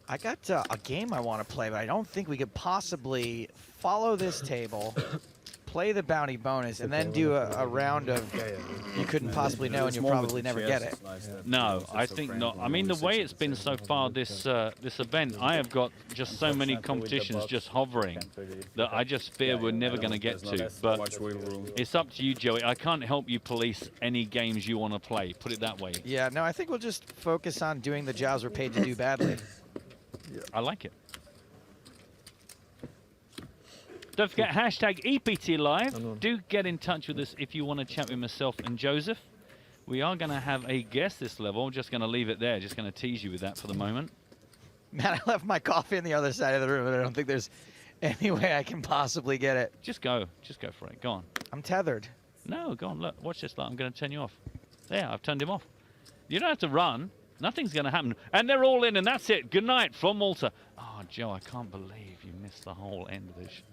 I got a game I want to play, but I don't think we could possibly follow this table, play the bounty bonus, and then do a round of you couldn't possibly know and you'll probably never get it. No, I think not. I mean, the way it's been so far this this event, I have got just so many competitions just hovering that I just fear we're never going to get to. But it's up to you, Joey. I can't help you police any games you want to play. Put it that way. Yeah, no, I think we'll just focus on doing the jobs we're paid to do badly. I like it. Don't forget, hashtag EPT Live. Do get in touch with us if you want to chat with myself and Joseph. We are going to have a guest this level. Just going to leave it there. Just going to tease you with that for the moment. Man, I left my coffee on the other side of the room, and I don't think there's any way I can possibly get it. Just go for it. Go on. I'm tethered. No, go on, look, watch this. Like, I'm going to turn you off. There, I've turned him off. You don't have to run. Nothing's going to happen. And they're all in, and that's it. Good night from Malta. Oh, Joe, I can't believe you missed the whole end of the show.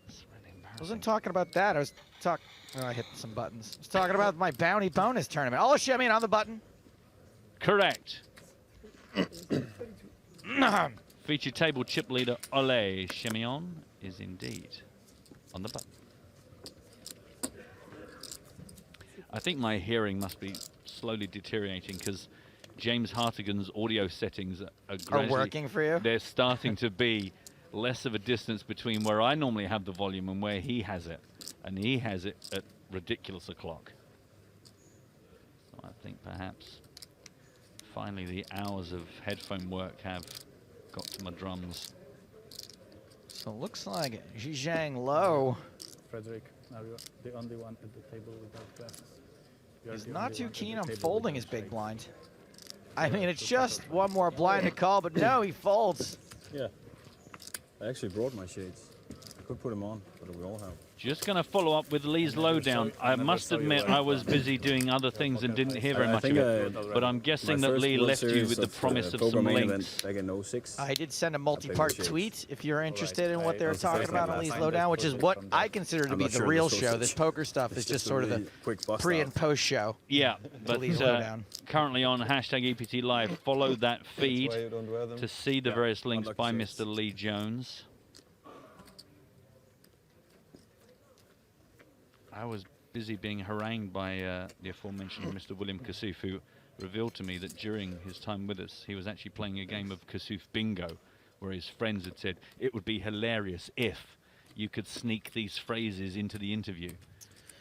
That's really embarrassing. I wasn't talking about that. I was talking. Oh, I hit some buttons. I was talking about my bounty bonus tournament. All shimmy on the button. Correct. Feature table chip leader Ole Chemion is indeed on the button. I think my hearing must be slowly deteriorating because James Hartigan's audio settings are working for you? They're starting to be less of a distance between where I normally have the volume and where he has it. And he has it at ridiculous o'clock. So I think perhaps finally the hours of headphone work have got to my drums. So it looks like Zhang Lo. Frederick, now you're the only one at the table without glasses. He's not too keen on folding his big blind. I mean, it's just one more blind to call, but no, he folds. Yeah. I actually brought my shades. I could put them on, but we all have. Just going to follow up with Lee's lowdown. I must admit I was busy doing other things and didn't hear very much of it. But I'm guessing that Lee left you with the promise of some links. Back in 06. I did send a multi-part tweet if you're interested in what they're talking about on Lee's lowdown, which is what I consider to be the real show. This poker stuff is just sort of the pre and post show. Yeah, but currently on hashtag EPT Live, follow that feed to see the various links by Mr. Lee Jones. I was busy being harangued by the aforementioned Mr. William Kassouf, who revealed to me that during his time with us, he was actually playing a game of Kassouf Bingo, where his friends had said, it would be hilarious if you could sneak these phrases into the interview.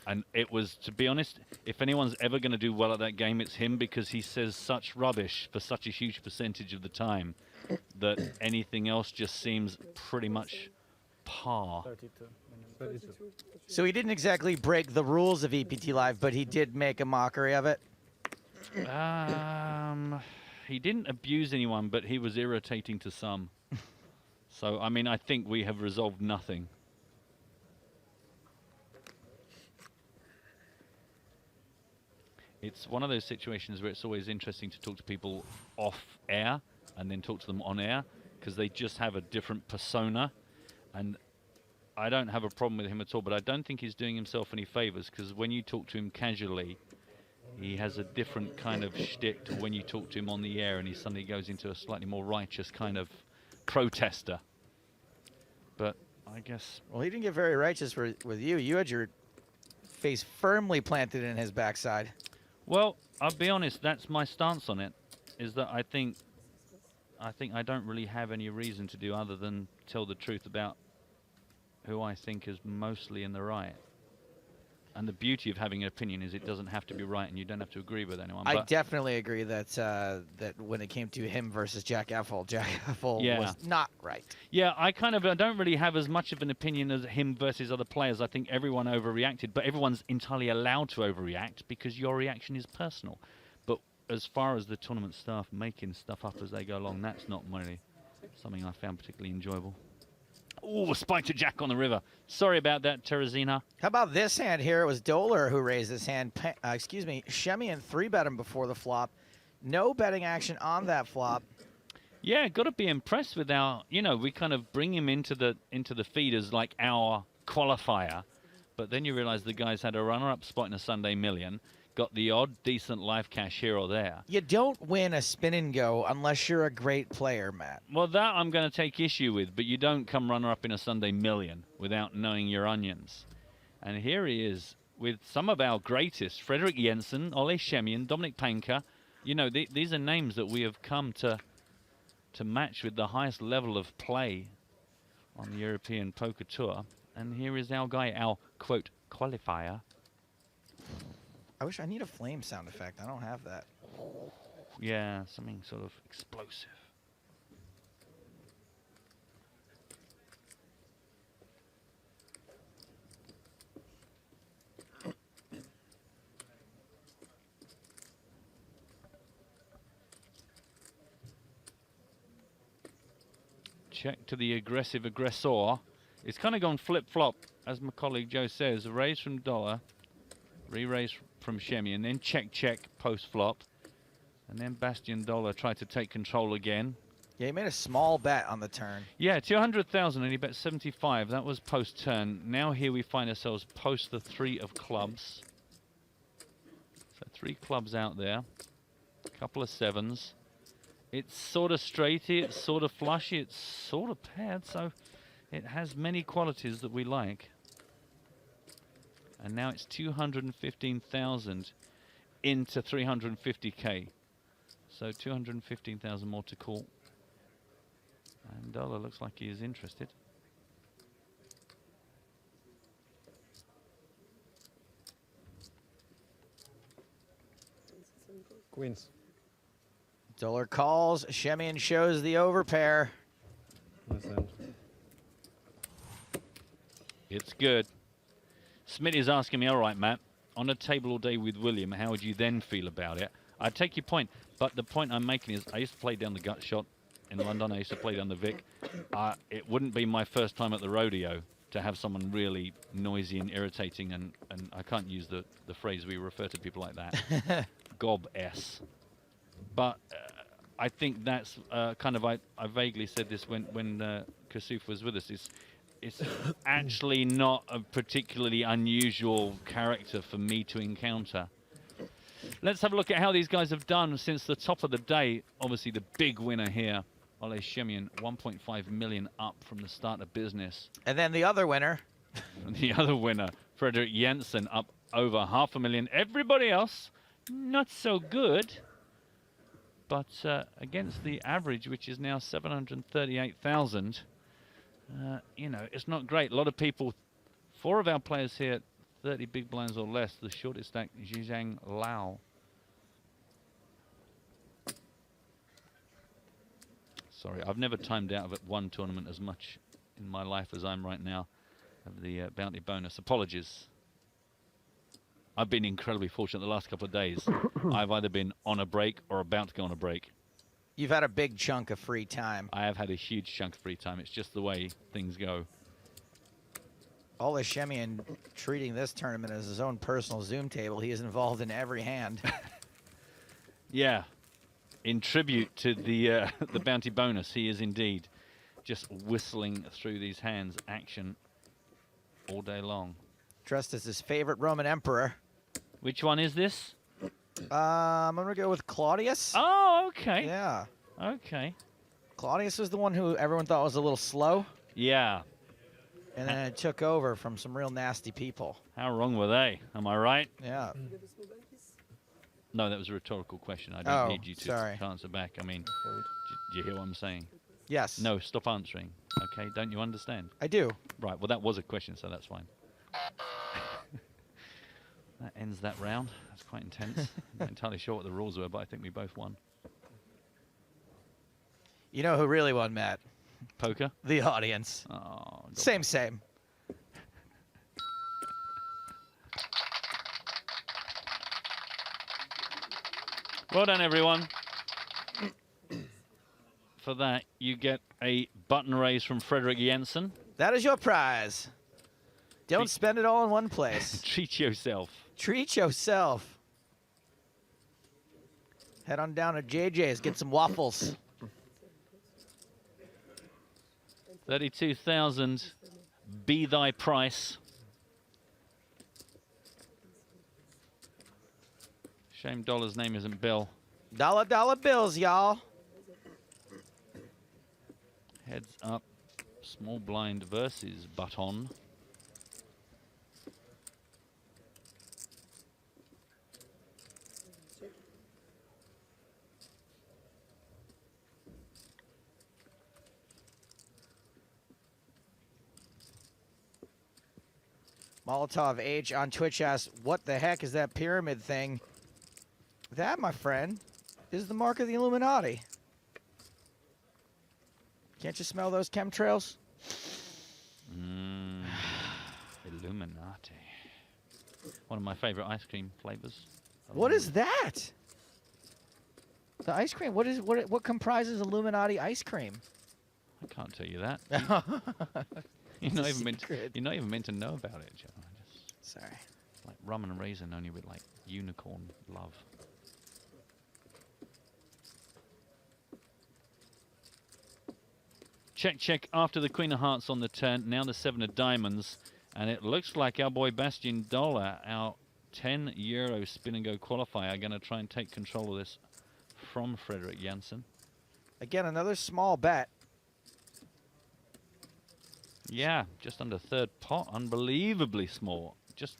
And it was, to be honest, if anyone's ever going to do well at that game, it's him, because he says such rubbish for such a huge percentage of the time that anything else just seems pretty much par. 32. So he didn't exactly break the rules of EPT Live, but he did make a mockery of it. He didn't abuse anyone, but he was irritating to some. So, I mean, I think we have resolved nothing. It's one of those situations where it's always interesting to talk to people off air and then talk to them on air, because they just have a different persona. And I don't have a problem with him at all, but I don't think he's doing himself any favors, because when you talk to him casually, he has a different kind of shtick to when you talk to him on the air and he suddenly goes into a slightly more righteous kind of protester. But I guess... Well, he didn't get very righteous with you. You had your face firmly planted in his backside. Well, I'll be honest, that's my stance on it, is that I think I don't really have any reason to do other than tell the truth about who I think is mostly in the right. And the beauty of having an opinion is it doesn't have to be right, and you don't have to agree with anyone. I definitely agree that that when it came to him versus Jack Effel was not right. Yeah, I don't really have as much of an opinion as him versus other players. I think everyone overreacted, but everyone's entirely allowed to overreact because your reaction is personal. But as far as the tournament staff making stuff up as they go along, that's not really something I found particularly enjoyable. Ooh, a spike to Jack on the river. Sorry about that, Teresina. How about this hand here? It was Doler who raised his hand. Chemion 3-bet him before the flop. No betting action on that flop. Yeah, got to be impressed with our, we kind of bring him into the feed as like our qualifier. But then you realize the guy's had a runner-up spot in a Sunday Million. Got the odd decent live cash here or there. You don't win a spin and go unless you're a great player, Matt. Well, that I'm going to take issue with, but you don't come runner-up in a Sunday Million without knowing your onions. And here he is with some of our greatest, Frederick Jensen, Ole Chemion, Dominic Panka. These are names that we have come to match with the highest level of play on the European Poker Tour. And here is our guy, our, quote, qualifier. I need a flame sound effect. I don't have that. Yeah, something sort of explosive. Check to the aggressive aggressor. It's kind of gone flip-flop, as my colleague Joe says. A raise from dollar. Re-raise from Shemi, and then check post-flop. And then Bastian Dollar tried to take control again. Yeah, he made a small bet on the turn. Yeah, 200,000, and he bet 75. That was post-turn. Now here we find ourselves post the 3 of clubs. So 3 clubs out there. A couple of 7s. It's sort of straighty, it's sort of flushy, it's sort of paired, so it has many qualities that we like. And now it's 215,000 into 350k. So 215,000 more to call. And Dollar looks like he is interested. Queens. Dollar calls. Shemian shows the overpair. It's good. Smitty is asking me, all right, Matt, on a table all day with William, how would you then feel about it? I take your point, but the point I'm making is I used to play down the gut shot in London. I used to play down the Vic. It wouldn't be my first time at the rodeo to have someone really noisy and irritating, and I can't use the phrase we refer to people like that, gob-s. But I think that's kind of, I vaguely said this when Kasuf was with us, it's actually not a particularly unusual character for me to encounter. Let's have a look at how these guys have done since the top of the day. Obviously the big winner here, Ole Shemian, 1.5 million up from the start of business. And then the other winner. The other winner, Frederick Jensen, up over 500,000. Everybody else, not so good. But against the average, which is now 738,000, you know, it's not great. A lot of people, 4 of our players here, 30 big blinds or less. The shortest stack, Zhizhang Lao. Sorry, I've never timed out of one tournament as much in my life as I'm right now of the bounty bonus. Apologies. I've been incredibly fortunate the last couple of days. I've either been on a break or about to go on a break. You've had a big chunk of free time. I have had a huge chunk of free time. It's just the way things go. Ole Shemian treating this tournament as his own personal Zoom table. He is involved in every hand. Yeah. In tribute to the bounty bonus, he is indeed just whistling through these hands, action all day long. Dressed as his favorite Roman emperor. Which one is this? I'm going to go with Claudius. Oh, okay. Yeah. Okay. Claudius was the one who everyone thought was a little slow. Yeah. And then it took over from some real nasty people. How wrong were they? Am I right? Yeah. No, that was a rhetorical question. I don't need you to sorry. answer back. I mean, do you hear what I'm saying? Yes. No, stop answering. Okay, don't you understand? I do. Right, well, that was a question, so that's fine. That ends that round. That's quite intense. I'm not entirely sure what the rules were, but I think we both won. You know who really won, Matt? Poker? The audience. Oh, same. Well done, everyone. For that, you get a button raise from Frederick Jensen. That is your prize. Don't spend it all in one place. Treat yourself. Treat yourself. Head on down to JJ's, get some waffles. 32,000, be thy price. Shame Dollar's name isn't Bill. Dollar bills, y'all. Heads up, small blind versus button. Molotov H on Twitch asks, what the heck is that pyramid thing? That, my friend, is the mark of the Illuminati. Can't you smell those chemtrails? Illuminati. One of my favorite ice cream flavors. What is that? The ice cream. What comprises Illuminati ice cream? I can't tell you that. You're not even meant to know about it, Joe. Sorry. Like rum and raisin, only with like unicorn love. Check, check after the Queen of Hearts on the turn. Now the 7 of Diamonds. And it looks like our boy Bastian Dollar, our €10 spin and go qualifier, are going to try and take control of this from Frederick Jansen. Again, another small bet. Yeah, just under third pot. Unbelievably small. Just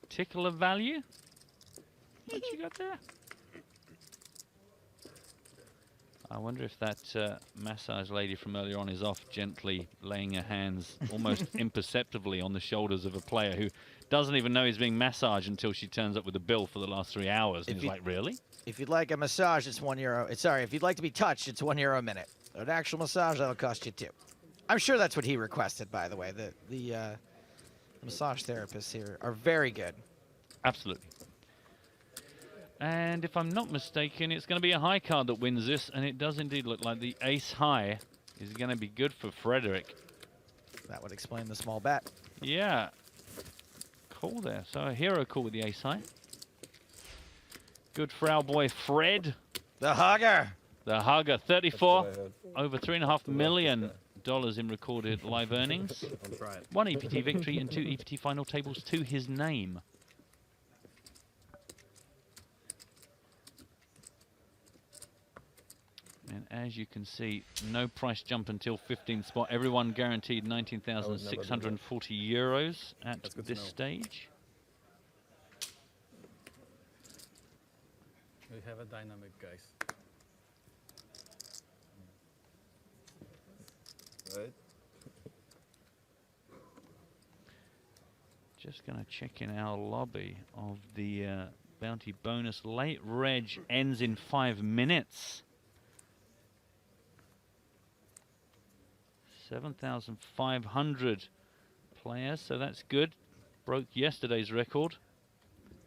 tickle of value. What you got there? I wonder if that massage lady from earlier on is off, gently laying her hands almost imperceptibly on the shoulders of a player who doesn't even know he's being massaged until she turns up with a bill for the last 3 hours. And he's like, really? If you'd like a massage, it's €1. Sorry, if you'd like to be touched, it's €1 a minute. An actual massage, that'll cost you $2. I'm sure that's what he requested, by the way. The massage therapists here are very good. Absolutely. And if I'm not mistaken, it's going to be a high card that wins this, and it does indeed look like the ace high is going to be good for Frederick. That would explain the small bet. Yeah. Cool there. So a hero call with the ace high. Good for our boy Fred. The hugger. The hugger. 34. Over $3.5 million in recorded live earnings. 1 EPT victory and 2 EPT final tables to his name. And as you can see, no price jump until 15th spot. Everyone guaranteed €19,640 at this stage. We have a dynamic, guys. Right. Just going to check in our lobby of the bounty bonus. Late reg ends in 5 minutes. 7,500 players, so that's good. Broke yesterday's record.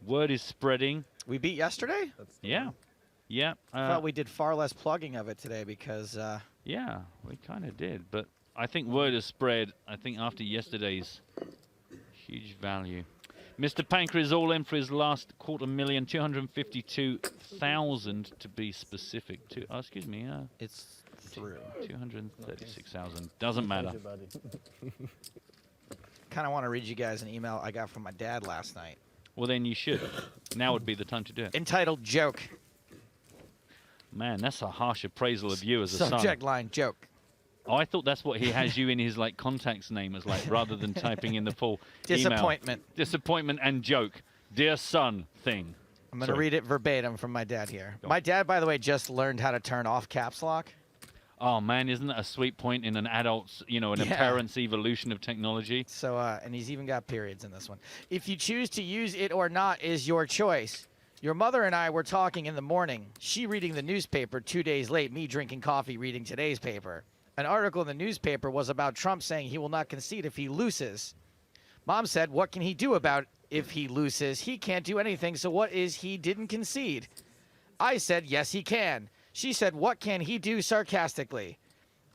Word is spreading. We beat yesterday? Yeah. Yeah. I thought we did far less plugging of it today because... yeah, we kind of did, but I think word has spread, I think, after yesterday's huge value. Mr. Panker is all in for his last $250,000, 252,000 to be specific. Excuse me. It's through. 236,000. Doesn't matter. Kind of want to read you guys an email I got from my dad last night. Well, then you should. Now would be the time to do it. Entitled Joke. Man, that's a harsh appraisal of you as a son. Subject line, joke. Oh, I thought that's what he has you in his like contacts name as, like, rather than typing in the full Disappointment. Email. Disappointment and joke. Dear son thing. I'm going to read it verbatim from my dad here. My dad, by the way, just learned how to turn off caps lock. Oh, man, isn't that a sweet point in an adult's, in a parent's evolution of technology? So, and he's even got periods in this one. If you choose to use it or not is your choice. Your mother and I were talking in the morning. She reading the newspaper 2 days late, me drinking coffee reading today's paper. An article in the newspaper was about Trump saying he will not concede if he loses. Mom said, what can he do about if he loses? He can't do anything, so what is he didn't concede? I said, yes, he can. She said, what can he do sarcastically?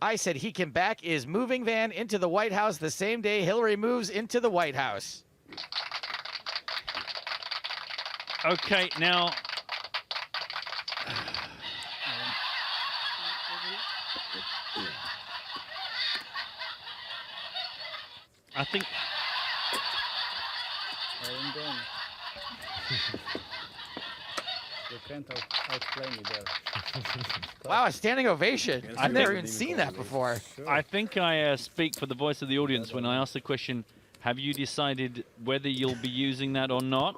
I said, he can back his moving van into the White House the same day Hillary moves into the White House. Okay, now... I think... I'm done. You can't outplay me there. Wow, a standing ovation. I've never even seen that before. I think I speak for the voice of the audience when I ask the question, have you decided whether you'll be using that or not?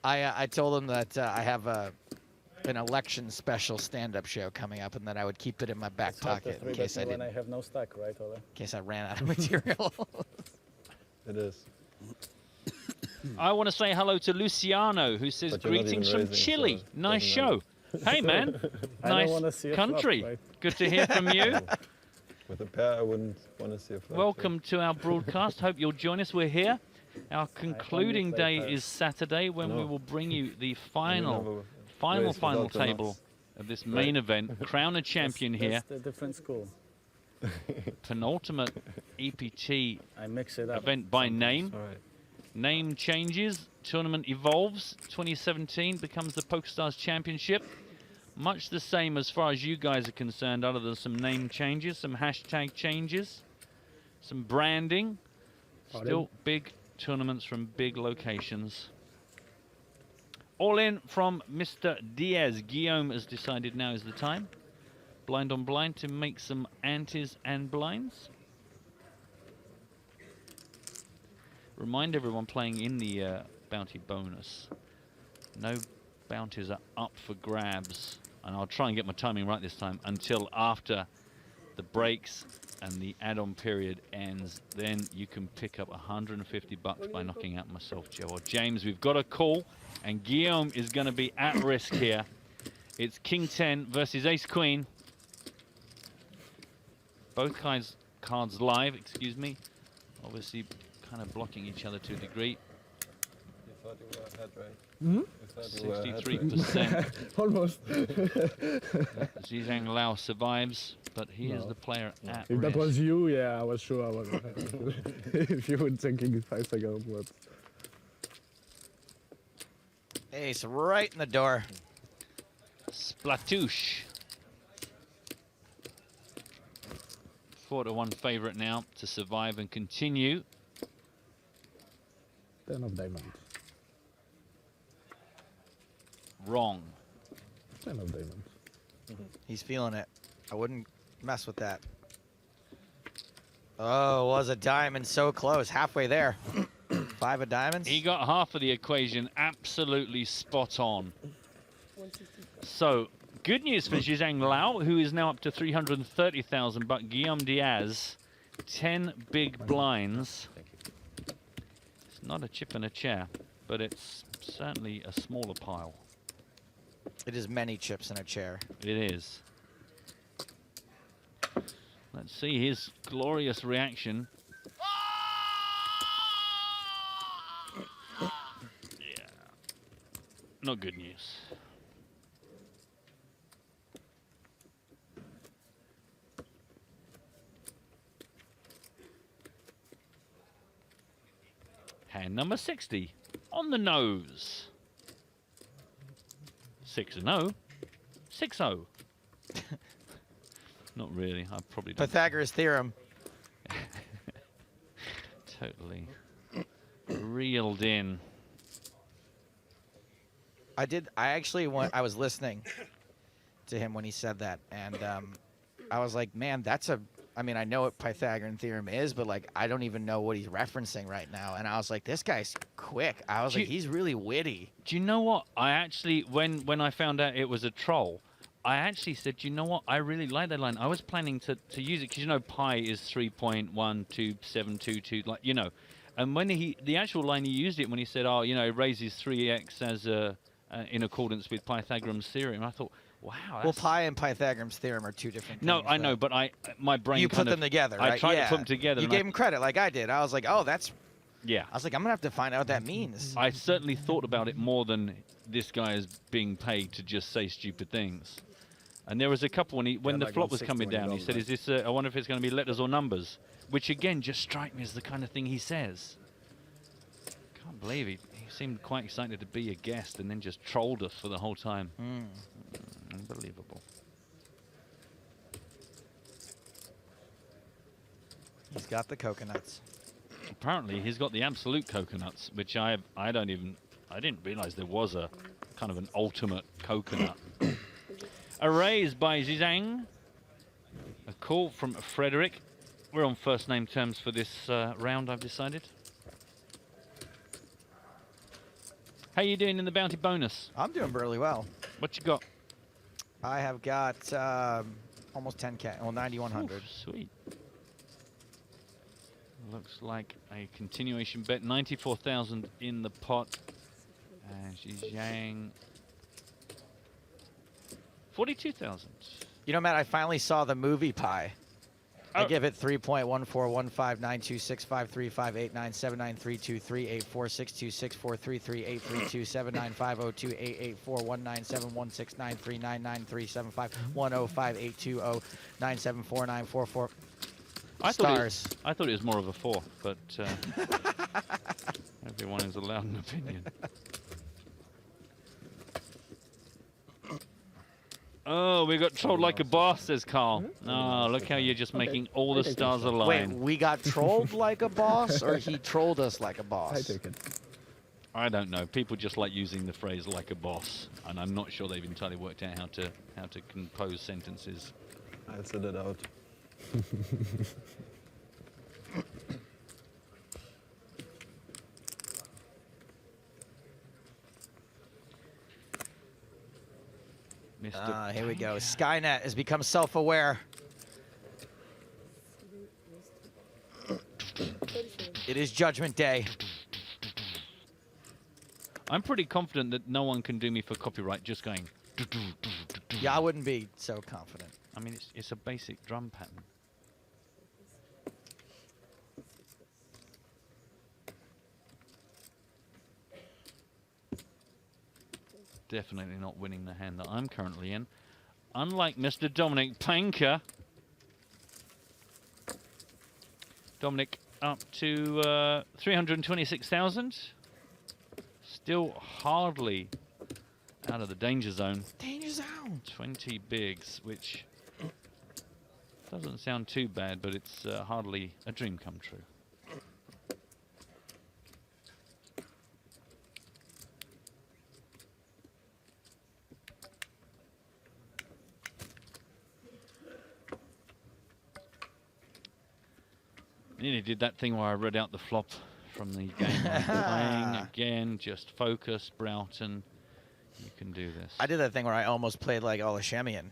I told him that I have an election special stand-up show coming up and that I would keep it in my back pocket in case I didn't. When I have no stack, right, Ole? In case I ran out of material. It is. I want to say hello to Luciano, who says, greetings from Chile. Nice show. Hey, man. Nice country. Flop, right? Good to hear from you. With a pair, I wouldn't want to see a flop. Welcome to our broadcast. Hope you'll join us. We're here. Our concluding day is Saturday, when we will bring you the final table of this main event. Crown a champion here. That's the different school. Penultimate EPT I mix it up event by name. All right. Name changes. Tournament evolves. 2017 becomes the PokerStars Championship. Much the same as far as you guys are concerned, other than some name changes, some hashtag changes, some branding. Still big tournaments from big locations. All in from Mr. Diaz. Guillaume has decided now is the time. Blind on blind to make some antes and blinds. Remind everyone playing in the bounty bonus. No bounties are up for grabs. And I'll try and get my timing right this time until after the breaks and the add-on period ends. Then you can pick up 150 bucks by knocking out myself, Joe, or James. We've got a call, and Guillaume is going to be at risk here. It's King 10 versus Ace Queen. Both cards live, excuse me. Obviously kind of blocking each other to a degree. You thought you were ahead, right? Hmm? 63%. Almost. Zhizhang Lao survives, but he is the player at If that risk. was you, yeah, I was sure I was. If you were thinking 5 seconds, but. Ace right in the door. Splatoosh. 4-1 favorite now to survive and continue. 10 of diamonds. Wrong. 10 of diamonds. He's feeling it. I wouldn't mess with that. Oh, was a diamond so close. Halfway there. 5 of diamonds. He got half of the equation absolutely spot on. So, good news for Zhizhang Lao, who is now up to 330,000, but Guillaume Diaz, 10 big blinds. It's not a chip in a chair, but it's certainly a smaller pile. It is many chips in a chair. It is. Let's see his glorious reaction. Yeah. Not good news. Hand number 60 on the nose. 6-0. 6-0. Not really. I probably don't. Pythagoras theorem. Totally reeled in. I was listening to him when he said that, and I was like, man, I mean, I know what Pythagorean theorem is, but like, I don't even know what he's referencing right now. And I was like, this guy's quick. I was like, he's really witty. Do you know what? I actually, when I found out it was a troll, I actually said, you know what? I really like that line. I was planning to use it because, you know, pi is 3.12722, like, you know. And when the actual line he used it when he said, oh, you know, it raises 3x as in accordance with Pythagorean's theorem, I thought, wow. Well, pi and Pythagorean's theorem are two different things. No, I know, but my brain You put them together, right? I tried to put them together. You gave him credit like I did. I was like, oh, that's... Yeah. I was like, I'm going to have to find out what that means. I certainly thought about it more than this guy is being paid to just say stupid things. And there was a couple when the flop was coming down, he said, is this, I wonder if it's going to be letters or numbers, which again just strike me as the kind of thing he says. Can't believe it. He seemed quite excited to be a guest and then just trolled us for the whole time. Unbelievable. He's got the coconuts. Apparently, he's got the absolute coconuts, which I didn't realize there was a kind of an ultimate coconut. A raise by Zhizhang. A call from Frederick. We're on first name terms for this round, I've decided. How you doing in the bounty bonus? I'm doing really well. What you got? I have got almost 10K, well, 9,100. Sweet. Looks like a continuation bet. 94,000 in the pot. And Zhizhang 42,000. You know, Matt, I finally saw the movie Pi. I give it 3.141592653589793238462795028841971693999375105820974944. I thought it was more of a 4, but Everyone is allowed an opinion. Oh, we got trolled like a boss, says Carl. Oh, look how you're just making all the stars align. Wait, we got trolled like a boss, or he trolled us like a boss? I take it. I don't know. People just like using the phrase "like a boss," and I'm not sure they've entirely worked out how to compose sentences. I'll send it out. Here we go. Skynet has become self-aware. It is Judgment Day. I'm pretty confident that no one can do me for copyright just going. Yeah, I wouldn't be so confident. I mean, it's a basic drum pattern. Definitely not winning the hand that I'm currently in. Unlike Mr. Dominic Panker. Dominic up to 326,000. Still hardly out of the danger zone. Danger zone. 20 bigs, which doesn't sound too bad, but it's hardly a dream come true. Nearly did that thing where I read out the flop from the game I'm playing. Again, just focus, Broughton. You can do this. I did that thing where I almost played like Olashemian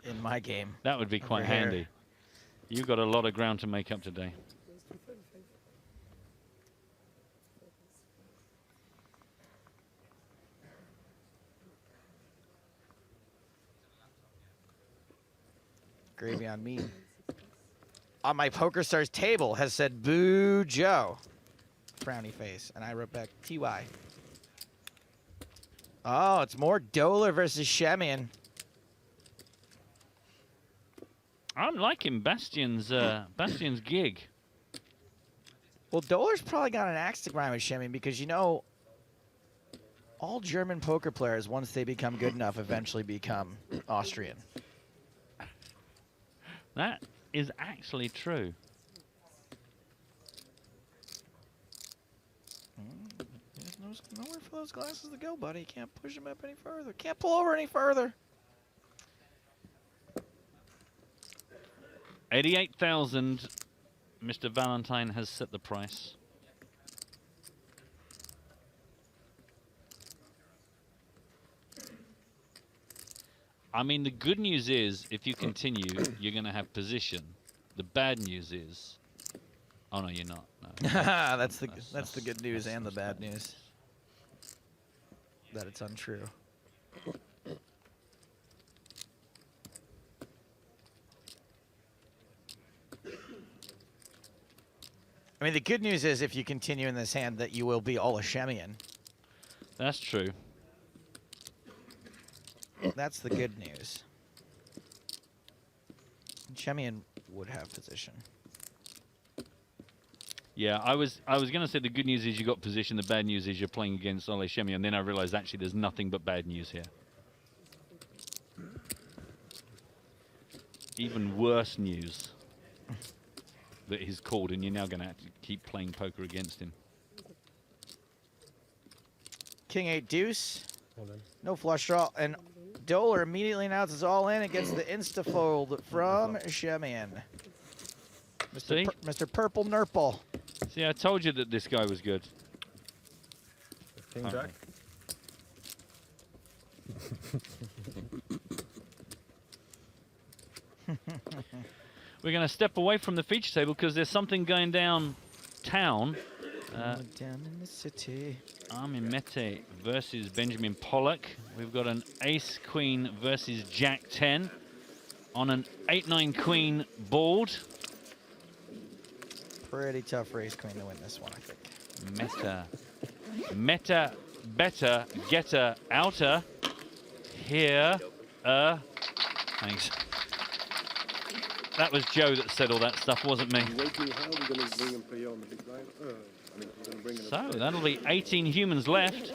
in my game. That would be quite handy. You've got a lot of ground to make up today. Gravy on me. On my PokerStars table has said, "Boo Joe." Frowny face. And I wrote back, TY. Oh, it's more Doler versus Shemian. I'm liking Bastion's gig. Well, Doler's probably got an axe to grind with Shemian because, you know, all German poker players, once they become good enough, eventually become Austrian. That is actually true. There's nowhere for those glasses to go, buddy. Can't push them up any further. Can't pull over any further. 88,000. Mr. Valentine has set the price. I mean, the good news is, if you continue, you're going to have position. The bad news is, oh no, you're not. No. that's the good news and the bad news. That it's untrue. I mean, the good news is if you continue in this hand that you will be Olashemian. That's true. That's the good news. Shemian would have position. Yeah, I was going to say the good news is you got position. The bad news is you're playing against Ole Shemi, and then I realized actually there's nothing but bad news here. Even worse news that he's called, and you're now going to have to keep playing poker against him. King 8 deuce. No flush draw, and Doler immediately announces all in and gets the insta fold from Shemian. Mr. Purple Nurple. See, I told you that this guy was good. King Jack. We're going to step away from the feature table because there's something going down town. Down in the city. Armin Mete versus Benjamin Pollock. We've got an ace-queen versus Jack-10 on an 8-9 queen board. Pretty tough race queen to win this one, I think. Meta, better, getter, outer. Here, thanks. That was Joe that said all that stuff, wasn't me. So that'll be 18 humans left.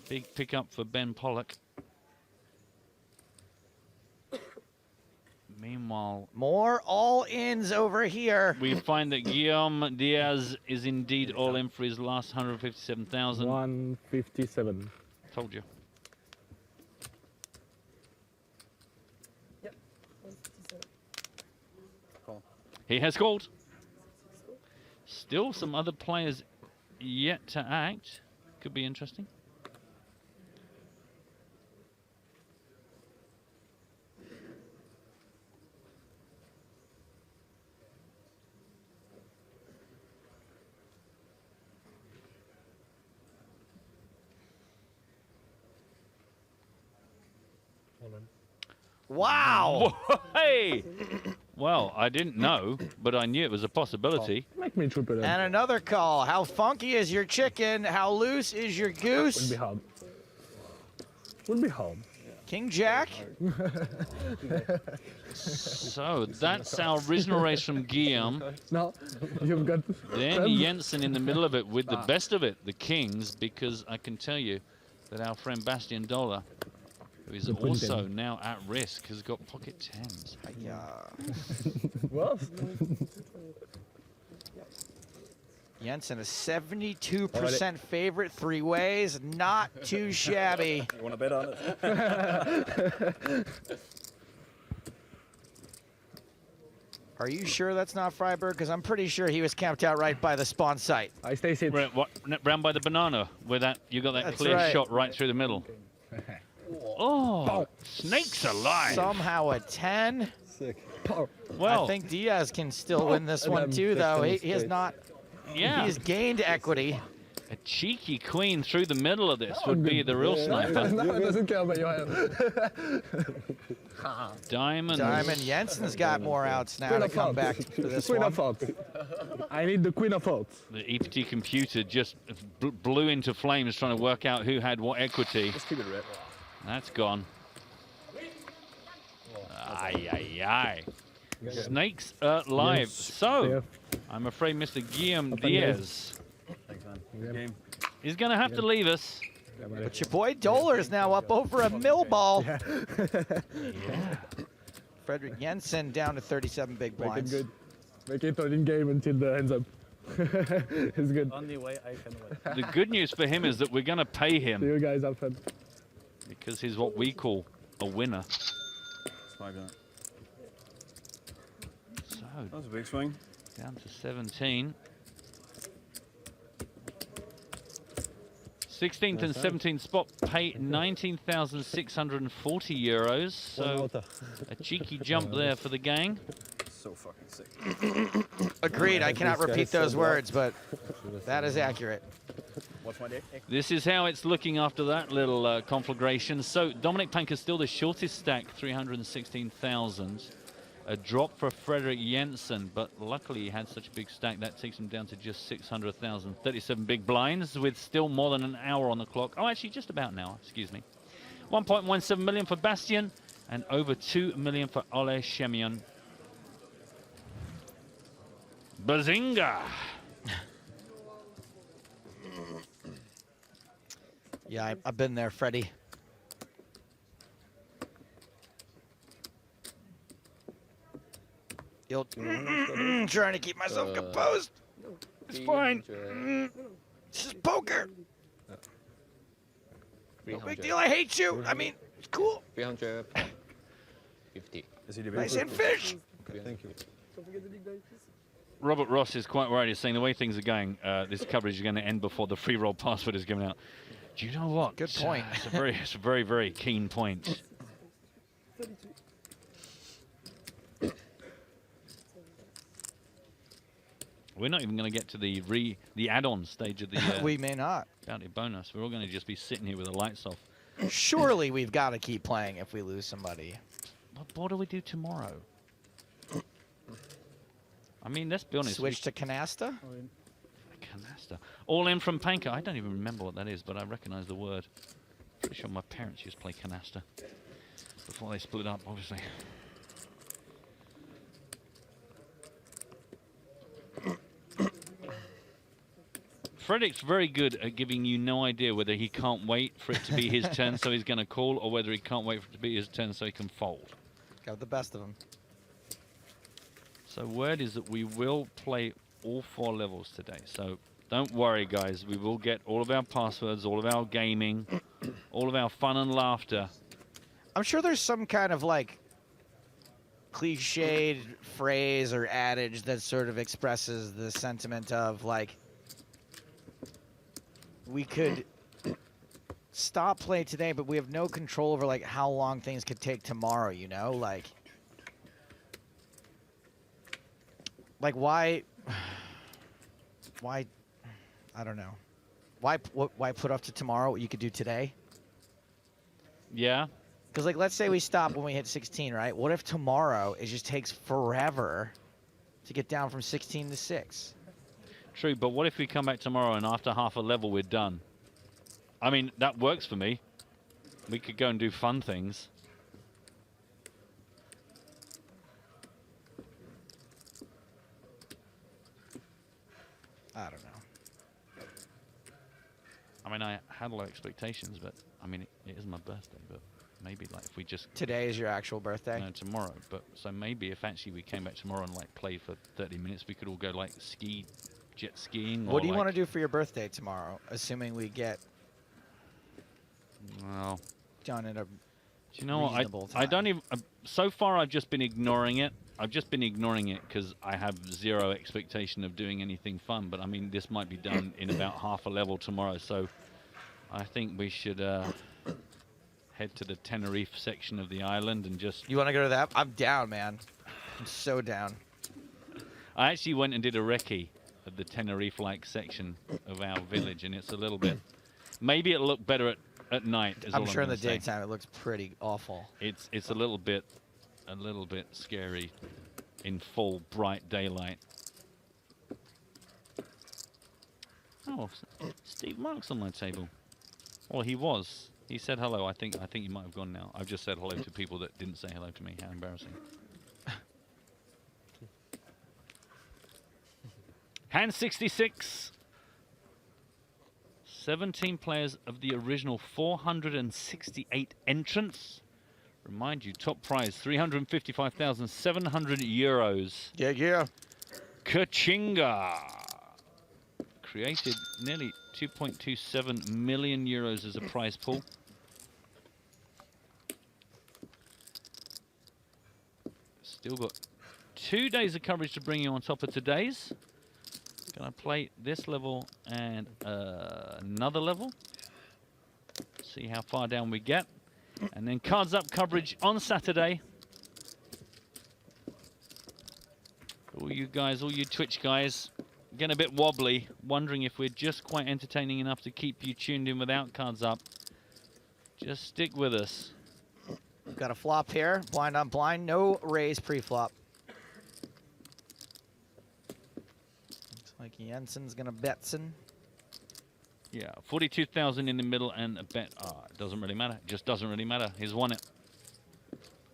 Big pickup for Ben Pollock. Meanwhile, more all-ins over here. We find that Guillaume Diaz is indeed all in for his last 157,000. 157. Told you. Yep. He has called. Still some other players yet to act. Could be interesting. Wow! Hey! Well, I didn't know, but I knew it was a possibility. Make me triple it. And another call. How funky is your chicken? How loose is your goose? Would be hard. Would be hard. King Jack. So that's our original race from Guillaume. No, you've got. Then Jensen in the middle of it with the best of it, the kings, because I can tell you that our friend Bastien Dola, who is also now at risk, has got pocket tens. What? Jensen, a 72% favorite, three ways, not too shabby. You want to bet on it? Are you sure that's not Freiberg? Because I'm pretty sure he was camped out right by the spawn site. I stay sit. Round by the banana, where that you got that That's clear right. shot right through the middle. Oh, snakes alive! Somehow a 10. Sick. Well, I think Diaz can still win this one too, though. He has not. Yeah. He's gained equity. A cheeky queen through the middle of this would be the real sniper. No, it doesn't care about your Diamond. Diamond Jensen's got more outs now to come back for this Queen one. of Hearts. I need the Queen of Hearts. The EPT computer just blew into flames trying to work out who had what equity. Just keep it red. That's gone. Aye, aye, aye. Snakes alive. So, I'm afraid Mr. Guillaume Diaz Thanks, man. Good game. is going to have to leave us. But your boy Dolar's now up over a mill ball. Frederick Jensen down to 37 big Make it blinds. good. Make it in game until the ends up. It's good. Only way I can win. The good news for him is that we're going to pay See him you guys, have fun. because he's what we call a winner. Smack that. So, That was a big swing. down to 17. 16th and 17th spot pay 19,640 euros. So a cheeky jump there for the gang. So fucking sick. Agreed. I cannot repeat those words, but that is accurate. Watch my dick. This is how it's looking after that little conflagration. So Dominic Panker's still the shortest stack, 316,000. A drop for Frederick Jensen, but luckily he had such a big stack that takes him down to just 600,000. 37 big blinds with still more than an hour on the clock. Oh, actually just about an hour, excuse me. 1.17 million for Bastien and over 2 million for Ole Shemion. Bazinga! Yeah, I've been there, Freddie. Trying to keep myself composed. It's fine. This is poker. No big deal. I hate you. I mean, it's cool. 350. Nice and fish. Thank you. Robert Ross is quite worried. He's saying the way things are going, this coverage is going to end before the free roll password is given out. Do you know what? Good point. It's a very, very keen point. We're not even going to get to the add-on stage of the We may not. bounty bonus. We're all going to just be sitting here with the lights off. Surely we've got to keep playing if we lose somebody. What do we do tomorrow? I mean, let's be honest. Switch to canasta? Canasta. All in from Panker. I don't even remember what that is, but I recognize the word. Pretty sure my parents used to play canasta before they split up, obviously. Frederick's very good at giving you no idea whether he can't wait for it to be his turn, so he's going to call, or whether he can't wait for it to be his turn, so he can fold. Got the best of him. So word is that we will play all 4 levels today. So don't worry, guys. We will get all of our passwords, all of our gaming, all of our fun and laughter. I'm sure there's some kind of like cliched phrase or adage that sort of expresses the sentiment of like, we could stop play today, but we have no control over like how long things could take tomorrow, you know? Like why, I don't know. Why put off to tomorrow what you could do today? Yeah. Because like, let's say we stop when we hit 16, right? What if tomorrow it just takes forever to get down from 16 to 6? True, but what if we come back tomorrow and after half a level we're done? I mean, that works for me. We could go and do fun things. I don't know. I mean, I had low expectations, but I mean, it is my birthday, but maybe like if we just... Today is your actual birthday? No, tomorrow. But so maybe if actually we came back tomorrow and like played for 30 minutes, we could all go like jet skiing. What do you want to do for your birthday tomorrow, assuming we get well done in a you know what? reasonable time? I don't even... so far, I've just been ignoring it. I've just been ignoring it because I have zero expectation of doing anything fun. But I mean, this might be done in about half a level tomorrow. So I think we should head to the Tenerife section of the island and just... You want to go to that? I'm down, man. I'm so down. I actually went and did a recce of the Tenerife-like section of our village, and it's a little bit... Maybe it'll look better at night. I'm sure in the daytime it looks pretty awful. It's a little bit scary in full bright daylight. Oh, Steve Mark's on my table. Well, he was. He said hello. I think he might have gone now. I've just said hello to people that didn't say hello to me. How embarrassing. Hand 66. 17 players of the original 468 entrants. Remind you, top prize, 355,700 euros. Yeah, yeah. Kachinga. Created nearly 2.27 million euros as a prize pool. Still got 2 days of coverage to bring you on top of today's. Gonna play this level and another level. See how far down we get. And then Cards Up coverage on Saturday. All you guys, all you Twitch guys, getting a bit wobbly, wondering if we're just quite entertaining enough to keep you tuned in without Cards Up. Just stick with us. We've got a flop here, blind on blind, no raise pre-flop. Looks like Jensen's gonna betson. Yeah, 42,000 in the middle and a bet. It doesn't really matter. It just doesn't really matter. He's won it.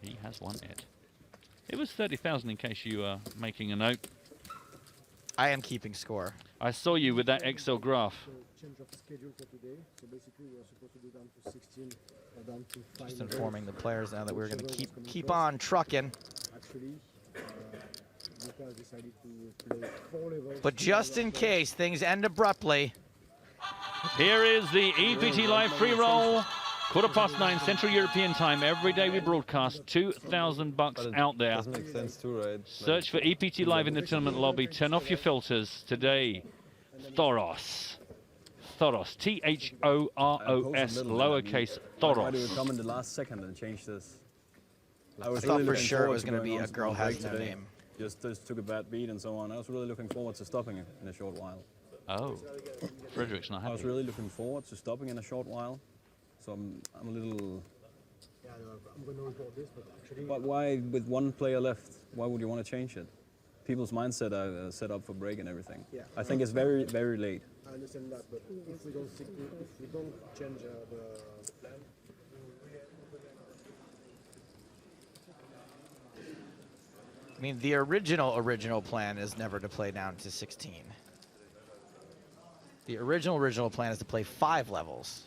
He has won it. It was 30,000 in case you are making a note. I am keeping score. I saw you with that Excel graph. Change of schedule for today. So basically we are supposed to do down to 16 or down to 5. Just informing the players now that we're going to keep on trucking. Actually, Lucas decided to play 4 levels. But just in case things end abruptly. Here is the EPT Live free roll. 9:15 Central European Time. Every day we broadcast. $2,000 out there. Doesn't make sense too, right? Search for EPT Live in the tournament lobby. Turn off your filters today. Thoros. Thoros. T-H-O-R-O-S. Lowercase Thoros. Why do we come in the last second and change this? I thought for sure it was going to be a girl has no name. Just took a bad beat and so on. I was really looking forward to stopping it in a short while. Oh, Frederick's not happy. I was really looking forward to stopping in a short while. So I'm a little... Yeah, I'm going to report this, but actually... But why, with one player left, why would you want to change it? People's mindset are set up for break and everything. Yeah. I think it's very, very late. I understand that, but if we don't stick to, if we don't change the plan... I mean, the original plan is never to play down to 16. The original plan is to play 5 levels.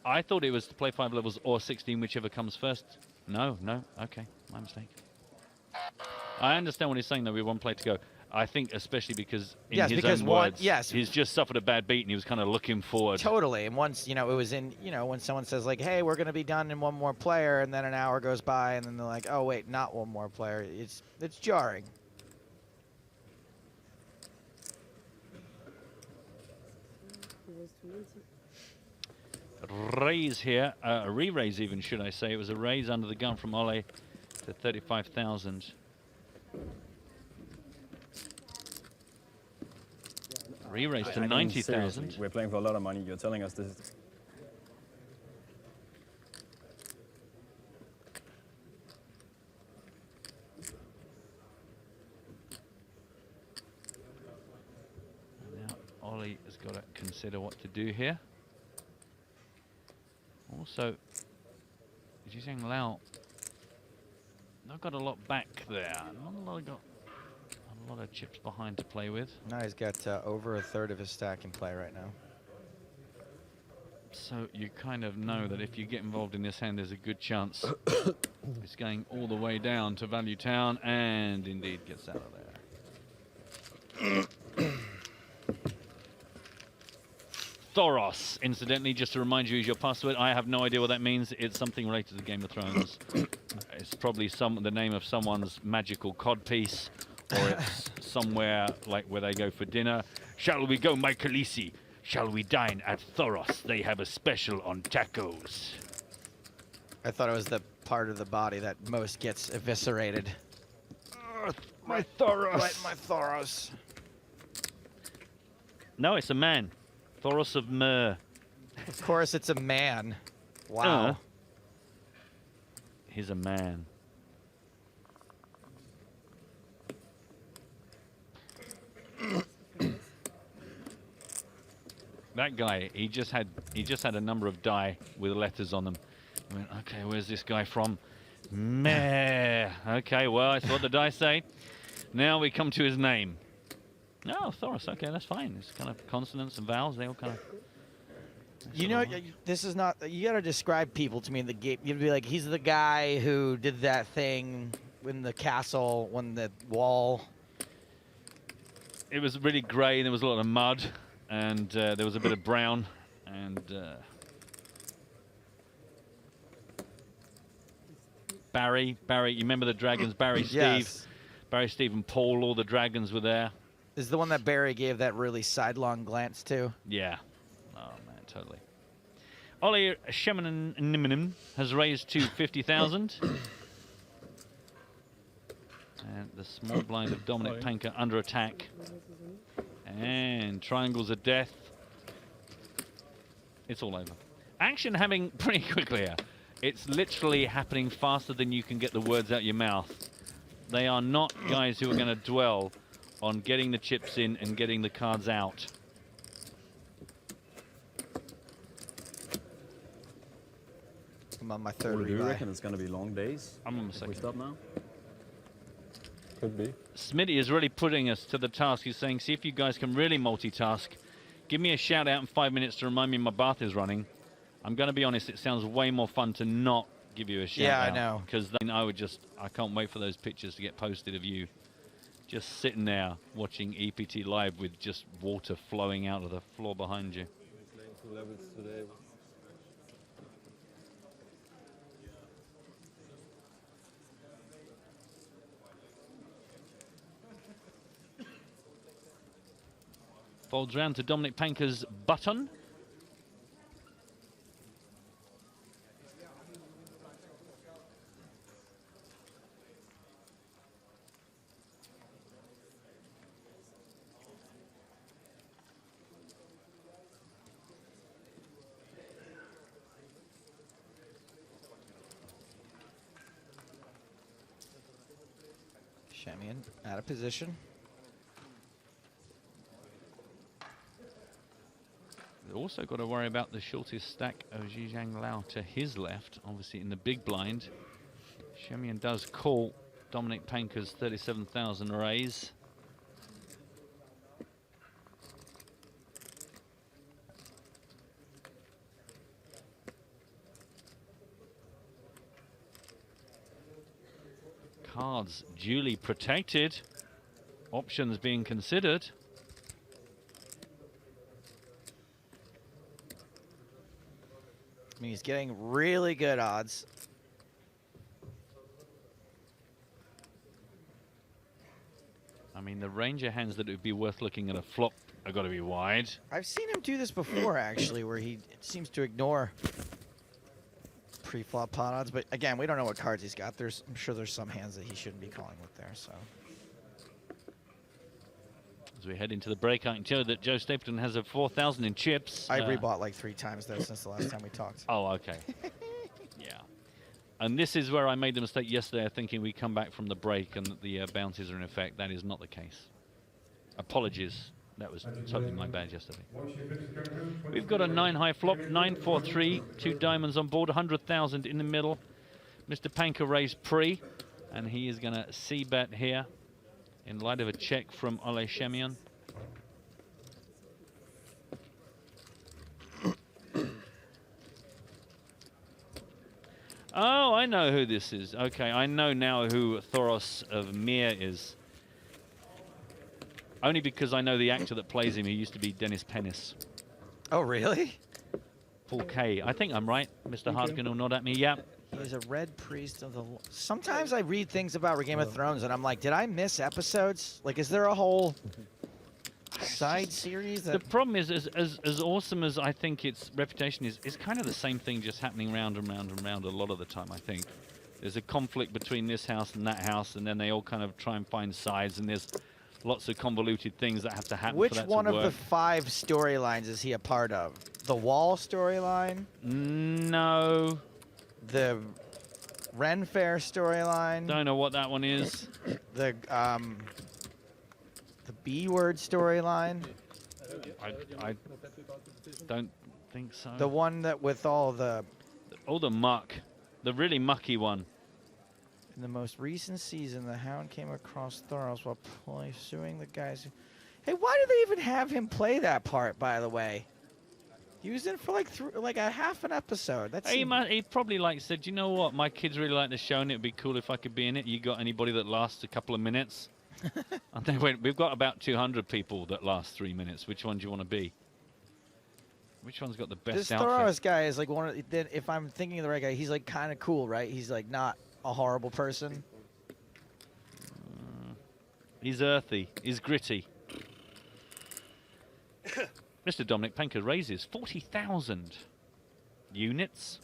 I thought it was to play 5 levels or 16, whichever comes first. No, okay, my mistake. I understand what he's saying, though, with 1 play to go. I think especially because, in his own words, he's just suffered a bad beat and he was kind of looking forward. Totally, and once, it was in, when someone says, like, hey, we're going to be done in 1 more player, and then an hour goes by, and then they're like, oh, wait, not 1 more player. It's jarring. Raise here, a re-raise even, should I say. It was a raise under the gun from Ole to 35,000. Re-raise to 90,000. We're playing for a lot of money. You're telling us this is... Now Ollie has got to consider what to do here. Also, Zhizheng Lao, they've got a lot back there. Not a lot of chips behind to play with. Now he's got over 1/3 of his stack in play right now. So you kind of know that if you get involved in this hand, there's a good chance it's going all the way down to Value Town, and indeed gets out of there. Thoros, incidentally, just to remind you, is your password. I have no idea what that means. It's something related to Game of Thrones. It's probably the name of someone's magical codpiece, or it's somewhere like where they go for dinner. Shall we go, my Khaleesi? Shall we dine at Thoros? They have a special on tacos. I thought it was the part of the body that most gets eviscerated. My Thoros. Right, my Thoros. No, it's a man. Thoros of Myr. Of course, it's a man. Wow. He's a man. That guy, he just had a number of die with letters on them. I went, okay, where's this guy from? Meh. Okay, well, that's what the dice say. Now we come to his name. No, Thoros. Okay, that's fine. It's kind of consonants and vowels. They all kind of. You know, this is not. You got to describe people to me in the game. You'd be like, he's the guy who did that thing in the castle, when the wall. It was really grey. There was a lot of mud, and there was a bit of brown, and. Barry, you remember the dragons? Barry, Yes. Barry, Steve, and Paul. All the dragons were there. Is the one that Barry gave that really sidelong glance to? Yeah. Oh, man, totally. Ollie Shemanin has raised to 50,000. And the small blind of Dominic Panker under attack. And triangles of death. It's all over. Action happening pretty quickly here. It's literally happening faster than you can get the words out your mouth. They are not guys who are going to dwell on getting the chips in and getting the cards out. I'm on my third Do you reckon it's going to be long days? I'm on the second. We stop now? Could be. Smitty is really putting us to the task. He's saying, see if you guys can really multitask. Give me a shout out in 5 minutes to remind me my bath is running. I'm going to be honest, it sounds way more fun to not give you a shout out. Yeah, I know. Because then I can't wait for those pictures to get posted of you just sitting there watching EPT live with just water flowing out of the floor behind you. We're playing 2 levels today. Folds round to Dominic Panker's button. Shemian out of position. They've also got to worry about the shortest stack of Zhizheng Lao to his left, obviously in the big blind. Shemian does call Dominic Panker's 37,000 raise. Cards duly protected. Options being considered. I mean, he's getting really good odds. I mean, the range of hands that it would be worth looking at a flop are got to be wide. I've seen him do this before, actually, where he seems to ignore pre-flop pot odds. But again, we don't know what cards he's got. I'm sure there's some hands that he shouldn't be calling with there. So as we head into the break, I can tell you that Joe Stapleton has a 4,000 in chips. I rebought like 3 times though since the last time we talked. Oh, okay. Yeah. And this is where I made the mistake yesterday of thinking we come back from the break and that the bounces are in effect. That is not the case. Apologies. That was totally my bad yesterday. We've got a 9-high flop, 9-4-3, 2 diamonds on board, 100,000 in the middle. Mr. Panker raised pre, and he is going to c-bet here in light of a check from Ole Shemian. Oh, I know who this is. Okay, I know now who Thoros of Mir is. Only because I know the actor that plays him. He used to be Dennis Pennis. Oh, really? Paul K. I think I'm right. Mr. Hardigan will nod at me. Yep. He's a red priest of the... Sometimes I read things about Game of Thrones and I'm like, did I miss episodes? Like, is there a whole side series? The problem is, as awesome as I think its reputation is, it's kind of the same thing just happening round and round and round a lot of the time, I think. There's a conflict between this house and that house, and then they all kind of try and find sides, and there's lots of convoluted things that have to happen. Which for that one to of work. the 5 storylines is he a part of? The Wall storyline? No. The Ren Fair storyline? Don't know what that one is. The B word storyline? I don't think so. The one that with all the muck, the really mucky one. In the most recent season, the Hound came across Thoros while pursuing the guys. Hey, why do they even have him play that part, by the way? He was in for like a half an episode. That's He probably said, you know what, my kids really like the show and it'd be cool if I could be in it. You got anybody that lasts a couple of minutes? And they went, we've got about 200 people that last 3 minutes. Which one do you want to be? Which one's got the best this outfit? Thoros guy is like one of if I'm thinking of the right guy, he's like kind of cool, right? He's like not a horrible person. He's earthy. He's gritty. Mr. Dominic Panker raises 40,000 units.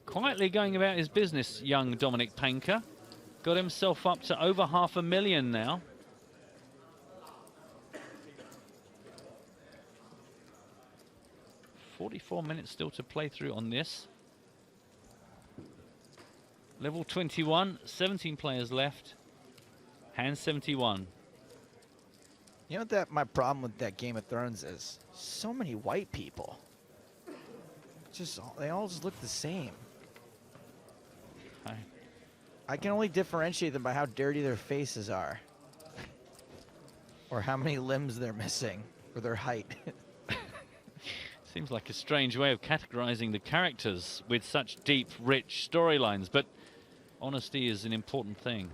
Quietly going about his business, young Dominic Panker. Got himself up to over 500,000 now. $44 minutes still to play through on this. Level 21, 17 players left. Hand 71. You know that my problem with that Game of Thrones is? So many white people. They all just look the same. I can only differentiate them by how dirty their faces are. Or how many limbs they're missing. Or their height. Seems like a strange way of categorizing the characters with such deep, rich storylines, but honesty is an important thing.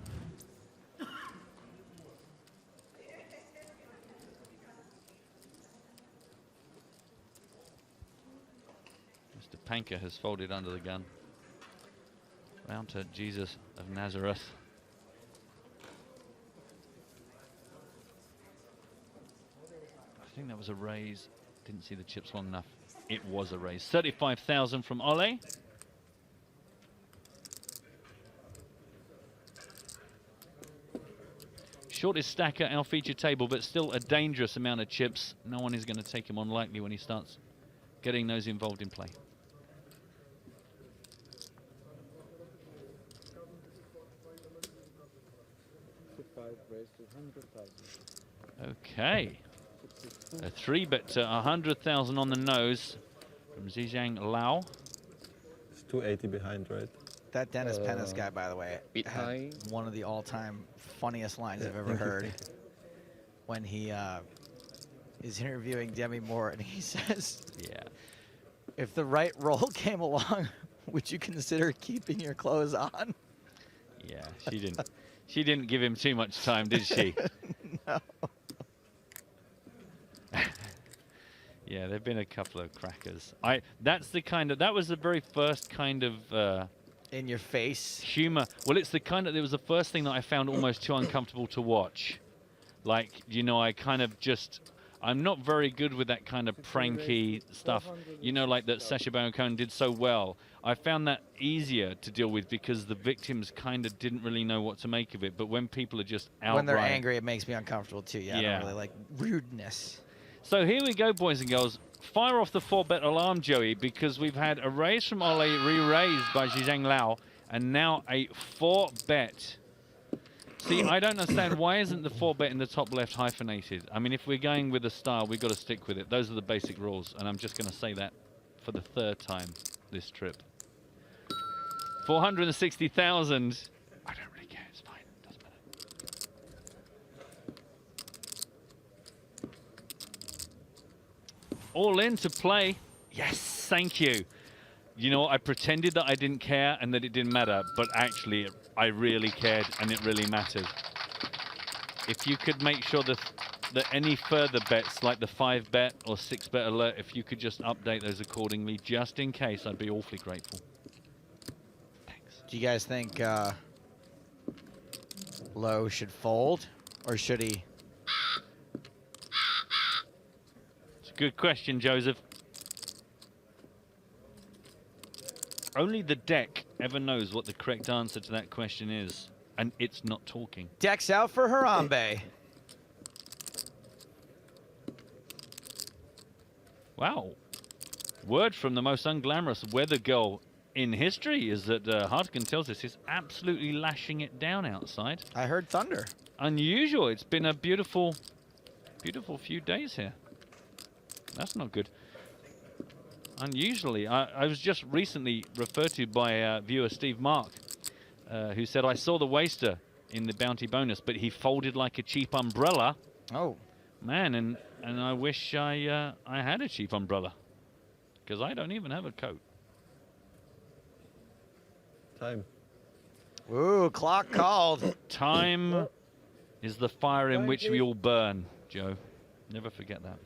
Mr. Panker has folded under the gun. Round to Jesus of Nazareth. I think that was a raise. Didn't see the chips long enough. It was a raise. 35,000 from Ole. Shortest stacker, our feature table, but still a dangerous amount of chips. No one is going to take him on lightly when he starts getting those involved in play. Okay. A 3-bet to 100,000 on the nose from Zhejiang Lao. It's 280 behind, right? That Dennis Pennis guy, by the way, had one of the all-time funniest lines I've ever heard. When he is interviewing Demi Moore, and he says, "Yeah, if the right roll came along, would you consider keeping your clothes on?" Yeah, she didn't. She didn't give him too much time, did she? No. Yeah, there've been a couple of crackers. That was the very first kind of in your face humor. Well, it was the first thing that I found almost too uncomfortable to watch. Like, you know, I'm not very good with that kind of pranky stuff, you know, like that Sacha Baron Cohen did so well. I found that easier to deal with because the victims kind of didn't really know what to make of it. But when people are just outright... When they're angry, it makes me uncomfortable too. Yeah, I Yeah. don't really like rudeness. So here we go, boys and girls. Fire off the 4-bet alarm, Joey, because we've had a raise from Ole, re-raised by Zhizheng Lao, and now a 4-bet. See, I don't understand, why isn't the 4-bet in the top left hyphenated? I mean, if we're going with a style, we've got to stick with it. Those are the basic rules, and I'm just going to say that for the 3rd time this trip. 460,000. I don't really care, it's fine, doesn't matter. All in to play. Yes, thank you. You know, I pretended that I didn't care and that it didn't matter, but actually I really cared and it really mattered. If you could make sure that any further bets, like the 5-bet or 6-bet alert, if you could just update those accordingly, just in case, I'd be awfully grateful. Thanks. Do you guys think Lowe should fold, or should he? It's a good question, Joseph. Only the deck ever knows what the correct answer to that question is, and it's not talking. Deck's out for Harambe. Wow. Word from the most unglamorous weather girl in history is that Hartigan tells us he's absolutely lashing it down outside. I heard thunder. Unusual. It's been a beautiful, beautiful few days here. That's not good. Unusually, I was just recently referred to by viewer Steve Mark, who said, I saw the waster in the bounty bonus, but he folded like a cheap umbrella. Oh. Man, and I wish I had a cheap umbrella, because I don't even have a coat. Time. Ooh, clock called. Time is the fire in which we all burn, Joe. Never forget that.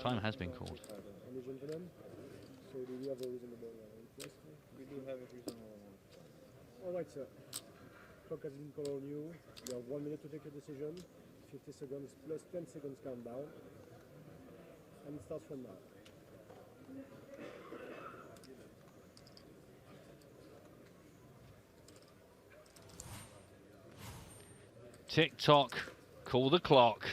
Time has been called. Any gentlemen? So do we have a reasonable interest? We do have a reasonable one. All right, sir. Clock has been called on you. You have 1 minute to take a decision. 50 seconds plus 10 seconds countdown. And it starts from now. Tick-tock. Call the clock.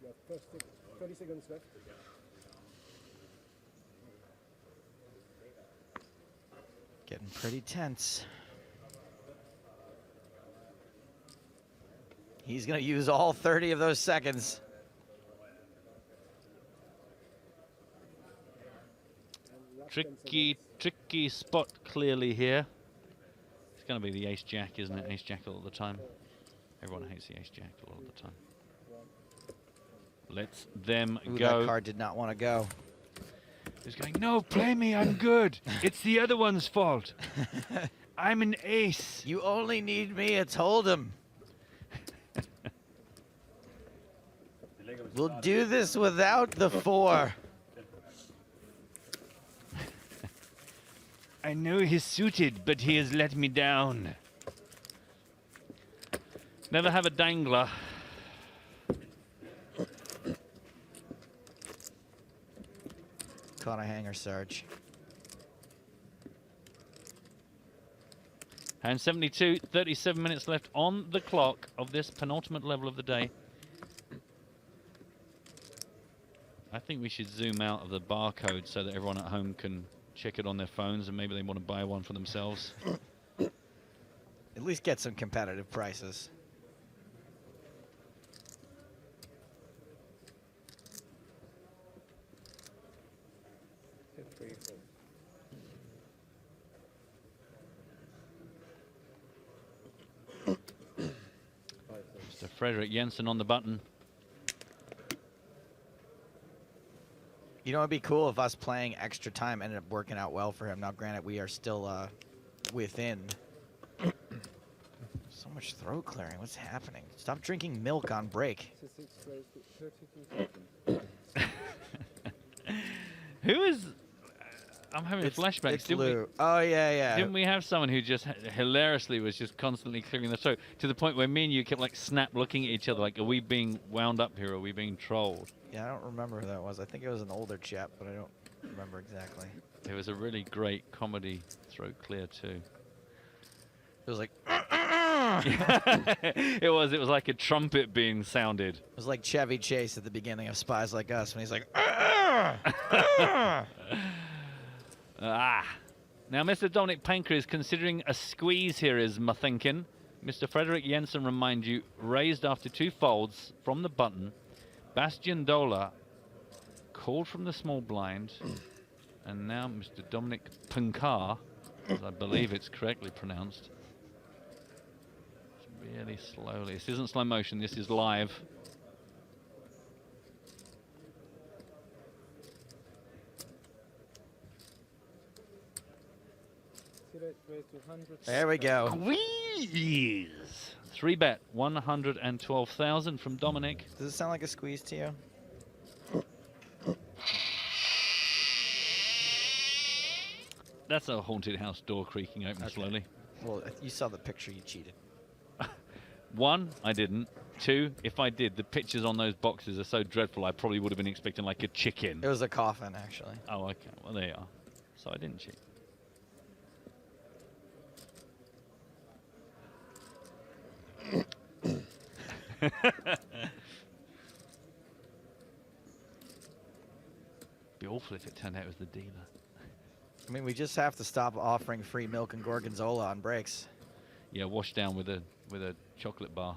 You have 30 seconds left. Getting pretty tense. He's going to use all 30 of those seconds. Tricky spot clearly here. It's going to be the ace-jack, isn't it? Ace-jack all the time. Everyone hates the ace-jack all the time. Let's them Ooh, go. that card did not want to go. He's going, no, play me, I'm good. It's the other one's fault. I'm an ace. You only need me, it's hold'em. We'll do this without the 4. I know he's suited, but he has let me down. Never have a dangler. Caught a hanger, Sarge. And 72, 37 minutes left on the clock of this penultimate level of the day. I think we should zoom out of the barcode so that everyone at home can check it on their phones, and maybe they want to buy one for themselves. At least get some competitive prices. Mr. Frederick Jensen on the button. You know, it'd be cool if us playing extra time ended up working out well for him. Now, granted, we are still within. So much throat clearing. What's happening? Stop drinking milk on break. Who is... I'm having flashbacks. It's Lou. Oh, yeah. Didn't we have someone who just hilariously was just constantly clearing the throat to the point where me and you kept like snap looking at each other like, are we being wound up here? Are we being trolled? Yeah, I don't remember who that was. I think it was an older chap, but I don't remember exactly. It was a really great comedy throat clear too. It was like... it was like a trumpet being sounded. It was like Chevy Chase at the beginning of Spies Like Us when he's like... Now, Mr. Dominic Panker is considering a squeeze here, is my thinking. Mr. Frederick Jensen, remind you, raised after 2 folds from the button. Bastian Dola called from the small blind. And now Mr. Dominic Pankar, as I believe it's correctly pronounced. It's really slowly. This isn't slow motion, this is live. There we go. Squeeze! 3-bet, 112,000 from Dominic. Does it sound like a squeeze to you? That's a haunted house door creaking open slowly. Well, you saw the picture, you cheated. 1, I didn't. 2, if I did, the pictures on those boxes are so dreadful, I probably would have been expecting like a chicken. It was a coffin, actually. Oh, okay. Well, there you are. So I didn't cheat. Be awful if it turned out it was the dealer. I mean, we just have to stop offering free milk and gorgonzola on breaks. Yeah, wash down with a chocolate bar.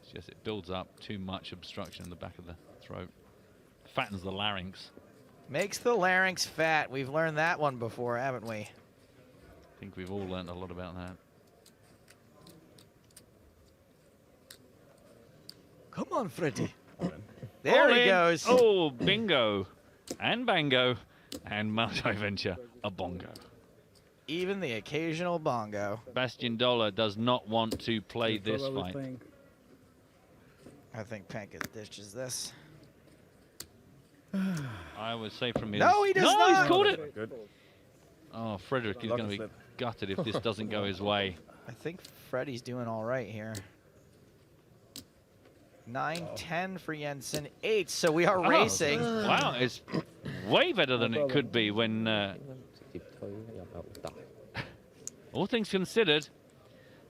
It's just it builds up too much obstruction in the back of the throat. Fattens the larynx. Makes the larynx fat. We've learned that one before, haven't we? I think we've all learned a lot about that. Come on, Freddie. There he goes. Oh, bingo. And bango. And multi-venture, a bongo. Even the occasional bongo. Bastian Dola does not want to play this fight. I think Panka dishes this. I would say from his... No, he does not. He's called it. Good. Oh, Frederick is going to be gutted if this doesn't go his way. I think Freddie's doing all right here. 9-10 for Jensen. 8, so we are racing. Wow, it's way better than it could be when... all things considered.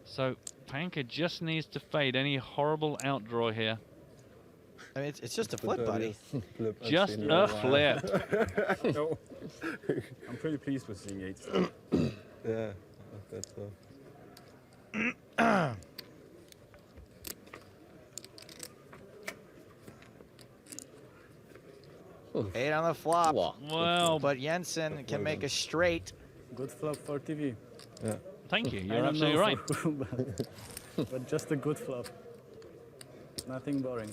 So Panka just needs to fade any horrible outdraw here. I mean, it's just a flip, buddy. Just a flip. No. I'm pretty pleased with seeing 8. Yeah, I bet so. 8 on the flop. Well, but Jensen can make a straight. Good flop for TV. Yeah. Thank you. I You're don't absolutely know right. but just a good flop. Nothing boring.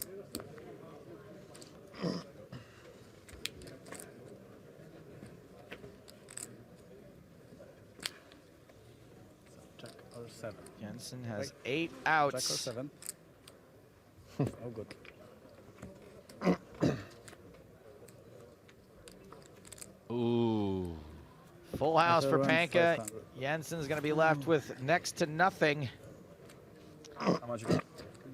Jack or 7. Jensen has 8 outs. Jack or 7. Oh, good. Ooh. Full house for Around Panka. 500. Jensen's going to be left with next to nothing. How much you got?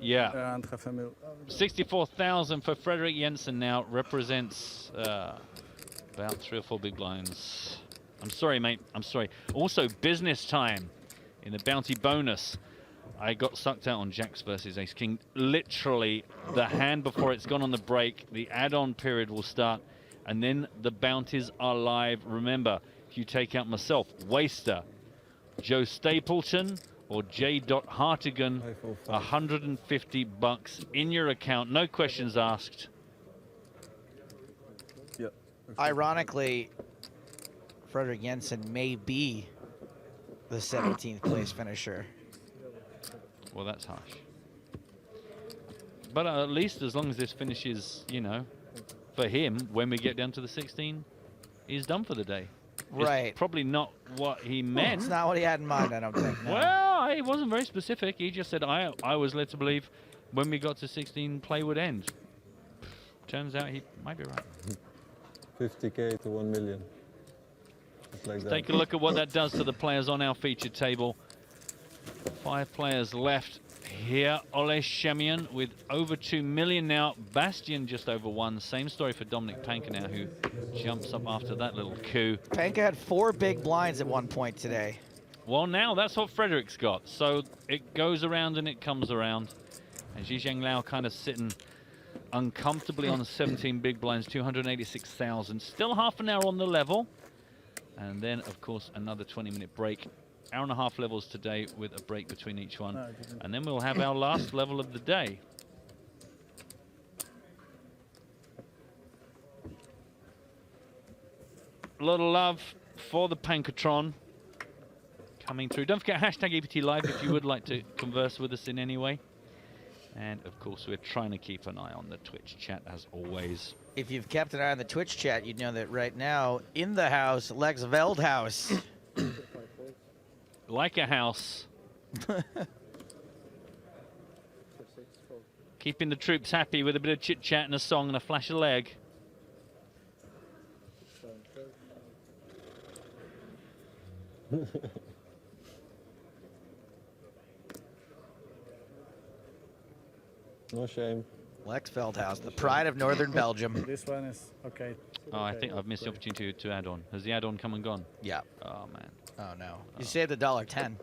Yeah. And half a mil. 64,000 for Frederick Jensen now represents about 3 or 4 big blinds. I'm sorry, mate. I'm sorry. Also, business time in the bounty bonus. I got sucked out on Jacks versus Ace King. Literally, the hand before it's gone on the break, the add-on period will start And then the bounties are live. Remember, if you take out myself, Waster, Joe Stapleton, or J. Hartigan, $150 in your account. No questions asked. Yep. Ironically, Frederick Jensen may be the 17th place finisher. Well, that's harsh. But at least as long as this finishes, you know, for him, when we get down to the 16, he's done for the day. Right. It's probably not what he meant. It's not what he had in mind, I don't think. No. Well, he wasn't very specific. He just said, I was led to believe when we got to 16, play would end. Turns out he might be right. 50K to 1 million. Just like that. Take a look at what that does to the players on our feature table. 5 players left here. Ole Shemian with over 2 million now. Bastian just over 1. Same story for Dominic Panka now, who jumps up after that little coup. Panka had 4 big blinds at one point today. Well, now that's what Frederick's got. So it goes around and it comes around. And Zhizheng Liao kind of sitting uncomfortably on 17 big blinds, 286,000. Still half an hour on the level. And then, of course, another 20-minute break. Hour and a half levels today with a break between each one. And then we'll have our last level of the day. A lot of love for the Pankatron coming through. Don't forget hashtag EPT Live if you would like to converse with us in any way. And of course, we're trying to keep an eye on the Twitch chat as always. If you've kept an eye on the Twitch chat, you'd know that right now, in the house, Lex Veldhouse. Like a house. Keeping the troops happy with a bit of chit-chat and a song and a flash of leg. No shame. Lex Veldhouse, the pride of northern Belgium. This one is okay. Oh, I think I've missed the opportunity to add on. Has the add-on come and gone? Yeah. Oh, man. Oh, no. You saved $1.10.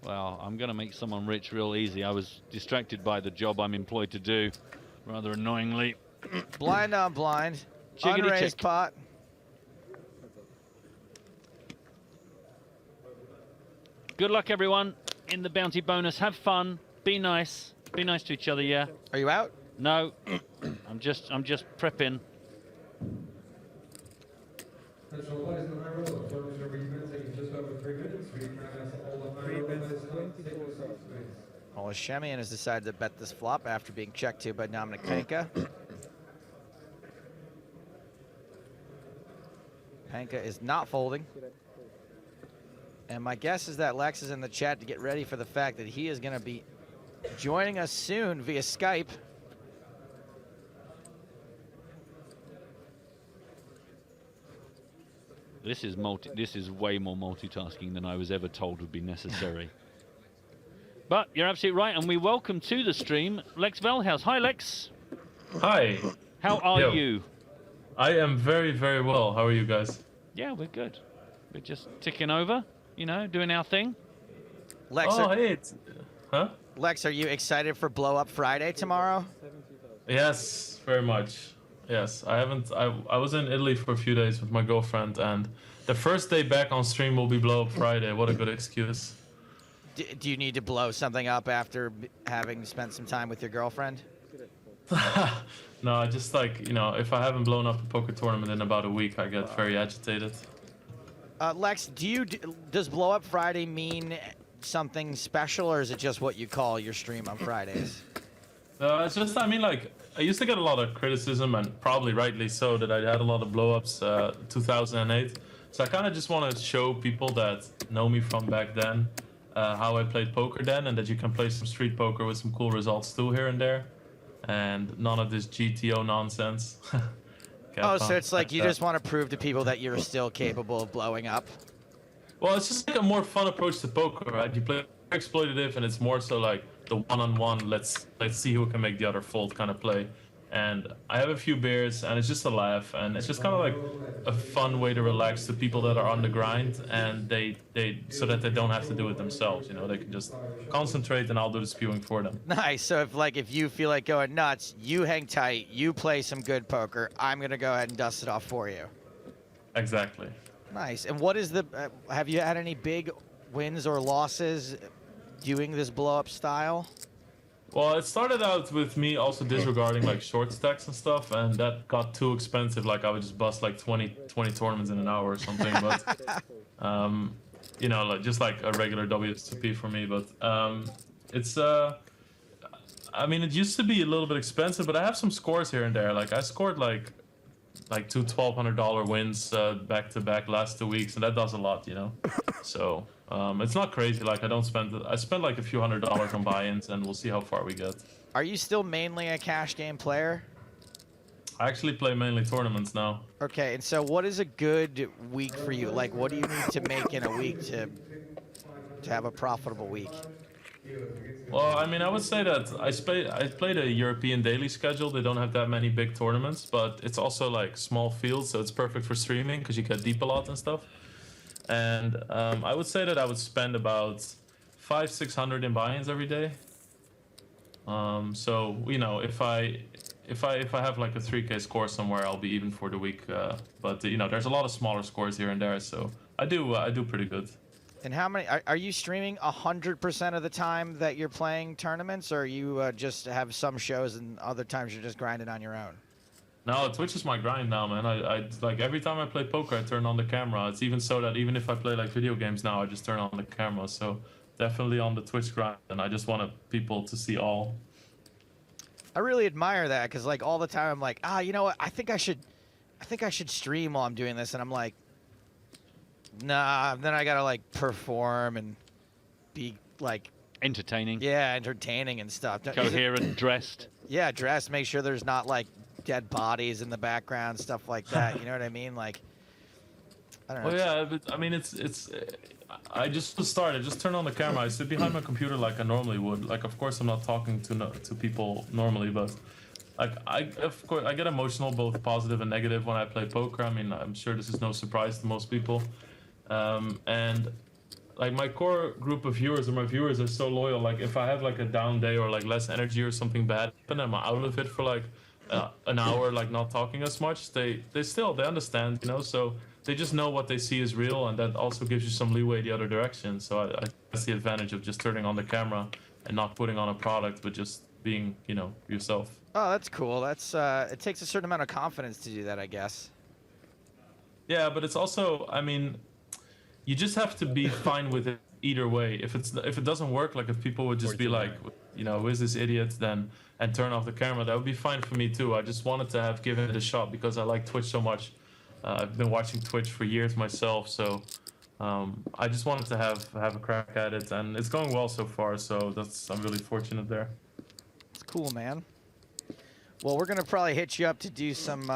Well, I'm going to make someone rich real easy. I was distracted by the job I'm employed to do, rather annoyingly. Blind on blind. Jiggity Unraised chick. pot. Good luck, everyone, in the bounty bonus. Have fun. Be nice. Be nice to each other, yeah? Are you out? No. I'm just prepping. Well, Shemian has decided to bet this flop after being checked to by Dominic Panka. Panka is not folding. And my guess is that Lex is in the chat to get ready for the fact that he is going to be joining us soon via Skype. This is way more multitasking than I was ever told would be necessary. But you're absolutely right, and we welcome to the stream Lex Veldhouse. Hi, Lex. Hi. How are you? I am very, very well. How are you guys? Yeah, we're good. We're just ticking over, you know, doing our thing. Lex, huh? Lex, are you excited for Blow Up Friday tomorrow? Yes, very much. Yes, I was in Italy for a few days with my girlfriend, and the first day back on stream will be Blow Up Friday. What a good excuse. Do you need to blow something up after having spent some time with your girlfriend? No, I just like, you know, if I haven't blown up a poker tournament in about a week, I get very agitated. Lex, does Blow Up Friday mean something special, or is it just what you call your stream on Fridays? It's just, I mean, like, I used to get a lot of criticism, and probably rightly so, that I had a lot of blow-ups 2008. So I kind of just want to show people that know me from back then how I played poker then, and that you can play some street poker with some cool results too here and there, and none of this GTO nonsense. Oh, so it's like you just want to prove to people that you're still capable of blowing up? Well, it's just like a more fun approach to poker, right? You play exploitative, and it's more so like the one-on-one, let's see who can make the other fold kind of play. and I have a few beers, and it's just a laugh, and it's just kind of like a fun way to relax to people that are on the grind, and they so that they don't have to do it themselves. You know, they can just concentrate, and I'll do the spewing for them. Nice. So if you feel like going nuts, you hang tight, you play some good poker. I'm gonna go ahead and dust it off for you. Exactly. Nice. And what is the? Have you had any big wins or losses doing this blow up style? Well, it started out with me also disregarding like short stacks and stuff, and that got too expensive. Like I would just bust like 20 tournaments in an hour or something. But you know, like just like a regular WSOP for me. But it's I mean, it used to be a little bit expensive, but I have some scores here and there. Like I scored like two $1,200 wins back to back last 2 weeks, and that does a lot, you know. So it's not crazy. Like I spend like a few $100s on buy-ins, and we'll see how far we get. Are you still mainly a cash game player? I actually play mainly tournaments now. Okay, and so what is a good week for you? Like, what do you need to make in a week to have a profitable week? Well, I mean, I would say that I played a European daily schedule. They don't have that many big tournaments, but it's also like small fields, so it's perfect for streaming because you get deep a lot and stuff. And I would say that I would spend about 500-600 in buy-ins every day. So you know, if I have like a 3K score somewhere, I'll be even for the week. But you know, there's a lot of smaller scores here and there, so I do pretty good. And how many are you streaming 100% of the time that you're playing tournaments, or you just have some shows and other times you're just grinding on your own? No, Twitch is my grind now, man. I like every time I play poker, I turn on the camera. It's even so that even if I play like video games now, I just turn on the camera. So definitely on the Twitch grind, and I just want people to see all. I really admire that because like all the time I'm like, you know what? I think I should stream while I'm doing this, and I'm like, nah. Then I gotta like perform and be like entertaining. Yeah, entertaining and stuff. Coherent, dressed. Yeah, dressed. Make sure there's not like dead bodies in the background, stuff like that. You know what I mean? Like, I don't know. Well, yeah, but I mean, I just started. Just turn on the camera. I sit behind my computer like I normally would. Like, of course, I'm not talking to people normally, but like of course, I get emotional, both positive and negative, when I play poker. I mean, I'm sure this is no surprise to most people. And like my core group of viewers, and my viewers are so loyal. Like, if I have like a down day or like less energy or something bad happen, I'm out of it for like an hour, like not talking as much. They understand, you know. So they just know what they see is real, and that also gives you some leeway the other direction. So that's the advantage of just turning on the camera and not putting on a product, but just being, you know, yourself. Oh, that's cool. That's it takes a certain amount of confidence to do that, I guess. Yeah, but it's also, I mean, you just have to be fine with it either way. If it doesn't work, like if people would just be like, you know, who is this idiot, then, and turn off the camera, that would be fine for me too. I just wanted to have given it a shot because I like Twitch so much. I've been watching Twitch for years myself, so I just wanted to have a crack at it, and it's going well so far. So I'm really fortunate there. It's cool, man. Well, we're gonna probably hit you up to do some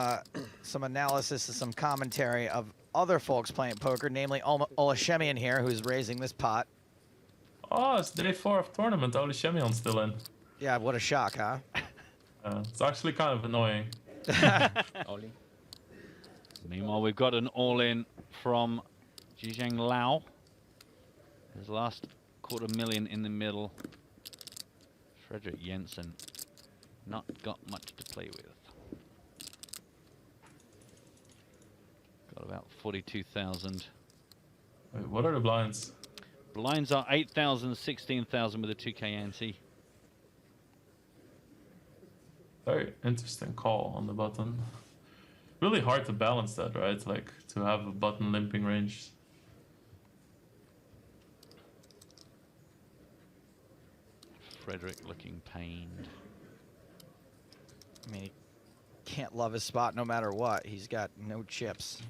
analysis and some commentary of other folks playing poker, namely Olashemian here, who's raising this pot. Oh, it's day 4 of tournament. Olashemian's still in. Yeah, what a shock, huh? It's actually kind of annoying. Meanwhile, we've got an all-in from Zhizheng Lao. His last $250,000 in the middle. Frederick Jensen, not got much to play with. Got about 42,000. Wait, what are the blinds? Blinds are 8,000, 16,000 with a 2K ante. Very interesting call on the button. Really hard to balance that, right? Like, to have a button limping range. Frederick looking pained. I mean, he can't love his spot no matter what. He's got no chips.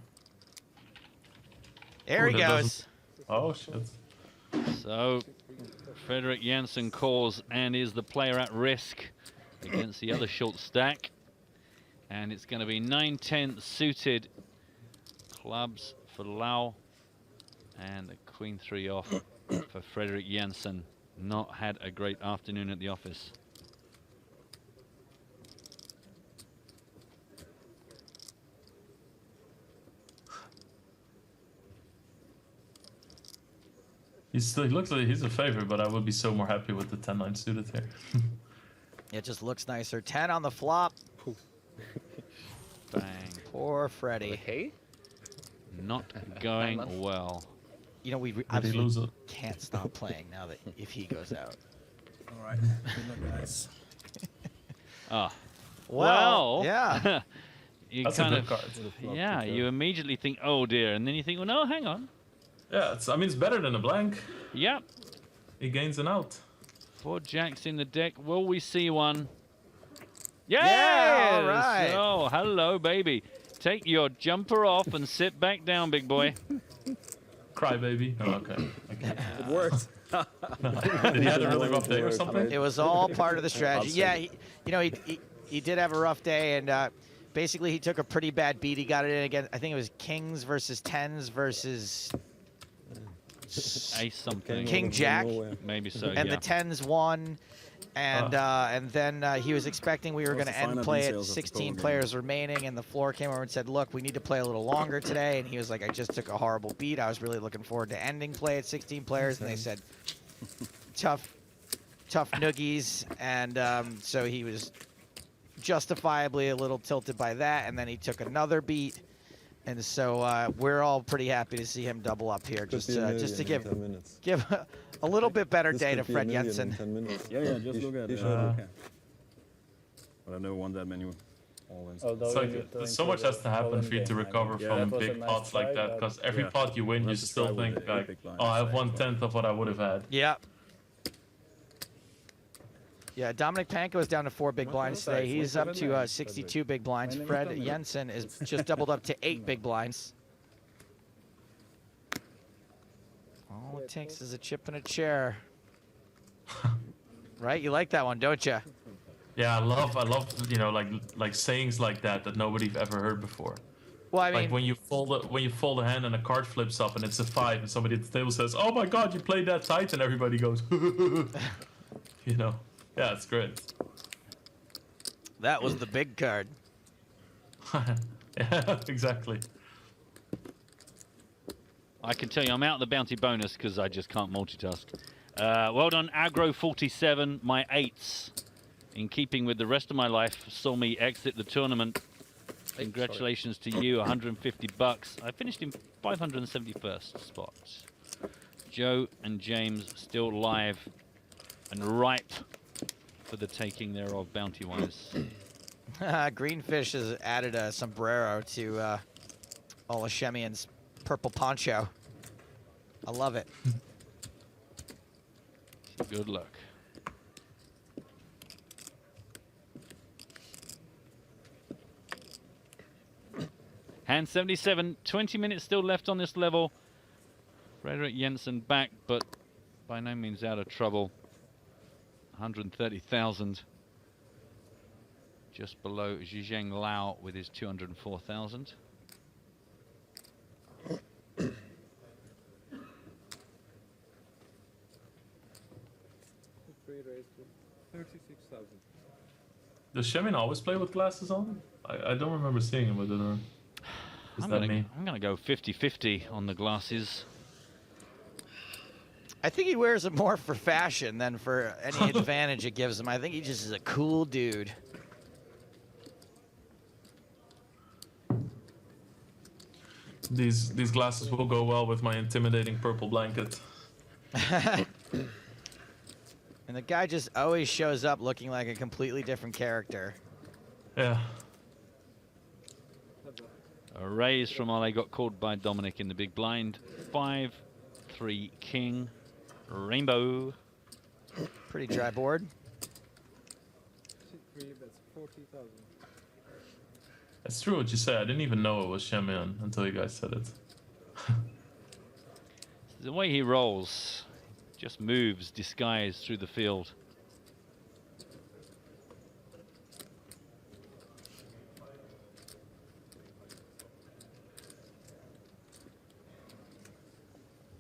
There he goes. Oh, shit. So, Frederick Jensen calls and is the player at risk against the other short stack. And it's going to be 9-10 suited clubs for Lau. And the Queen 3 off for Frederick Jensen. Not had a great afternoon at the office. He looks like he's a favorite, but I would be so more happy with the 10-9 suited here. It just looks nicer. 10 on the flop. Bang. Poor Freddie. Okay. Not going well. You know, we Did he absolutely lose it? can't stop playing now that if he goes out. All right. Good luck, guys. Ah. Well, Well, yeah. you That's a kind good of, card. yeah, you immediately think, oh dear, and then you think, well, no, hang on. Yeah, I mean, it's better than a blank. Yep. He gains an out. 4 jacks in the deck. Will we see one? Yes! Yeah, all right. Oh, hello, baby. Take your jumper off and sit back down, big boy. Cry, baby. Oh, okay. It worked. Did he have a really rough day or something? It was all part of the strategy. Yeah, he did have a rough day, and basically he took a pretty bad beat. He got it in again. I think it was kings versus tens versus Ace something. King Jack. Maybe so, And yeah. the tens won. And then he was expecting we were going to end play at 16 players remaining, and the floor came over and said, look, we need to play a little longer today. And he was like, I just took a horrible beat. I was really looking forward to ending play at 16 players. And they said, tough noogies. And so he was justifiably a little tilted by that. And then he took another beat. And so we're all pretty happy to see him double up here, just to give a little bit better day to Fred Jensen. Yeah, just look at it. Okay. But I've never won that many all-ins. It's like, so much has to happen for you to recover from big pots like that, because every pot you win, you still think like, oh, I have 1/10 of what I would have had. Yeah. Yeah, Dominic Panko is down to 4 big blinds today. He's up to 62 big blinds. Fred Jensen is just doubled up to 8 big blinds. All it takes is a chip and a chair. Right? You like that one, don't you? Yeah, I love, like sayings like that nobody's ever heard before. Well, I mean, like when you fold a hand and a card flips up and it's a 5, and somebody at the table says, "Oh my God, you played that tight," and everybody goes, you know. Yeah, it's great. That was the big card. Yeah, exactly. I can tell you I'm out of the bounty bonus because I just can't multitask. Well done, Agro47. My 8s, in keeping with the rest of my life, saw me exit the tournament. Congratulations to you, 150 bucks. I finished in 571st spot. Joe and James still live and ripe for the taking thereof, bounty-wise. Greenfish has added a sombrero to Olashemian's purple poncho. I love it. Good luck. Hand 77, 20 minutes still left on this level. Frederick Jensen back, but by no means out of trouble. 130,000. Just below Zhizheng Lao with his 204,000. Does Shemin always play with glasses on? I don't remember seeing him with it. Or is that me? I'm gonna go 50-50 on the glasses. I think he wears it more for fashion than for any advantage it gives him. I think he just is a cool dude. These glasses will go well with my intimidating purple blanket. And the guy just always shows up looking like a completely different character. Yeah. A raise from Ole got called by Dominic in the big blind. 5-3 king. Rainbow. Pretty dry board. It's true what you said. I didn't even know it was Shemin until you guys said it. The way he rolls, just moves disguised through the field.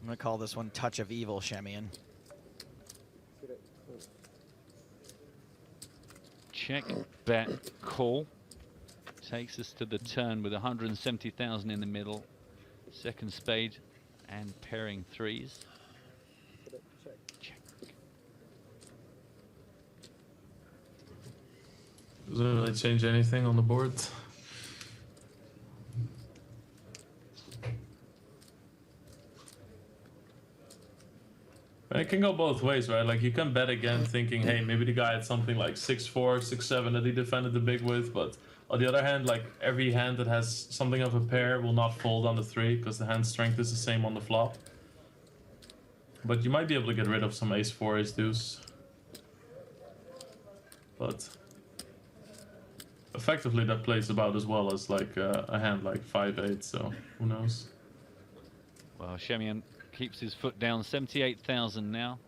I'm going to call this one Touch of Evil, Shemian. Check, bet, call. Takes us to the turn with 170,000 in the middle. Second spade and pairing threes. Doesn't really change anything on the board. And it can go both ways, right? Like you can bet again thinking, hey, maybe the guy had something like 6-4, 6-7 that he defended the big with, but on the other hand, like every hand that has something of a pair will not fold on the 3 because the hand strength is the same on the flop. But you might be able to get rid of some ace-4, ace-deuce. But effectively that plays about as well as like a hand like 5-8, so who knows? Well, Shemian keeps his foot down, 78,000 now.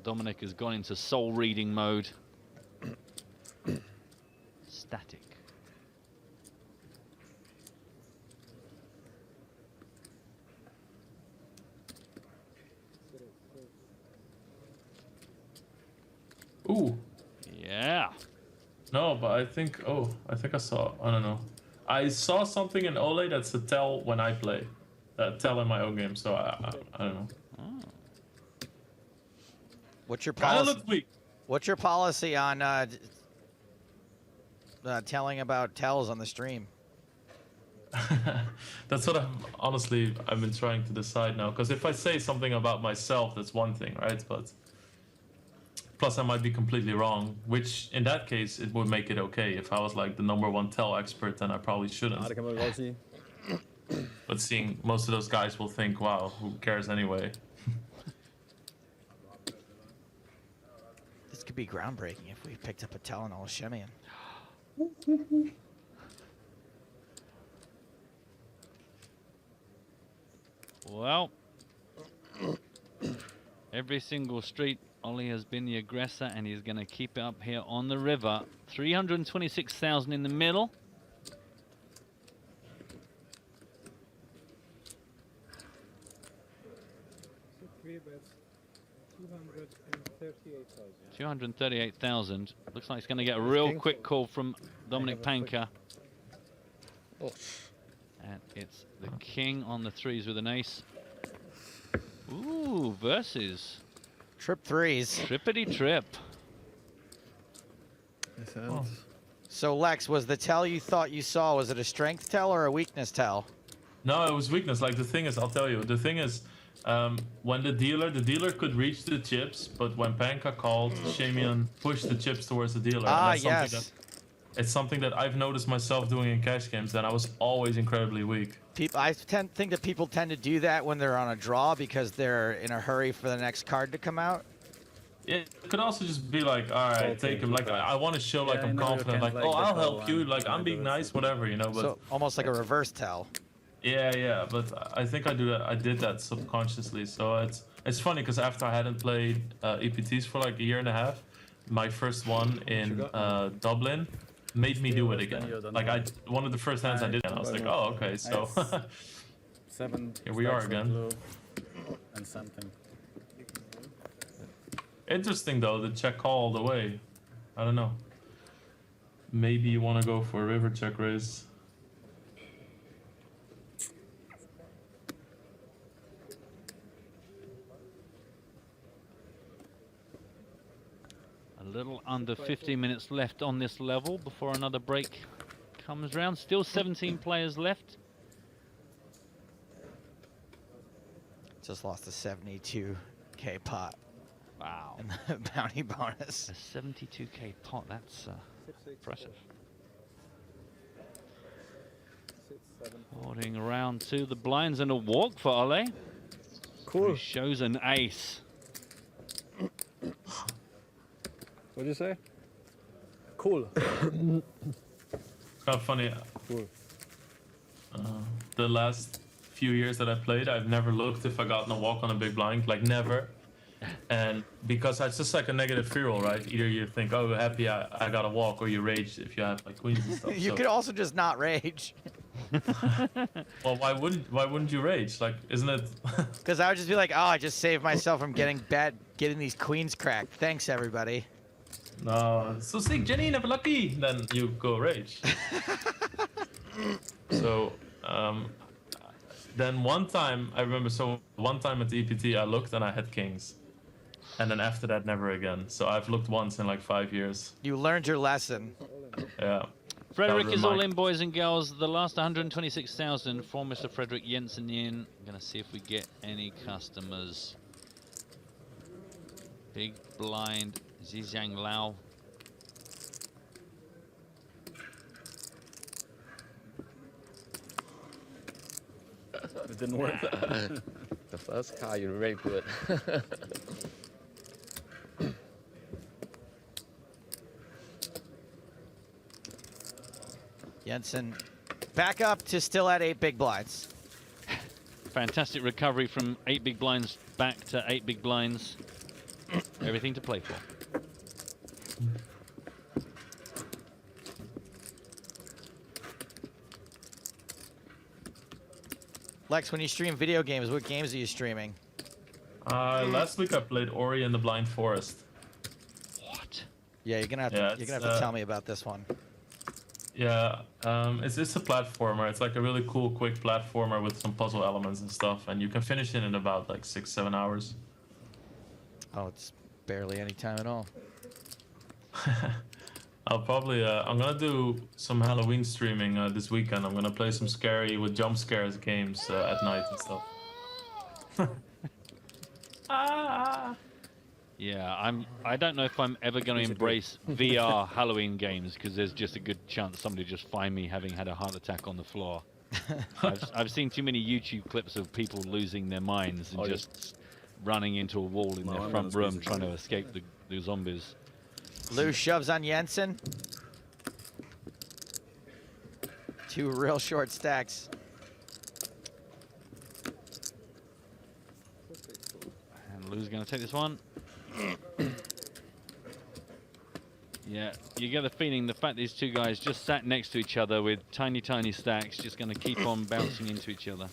Dominic has gone into soul reading mode. Static. Ooh. Yeah. No, but I think I saw, I don't know. I saw something in Ole that's a tell when I play. Tell in my own game, so I don't know. What's your Kinda policy? looks weak. What's your policy on telling about tells on the stream? That's what I've been trying to decide now. Because if I say something about myself, that's one thing, right? But plus I might be completely wrong, which in that case it would make it okay. If I was like the #1 tell expert, then I probably shouldn't. But seeing most of those guys will think, wow, who cares anyway? This could be groundbreaking if we picked up a tell and all Shemian. Well, every single street, Ollie has been the aggressor, and he's going to keep it up here on the river. 326,000 in the middle. Three bets, 238,000. 238,000. Looks like he's going to get a real quick call from Dominic Panka. And it's the king on the 3s with an ace. Ooh, versus. Trip 3s. Trippity trip. Oh. So Lex, was the tell you thought you saw, was it a strength tell or a weakness tell? No, it was weakness. Like the thing is, I'll tell you, the thing is, when the dealer could reach the chips, but when Panka called, Shemian pushed the chips towards the dealer. Ah, and yes. It's something that I've noticed myself doing in cash games, and I was always incredibly weak. I think that people tend to do that when they're on a draw because they're in a hurry for the next card to come out. It could also just be like, all right, take him. Like I want to show like I'm confident. Like, oh, I'll help you. Like I'm being nice, whatever, you know. But So almost like a reverse tell. yeah. But I think I do that. I did that subconsciously. So it's funny because after I hadn't played EPTs for like a year and a half, my first one in Dublin made me do it again. Like one of the first hands I did, and I was like, oh, okay, so 7 here we are again. blue and something. Interesting though, the check call all the way. I don't know. Maybe you want to go for a river check raise. A little under 15 minutes left on this level before another break comes round. Still 17 players left. Just lost a 72K pot. Wow. And the bounty bonus. A 72K pot, that's impressive. Holding around to the blinds and a walk for Ole. Cool. He shows an ace. What'd you say? Cool. Kind of funny. Cool. The last few years that I played, I've never looked if I got a walk on a big blind, like never. And because it's just like a negative fear roll, right? Either you think, oh, happy I got a walk, or you rage if you have like queens and stuff. You So could also just not rage. Well, why wouldn't you rage? Like, isn't it? Because I would just be like, oh, I just saved myself from getting these queens cracked. Thanks, everybody. No, so sick, Jenny, never lucky. Then you go rage. So, then one time I remember. So one time at the EPT, I looked and I had kings, and then after that, never again. So I've looked once in like 5 years. You learned your lesson. Yeah. Frederick is all in, boys and girls. The last 126,000 for Mr. Frederick Jensen in. I'm gonna see if we get any customers. Big blind. Zizhang Lao. It didn't work. The first card, you're very good. Jensen back up to still at 8 big blinds. Fantastic recovery from 8 big blinds back to 8 big blinds. Everything to play for. Lex, when you stream video games, what games are you streaming? Last week I played Ori and the Blind Forest. What? Yeah, you're gonna have to tell me about this one. Yeah, it's a platformer. It's like a really cool, quick platformer with some puzzle elements and stuff, and you can finish it in about like 6-7 hours. Oh, it's barely any time at all. I'll probably I'm gonna do some Halloween streaming this weekend. I'm gonna play some scary with jump scares games at night and stuff. Yeah, I don't know if I'm ever going to embrace VR Halloween games because there's just a good chance somebody just find me having had a heart attack on the floor. I've seen too many YouTube clips of people losing their minds and just running into a wall in their front room trying to escape the zombies. Lou shoves on Jensen. 2 real short stacks. And Lou's going to take this one. Yeah, you get the feeling the fact these two guys just sat next to each other with tiny, tiny stacks, just going to keep on bouncing into each other.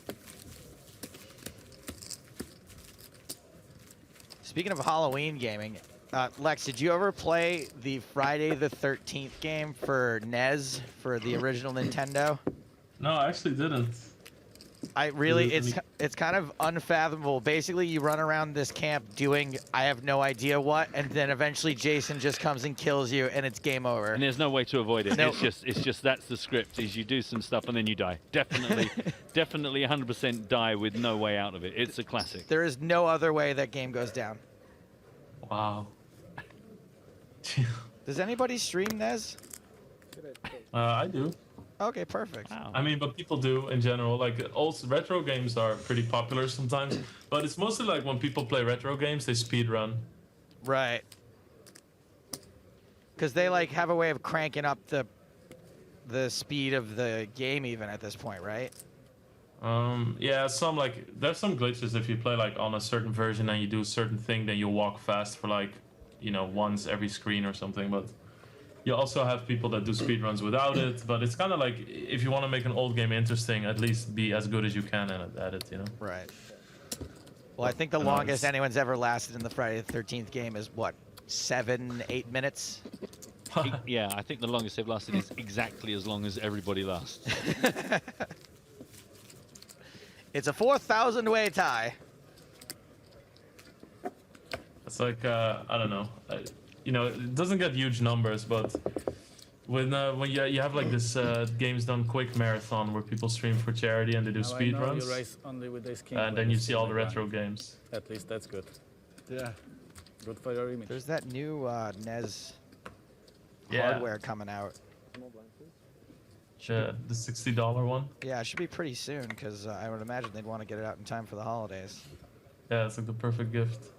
Speaking of Halloween gaming, Lex, did you ever play the Friday the 13th game for NES for the original Nintendo? No, I actually didn't. It's kind of unfathomable. Basically, you run around this camp doing I have no idea what, and then eventually Jason just comes and kills you, and it's game over. And there's no way to avoid it. Nope. It's just that's the script. Is you do some stuff and then you die. Definitely, definitely 100% die with no way out of it. It's a classic. There is no other way that game goes down. Wow. Does anybody stream NES? I do. Okay, perfect. I mean, but people do in general. Like, also retro games are pretty popular sometimes, but it's mostly like when people play retro games, they speed run. Right. Because they like have a way of cranking up the speed of the game even at this point, right? Yeah, there's some glitches if you play like on a certain version and you do a certain thing, then you walk fast for like, once every screen or something. But you also have people that do speedruns without it. But it's kind of like if you want to make an old game interesting, at least be as good as you can at it, Right. Well, I think the longest anyone's ever lasted in the Friday the 13th game is what, 7-8 minutes? Yeah, I think the longest they've lasted is exactly as long as everybody lasts. It's a 4,000 way tie. It's like I don't know, it doesn't get huge numbers, but when you have like this Games Done Quick marathon where people stream for charity and they do speed runs, You race only with this king and then you see all the retro games. At least that's good. Yeah. Good for your image. There's that new NES Yeah. hardware coming out. The $60 one. Yeah, it should be pretty soon because I would imagine they'd want to get it out in time for the holidays. Yeah, it's like the perfect gift.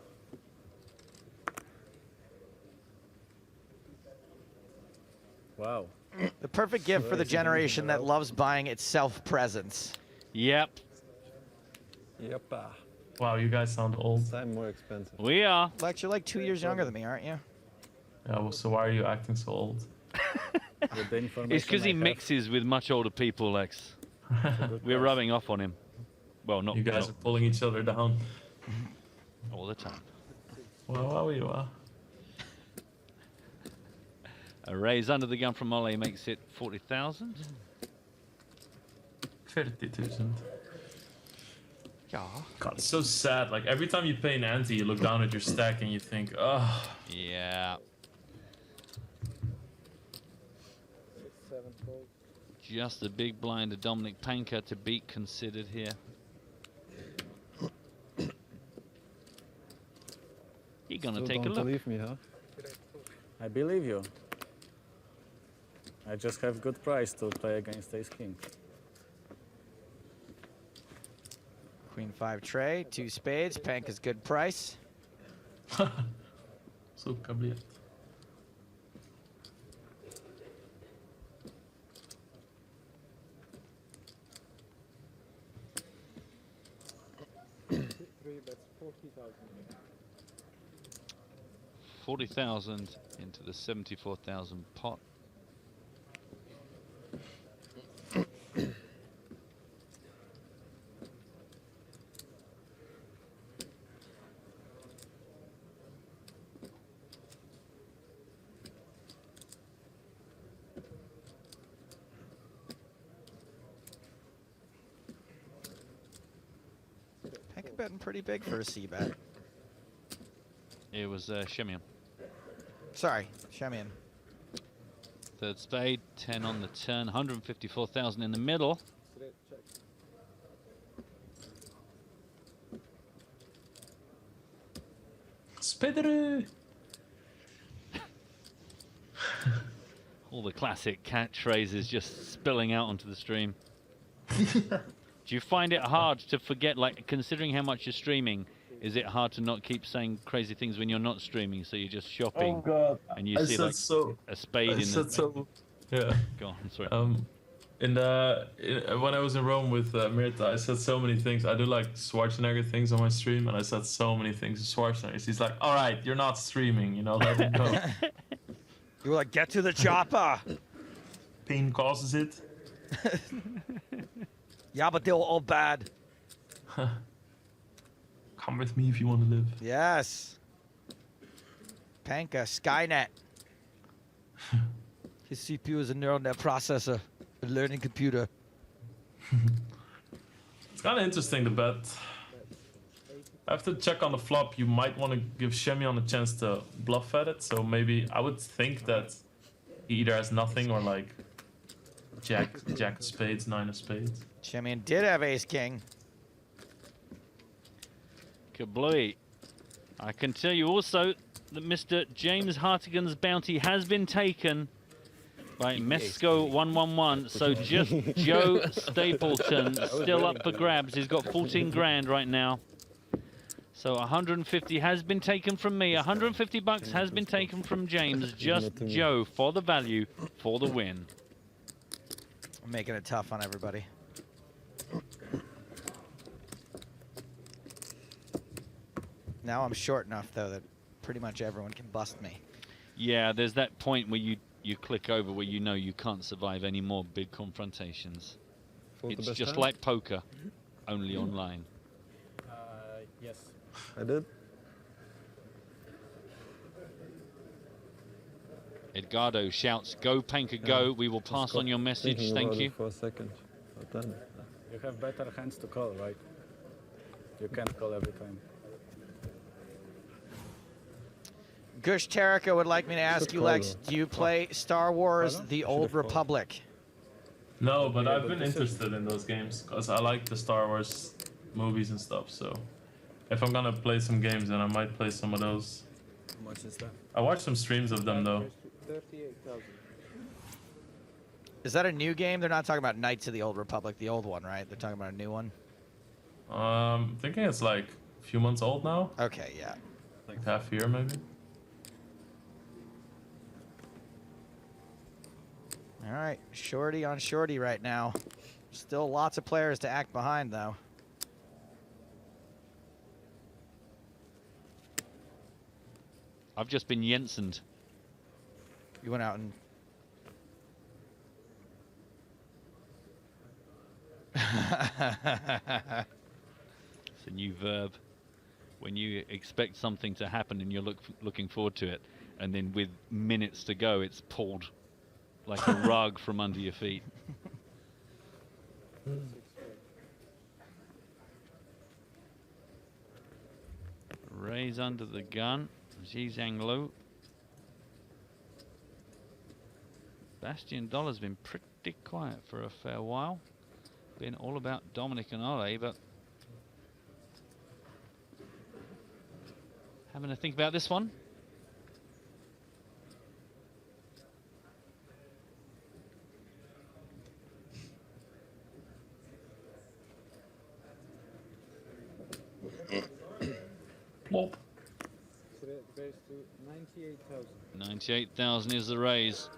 Wow. The perfect gift for the generation that loves buying itself presents. Yep. Yep. Wow, you guys sound old. Time more expensive. We are. Lex, you're like 2 years younger than me, aren't you? Yeah, well, so why are you acting so old? It's because he mixes with much older people, Lex. We're rubbing off on him. Well, not You guys are pulling each other down. all the time. Wow. A raise under the gun from Ollie makes it 40,000. 30,000. Yeah. God, it's so sad. Like every time you pay an ante, you look down at your stack and you think, oh. Yeah. Just the big blind of Dominic Panker to beat considered here. You're gonna take a look. Believe me, huh? I believe you. I just have good price to play against Ace King. Queen 5 tray, 2 spades. Panka's good price. So kabliert. Three bets, 40,000. 40,000 into the 74,000 pot. Panka betting pretty big for a C-bet. It was Shemian. Sorry, Shemian. Third spade, 10 on the turn, 154,000 in the middle. Spederu! All the classic catchphrases just spilling out onto the stream. Do you find it hard to forget, like, considering how much you're streaming, is it hard to not keep saying crazy things when you're not streaming, so you're just shopping? Oh God! And you see like a spade in the... Yeah. Go on, sorry. When I was in Rome with Mirta, I said so many things. I do like Schwarzenegger things on my stream, and I said so many things to Schwarzenegger. He's like, "All right, you're not streaming, you know, let it go." You were like, get to the chopper. Pain causes it. Yeah, but they were all bad. Come with me if you want to live. Yes. Panka, Skynet. His CPU is a neural net processor, a learning computer. It's kind of interesting, the bet. I have to check on the flop. You might want to give Shemian a chance to bluff at it. So maybe I would think that he either has nothing or like jack of spades, 9 of spades. Shemian did have ace king. Kablooey. I can tell you also that Mr. James Hartigan's bounty has been taken by Mesco111. So just Joe Stapleton still up for grabs. He's got 14 grand right now. So 150 has been taken from me. 150 bucks has been taken from James. Just Joe for the value, for the win. I'm making it tough on everybody. Now I'm short enough, though, that pretty much everyone can bust me. Yeah, there's that point where you click over where you know you can't survive any more big confrontations. It's just like poker, only online. Yes. I did. Edgardo shouts, "Go, Panka, go." We will pass on your message. Thank you. For a second. But then. You have better hands to call, right? You can't call every time. Gush Terika would like me to ask you, Lex, do you play Star Wars The Old Republic? No, but I've been interested in those games because I like the Star Wars movies and stuff. So if I'm gonna play some games, then I might play some of those. How much is that? I watched some streams of them though. 38,000. Is that a new game? They're not talking about Knights of the Old Republic, the old one, right? They're talking about a new one? Thinking it's like a few months old now. Okay, yeah. Like half a year maybe. All right, shorty on shorty right now. Still lots of players to act behind, though. I've just been Jensen'd. You went out and... It's a new verb. When you expect something to happen and you're looking forward to it, and then with minutes to go, it's pulled like a rug from under your feet. Raise under the gun, Xi Zhanglu. Bastian Dollar's been pretty quiet for a fair while. Been all about Dominic and Ole, but having to think about this one. Plop. So that goes to 98,000. 98,000 is the raise.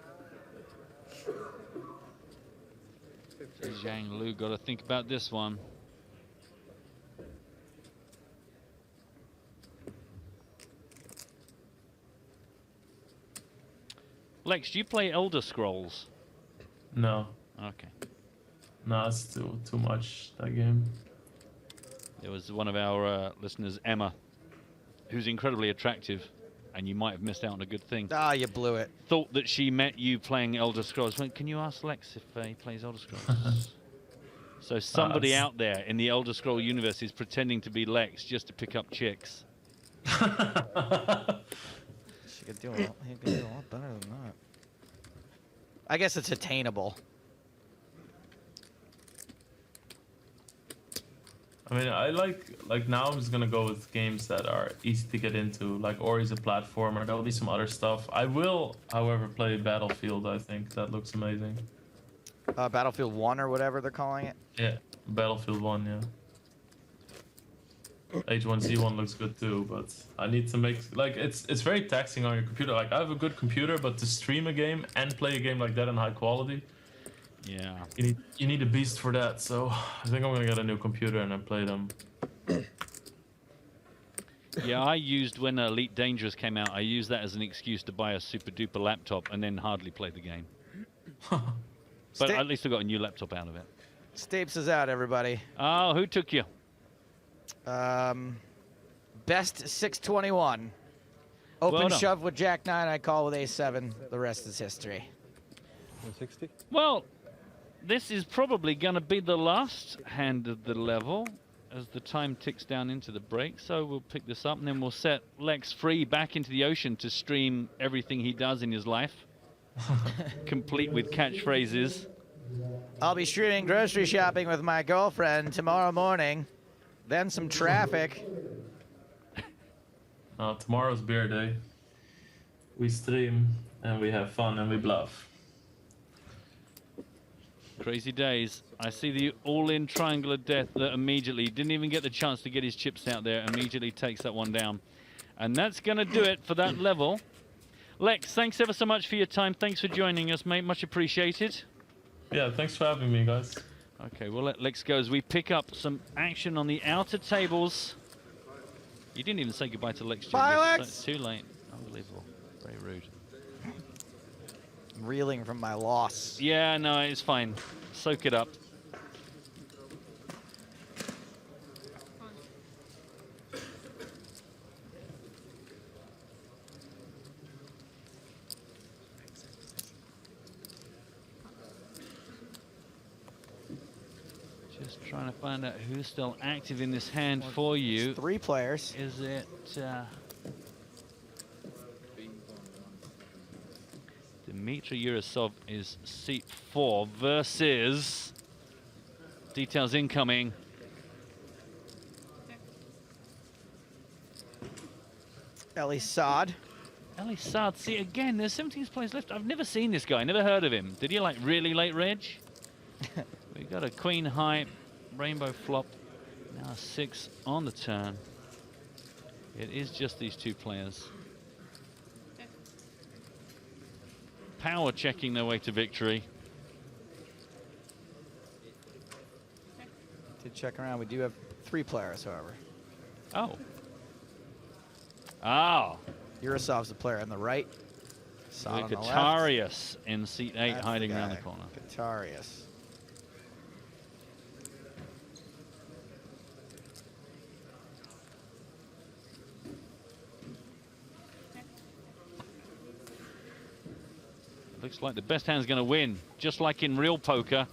Zhang Lu got to think about this one. Lex, do you play Elder Scrolls? No. Okay. No, it's too much, that game. There was one of our listeners, Emma, who's incredibly attractive, and you might have missed out on a good thing. Ah, you blew it. Thought that she met you playing Elder Scrolls. Went, can you ask Lex if he plays Elder Scrolls? So somebody out there in the Elder Scroll universe is pretending to be Lex just to pick up chicks. She could do he could do a lot better than that. I guess it's attainable. I mean, I like now I'm just gonna go with games that are easy to get into, like Ori's a platformer. There'll be some other stuff. I will, however, play Battlefield. I think that looks amazing. Battlefield 1 or whatever they're calling it. Yeah, Battlefield 1, yeah. H1Z1 looks good too, but I need to make, like, it's very taxing on your computer. Like, I have a good computer, but to stream a game and play a game like that in high quality, yeah, you need a beast for that. So I think I'm gonna get a new computer and then play them. Yeah, I used, when Elite Dangerous came out, I used that as an excuse to buy a super duper laptop and then hardly play the game. But at least I got a new laptop out of it. Stapes is out, everybody. Oh, who took you? Best 621. Open Well done. shove with Jack 9, I call with A7. The rest is history. 160? Well, this is probably going to be the last hand of the level as the time ticks down into the break. So we'll pick this up and then we'll set Lex free back into the ocean to stream everything he does in his life, complete with catchphrases. I'll be streaming grocery shopping with my girlfriend tomorrow morning. Then some traffic. Tomorrow's beer day. We stream and we have fun and we bluff. Crazy days. I see the all-in triangle of death that immediately didn't even get the chance to get his chips out there, immediately takes that one down. And that's going to do it for that level. Lex, thanks ever so much for your time. Thanks for joining us, mate. Much appreciated. Yeah, thanks for having me, guys. Okay, we'll let Lex go as we pick up some action on the outer tables. You didn't even say goodbye to Lex. Bye, Jr. Lex! It's too late. Unbelievable. Very rude. I'm reeling from my loss. Yeah, no, it's fine. Soak it up. Just trying to find out who's still active in this hand for you. It's 3 players. Is it Dmitry Yurasov is seat 4 versus, details incoming, Ellie Saad. Ellie Saad. See, again, there's 17 players left. I've never seen this guy, never heard of him. Did you like really late reg? We got a queen high, rainbow flop, now 6 on the turn. It is just these 2 players. Power checking their way to victory. To check around, we do have 3 players, however. Oh. Oh. Yurasov's the player on the right. Saad on the left. Katarius in seat 8, That's hiding the around the guy. corner. Katarius. Looks like the best hand's going to win, just like in real poker.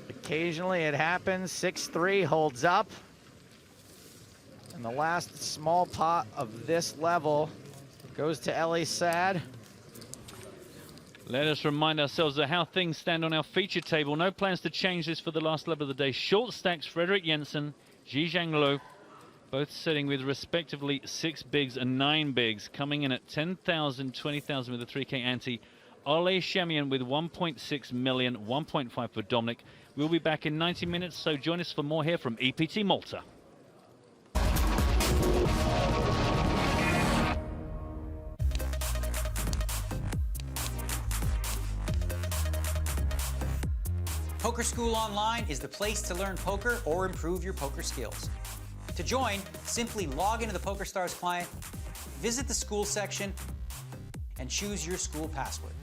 Occasionally it happens. 6-3 holds up. And the last small pot of this level goes to Ellie Sad. Let us remind ourselves of how things stand on our feature table. No plans to change this for the last level of the day. Short stacks, Frederick Jensen, Ji Zhanglo, both sitting with respectively 6 bigs and 9 bigs, coming in at 10,000, 20,000 with a 3K ante. Ole Shemian with 1.6 million, 1.5 for Dominic. We'll be back in 90 minutes, so join us for more here from EPT Malta. Poker School Online is the place to learn poker or improve your poker skills. To join, simply log into the PokerStars client, visit the school section, and choose your school password.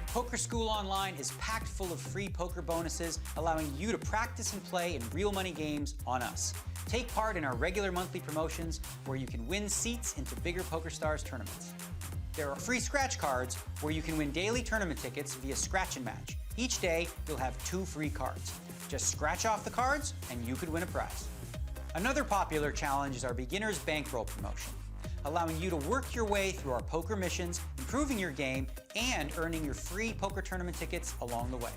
Poker School Online is packed full of free poker bonuses, allowing you to practice and play in real money games on us. Take part in our regular monthly promotions where you can win seats into bigger PokerStars tournaments. There are free scratch cards where you can win daily tournament tickets via scratch and match. Each day, you'll have 2 free cards. Just scratch off the cards and you could win a prize. Another popular challenge is our beginner's bankroll promotion, allowing you to work your way through our poker missions, improving your game, and earning your free poker tournament tickets along the way.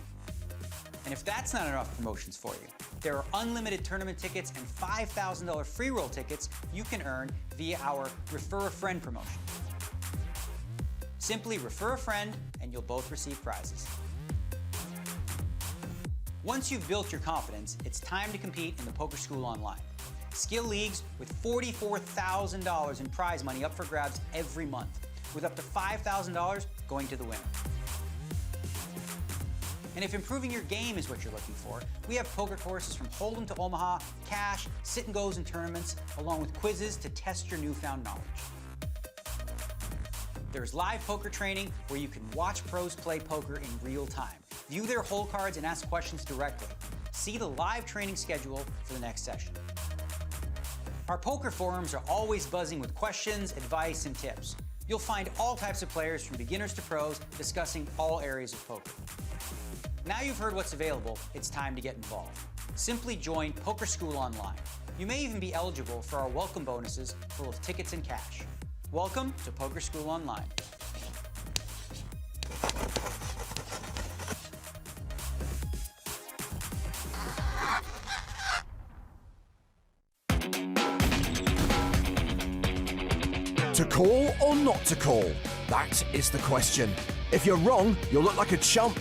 And if that's not enough promotions for you, there are unlimited tournament tickets and $5,000 free roll tickets you can earn via our Refer a Friend promotion. Simply refer a friend and you'll both receive prizes. Once you've built your confidence, it's time to compete in the Poker School Online. Skill leagues with $44,000 in prize money up for grabs every month, with up to $5,000 going to the winner. And if improving your game is what you're looking for, we have poker courses from Hold'em to Omaha, cash, sit and goes and tournaments, along with quizzes to test your newfound knowledge. There's live poker training where you can watch pros play poker in real time, view their hole cards and ask questions directly. See the live training schedule for the next session. Our poker forums are always buzzing with questions, advice, and tips. You'll find all types of players from beginners to pros discussing all areas of poker. Now you've heard what's available, it's time to get involved. Simply join Poker School Online. You may even be eligible for our welcome bonuses full of tickets and cash. Welcome to Poker School Online. To call or not to call? That is the question. If you're wrong, you'll look like a chump.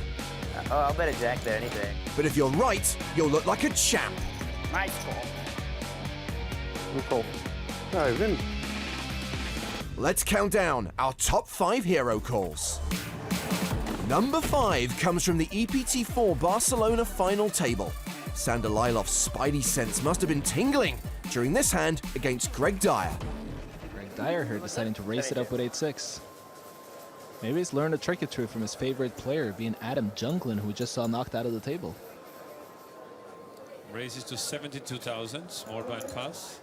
Oh, I'll bet a jack there any day. But if you're right, you'll look like a champ. Nice call. Good call. No, he didn't. Let's count down our top 5 hero calls. Number 5 comes from the EPT4 Barcelona final table. Sander Lilov's spidey sense must have been tingling during this hand against Greg Dyer. Greg Dyer here deciding to race it up with 8-6. Maybe he's learned a trick or two from his favorite player, being Adam Junglin, who we just saw knocked out of the table. Raises to 72,000, small blind pass.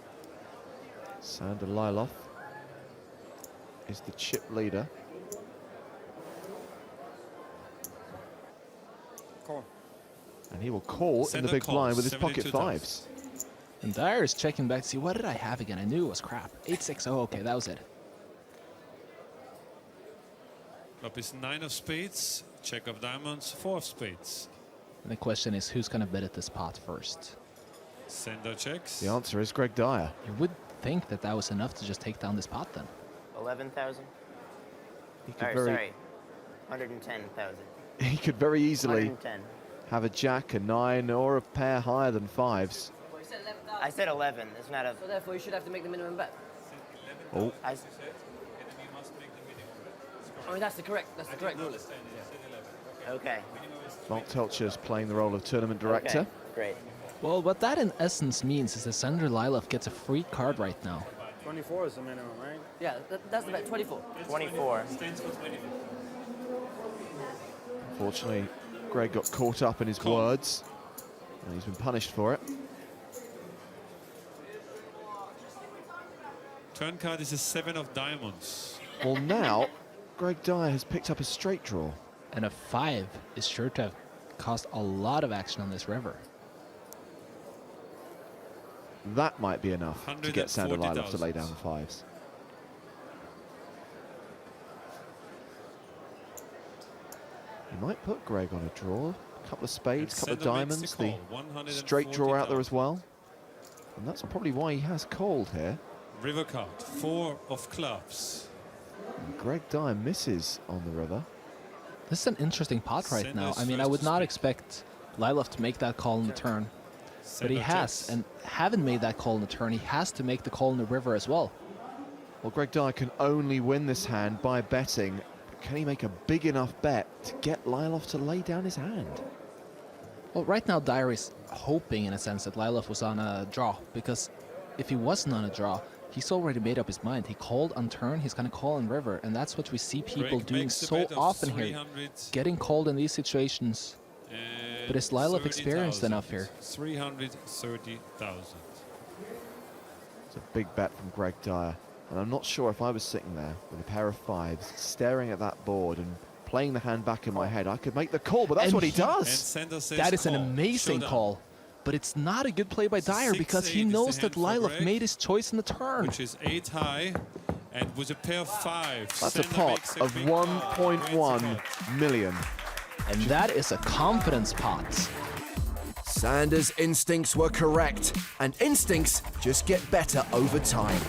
Sander Lilov is the chip leader. Call. And he will call in the big blind with his pocket 5s. And Dyer is checking back to see, what did I have again? I knew it was crap. 8-6, oh, okay, that was it. Flop is 9 of spades, check of diamonds, 4 of spades. And the question is, who's going to bet at this pot first? Sender checks. The answer is Greg Dyer. You would think that that was enough to just take down this pot then. 11,000. He could Sorry, 110,000. He could very easily 110. have a jack, a 9, or a pair higher than 5s. I said 11. It's not a. So therefore, you should have to make the minimum bet. Oh. I mean, that's the correct rule. Okay. Mark Telcher's playing the role of tournament director. Okay, great. Well, what that in essence means is that Sander Lilov gets a free card right now. 24 is the minimum, right? Yeah, that's the bet. 24. 24. Unfortunately, Greg got caught up in his words, and he's been punished for it. Turn card is a 7 of diamonds. Well, now Greg Dyer has picked up a straight draw. And a 5 is sure to have caused a lot of action on this river. That might be enough to get Sander Lylov to lay down the 5s. He might put Greg on a draw. A couple of spades, a couple of diamonds, the straight draw out there as well. And that's probably why he has called here. River card, 4 of clubs. And Greg Dyer misses on the river. This is an interesting pot right now. I mean, I would not expect Lylov to make that call in the turn. But he has, and having made that call in the turn, he has to make the call in the river as well. Well, Greg Dyer can only win this hand by betting. Can he make a big enough bet to get Lylov to lay down his hand? Well, right now Dyer is hoping, in a sense, that Lylov was on a draw, because if he wasn't on a draw, he's already made up his mind. He called on turn, he's going to call in river, and that's what we see people doing so often here, getting called in these situations. But is Lylov experienced enough here? 330,000. It's a big bet from Greg Dyer. And I'm not sure if I was sitting there with a pair of 5s, staring at that board and playing the hand back in my head, I could make the call, but that's what he does. That is an amazing call. But it's not a good play by Dyer because he knows that Lylov made his choice in the turn. Which is 8 high, and with a pair of 5s. That's a pot of 1.1 million. And that is a confidence pot. Sander's instincts were correct, and instincts just get better over time.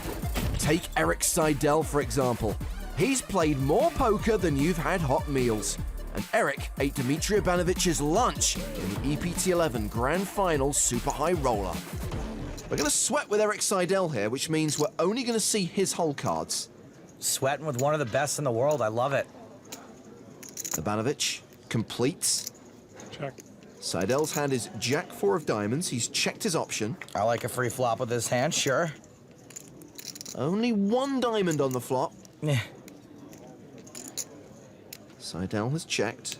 Take Erik Seidel, for example. He's played more poker than you've had hot meals. And Erik ate Dmitry Ivanovic's lunch in the EPT 11 Grand Final Super High Roller. We're going to sweat with Erik Seidel here, which means we're only going to see his hole cards. Sweating with one of the best in the world. I love it. Ivanovic completes. Check. Seidel's hand is Jack 4 of diamonds. He's checked his option. I like a free flop with this hand, sure. Only 1 diamond on the flop. Yeah. Seidel has checked.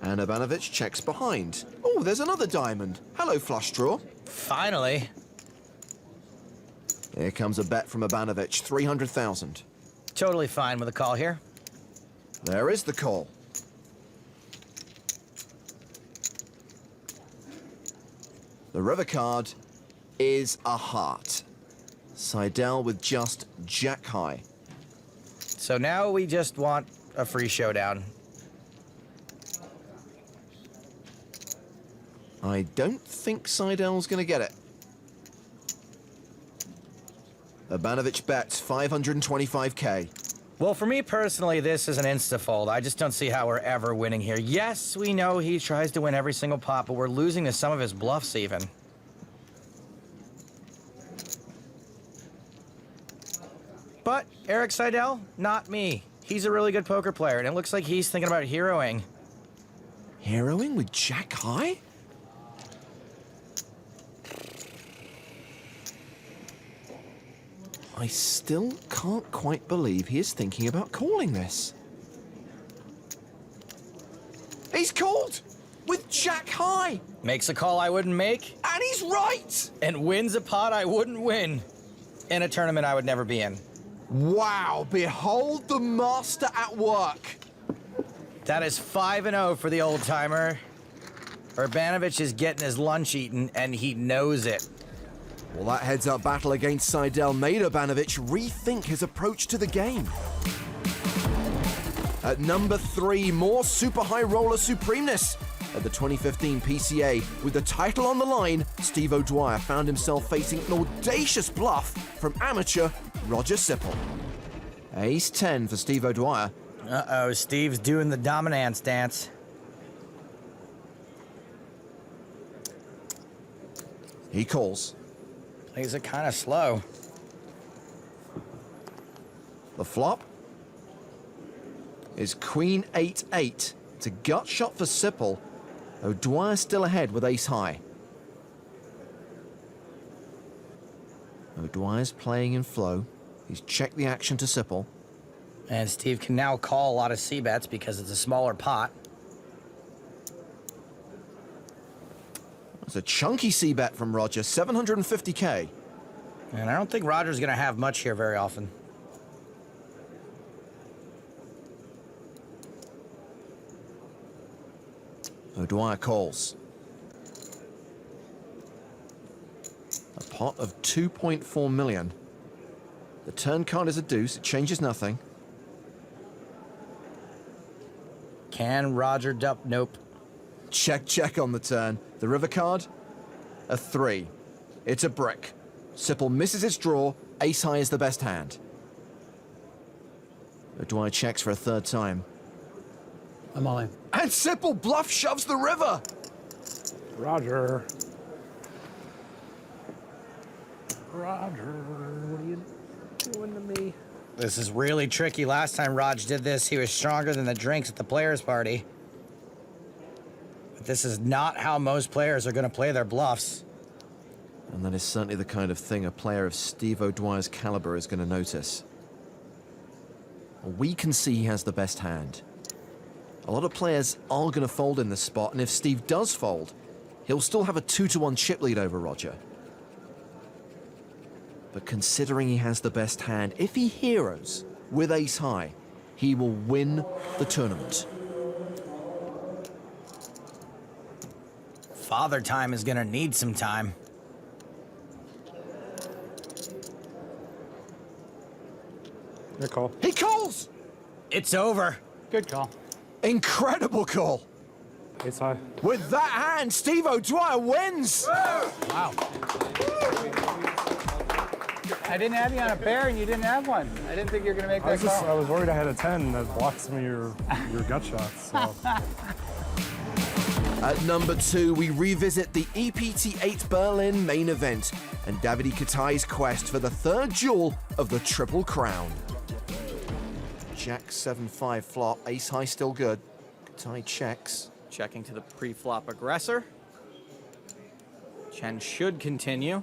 And Ivanovic checks behind. Oh, there's another diamond. Hello, flush draw. Finally. Here comes a bet from Ivanovic, 300,000. Totally fine with a call here. There is the call. The river card is a heart. Seidel with just Jack high. So now we just want a free showdown. I don't think Seidel's going to get it. Ivanovic bets 525k. Well, for me personally, this is an insta-fold. I just don't see how we're ever winning here. Yes, we know he tries to win every single pot, but we're losing to some of his bluffs even. But Erik Seidel, not me. He's a really good poker player, and it looks like he's thinking about heroing. Heroing with Jack high? I still can't quite believe he is thinking about calling this. He's called with Jack high. Makes a call I wouldn't make. And he's right. And wins a pot I wouldn't win. In a tournament I would never be in. Wow, behold the master at work. That is 5-0 for the old-timer. Urbanovic is getting his lunch eaten, and he knows it. Well, that heads-up battle against Seidel made Urbanovic rethink his approach to the game. At number 3, more super high roller supremeness. At the 2015 PCA, with the title on the line, Steve O'Dwyer found himself facing an audacious bluff from amateur Roger Sipple. Ace 10 for Steve O'Dwyer. Uh-oh, Steve's doing the dominance dance. He calls. Plays it kind of slow. The flop is Queen 8-8. It's a gut shot for Sipple. O'Dwyer still ahead with ace high. O'Dwyer's playing in flow. He's checked the action to Sipple. And Steve can now call a lot of C-bets because it's a smaller pot. It's a chunky C-bet from Roger, 750k. And I don't think Roger's going to have much here very often. O'Dwyer calls. A pot of 2.4 million. The turn card is a deuce, it changes nothing. Can Roger dump? Nope. Check, check on the turn. The river card, a 3. It's a brick. Sipple misses its draw, ace high is the best hand. O'Dwyer checks for a third time. I'm all in. And Sipple bluff shoves the river! Roger. Roger, what are you doing to me? This is really tricky. Last time Raj did this, he was stronger than the drinks at the players' party. But this is not how most players are going to play their bluffs. And that is certainly the kind of thing a player of Steve O'Dwyer's caliber is going to notice. We can see he has the best hand. A lot of players are going to fold in this spot, and if Steve does fold, he'll still have a 2-1 chip lead over Roger. But considering he has the best hand, if he heroes with ace high, he will win the tournament. Father Time is going to need some time. Good call. He calls! It's over. Good call. Incredible call. Ace high. With that hand, Steve O'Dwyer wins! Wow. I didn't have you on a pair and you didn't have one. I didn't think you were going to make that call. I was worried I had a 10 that blocks some of your gut shots. So. At number 2, we revisit the EPT 8 Berlin main event and Davide Katai's quest for the third jewel of the Triple Crown. Jack 7-5 flop, ace high still good. Katai checks. Checking to the pre-flop aggressor. Chen should continue.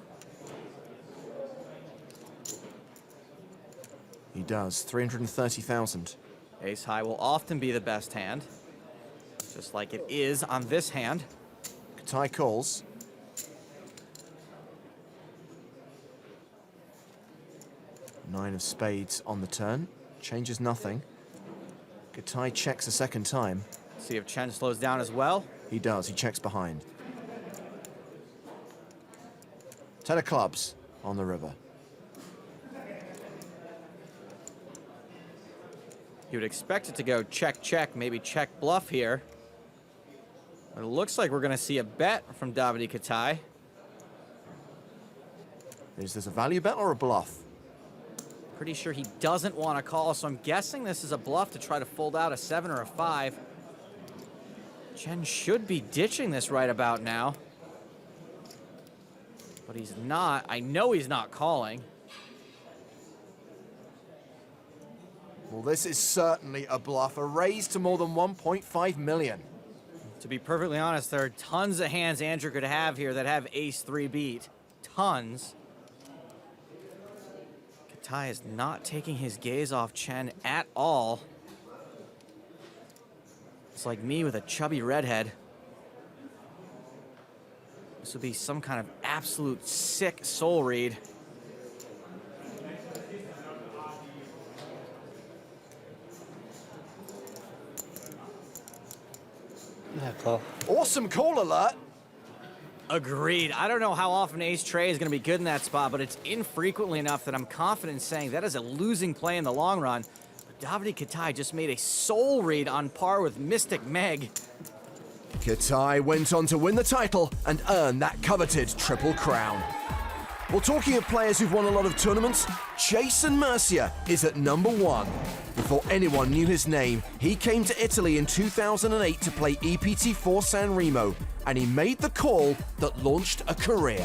He does, 330,000. Ace high will often be the best hand, just like it is on this hand. Katai calls. Nine of spades on the turn, changes nothing. Katai checks a second time. See if Chen slows down as well. He does, he checks behind. 10 of clubs on the river. You would expect it to go check, check, maybe check bluff here. But it looks like we're going to see a bet from Davide Katai. Is this a value bet or a bluff? Pretty sure he doesn't want to call, so I'm guessing this is a bluff to try to fold out a 7 or a 5. Chen should be ditching this right about now. But he's not. I know he's not calling. Well, this is certainly a bluff. A raise to more than 1.5 million. To be perfectly honest, there are tons of hands Andrew could have here that have ace-3 beat. Tons. Katai is not taking his gaze off Chen at all. It's like me with a chubby redhead. This would be some kind of absolute sick soul read. Awesome call alert. Agreed. I don't know how often ace tray is going to be good in that spot, but it's infrequently enough that I'm confident in saying that is a losing play in the long run. But Davide Katai just made a soul read on par with Mystic Meg. Katai went on to win the title and earn that coveted Triple Crown. Well, talking of players who've won a lot of tournaments, Jason Mercier is at number 1. Before anyone knew his name, he came to Italy in 2008 to play EPT 4 San Remo, and he made the call that launched a career.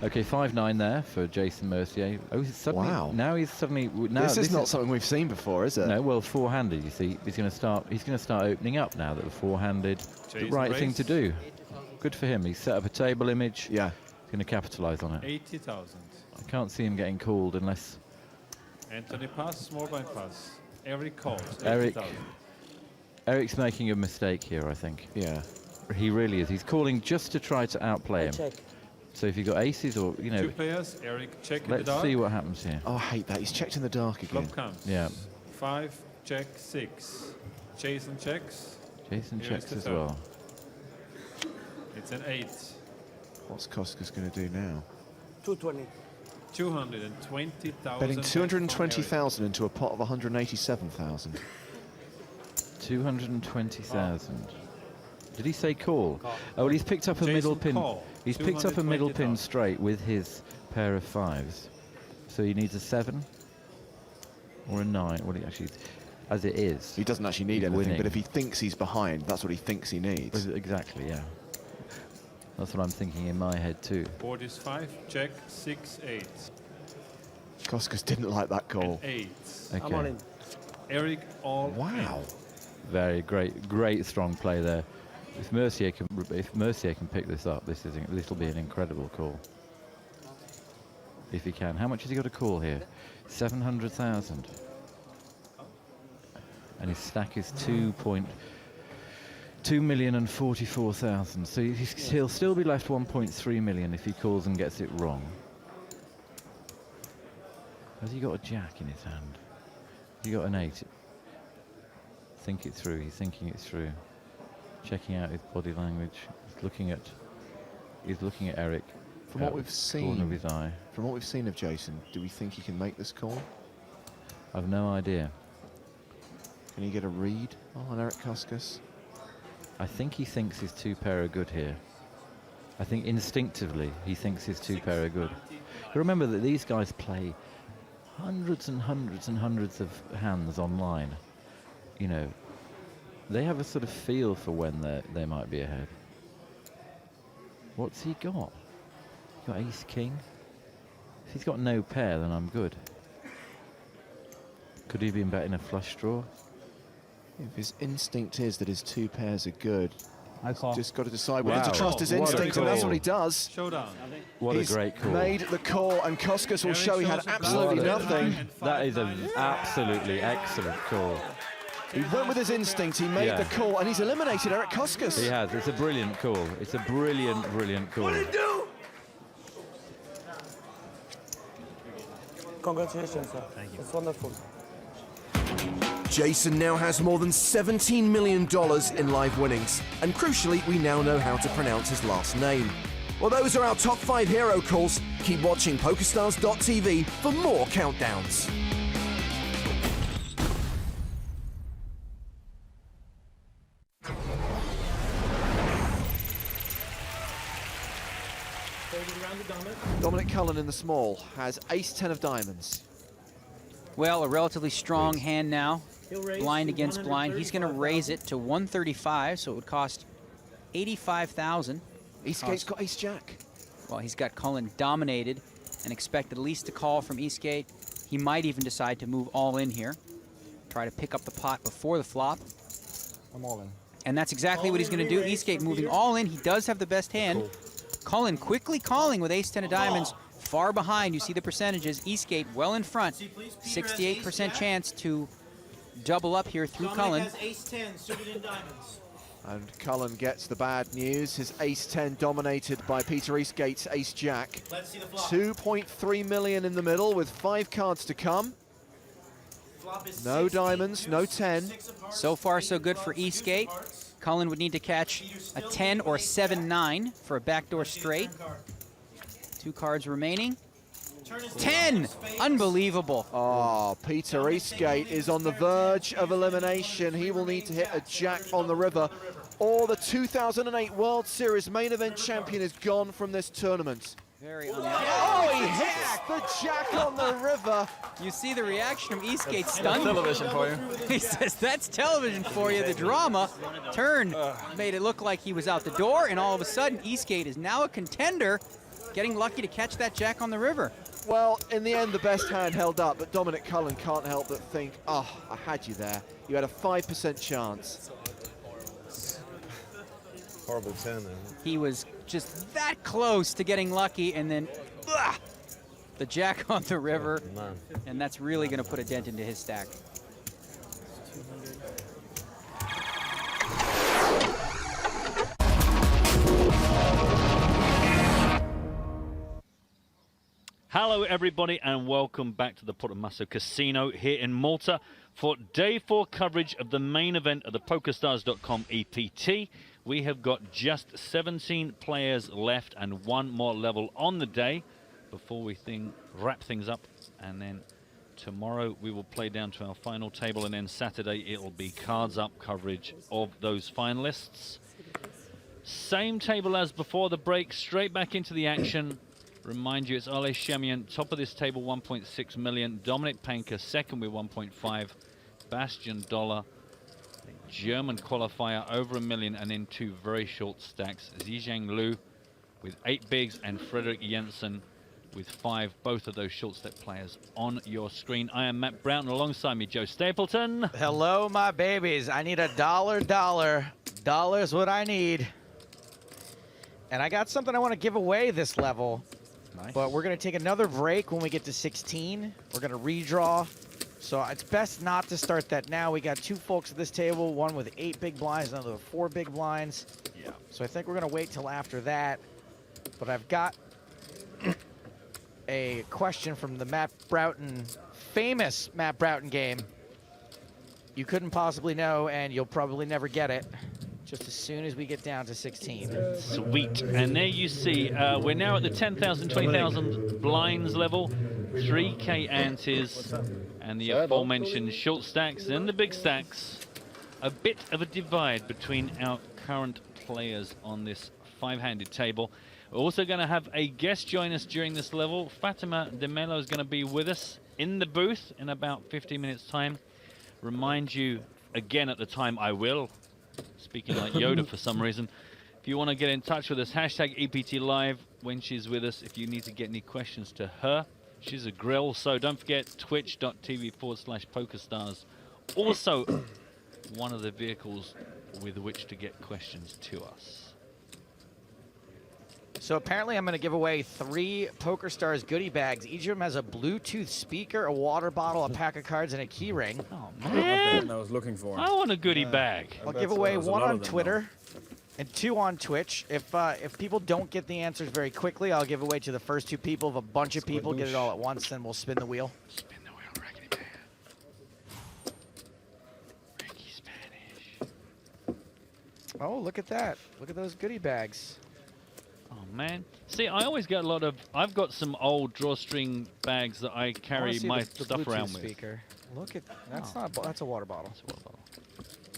Okay, 5-9 there for Jason Mercier. Oh, he's suddenly, Wow. Now he's suddenly. Now This is not something we've seen before, is it? No, well, four-handed. You see, he's going to start. He's going to start opening up now that the four-handed, the right thing to do. Good for him. He's set up a table image. Yeah. He's going to capitalize on it. 80,000. I can't see him getting called unless Anthony pass, small blind pass. Eric calls. Eric. 80,000. Eric's making a mistake here, I think. Yeah. He really is. He's calling just to try to outplay him. So if you've got aces or, you know... Two players, Eric check in the Let's dark. see what happens here. Oh, I hate that. He's checked in the dark again. Flop counts. Yeah. 5, check, 6. Jason checks. Jason Here is checks the as turn. well. It's an 8. What's Koskas going to do now? 220. 220,000. Betting 220,000 into a pot of 187,000. 220,000. Did he say call? Oh, well, he's picked up a middle pin. Call. He's picked up a middle pin straight with his pair of 5s. So he needs a 7 or a 9. What he actually, as it is. He doesn't actually need anything, winning. but if he thinks he's behind, that's what he thinks he needs. Exactly, yeah. That's what I'm thinking in my head too. Board is 5, check, 6, 8. Koskas didn't like that call. 8. Okay. I'm on in. Eric, all Wow. Very great strong play there. If Mercier can pick this up, this will be an incredible call. If he can. How much has he got to call here? 700,000. And his stack is 2,244,000. So he'll still be left 1.3 million if he calls and gets it wrong. Has he got a jack in his hand? Has he got an 8? Think it through. He's thinking it through. Checking out his body language. He's looking at Eric. From what we've seen, corner of his eye. From what we've seen of Jason, do we think he can make this call? I've no idea. Can he get a read on Eric Koskas? I think he thinks his 2 pair are good here. I think instinctively he thinks his 2 pair are good. You remember that these guys play hundreds and hundreds and hundreds of hands online. You know, they have a sort of feel for when they might be ahead. What's he got? He's got ace king. If he's got no pair, then I'm good. Could he have been betting a flush draw? If his instinct is that his 2 pairs are good, I call. just got to decide whether Wow. to trust his What a instinct, and that's call. what he does. Showdown. What He's a great call. made the call, and Koskas will show he had absolutely nothing. That is an absolutely excellent call. He went with his instinct, he made Yeah. the call, and he's eliminated Eric Koskas. He has. It's a brilliant call. It's a brilliant call. What did he do? Congratulations, sir. Thank you. It's wonderful. Jason now has more than $17 million in live winnings, and crucially, we now know how to pronounce his last name. Well, those are our top 5 hero calls. Keep watching PokerStars.tv for more countdowns. Dominic Cullen in the small has ace-10 of diamonds. Well, a relatively strong hand now. Blind against blind. He's going to raise it to 135, so it would cost 85,000. Eastgate's got ace-jack. Well, he's got Cullen dominated and expected at least a call from Eastgate. He might even decide to move all in here. Try to pick up the pot before the flop. I'm all in. And that's exactly what he's going to do. Eastgate moving all in. He does have the best hand. Cullen quickly calling with ace-10 of diamonds. Far behind, you see the percentages. Eastgate well in front. 68% chance to double up here through Cullen. Has ace-10 suited in diamonds. And Cullen gets the bad news. His ace-10 dominated by Peter Eastgate's ace-jack. Let's see the flop. 2.3 million in the middle with 5 cards to come. No diamonds, no 10. So far, so good for Eastgate. Cullen would need to catch a 10 or 7-9 for a backdoor straight. 2 cards remaining. 10! Unbelievable. Oh, Peter Eastgate is on the verge of elimination. He will need to hit a jack on the river, or the 2008 World Series main event champion is gone from this tournament. Very Oh, he hits the jack on the river. You see the reaction from Eastgate, stunned. Television for you. He says, that's television for you. The drama turned, made it look like he was out the door, and all of a sudden, Eastgate is now a contender, getting lucky to catch that jack on the river. Well, in the end, the best hand held up, but Dominic Cullen can't help but think, oh, I had you there. You had a 5% chance. Horrible 10 then. He was just that close to getting lucky, and then the jack on the river, and that's really going to put a dent into his stack. Hello everybody and welcome back to the Portomasso Casino here in Malta for day 4 coverage of the main event of the PokerStars.com EPT. We have got just 17 players left and one more level on the day before we wrap things up. And then tomorrow we will play down to our final table, and then Saturday it'll be cards up coverage of those finalists. Same table as before the break, straight back into the action. Remind you, it's Ale Shemian, top of this table, 1.6 million. Dominic Panker, second with 1.5. Bastian Dollar, German qualifier, over $1 million, and then two very short stacks. Zizhang Liu with 8 bigs, and Frederick Jensen with 5. Both of those short stack players on your screen. I am Matt Broughton, alongside me, Joe Stapleton. Hello, my babies. I need a dollar. Dollar's what I need. And I got something I want to give away this level. Nice. But we're going to take another break when we get to 16. We're going to redraw. So it's best not to start that now. We got 2 folks at this table, one with 8 big blinds, another with 4 big blinds. Yeah. So I think we're going to wait till after that. But I've got a question from the Matt Broughton, famous Matt Broughton game. You couldn't possibly know, and you'll probably never get it, just as soon as we get down to 16. Sweet. And there you see, we're now at the 10,000, 20,000 blinds level. 3K antes, and the aforementioned short stacks and the big stacks. A bit of a divide between our current players on this 5-handed table. We're also going to have a guest join us during this level. Fatima De Mello is going to be with us in the booth in about 15 minutes time. Remind you again at the time I will, speaking like Yoda for some reason. If you want to get in touch with us, hashtag EPT Live when she's with us. If you need to get any questions to her, she's a grill. So don't forget twitch.tv/PokerStars. Also one of the vehicles with which to get questions to us. So apparently I'm going to give away 3 PokerStars goodie bags. Each of them has a Bluetooth speaker, a water bottle, a pack of cards, and a key ring. Oh, man. I was looking for. I want a goodie bag. I'll give away 1 on Twitter and 2 on Twitch. If people don't get the answers very quickly, I'll give away to the first 2 people. If a bunch of people get it all at once, then we'll spin the wheel. Spin the wheel, Ricky man. Ricky Spanish. Oh, look at that. Look at those goodie bags. Oh, man. See, I always get a lot of... I've got some old drawstring bags that I carry my stuff Bluetooth around speaker. with. Look at... That's not... That's a water bottle. That's a water bottle.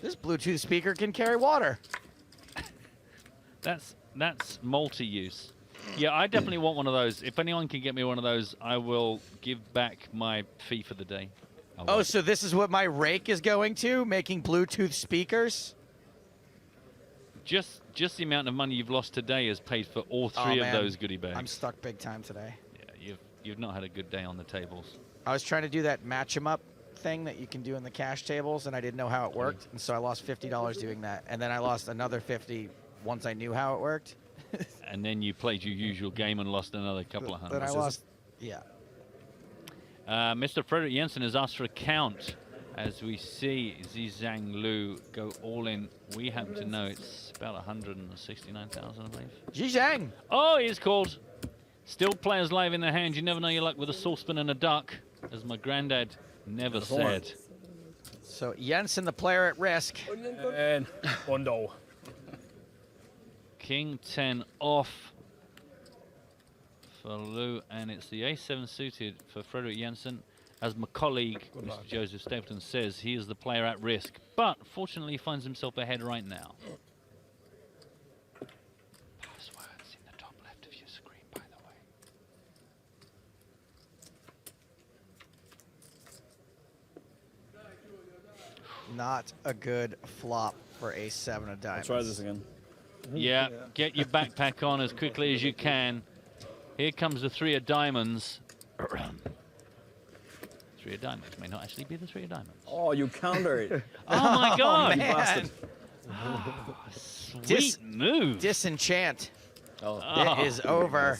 This Bluetooth speaker can carry water. That's multi-use. Yeah, I definitely want one of those. If anyone can get me one of those, I will give back my fee for the day. Oh, so this is what my rake is going to? Making Bluetooth speakers? Just the amount of money you've lost today has paid for all 3 of those goodie bags. I'm stuck big time today. Yeah, you've not had a good day on the tables. I was trying to do that match 'em up thing that you can do in the cash tables, and I didn't know how it worked, and so I lost $50 doing that. And then I lost another 50 once I knew how it worked. And then you played your usual game and lost another couple of hundred. Then I lost, yeah. Mr. Frederick Jensen has asked for a count. As we see Zizhang Liu go all in, we happen to know it's about 169,000, I believe. Zizhang! Oh, he's called. Still players live in their hands. You never know your luck with a saucepan and a duck, as my granddad never said. So Jensen, the player at risk. And Bondo. King 10 off for Liu, and it's the A7 suited for Frederick Jensen. As my colleague, Mr. Joseph Stapleton, says, he is the player at risk, but fortunately he finds himself ahead right now. Passwords in the top left of your screen, by the way. Not a good flop for a 7 of diamonds. I'll try this again. Yeah, get your backpack on as quickly as you can. Here comes the 3 of diamonds. 3 of diamonds may not actually be the 3 of diamonds. Oh, you countered. Oh my God! You bastard. Sweet move. Disenchant. Oh. It is over.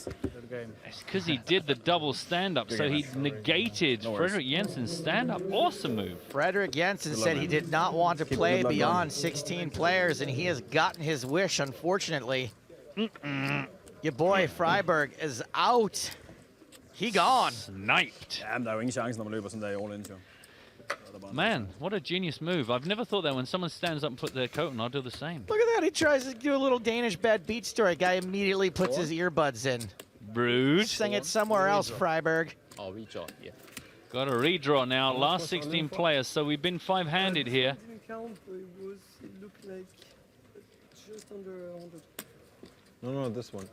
It's because he did the double stand-up, so he negated Frederick Jensen's stand-up. Awesome move. Frederick Jensen said he did not want to play beyond 16 players, and he has gotten his wish, unfortunately. Your boy Freiberg is out. He gone. Sniped. Jamen, der er jo ingen chance, når man løber sådan der i all in, jo. Man, what a genius move. I've never thought that when someone stands up and put their coat on, I'll do the same. Look at that. He tries to do a little Danish bad beat story. Guy immediately puts his earbuds in. Rude. Sing it somewhere else, Freiberg. Oh, redraw, yeah. Got a redraw now. Last 16 players, so we've been five-handed here. Didn't count, but it looked like just under 100. No, this one.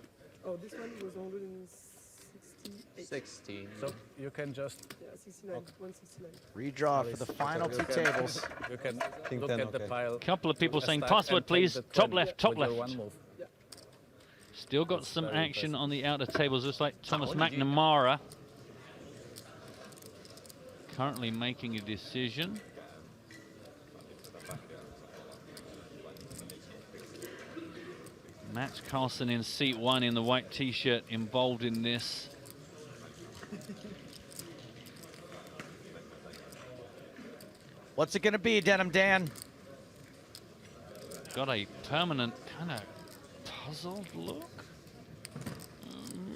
Oh, this one was 168. 16. So you can just... Yeah, 69, 169. Redraw for the final two tables. You can King look 10, at the okay. pile. Couple of people with a saying stack password, and take please. the Top 20 left, top with your left. one move. Still got some action on the outer tables, just like Thomas McNamara. Currently making a decision. Matt Carlson in seat 1 in the white t-shirt involved in this. What's it going to be, Denim Dan? Got a permanent kind of puzzled look.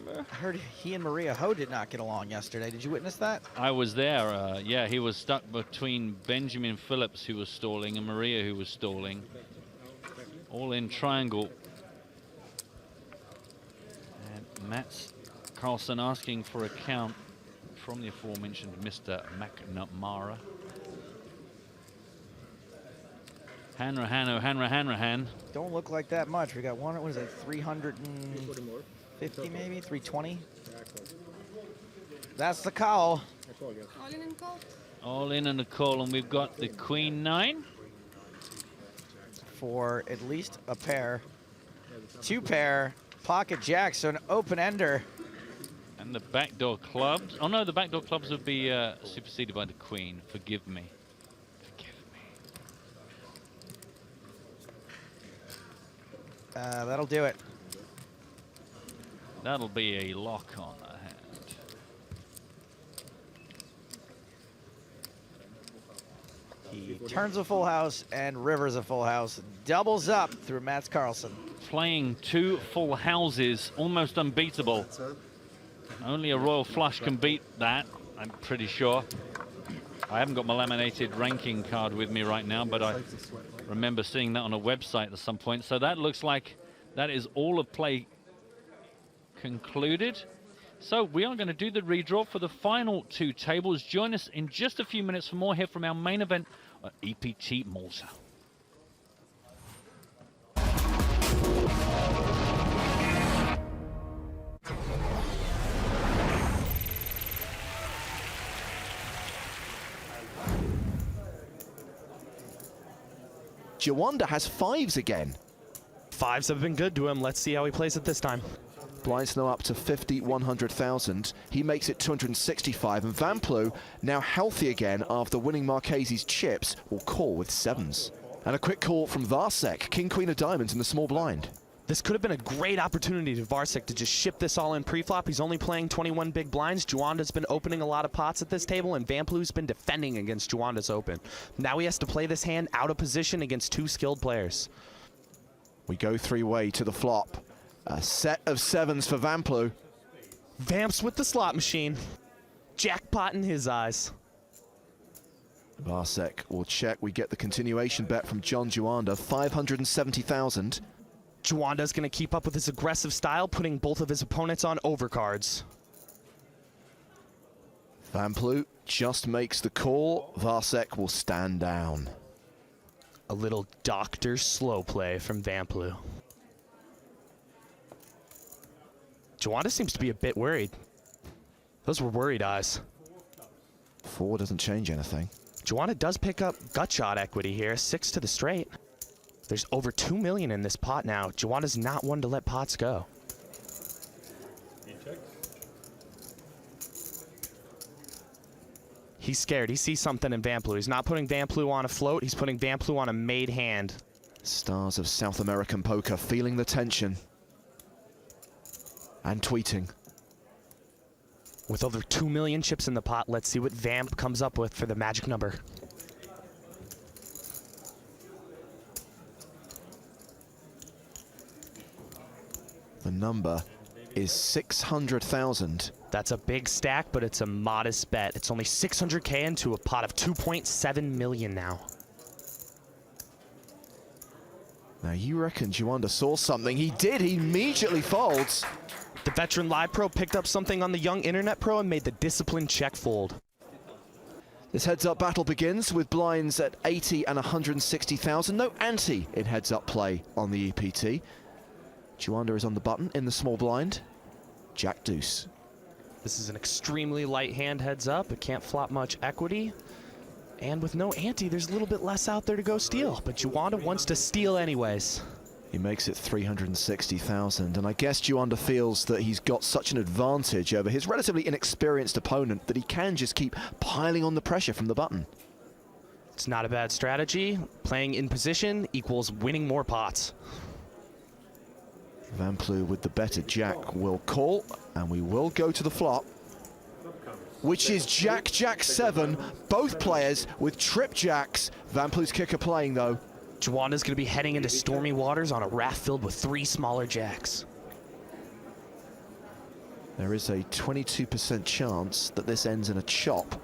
I heard he and Maria Ho did not get along yesterday. Did you witness that? I was there. Yeah, he was stuck between Benjamin Phillips, who was stalling, and Maria, who was stalling. All in triangle. And Mats Carlson asking for a count from the aforementioned Mr. McNamara. Hanrahan. Don't look like that much. We got one, what is it, 350 maybe? 320? That's the call. All in and call. All in and a call, and we've got the Queen 9. For at least a pair. Two pair, pocket jacks, so an open-ender. And the backdoor clubs. Oh no, the backdoor clubs would be superseded by the Queen. Forgive me. That'll do it. That'll be a lock on the hand. He turns a full house and rivers a full house. Doubles up through Mats Carlson. Playing two full houses, almost unbeatable. Only a royal flush can beat that, I'm pretty sure. I haven't got my laminated ranking card with me right now, but I remember seeing that on a website at some point. So that looks like that is all of play concluded. So we are going to do the redraw for the final two tables. Join us in just a few minutes for more here from our main event at EPT Malta. Jawanda has fives again. Fives have been good to him. Let's see how he plays it this time. Blinds now up to 50, 100,000. He makes it 265, and Van Plu, now healthy again after winning Marchese's chips, will call with sevens. And a quick call from Varsek, King Queen of Diamonds in the small blind. This could have been a great opportunity to Varsek to just ship this all in pre-flop. He's only playing 21 big blinds. Juwanda's been opening a lot of pots at this table, and Van Plu's been defending against Juwanda's open. Now he has to play this hand out of position against two skilled players. We go three-way to the flop. A set of sevens for Van Plu. Vamps with the slot machine. Jackpot in his eyes. Varsek will check. We get the continuation bet from John Juwanda, 570,000. Juwanda's going to keep up with his aggressive style, putting both of his opponents on overcards. Van Plu just makes the call. Varsek will stand down. A little Dr. Slow play from Van Plu. Juwanda seems to be a bit worried. Those were worried eyes. 4 doesn't change anything. Juwanda does pick up gut shot equity here, 6 to the straight. There's over 2 million in this pot now. Juwanda's not one to let pots go. He's scared. He sees something in Van Plu. He's not putting Van Plu on a float. He's putting Van Plu on a made hand. Stars of South American poker feeling the tension. And tweeting. With over 2 million chips in the pot, let's see what Vamp comes up with for the magic number. The number is 600,000. That's a big stack, but it's a modest bet. It's only 600K into a pot of 2.7 million now. Now you reckon Juanda saw something. He did, he immediately folds. The veteran live pro picked up something on the young internet pro and made the disciplined check fold. This heads-up battle begins with blinds at 80 and 160,000. No ante in heads-up play on the EPT. Juanda is on the button in the small blind. Jack deuce. This is an extremely light hand heads up. It can't flop much equity. And with no ante, there's a little bit less out there to go steal. But Juanda wants to steal anyways. He makes it 360,000, and I guess Juanda feels that he's got such an advantage over his relatively inexperienced opponent that he can just keep piling on the pressure from the button. It's not a bad strategy. Playing in position equals winning more pots. Van Plu with the better jack will call, and we will go to the flop, which is Jack 7. Both players with trip jacks. Van Plu's kicker playing though. Juanda's going to be heading into stormy waters on a raft filled with 3 smaller jacks. There is a 22% chance that this ends in a chop.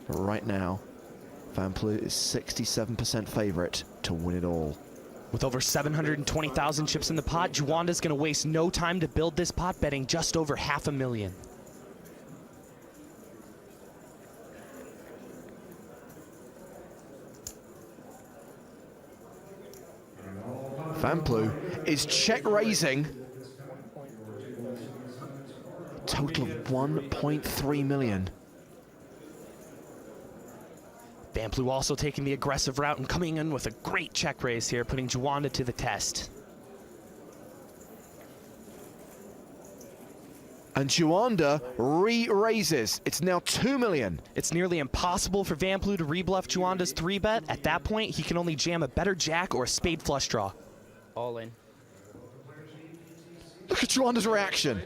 But right now, Van Plu is 67% favorite to win it all. With over 720,000 chips in the pot, Juanda's going to waste no time to build this pot, betting just over $500,000. Van Plu is check raising. Total of 1.3 million. Van Plu also taking the aggressive route and coming in with a great check raise here, putting Juanda to the test. And Juanda re-raises. It's now 2 million. It's nearly impossible for Van Plu to rebluff Juanda's 3-bet. At that point, he can only jam a better jack or a spade flush draw. All in. Look at Juanda's reaction.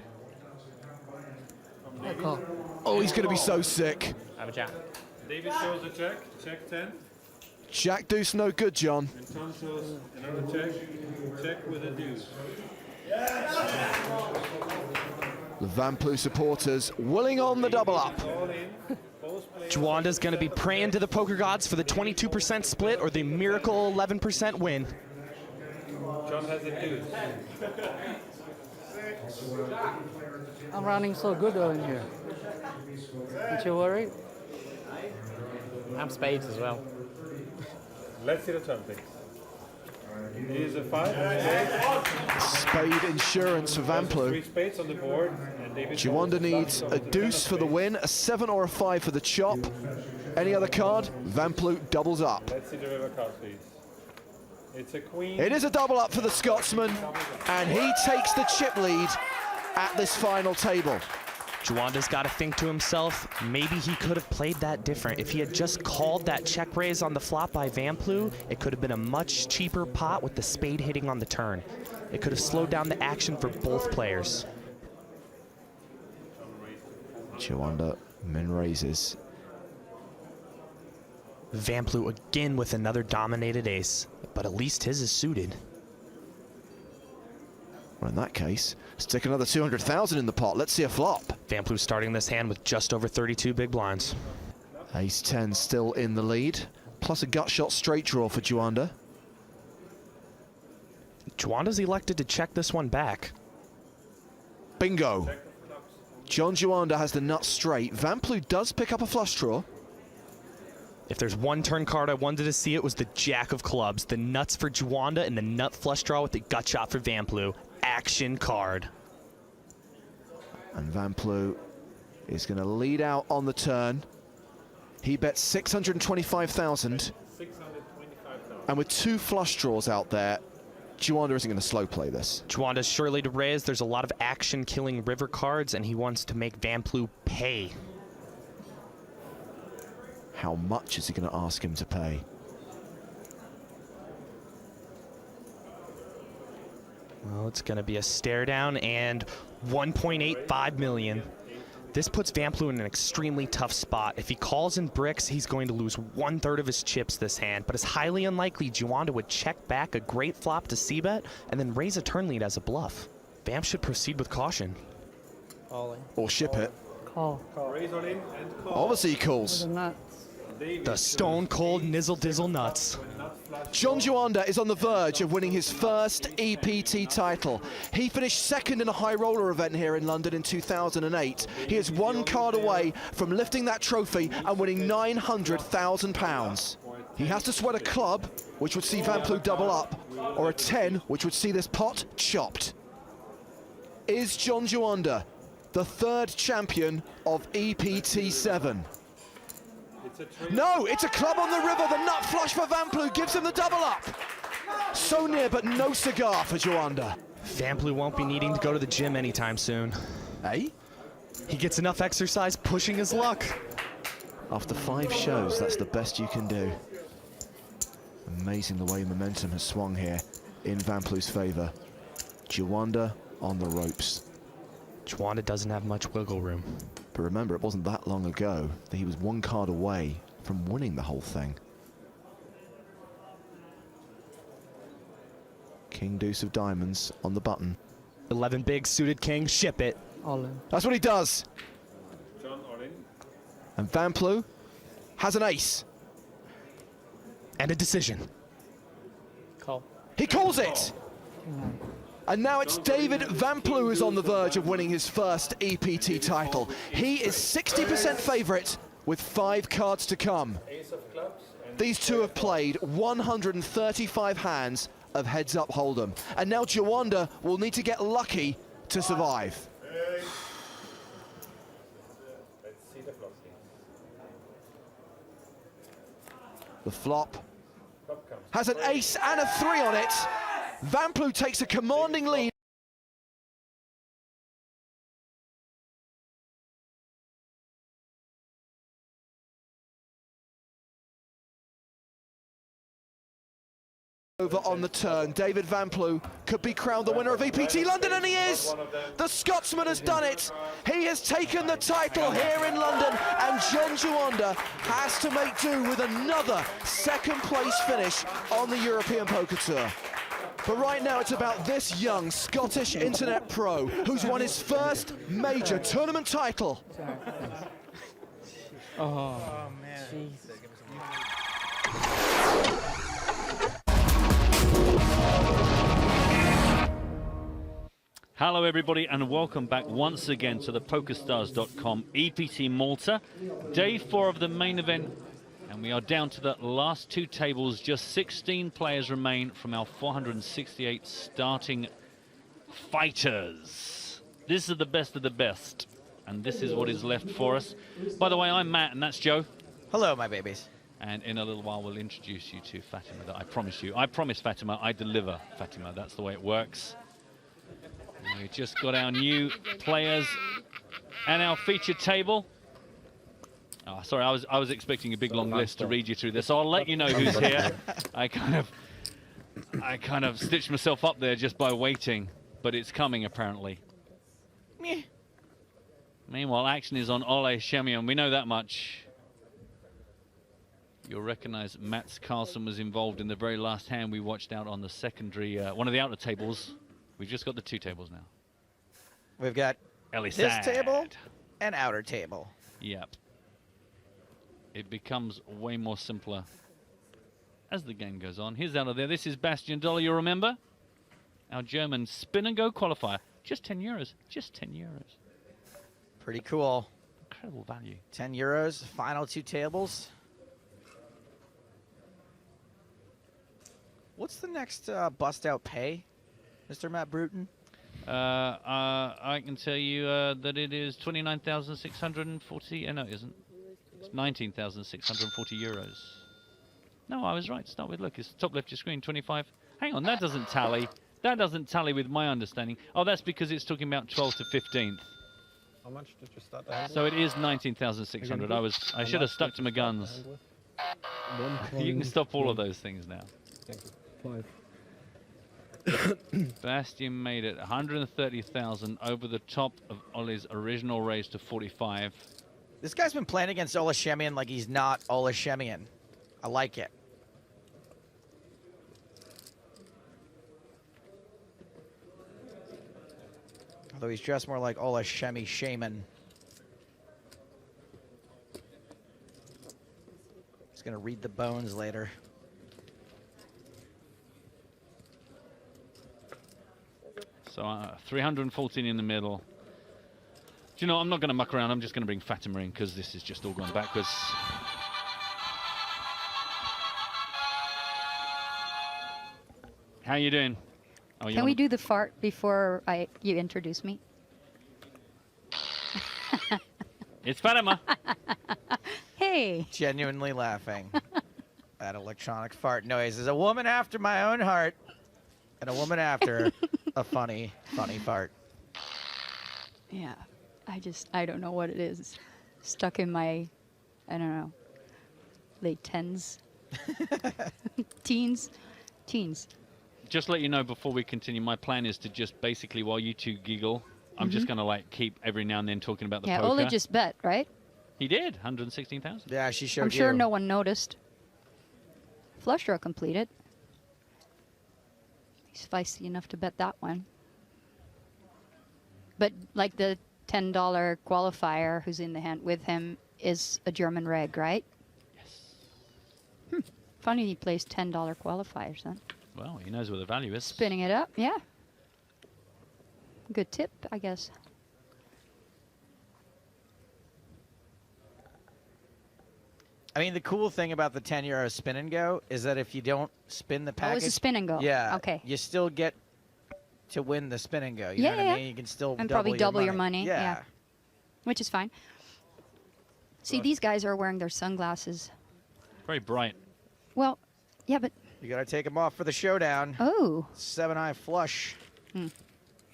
Oh, he's going to be so sick. Have a jack. David shows a check, check 10. Jack deuce no good, John. And Tom shows another check, check with a deuce. The Van Plu supporters willing on the double up. Juanda's going to be praying to the poker gods for the 22% split or the miracle 11% win. John has a deuce. I'm running so good in here. Aren't you worried? I have spades as well. Let's see the turn, please. Here's a 5. Spade insurance for Van Plu. 3 spades on the board. And David Juanda needs a deuce for the win, a 7 or a 5 for the chop. Any other card, Van Plu doubles up. Let's see the river card, please. It's a queen. It is a double up for the Scotsman, and he takes the chip lead at this final table. Juanda's got to think to himself, maybe he could have played that different. If he had just called that check raise on the flop by Van Plu, it could have been a much cheaper pot with the spade hitting on the turn. It could have slowed down the action for both players. Juanda min raises. Van Plu again with another dominated ace, but at least his is suited. Well, in that case, stick another 200,000 in the pot. Let's see a flop. Van Plu starting this hand with just over 32 big blinds. Ace 10 still in the lead, plus a gut shot straight draw for Juanda. Juanda's elected to check this one back. Bingo. John Juanda has the nut straight. Van Plu does pick up a flush draw. If there's one turn card I wanted to see, it was the Jack of Clubs. The nuts for Juanda and the nut flush draw with the gut shot for Van Plu. Action card. And Van Plu is going to lead out on the turn. He bets 625,000. And with 2 flush draws out there, Juanda isn't going to slow play this. Juanda's surely to raise. There's a lot of action-killing river cards, and he wants to make Van Plu pay. How much is he going to ask him to pay? Well, it's going to be a stare down and 1.85 million. This puts Van Plu in an extremely tough spot. If he calls in bricks, he's going to lose 1/3 of his chips this hand, but it's highly unlikely Juanda would check back a great flop to c-bet and then raise a turn lead as a bluff. Van should proceed with caution. Calling. Or ship it. Call. Raise all in and call. Obviously he calls. The stone cold nizzle dizzle nuts. John Juanda is on the verge of winning his first EPT title. He finished second in a high roller event here in London in 2008. He is one card away from lifting that trophy and winning £900,000. He has to sweat a club, which would see Van Ploeg double up, or a 10, which would see this pot chopped. Is John Juanda the third champion of EPT 7? No, it's a club on the river. The nut flush for Van Ploeg gives him the double up. So near, but no cigar for Juanda. Van Ploeg won't be needing to go to the gym anytime soon. Eh? He gets enough exercise pushing his luck. After 5 shows, that's the best you can do. Amazing the way momentum has swung here in Van Ploeg's favour. Juanda on the ropes. Juanda doesn't have much wiggle room. But remember, it wasn't that long ago that he was one card away from winning the whole thing. King deuce of diamonds on the button. 11 big suited king, ship it. All in. That's what he does. John, all in. And Van Ploeg has an ace. And a decision. Call. He calls it! And now it's David Van Ploeg who's on the verge of winning his first EPT title. He is 60% favourite with 5 cards to come. These two have played 135 hands of heads-up hold'em. And now Juanda will need to get lucky to survive. The flop has an ace and a 3 on it. Van Ploeg takes a commanding lead. Over on the turn, David Van Ploeg could be crowned the winner of EPT London, and he is! The Scotsman has done it! He has taken the title here in London, and John Juanda has to make do with another second-place finish on the European Poker Tour. But right now it's about this young Scottish internet pro who's won his first major tournament title. Oh man. Hello everybody and welcome back once again to the PokerStars.com EPT Malta. Day 4 of the main event, and we are down to the last 2 tables. Just 16 players remain from our 468 starting fighters. This is the best of the best, and this is what is left for us. By the way, I'm Matt and that's Joe. Hello, my babies. And in a little while we'll introduce you to Fatima that I promise you. I promise Fatima, I deliver Fatima. That's the way it works. We just got our new players and our featured table. Oh, sorry, I was expecting a big long list to read you through this. So I'll let you know who's here. I kind of stitched myself up there just by waiting, but it's coming apparently. Meh. Meanwhile, action is on Ole Shemian. We know that much. You'll recognize Mats Carlsen was involved in the very last hand we watched out on the secondary, one of the outer tables. We've just got the 2 tables now. We've got this table and outer table. Yep. It becomes way more simpler as the game goes on. Here's out of there. This is Bastian Dollar, you remember? Our German spin and go qualifier. Just 10 euros. Just 10 euros. Pretty cool. Incredible value. 10 euros, final 2 tables. What's the next bust out pay, Mr. Matt Bruton? I can tell you that it is 29,640. No, it isn't. It's 19,640 euros. No, I was right. Start with, look, it's top left of your screen, 25. Hang on, that doesn't tally. That doesn't tally with my understanding. Oh, that's because it's talking about 12th to 15th. How much did you start the hand So it is 19,600. I should have stuck to my guns. You can stop all of those things now. Thank you. 5. Bastian made it 130,000 over the top of Ole's original raise to 45. This guy's been playing against Ole Shemian like he's not Ole Shemian. I like it. Although he's dressed more like Ola Shemi Shaman. He's going to read the bones later. So 314 in the middle. Do you know, I'm not going to muck around. I'm just going to bring Fatima in because this has just all gone backwards. How you doing? Oh, Can we do the fart before you introduce me? It's Fatima. Hey. Genuinely laughing at electronic fart noise. There's a woman after my own heart and a woman after a funny fart. Yeah. I don't know what it is. It's stuck in my, I don't know, late 10s. Teens. Just let you know before we continue, my plan is to just basically, while you two giggle, I'm just going to like keep every now and then talking about the poker. Yeah, Ola just bet, right? He did, 116,000. Yeah, she showed I'm sure no one noticed. Flush draw completed. He's feisty enough to bet that one. But like the $10 qualifier who's in the hand with him is a German reg, right? Yes. Funny he plays $10 qualifiers then. Well, he knows where the value is. Spinning it up, yeah. Good tip, I guess. I mean, the cool thing about the €10 spin and go is that if you don't spin the package... Oh, it's a spin and go. Yeah. Okay. You still get to win the spin and go. You know what I mean? You can still and double probably double your money. Yeah. Which is fine. See, these guys are wearing their sunglasses. Very bright. Well, yeah, but... You got to take them off for the showdown. Oh. 7-eye flush. Yeah,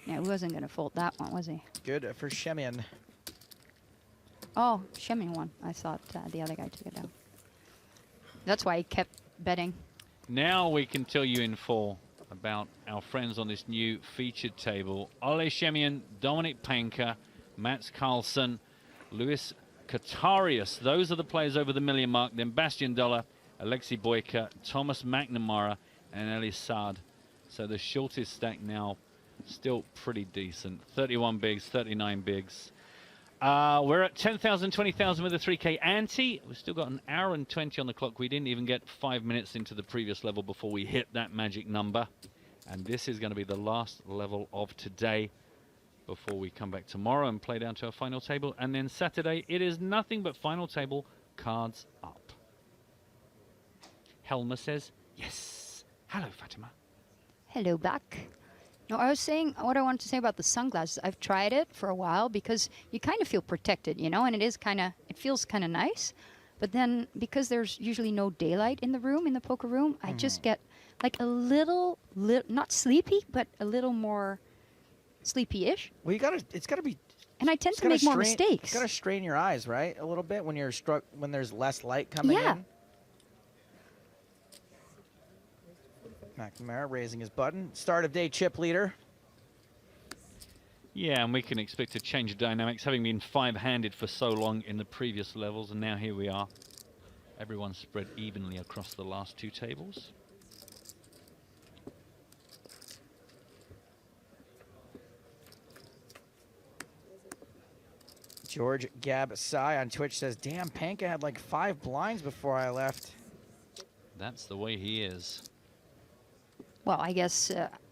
he wasn't going to fold that one, was he? Good for Shemian. Oh, Shemian won. I thought the other guy took it down. That's why he kept betting. Now we can tell you in full about our friends on this new featured table. Ole Shemian, Dominic Panker, Mats Carlsen, Luis Katarius. Those are the players over the million mark. Then Bastian Dollar, Alexei Boyka, Thomas McNamara, and Eli Saad. So the shortest stack now still pretty decent. 31 bigs, 39 bigs. We're at 10,000, 20,000 with a 3K ante. We've still got an hour and 20 on the clock. We didn't even get 5 minutes into the previous level before we hit that magic number. And this is going to be the last level of today before we come back tomorrow and play down to our final table. And then Saturday, it is nothing but final table cards up. Helma says, yes. Hello, Fatima. Hello, back. No, I was saying what I wanted to say about the sunglasses. I've tried it for a while because you kind of feel protected, you know, and it feels kind of nice. But then because there's usually no daylight in the room, in the poker room, I just get like a little, not sleepy, but a little more sleepy-ish. Well, it's got to be. And I tend to make more mistakes. It's got to strain your eyes, right? A little bit when you're when there's less light coming in. McNamara raising his button. Start of day chip leader. Yeah, and we can expect a change of dynamics, having been five-handed for so long in the previous levels, and now here we are. Everyone's spread evenly across the last two tables. George Gabsai on Twitch says, damn, Panka had like 5 blinds before I left. That's the way he is. Well, I guess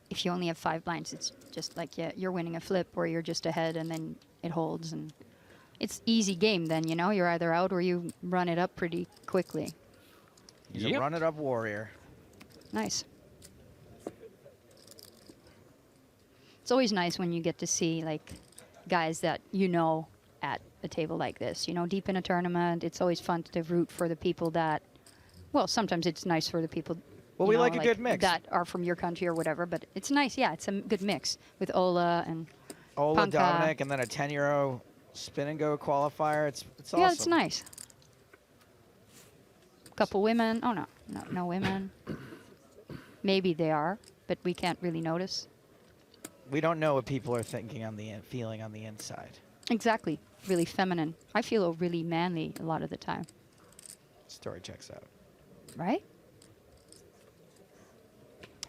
if you only have 5 blinds, it's just like you're winning a flip or you're just ahead and then it holds. And it's easy game then, you know? You're either out or you run it up pretty quickly. He's a run-it-up warrior. Nice. It's always nice when you get to see, like, guys that you know at a table like this. You know, deep in a tournament, it's always fun to root for the people that... Well, sometimes it's nice for the people... Well, we like a good mix. That are from your country or whatever, but it's nice. Yeah, it's a good mix with Ola and Ola, Panka. Dominic, and then a 10-euro spin and go qualifier. It's awesome. Yeah, it's nice. Couple women. Oh, no women. Maybe they are, but we can't really notice. We don't know what people are thinking on the feeling on the inside. Exactly. Really feminine. I feel really manly a lot of the time. Story checks out. Right?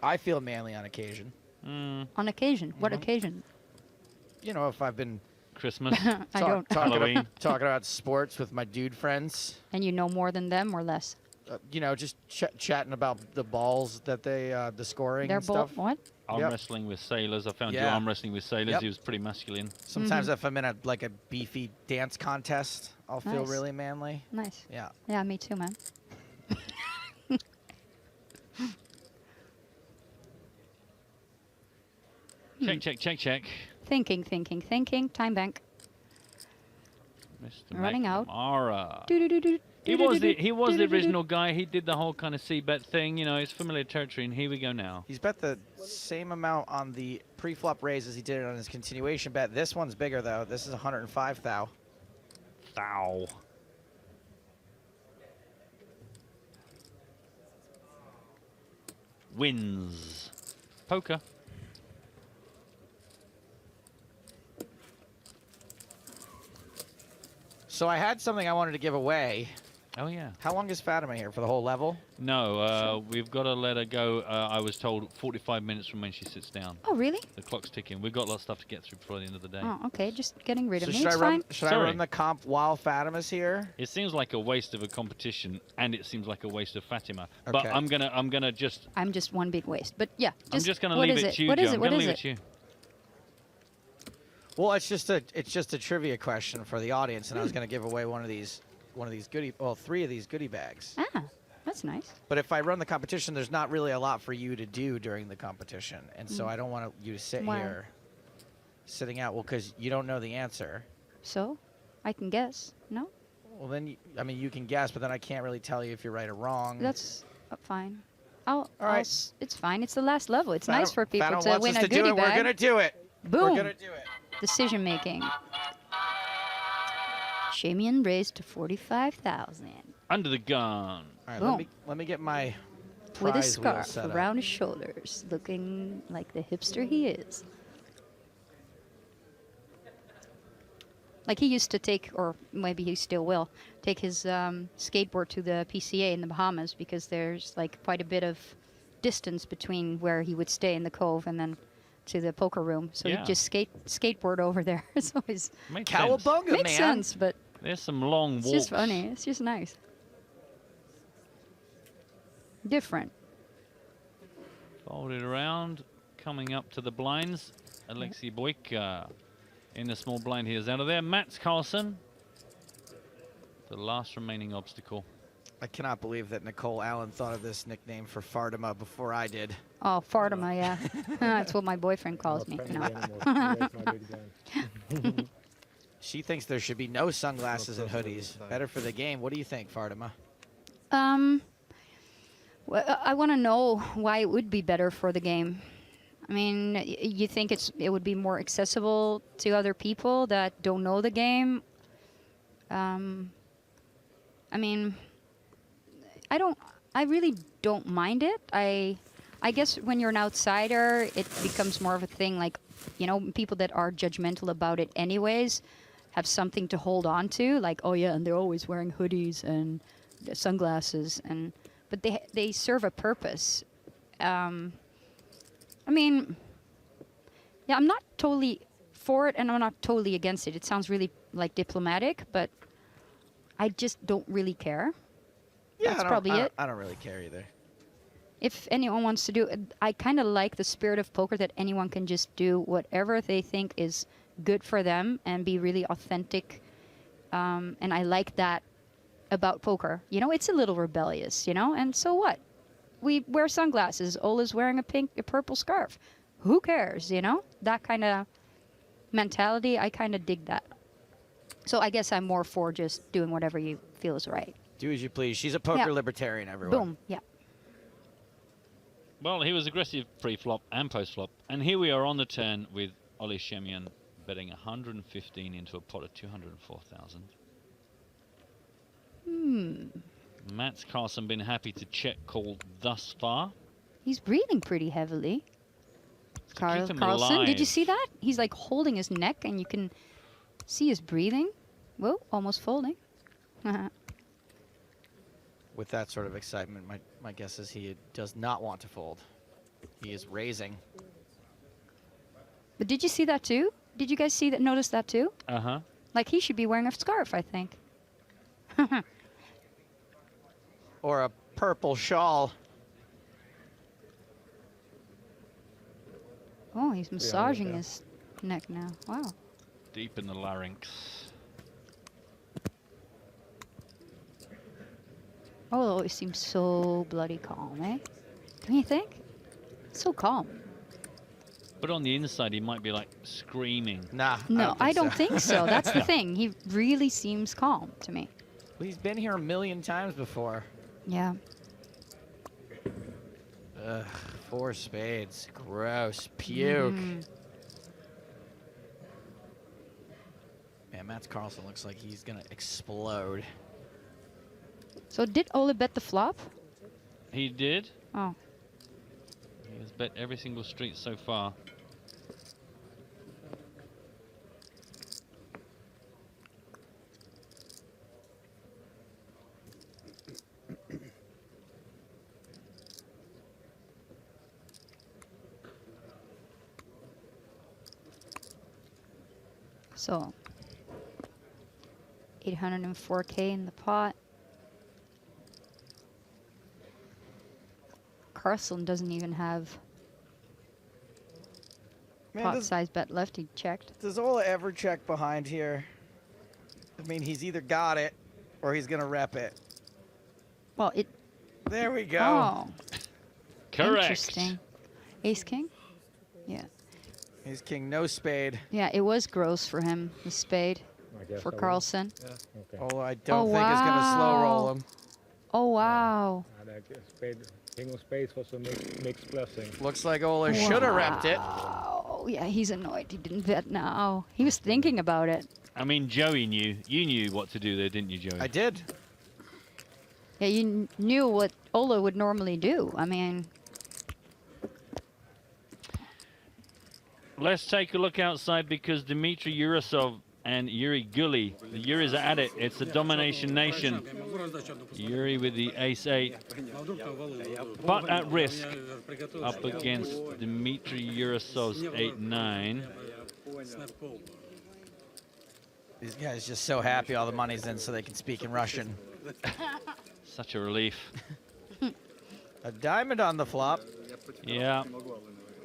I feel manly on occasion. On occasion. What occasion? you know, if I've been Christmas, I don't. Halloween. talking about sports with my dude friends. And you know more than them or less? You know, just chatting about the balls that they, the scoring Their and ball, stuff. what? Arm Yep. wrestling with sailors. I found you Yeah. arm wrestling with sailors. Yep. He was pretty masculine. Sometimes if I'm in a beefy dance contest, I'll feel Nice. really manly. Nice. Yeah. Yeah, me too, man. Check. Thinking. Time bank. Mr. Running out. McNamara. Do-do-do-do, He was the do-do-do-do. original guy. He did the whole kind of c-bet thing. You know, it's familiar territory, and here we go now. He's bet the same amount on the pre-flop raise as he did on his continuation bet. This one's bigger, though. This is 105 thou. Thou. Wins. Poker. So I had something I wanted to give away. Oh, yeah. How long is Fatima here? For the whole level? No, we've got to let her go. I was told 45 minutes from when she sits down. Oh, really? The clock's ticking. We've got a lot of stuff to get through before the end of the day. Oh, okay. Just getting rid of So me. should It's I fine. run? Should I run the comp while Fatima's here? It seems like a waste of a competition, and it seems like a waste of Fatima. But Okay. I'm gonna just. I'm just one big waste. But yeah. I'm just gonna what leave is it to you, What Joe. is it? I'm What gonna is leave it? it to you. Well, it's just a trivia question for the audience, and I was going to give away one of these goodie, well, 3 of these goodie bags. Ah, that's nice. But if I run the competition, there's not really a lot for you to do during the competition, and so I don't want you to sit Why? here sitting out. Well, because you don't know the answer. So, I can guess. No, Well, then you can guess, but then I can't really tell you if you're right or wrong. that's fine. All right. It's fine. It's the last level. It's Fatima- nice for people Fatima to wants win us a to do goodie it. bag. We're gonna do it. Boom. We're gonna do it. Decision making. Shamian raised to 45,000 Under the gun. All right, Boom. let me get my with a prize wheel scarf set up. around his shoulders, looking like the hipster he is. Like he used to take, or maybe he still will, take his skateboard to the PCA in the Bahamas because there's like quite a bit of distance between where he would stay in the Cove and then to the poker room. So Yeah. he'd just skateboard over there. It's always Makes sense. Cowabunga, makes man. sense, but There's some long it's walks. just funny. It's just nice. Different. Fold it around, coming up to the blinds. Alexei Boyka in the small blind. He is out of there. Mats Carlsen, the last remaining obstacle. I cannot believe that Nicole Allen thought of this nickname for Fatima before I did. Oh, Fatima, yeah. That's what my boyfriend calls me. No. She thinks there should be no sunglasses and hoodies. Better for the game. What do you think, Fatima? Well, I want to know why it would be better for the game. I mean, you think it would be more accessible to other people that don't know the game? I mean, I really don't mind it. I guess when you're an outsider, it becomes more of a thing like, you know, people that are judgmental about it anyways have something to hold on to, like, oh yeah, and they're always wearing hoodies and sunglasses, but they serve a purpose. I mean, yeah, I'm not totally for it and I'm not totally against it. It sounds really like diplomatic, but I just don't really care. Yeah, That's probably it. I don't really care either. If anyone wants to do it, I kind of like the spirit of poker that anyone can just do whatever they think is good for them and be really authentic. And I like that about poker. You know, it's a little rebellious, you know, and so what? We wear sunglasses. Ola's wearing a purple scarf. Who cares, you know? That kind of mentality, I kind of dig that. So I guess I'm more for just doing whatever you feel is right. Do as you please. She's a poker Yeah. libertarian, everyone. Boom, yeah. Well, he was aggressive pre-flop and post-flop. And here we are on the turn with Ollie Shemian betting 115 into a pot of 204,000. Mats Carlsen been happy to check call thus far. He's breathing pretty heavily. keep him Carlsen, did you alive. see that? He's like holding his neck and you can see his breathing. Whoa, almost folding. With that sort of excitement, my guess is he does not want to fold. He is raising. But did you see that too? Did you guys see that? Notice that too? Uh-huh. Like he should be wearing a scarf, I think. Or a purple shawl. Oh, he's massaging his neck now. Wow. Deep in the larynx. Oh, it seems so bloody calm, eh? Don't you think? So calm. But on the inside, he might be like screaming. Nah. No, I don't think so. That's the Yeah. thing. He really seems calm to me. Well, he's been here a million times before. Yeah. Ugh, 4 spades. Gross. Puke. Man, Mats Carlsen looks like he's gonna explode. So did Ole bet the flop? He did. Oh. He has bet every single street so far. So 804K in the pot. Carlsen doesn't even have Man, pot does- size bet left. He checked. Does Ola ever check behind here? I mean, he's either got it or he's gonna rep it. Well, it. There we go. Oh. Correct. Interesting. Ace king. Yeah. He's king, no spade. Yeah, it was gross for him. The spade I guess for I will. Carlsen. Oh, I don't think it's gonna slow roll him. Oh wow. King of spades was a mixed blessing. Looks like Ola should have repped it. Oh yeah, he's annoyed. He didn't bet now. He was thinking about it. I mean, Joey knew. You knew what to do there, didn't you, Joey? I did. Yeah, you knew what Ola would normally do. I mean, Let's take a look outside because Dmitry Yurasov and Yuri Gully. The Yuris are at it. It's the domination nation. Yuri with the ace-8. But at risk up against Dmitry Yurasov's 8-9. These guys just so happy all the money's in so they can speak in Russian. Such a relief. A diamond on the flop. Yeah.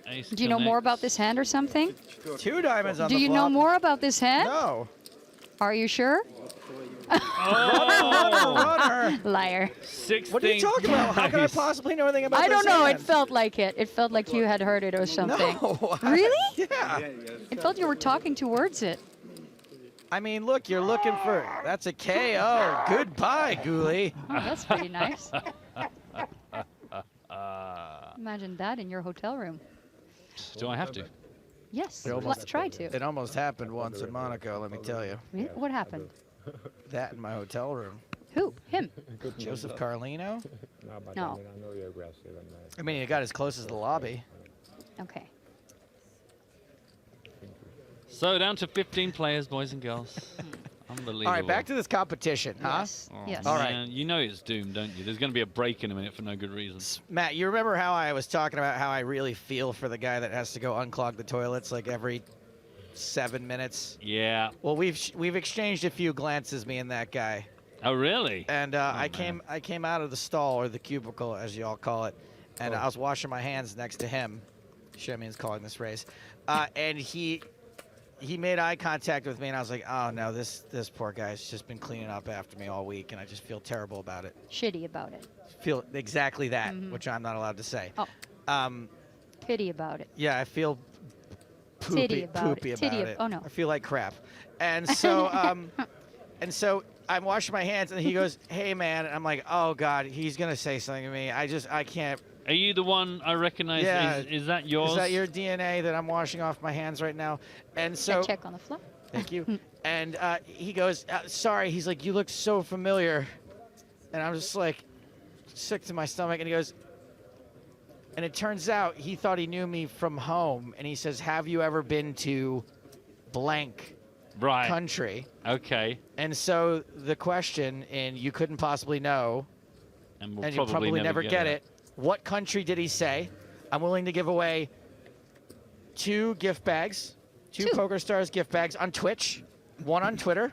Ace do you know more about this hand or something? 2 diamonds on Do the you flop. know more about this hand? No. Are you sure? Runner. Liar. 16. What are you talking about? How can I possibly know anything about I this don't know. hand? It felt like it. It felt like you had heard it or something. No. Really? Yeah. It felt you were talking towards it. I mean, look, you're looking for... That's a KO. Goodbye, Ghoulie. Oh, that's pretty nice. Imagine that in your hotel room. Do I have to? Yes, It almost- try to. It almost happened once in Monaco, let me tell you. Really? What happened? That in my hotel room. Who? Him? Joseph Carlino? No. I know you're aggressive. I mean, he got as close as the lobby. Okay. So down to 15 players, boys and girls. Unbelievable. All right, back to this competition, huh? Yes. Oh, Yes. All right. man, you know it's doomed, don't you? There's going to be a break in a minute for no good reason. Matt, you remember how I was talking about how I really feel for the guy that has to go unclog the toilets like every 7 minutes? Yeah. Well, we've exchanged a few glances, me and that guy. Oh, really? And I came out of the stall, or the cubicle, as you all call it, and I was washing my hands next to him. Shemian's calling this race, and he made eye contact with me, and I was like, oh no, this poor guy's just been cleaning up after me all week, and I just feel terrible about it. Shitty about it. Feel exactly that, Mhm. which I'm not allowed to say. Oh. Pity about it. Yeah, I feel Titty about poopy it. about Titty it. oh no. I feel like crap. And so so I'm washing my hands, and he goes, hey man, and I'm like, oh god, he's gonna say something to me. I can't. Are you the one I recognize? Yeah. Is that yours? Is that your DNA that I'm washing off my hands right now? And so Check on the flop. thank you. And he goes, sorry. He's like, you look so familiar. And I'm just like, sick to my stomach. And he goes, and it turns out he thought he knew me from home. And he says, have you ever been to blank country? Okay. And so the question, and you couldn't possibly know, and, we'll and you'll probably never get it. What country did he say? I'm willing to give away 2 gift bags Two PokerStars gift bags on Twitch, one on Twitter.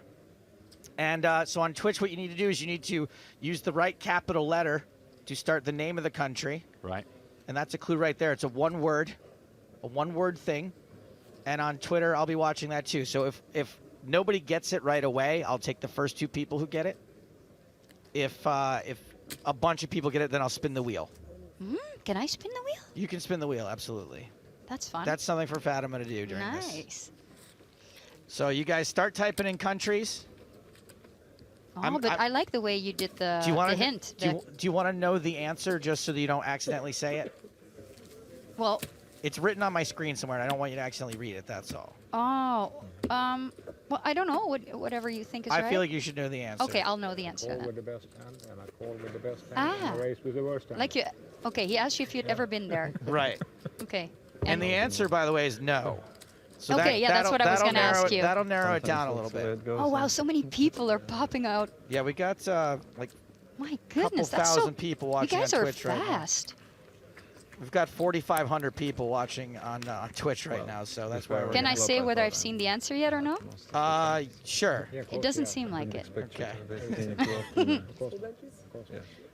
And so on Twitch, what you need to do is you need to use the right capital letter to start the name of the country. Right. And that's a clue right there. It's a one-word thing. And on Twitter, I'll be watching that too. So if nobody gets it right away, I'll take the first 2 people who get it. If a bunch of people get it, then I'll spin the wheel. Can I spin the wheel? You can spin the wheel, absolutely. That's fun. That's something for Fatima to do during this. Nice. So you guys start typing in countries. Oh, but I like the way you did the hint. Do you want to know the answer just so that you don't accidentally say it? Well, it's written on my screen somewhere, and I don't want you to accidentally read it. That's all. oh, well, I don't know. Whatever you think is right. I feel like you should know the answer. Okay, I'll know the answer Call then. with the best hand, and I call with the best hand, and I raise with the worst hand. Like you. Okay, he asked you if you'd ever been there. Right. Okay. And the answer, by the way, is no. So okay, yeah, that's what I was going to ask you. That'll narrow it down a little bit. Oh wow, so many people are popping out. Yeah, we got like my a couple goodness, that's so. thousand people watching You guys on are Twitch right now. fast. We've got 4,500 people watching on Twitch right now, so that's why we're. Can I say whether I've seen the answer yet or no? Sure. It doesn't seem like it. Okay.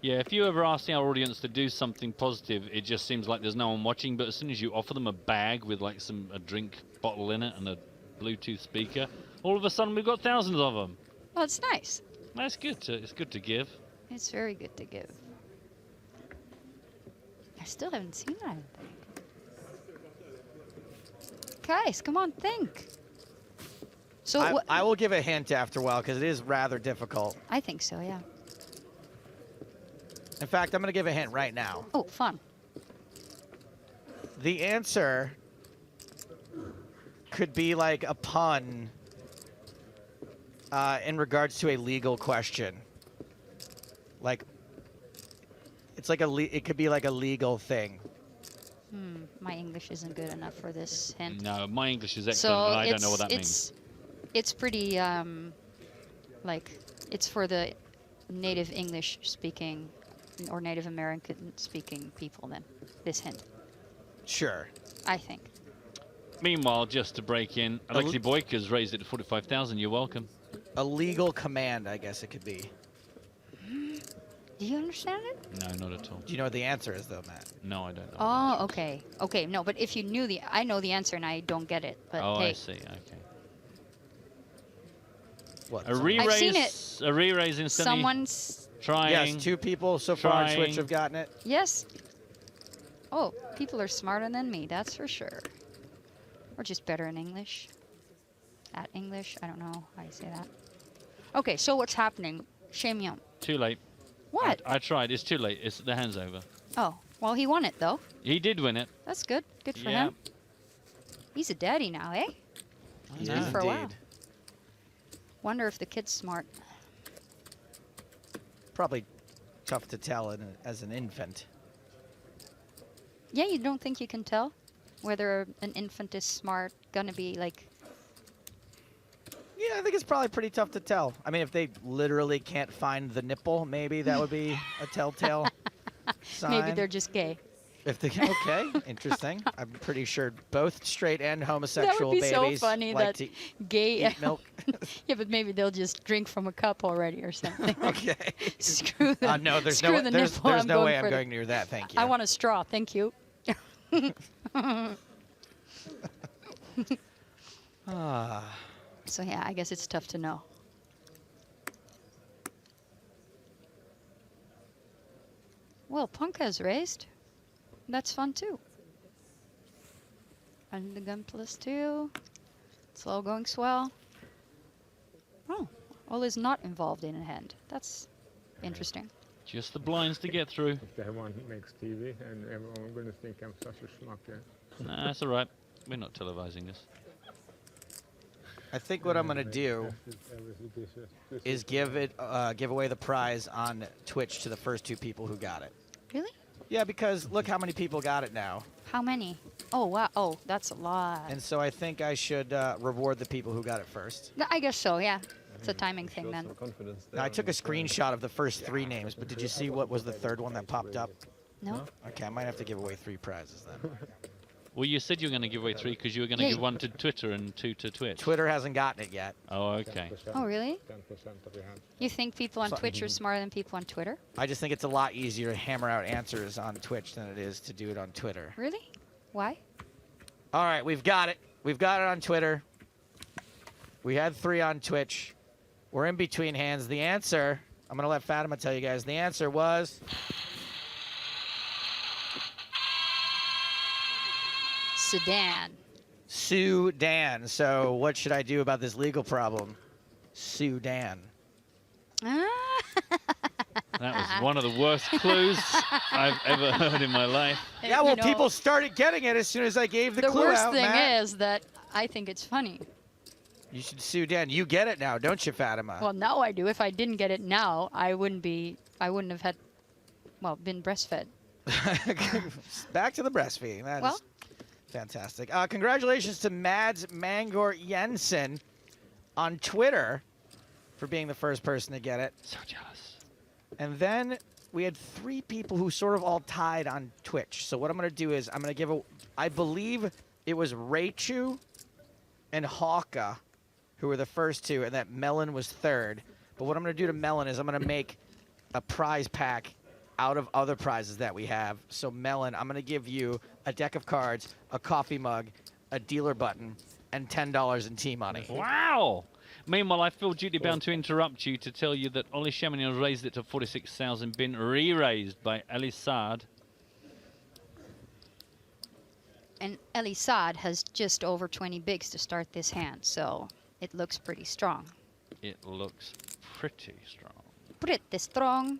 Yeah, if you ever ask our audience to do something positive, it just seems like there's no one watching. But as soon as you offer them a bag with like a drink bottle in it and a Bluetooth speaker, all of a sudden we've got thousands of them. Well, it's nice. That's good. It's good to give. It's very good to give. I still haven't seen that, I don't think. Guys, come on, think. So I will give a hint after a while because it is rather difficult. I think so, yeah. In fact, I'm going to give a hint right now. Oh, fun. The answer could be like a pun in regards to a legal question. Like, it's like it could be like a legal thing. My English isn't good enough for this hint. No, my English is excellent, So and I don't know what that means. It's pretty, like, it's for the native English speaking or Native American speaking people then, this hint. Sure. I think. Meanwhile, just to break in, Alexei Boyka's raised it to 45,000. You're welcome. A legal command, I guess it could be. Do you understand it? No, not at all. Do you know what the answer is, though, Matt? No, I don't know. Oh, okay. Okay, no, but if you knew I know the answer and I don't get it. But Oh, hey. I see. Okay. What? A re-raise. I've seen it. A re-raise instantly. Someone's trying. Yes, 2 people so far on Twitch have gotten it. Yes. Oh, people are smarter than me, that's for sure. Or just better in English. At English, I don't know how you say that. Okay, so what's happening? Shemyon. Too late. What? I tried. It's too late. The hand's over. Oh, well, he won it, though. He did win it. That's good. Good for Yeah. him. He's a daddy now, eh? He's been Yeah, for a while. indeed. Wonder if the kid's smart. Probably tough to tell as an infant. Yeah, you don't think you can tell whether an infant is smart, gonna be like... Yeah, I think it's probably pretty tough to tell. I mean, if they literally can't find the nipple, maybe that would be a telltale sign. Maybe they're just gay. If they okay, interesting. I'm pretty sure both straight and homosexual That would be babies so funny like that to gay eat milk. Yeah, but maybe they'll just drink from a cup already or something. Okay. Screw the No, there's screw no the there's, nipple. there's I'm no way for I'm the- going near that. Thank you. I want a straw, thank you. So yeah, I guess it's tough to know. Well, Punka's raised. That's fun too. And the gun +2. It's all going swell. Oh, all is not involved in a hand. That's interesting. Just the blinds to get through. If everyone makes TV, and everyone going to think I'm such a schmuck. Nah, that's all right. We're not televising this. I think what I'm gonna do is give away the prize on Twitch to the first 2 people who got it. Really? Yeah, because look how many people got it now. How many? Oh, wow. Oh, that's a lot. And so I think I should reward the people who got it first. I guess so, yeah. It's a timing thing then. Now, I took a screenshot of the first 3 names, but did you see what was the 3rd one that popped up? No. Okay, I might have to give away 3 prizes then. Well, you said you were going to give away 3 because you were going to Yeah, give 1 to Twitter and 2 to Twitch. Twitter hasn't gotten it yet. Oh, okay. Oh, really? 10% of your hand. You think people on Twitch are smarter than people on Twitter? I just think it's a lot easier to hammer out answers on Twitch than it is to do it on Twitter. Really? Why? All right, we've got it. We've got it on Twitter. We had 3 on Twitch. We're in between hands. The answer, I'm going to let Fatima tell you guys. The answer was... Sudan. Sudan. So what should I do about this legal problem? Sudan. Ah. That was one of the worst clues I've ever heard in my life. Yeah, well, people started getting it as soon as I gave the clue worst out, thing Matt. is that I think it's funny. You should sue Dan. You get it now, don't you, Fatima? Well, now I do. If I didn't get it now, I wouldn't have had, well, been breastfed. Back to the breastfeeding. That's Well. fantastic. Congratulations to Mads Mangor Jensen on Twitter for being the first person to get it. So jealous. And then we had 3 people who sort of all tied on Twitch. So what I'm going to do is I'm going to give I believe it was Raichu and Hawka who were the first 2, and that Melon was third. But what I'm going to do to Melon is I'm going to make a prize pack out of other prizes that we have. So Melon, I'm going to give you a deck of cards, a coffee mug, a dealer button, and $10 in T-money. Wow! Meanwhile, I feel duty bound to interrupt you to tell you that Oli Sheminian raised it to 46,000, been re-raised by Elisad. And Elisad has just over 20 bigs to start this hand, so it looks pretty strong. It looks pretty strong. Pretty strong.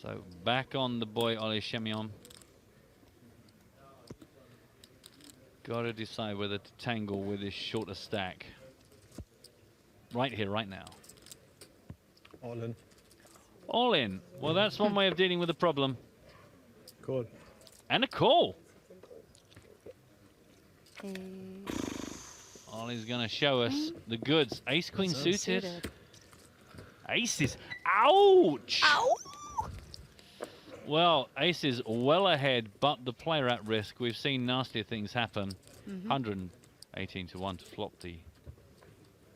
So back on the boy Oli Shemion. Got to decide whether to tangle with his shorter stack. Right here, right now. All in. All in. Well, that's one way of dealing with the problem. Cool. And a call. Ollie's going to show us the goods. Ace, queen suited. Aces. Ouch! Ow! Well, ace is well ahead, but the player at risk. We've seen nastier things happen. 118 to 1 to flop the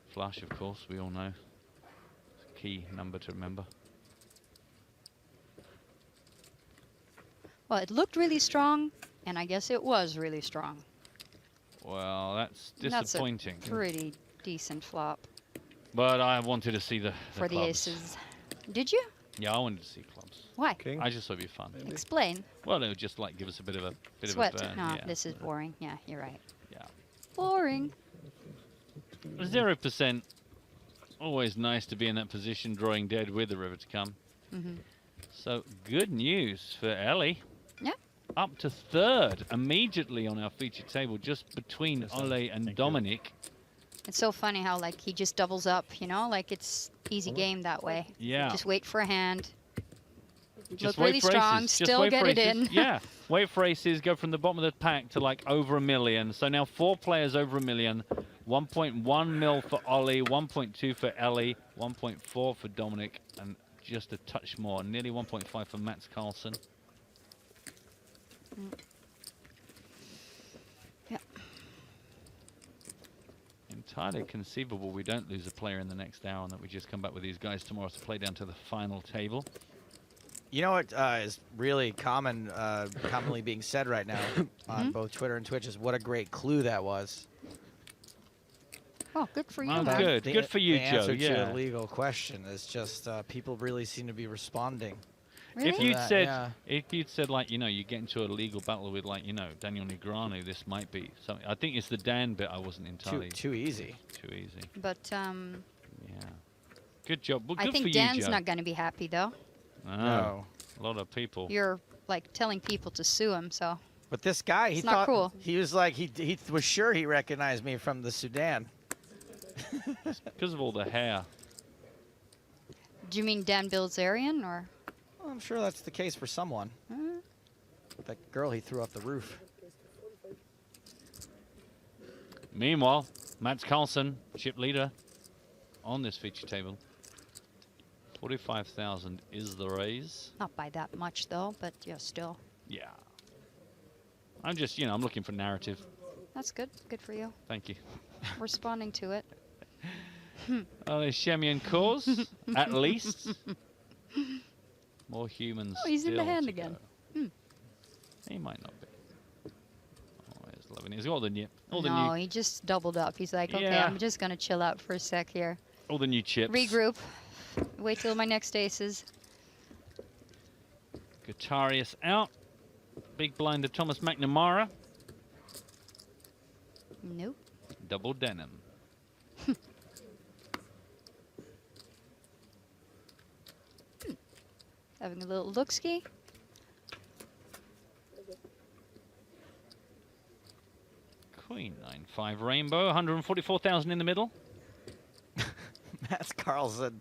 flush, of course, we all know. It's a key number to remember. Well, it looked really strong, and I guess it was really strong. Well, that's disappointing. That's a pretty decent flop But I wanted to see the for the clubs. aces. Did you? Yeah, I wanted to see clubs. Why? I just thought it'd be fun. Explain. Well, it would just like give us a bit of a Sweat. burn. No, yeah. this is boring. Yeah, you're right. Yeah. Boring. 0%. Always nice to be in that position, drawing dead with the river to come. So good news for Ellie. Yeah. Up to third immediately on our feature table, just between Ole and Dominic. It's so funny how like he just doubles up, you know, like it's easy game that way. Yeah. Just wait for a hand. Just Look really wait for strong, aces. Just still wait get for it aces. in. Yeah, wait for aces, go from the bottom of the pack to like over $1 million. So now 4 players over $1 million. 1.1 mil for Ollie, 1.2 for Ellie, 1.4 for Dominic, and just a touch more, nearly 1.5 for Mats Carlsen. Yeah. Entirely conceivable we don't lose a player in the next hour and that we just come back with these guys tomorrow to play down to the final table. You know what is really commonly being said right now on both Twitter and Twitch is what a great clue that was. Oh, good for you, Oh, man. good. Good for you, the Joe. answer Yeah. to a legal question is just people really seem to be responding. If to you'd that, said, yeah. like, you know, you get into a legal battle with, like, you know, Daniel Negreanu, this might be something. I think it's the Dan bit I wasn't entirely. Too easy. Too easy. But Yeah. Good job. Well, I good think for you, Dan's Joe. not going to be happy though. No. A lot of people. You're like telling people to sue him, so. But this guy, he It's not thought cool. he was like he was sure he recognized me from the Sudan. Because of all the hair. Do you mean Dan Bilzerian or? Well, I'm sure that's the case for someone. That girl he threw off the roof. Meanwhile, Mats Carlsen, chip leader on this feature table. 45,000 is the raise. Not by that much though, but yeah, still. Yeah. I'm just, you know, I'm looking for narrative. That's good. Good for you. Thank you. Responding to it. Oh, there's Shemian cause, at least. More humans. Oh, he's in the still hand to again. go. He might not be. Oh, he's loving it. He's got all the new. No, he just doubled up. He's like, okay, Yeah. I'm just gonna chill out for a sec here. All the new chips. Regroup. Wait till my next aces. Guitarius out. Big blind of Thomas McNamara. Nope. Double denim. Having a little look-ski. Queen 9-5 rainbow. 144,000 in the middle. Mats Carlsen.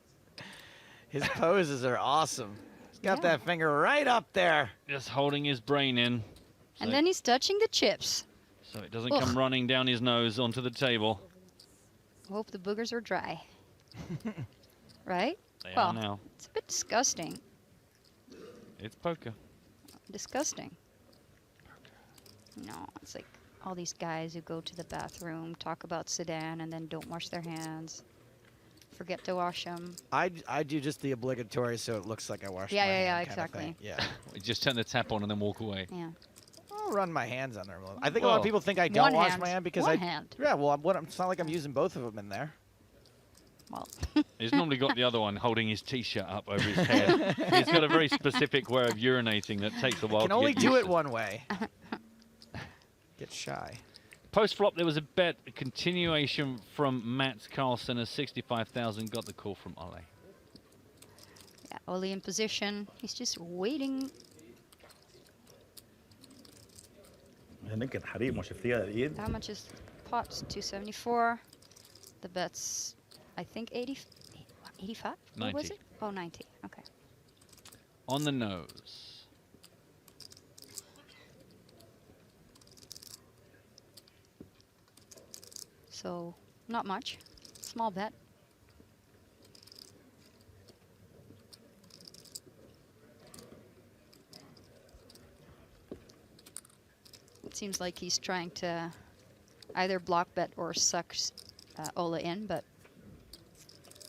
His poses are awesome. He's got that finger right up there. Just holding his brain in. So, And then he's touching the chips. so it doesn't Ugh. come running down his nose onto the table. Hope the boogers are dry. Right? They well, are now. it's a bit disgusting. It's poker. Disgusting. No, it's like all these guys who go to the bathroom, talk about sedan, and then don't wash their hands. Forget to wash them. I do just the obligatory so it looks like I washed Yeah, my yeah, hand yeah, kind of exactly. thing. Yeah. We just turn the tap on and then walk away. Yeah. I'll run my hands on there. A little. I think a lot of Well, people think I don't one wash hand. my hand because One I. hand. Yeah, well, it's not like I'm using both of them in there. Well. He's normally got the other one holding his t-shirt up over his head. He's got a very specific way of urinating that takes a while Can to only get do used it to. one way. Get shy. Post-flop, there was a bet, a continuation from Mats Carlsen, as 65,000 got the call from Ole. Yeah, Ole in position. He's just waiting. هناك كان حريق ما شفتيها اكيد. How much is pots? 274. The bet's, I think, 85? What was 90. it? Oh, 90. Okay. On the nose. So, not much. Small bet. It seems like he's trying to either block bet or suck Ola in, but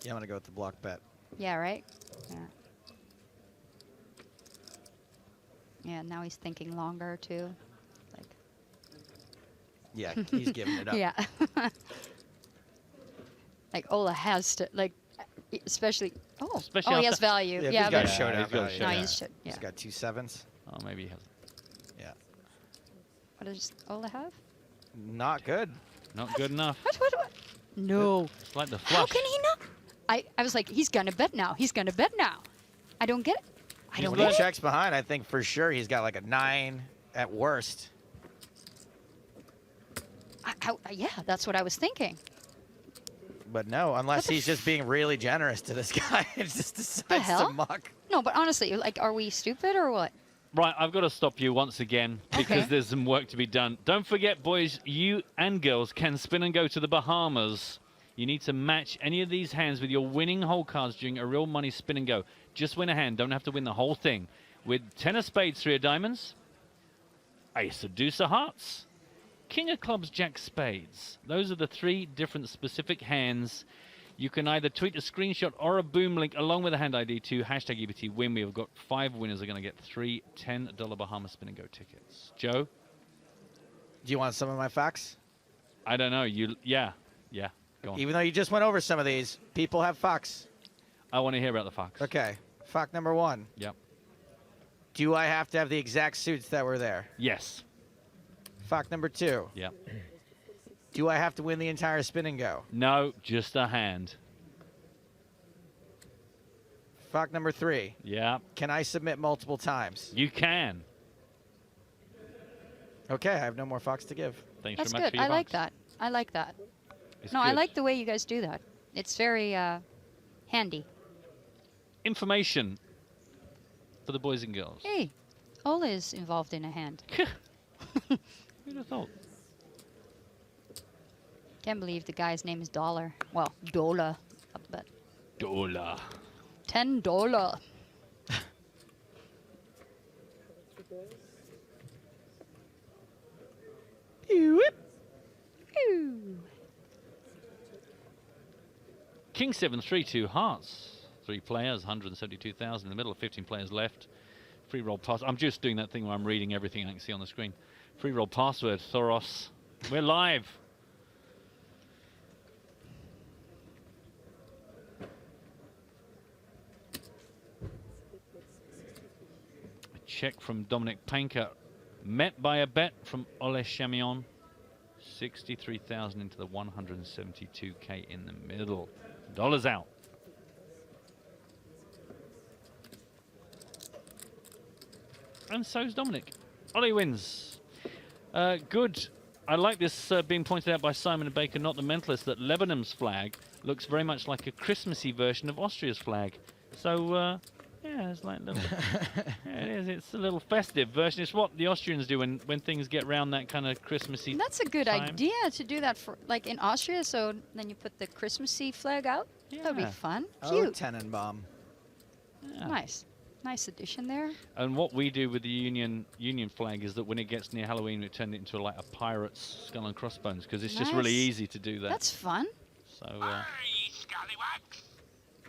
Yeah, I'm gonna go with the block bet. yeah, right? Yeah. Yeah, now he's thinking longer too. Like. Yeah, he's giving it up. Yeah. Like Ola has to, like, especially. Oh, Especially oh, he has after- value. Yeah, if Yeah, he's got but showdown he's got value. showdown. No, he's yeah. He's got 2 sevens. Oh, maybe he has. Yeah. What does Ola have? Not good. Not good enough. What? No. It's like the How flush. can he not? I was like, he's gonna bet now. He's gonna bet now. I don't get it. I don't When get he it. checks behind, I think for sure he's got like a 9 at worst. Yeah, that's what I was thinking. But no, unless he's just being really generous to this guy and just decides hell? to muck. No, but honestly, like, are we stupid or what? Right, I've got to stop you once again because Okay. there's some work to be done. Don't forget, boys, you and girls can spin and go to the Bahamas. You need to match any of these hands with your winning hole cards during a real money spin and go. Just win a hand. Don't have to win the whole thing. With 10 of spades, 3 of diamonds, ace of deuce of hearts, king of clubs, jack spades. Those are the 3 different specific hands. You can either tweet a screenshot or a boom link along with a hand ID to hashtag EPT win. We have got 5 winners are going to get 3 $10 Bahamas spin and go tickets. Joe? Do you want some of my facts? I don't know. Yeah. Go on. Even though you just went over some of these, people have facts. I want to hear about the fox. Okay. Fact number 1. Yep. Do I have to have the exact suits that were there? Yes. Fact number 2. Yep. Do I have to win the entire spin and go? No, just a hand. Fact number 3. Yeah. Can I submit multiple times? You can. Okay, I have no more facts to give. Thanks That's very much good. for I your like facts. that. I like that. It's No, I good. like the way you guys do that. It's very handy. Information for the boys and girls. Hey, Ola is involved in a hand. Who'd have thought? Can't believe the guy's name is Dollar. Well, Dola, but Dollar. $10. King 7, 3-2 hearts. 3 players, 172,000 in the middle, 15 players left. Free roll pass. I'm just doing that thing where I'm reading everything I can see on the screen. Free roll password, Thoros. We're live. A check from Dominic Panker. Met by a bet from Ole Chamion. 63,000 into the 172k in the middle. Dollars out. And so's Dominic. Ollie wins. Good. I like this being pointed out by Simon and Baker, not the mentalist, that Lebanon's flag looks very much like a Christmassy version of Austria's flag. So, yeah, it's like little, yeah, it is. It's a little festive version. It's what the Austrians do when things get round that kind of Christmassy. That's a good time. idea to do that for like in Austria. So then you put the Christmassy flag out. Yeah. That'd be fun. Oh, Cute. Tenenbaum. Yeah. Nice. Nice addition there. And what we do with the Union flag is that when it gets near Halloween, we turn it into like a pirate's skull and crossbones because it's just really Nice. easy to do that. That's fun. So.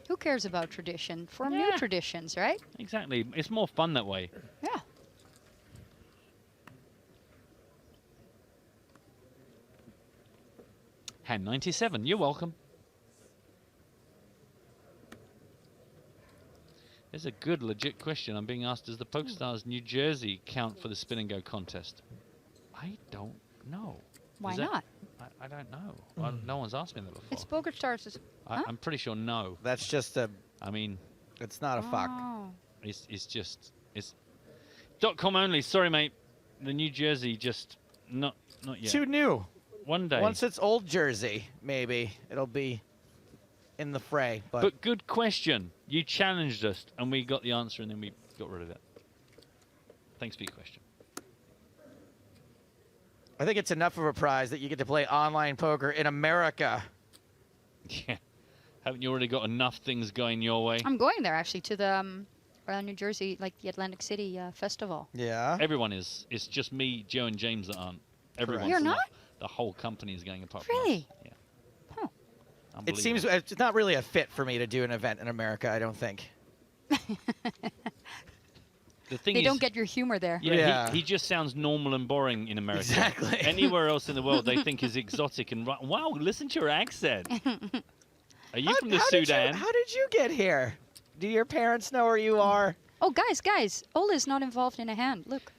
Who cares about tradition? Form new traditions, right? Exactly. It's more fun that way. Yeah. Hand 97. You're welcome. There's a good, legit question. I'm being asked, does the PokerStars New Jersey count for the spin and go contest? I don't know. Why Is that- not? I don't know. No one's asked me that before. It's PokerStars. Huh? I'm pretty sure no. That's just a. I mean, it's not a fuck. Oh. It's just it's .com only. Sorry, mate. The New Jersey just not yet. Too new. One day. Once it's old Jersey, maybe it'll be in the fray. But good question. You challenged us, and we got the answer, and then we got rid of it. Thanks for your question. I think it's enough of a prize that you get to play online poker in America. Yeah. Haven't you already got enough things going your way? I'm going there actually to the New Jersey, like the Atlantic City festival. Yeah. Everyone is. It's just me, Joe, and James that aren't. Everyone. You're not? The whole company is going apart from Really? us. Yeah. Huh. It seems it's not really a fit for me to do an event in America, I don't think. The thing They is, don't get your humor there. Yeah, he just sounds normal and boring in America. Exactly. Anywhere else in the world, they think is exotic and wow. Listen to your accent. Are you from the Sudan? How did you get here? Do your parents know where you are? Oh, guys, Ola's not involved in a hand. Look.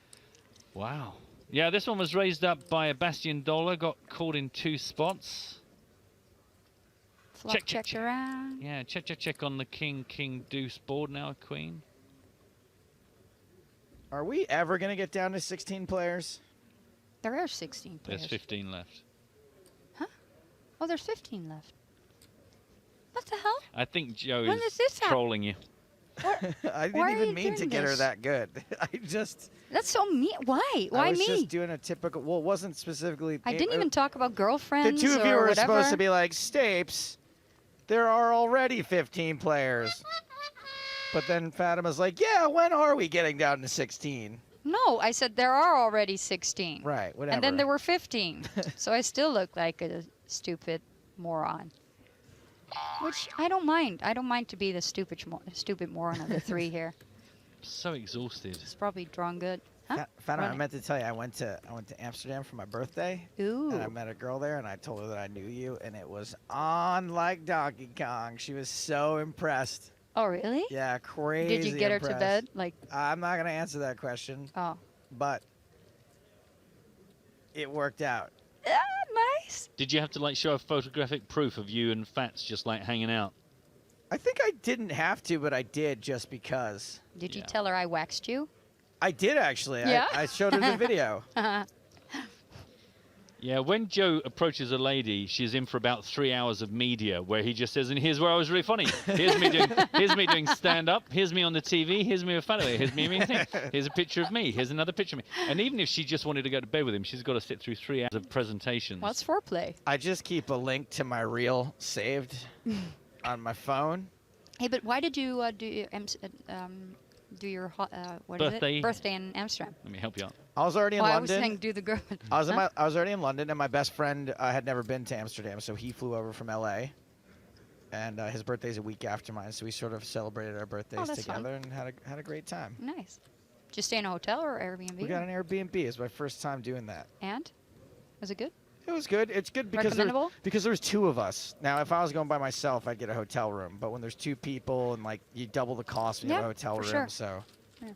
Wow. Yeah, this one was raised up by a Bastian Dollar. Got caught in 2 spots. Flop check around. Yeah, check on the king deuce board now. A queen. Are we ever going to get down to 16 players? There are 16 players. There's 15 left. Oh, there's 15 left. What the hell? I think Joe When is does this happen? trolling you. I Why didn't are even you mean to doing get her this? that good. I just. That's so mean. Why? Why I was me? just doing a typical. Well, it wasn't specifically. I didn't even talk about girlfriends. The two of you or were whatever. supposed to be like, Stapes, there are already 15 players. But then Fatima's like, yeah, when are we getting down to 16? No, I said there are already 16. Right, whatever. And then there were 15. So I still look like a stupid moron. Which I don't mind. I don't mind to be the stupid moron of the 3 here. So exhausted. It's probably drawn good. Huh? Fatima, I Running. meant to tell you, I went to Amsterdam for my birthday. Ooh. And I met a girl there, and I told her that I knew you, and it was on like Donkey Kong. She was so impressed. Oh, really? Yeah, crazy. Did you get her to impressed. bed? Like. I'm not gonna answer that question. Oh. But it worked out. Nice. Did you have to like show a photographic proof of you and Fats just like hanging out? I think I didn't have to, but I did just because. Did you tell her I waxed you? I did actually. Yeah? I showed her the video. Yeah, when Joe approaches a lady, she's in for about 3 hours of media where he just says, and here's where I was really funny. Here's me doing stand-up. Here's me on the TV. Here's me with Fatima. Here's me doing things. Here's a picture of me. Here's another picture of me. And even if she just wanted to go to bed with him, she's got to sit through 3 hours of presentations. What's foreplay? I just keep a link to my reel saved on my phone. Hey, but why did you do your what is Birthday. it? Birthday in Amsterdam? Let me help you out. I was already in I was London. saying do the girl. I was already in London, and my best friend had never been to Amsterdam, so he flew over from LA. And his birthday's a week after mine, so we sort of celebrated our birthdays that's fun. together and had a great time. Nice. Did you stay in a hotel or Airbnb? We got an Airbnb. It's my first time doing that. And? Was it good? It was good. It's good because there's two of us. Now, if I was going by myself, I'd get a hotel room. But when there's two people and like you double the cost when you have a hotel room, sure. so. Yeah.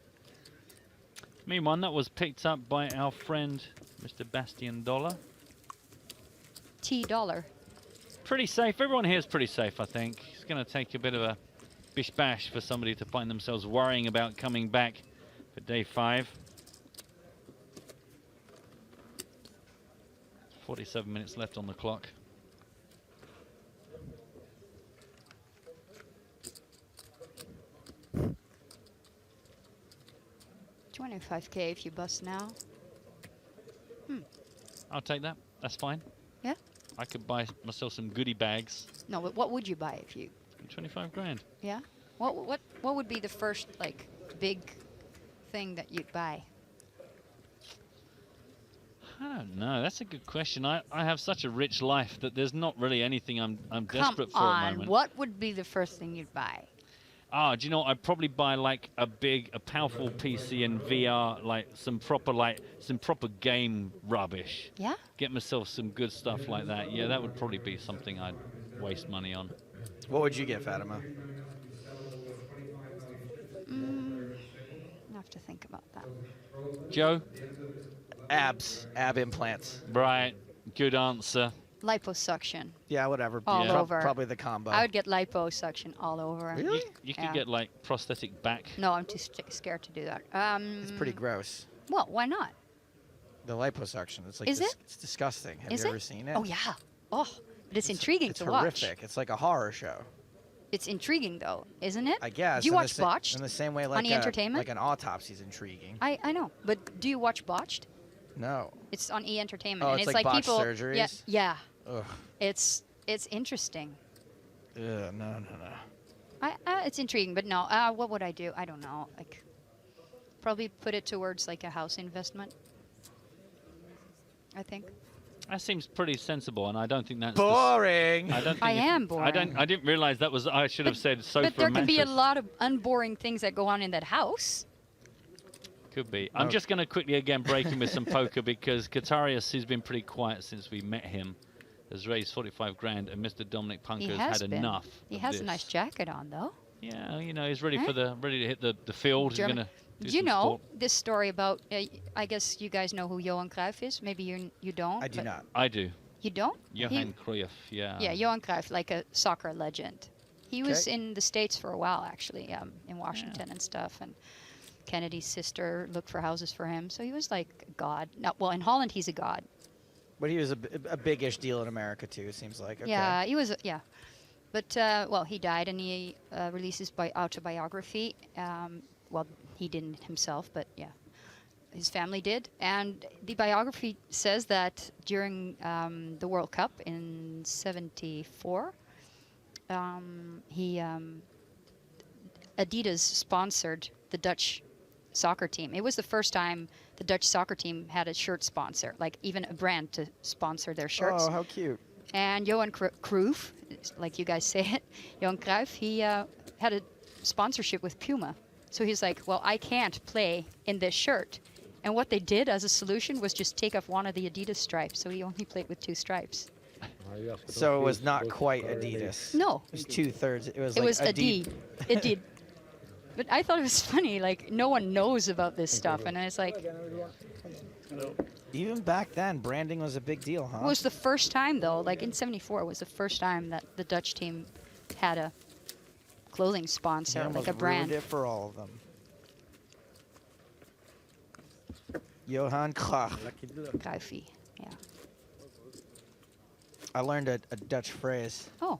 Meanwhile, that was picked up by our friend, Mr. Bastian Dollar. T Dollar. Pretty safe. Everyone here is pretty safe, I think. It's going to take a bit of a bish bash for somebody to find themselves worrying about coming back for day 5. 47 minutes left on the clock. 25K if you bust now. I'll take that. That's fine. Yeah? I could buy myself some goodie bags. No, but what would you buy if you? 25 grand. Yeah. What would be the first like big thing that you'd buy? I don't know. That's a good question. I have such a rich life that there's not really anything I'm desperate for at the moment. What would be the first thing you'd buy? Ah, do you know, I'd probably buy like a powerful PC and VR, like some proper game rubbish. Yeah? Get myself some good stuff like that. Yeah, that would probably be something I'd waste money on. What would you get, Fatima? I have to think about that. Joe? Ab implants. Right, good answer. Liposuction. Yeah, whatever. All over. Probably the combo. I would get liposuction all over. Really? You could get like prosthetic back. No, I'm too scared to do that. It's pretty gross. Well, why not? The liposuction. It's like Is it? It's disgusting. Have Is you it? ever seen it? Oh yeah. Oh, but it's intriguing it's to horrific. watch. It's like a horror show. It's intriguing though, isn't it? I guess. Do you in watch the Botched? In the same way, like on E-Entertainment? like an autopsy is intriguing. I know, but do you watch Botched? No. It's on E-Entertainment, Oh, and it's it's like botched people. surgeries? Yeah. Ugh. It's interesting. Ugh, no. It's intriguing, but no. What would I do? I don't know. Like, probably put it towards like a house investment. I think. That seems pretty sensible, and I don't think that's boring. I don't. Think I am boring. I didn't realize that was. I should have said sofa. But there can be a mattress. lot of unboring things that go on in that house. Could be. I'm just going to quickly again break in with some poker because Katarius, who's been pretty quiet since we met him, has raised 45 grand, and Mr. Dominic Punker has had enough. He of has this. a nice jacket on, though. Yeah, you know, he's ready for Huh? ready to hit the field. He's German- going to. Do you know this story about? I guess you guys know who Johan Cruyff is. Maybe you don't. I do but not. I do. You don't? Johan Cruyff. Yeah. Yeah, Johan Cruyff, like a soccer legend. He was in the States for a while, actually, in Washington and stuff. And Kennedy's sister looked for houses for him. So he was like a god. No, well, in Holland, he's a god. But he was a big-ish deal in America, too, it seems like. Okay. Yeah, he was, yeah. But, well, he died and he released his autobiography. Well, he didn't himself, but yeah, his family did. And the biography says that during the World Cup in '74, Adidas sponsored the Dutch soccer team. It was the first time the Dutch soccer team had a shirt sponsor, like even a brand to sponsor their shirts. Oh, how cute. And Johan Cruyff, like you guys say it, Johan Cruyff, he had a sponsorship with Puma. So he's like, well, I can't play in this shirt. And what they did as a solution was just take off one of the Adidas stripes. So he only played with 2 stripes. So it was not quite Adidas. No. It was 2/3. It was It like was Adidas. Adidas. But I thought it was funny, like, no one knows about this stuff. And it's like, Even back then, branding was a big deal, huh? it was the first time, though, like in '74, it was the first time that the Dutch team had a clothing sponsor, They like almost a brand. ruined it for all of them. Johan Cruyff. Cruyffy, yeah. I learned a Dutch phrase. Oh.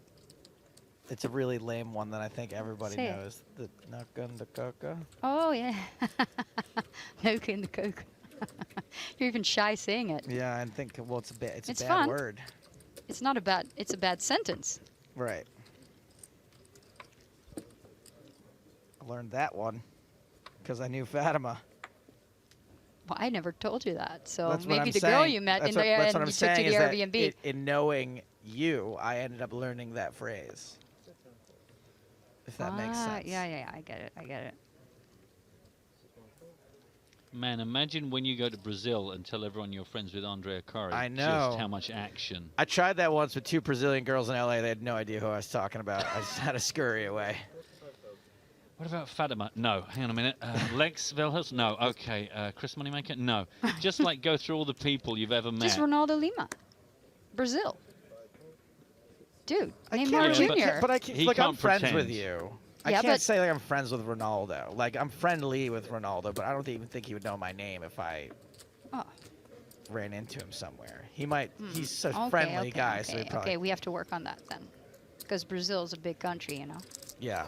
It's a really lame one that I think everybody Say it. knows. The knock on the coca. Oh, yeah. Noke in the coke. You're even shy saying it. Yeah, I think, well, it's a bad fun. word. It's not a bad, it's a bad sentence. Right. I learned that one because I knew Fatima. Well, I never told you that. So That's what maybe I'm the girl saying. you met That's in there that's and what I'm you took to saying the is that Airbnb. in knowing you, I ended up learning that phrase. if that makes sense. Yeah, I get it. I get it. Man, imagine when you go to Brazil and tell everyone you're friends with Andrea Corey. I know. Just how much action. I tried that once with 2 Brazilian girls in LA. They had no idea who I was talking about. I just had to scurry away. What about Fatima? No. Hang on a minute. Lex Velhus? No. Okay. Chris Moneymaker? No. Just like go through all the people you've ever met. Just Ronaldo Lima, Brazil. Dude, I Neymar can't, Jr. but I can't, He like, I'm can't friends pretend. with you. I Yeah, can't but- say like I'm friends with Ronaldo. Like I'm friendly with Ronaldo, but I don't even think he would know my name if I Oh. ran into him somewhere. He might. He's a Okay, friendly okay, guy, okay. so he probably. Okay, we have to work on that then, because Brazil is a big country, you know. Yeah.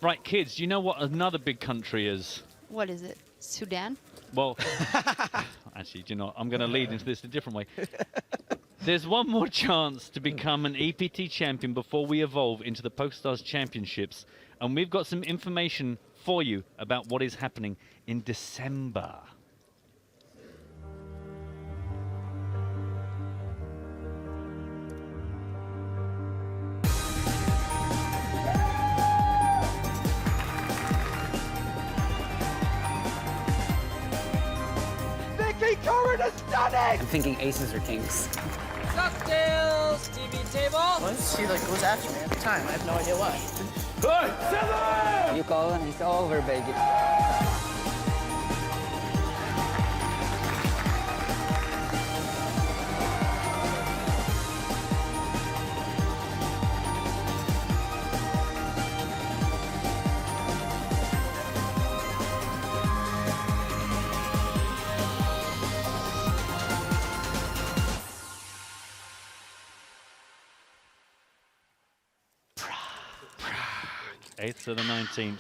Right, kids, do you know what another big country is? What is it? Sudan? Well, actually, do you know what? I'm going to lead into this a different way. There's one more chance to become an EPT champion before we evolve into the PokerStars Championships. And we've got some information for you about what is happening in December. Vicky Curran is stunning! I'm thinking aces or kings. Cocktails, TV table. Once she like goes after me every time. I have no idea why. You call and it's over, baby. Eighth to the 19th.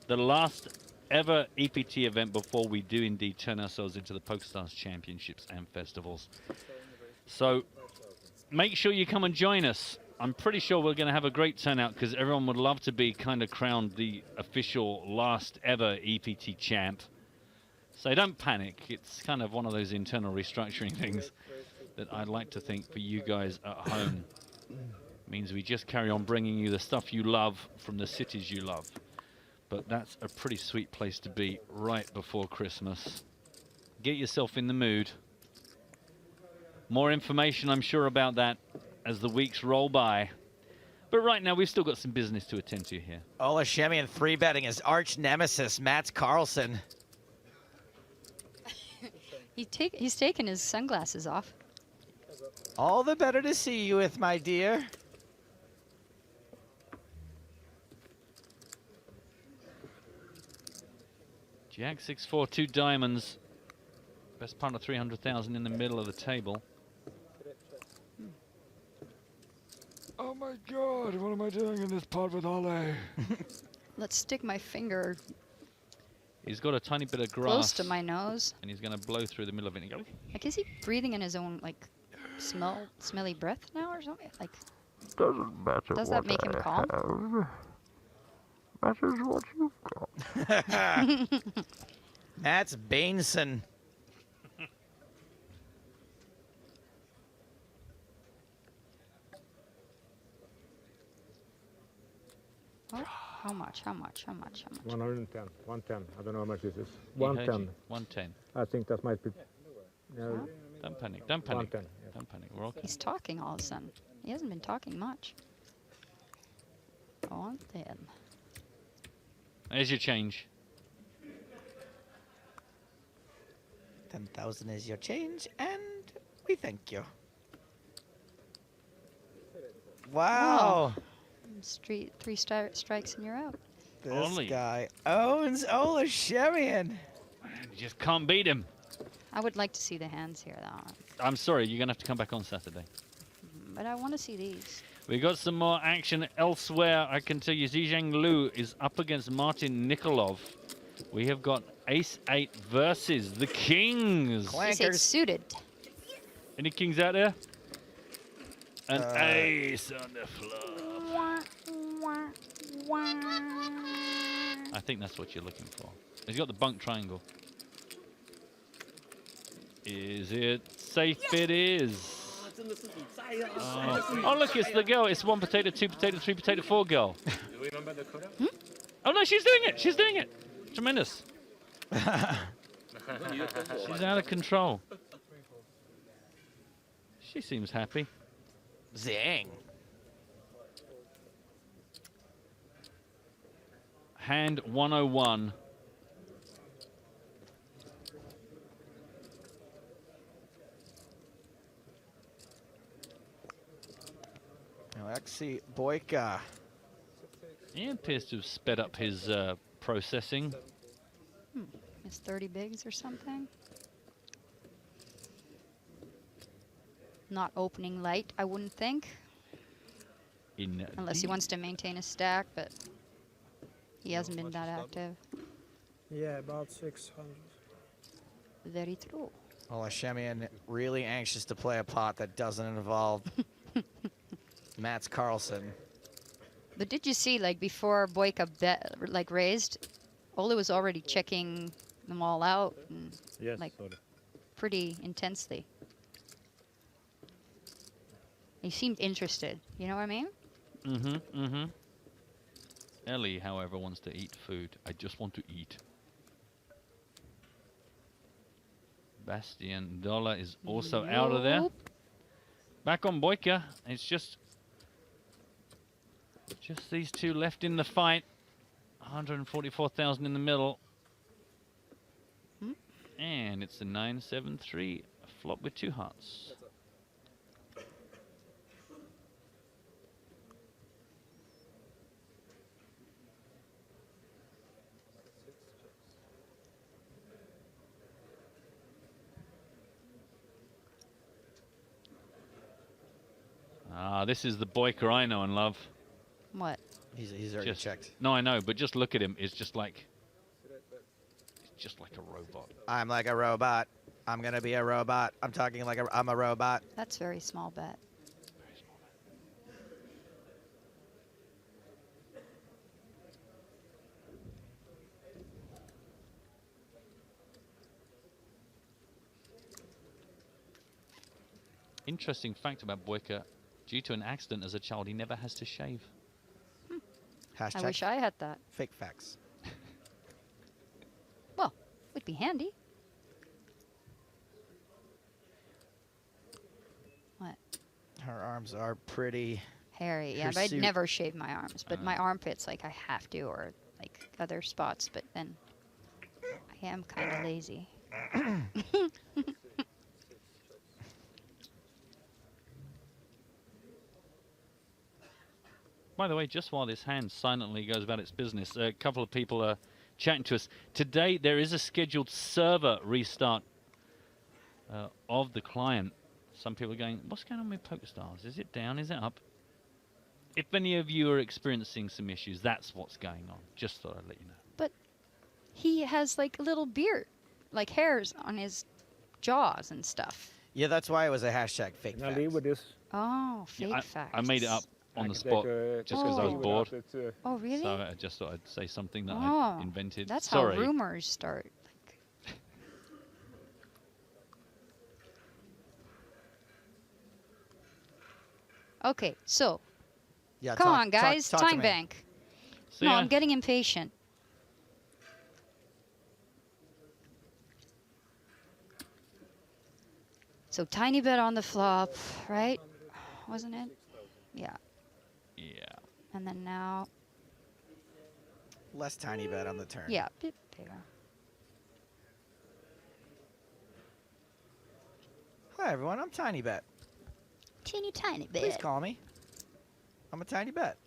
The last ever EPT event before we do indeed turn ourselves into the PokerStars Championships and Festivals. So make sure you come and join us. I'm pretty sure we're going to have a great turnout because everyone would love to be kind of crowned the official last ever EPT champ. So don't panic. It's kind of one of those internal restructuring things that I'd like to think for you guys at home. Means we just carry on bringing you the stuff you love from the cities you love. But that's a pretty sweet place to be right before Christmas. Get yourself in the mood. More information, I'm sure, about that as the weeks roll by. But right now, we've still got some business to attend to here. Ola Shemian 3-betting his arch nemesis, Mats Carlsen. He's taken his sunglasses off. All the better to see you with, my dear. Jack 6-4, 2 diamonds. Best part of 300,000 in the middle of the table. Oh my God, what am I doing in this pot with Ole? Let's stick my finger He's got a tiny bit of grass. close to my nose. And he's going to blow through the middle of it. And go, Like, is he breathing in his own, like, smelly breath now or something? Like, Doesn't matter. does that make him calm? Matters what you've got. Mats Bainson. Oh, how much? How much? How much? How much? 110. 110. I don't know how much this is. 110. 110. I think that might be. Don't panic. Don't panic. 110. Yes. Don't panic. We're okay. He's talking all of a sudden. He hasn't been talking much. Go on then. There's your change. 10,000 is your change, and we thank you. Wow. Street, three strikes and you're out. This Only. guy owns Ola Shemian. You just can't beat him. I would like to see the hands here, though. I'm sorry, you're going to have to come back on Saturday. But I want to see these. We got some more action elsewhere. I can tell you Zizhang Liu is up against Martin Nikolov. We have got Ace-8 versus the Kings. Ace-8 suited. Any Kings out there? An ace on the floor. I think that's what you're looking for. He's got the bunk triangle. Is it safe? It is. Oh, look, it's the girl. It's 1 potato, 2 potato, 3 potato, 4 girl. Do you remember the quota? Oh, no, she's doing it. She's doing it. Tremendous. She's out of control. She seems happy. Zing. Hand 101. Alexei Boyka. He appears to have sped up his processing. It's 30 bigs or something. Not opening light, I wouldn't think. Unless he wants to maintain a stack, but he hasn't been that active. Yeah, about 600. Very true. Well, Hashemian really anxious to play a pot that doesn't involve Mats Carlsen. But did you see, like, before Boyka bet, like, raised, Ole was already checking them all out, and, Yes, like, sorry. pretty intensely. He seemed interested, you know what I mean? Ellie, however, wants to eat food. I just want to eat. Bastian Dollar is also out of there. Back on Boyka. It's just these two left in the fight. 144,000 in the middle. And it's a 9-7-3 flop with 2 hearts. Ah, this is the Boyka I know and love. What? He's already checked. No, I know, but just look at him. It's just like a robot. I'm like a robot. I'm gonna be a robot. I'm talking like I'm a robot. That's very small bet. Interesting fact about Boyka. Due to an accident as a child, he never has to shave. Hashtag I wish I had that. fake facts. Well, would be handy. What? Her arms are pretty Hairy, yeah, but I'd never shave my arms. But my armpits, like, I have to, or, like, other spots. But then I am kind of lazy. By the way, just while this hand silently goes about its business, a couple of people are chatting to us. Today, there is a scheduled server restart of the client. Some people are going, what's going on with PokerStars? Is it down? Is it up? If any of you are experiencing some issues, that's what's going on. Just thought I'd let you know. But he has, like, a little beard, like hairs on his jaws and stuff. Yeah, that's why it was a hashtag fake Can I facts. leave with this? Oh, fake Yeah, facts. I made it up on the can spot take a- just because I was Oh. bored. Oh, really? So I just thought I'd say something that Oh, I invented. That's Sorry. how rumors start. Okay, so Yeah, come talk- on, guys, talk to time me. bank. See No, ya. I'm getting impatient. So tiny bet on the flop, right? Wasn't it? Yeah. Yeah. And then now, Less tiny bet on the turn. yeah, bit bigger. Hi, everyone. I'm Tiny Bet. Teeny tiny bit. Please call me. I'm a Tiny Bet.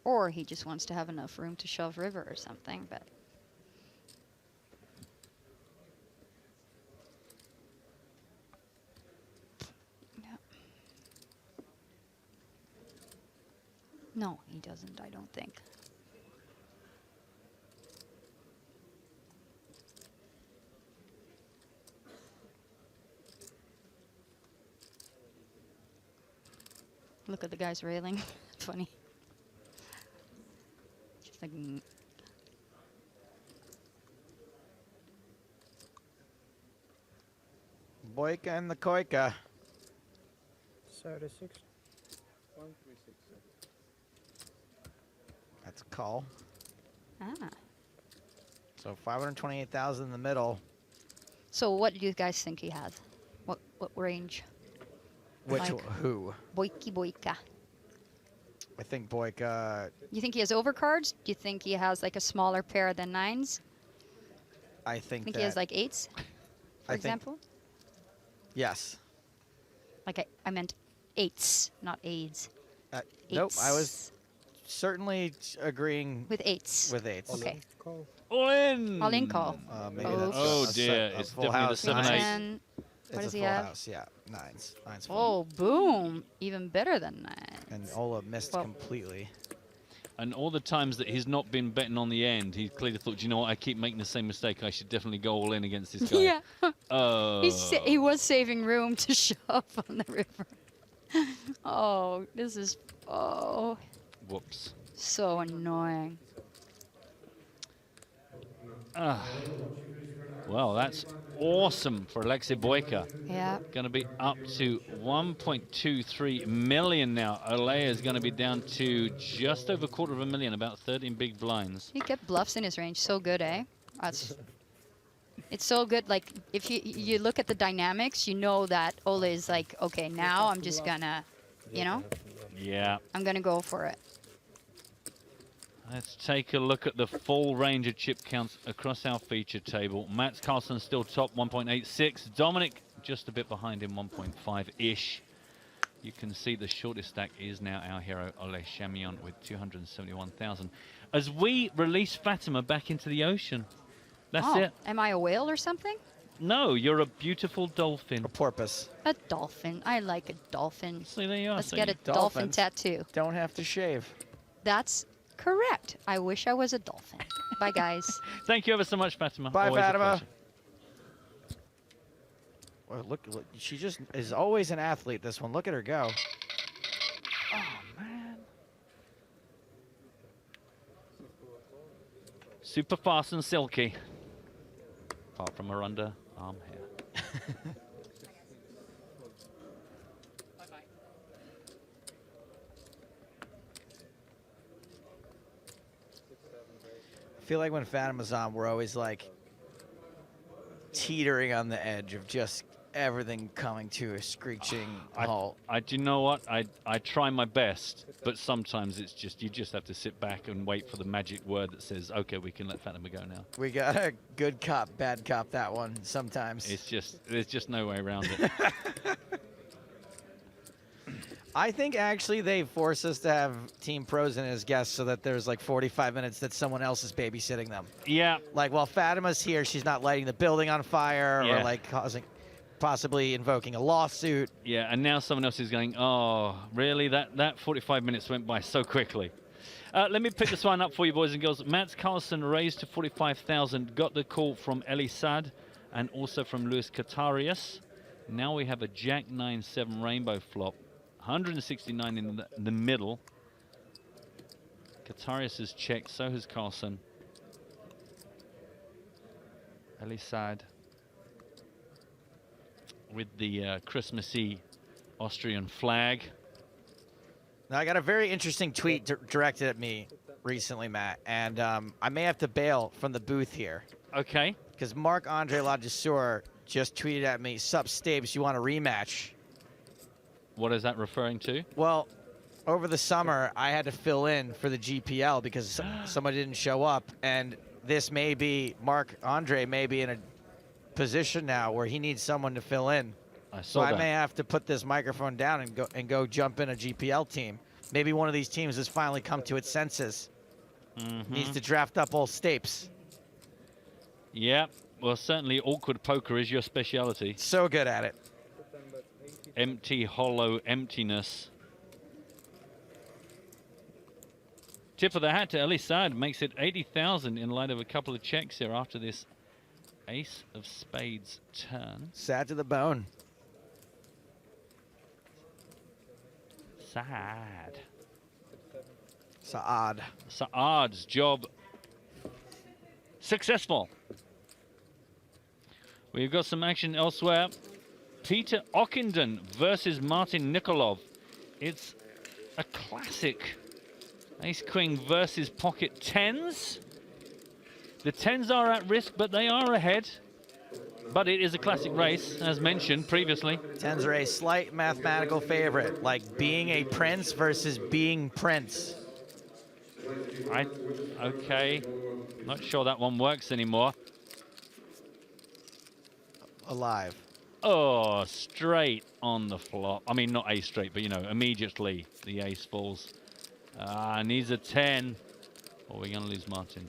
Or he just wants to have enough room to shove river or something, but yeah. No, he doesn't, I don't think. Look at the guy's railing. Funny. Just like. Boyka and the Koika. 36. 136. That's a call. Ah. So 528,000 in the middle. So what do you guys think he has? What range? Which Like, who? Boyka. I think Boyka. You think he has overcards? Do you think he has like a smaller pair than 9s? I think Think he has like 8s, for example? Yes. Like I meant 8s, not AIDS. Nope. I was certainly agreeing with 8s. With 8s. Okay. All in. All in call. Maybe Oh, that's Oh a dear, a it's full definitely the house. 7-8. And what It's does a he full have? house. Yeah, 9s. 9s. Full. Oh, boom! Even better than 9. And Ola missed completely. And all the times that he's not been betting on the end, he clearly thought, you know what, I keep making the same mistake. I should definitely go all in against this guy. Yeah. Oh. He was saving room to shove on the river. Oh, this is Whoops. so annoying. Well, that's awesome for Alexei Boyka. Yeah. Going to be up to 1.23 million now. Olea is going to be down to just over $250,000, about 13 big blinds. He kept bluffs in his range. So good, eh? It's so good. Like, if you look at the dynamics, you know that Ola is like, okay, now I'm just gonna, you know? Yeah. I'm gonna go for it. Let's take a look at the full range of chip counts across our feature table. Mats Carlsen still top, 1.86. Dominic just a bit behind him, 1.5-ish. You can see the shortest stack is now our hero, Ole Chamion, with 271,000. As we release Fatima back into the ocean. That's it. Am I a whale or something? No, you're a beautiful dolphin. A porpoise. A dolphin. I like a dolphin. See, there you are. Let's So get you- a dolphin tattoo. Don't have to shave. That's correct. I wish I was a dolphin. Bye, guys. Thank you ever so much, Fatima. Bye, Always a Fatima. pleasure. Well, look, she just is always an athlete, this one. Look at her go. Oh, man. Super fast and silky. Apart from her underarm hair. I feel like when Fatima's on, we're always like teetering on the edge of just everything coming to a screeching halt. Do you know what? I try my best, but sometimes it's just, you just have to sit back and wait for the magic word that says, okay, we can let Fatima go now. We got a good cop, bad cop that one sometimes. It's just, there's just no way around it. I think actually they force us to have team pros in as guests so that there's like 45 minutes that someone else is babysitting them. Yeah. Like while Fatima's here, she's not lighting the building on fire Yeah. or like possibly invoking a lawsuit. Yeah, and now someone else is going, oh, really? That 45 minutes went by so quickly. Let me pick this one up for you, boys and girls. Mats Carlsen raised to 45,000, got the call from Eli Sad and also from Luis Catarius. Now we have a Jack 9-7 rainbow flop, 169 in the middle. Catarius has checked, so has Carlsen. Eli Sad with the Christmassy Austrian flag. Now, I got a very interesting tweet directed at me recently, Matt, and I may have to bail from the booth here. Okay. Because Marc-Andre Ladouceur just tweeted at me, "Sup, Stabes, you want a rematch?" What is that referring to? Well, over the summer, I had to fill in for the GPL because someone didn't show up, and this may be, Marc-Andre may be in a position now where he needs someone to fill in. So I may have to put this microphone down and go jump in a GPL team. Maybe one of these teams has finally come to its senses. Needs to draft up old Stapes. Yeah, well, certainly awkward poker is your speciality. So good at it. Empty, hollow emptiness. Tip of the hat to Eli Sad, makes it 80,000 in light of a couple of checks here after this ace of spades turn. Sad to the bone. Sad. Saad. Saad's job successful. We've got some action elsewhere. Peter Ockenden versus Martin Nikolov. It's a classic ace-queen versus pocket tens. The tens are at risk, but they are ahead. But it is a classic race, as mentioned previously. Tens are a slight mathematical favorite, like being a prince versus being prince. Okay, not sure that one works anymore. Alive. Oh, straight on the flop. I mean, not ace straight, but you know, immediately the ace falls. Needs a 10. Or we're going to lose Martin.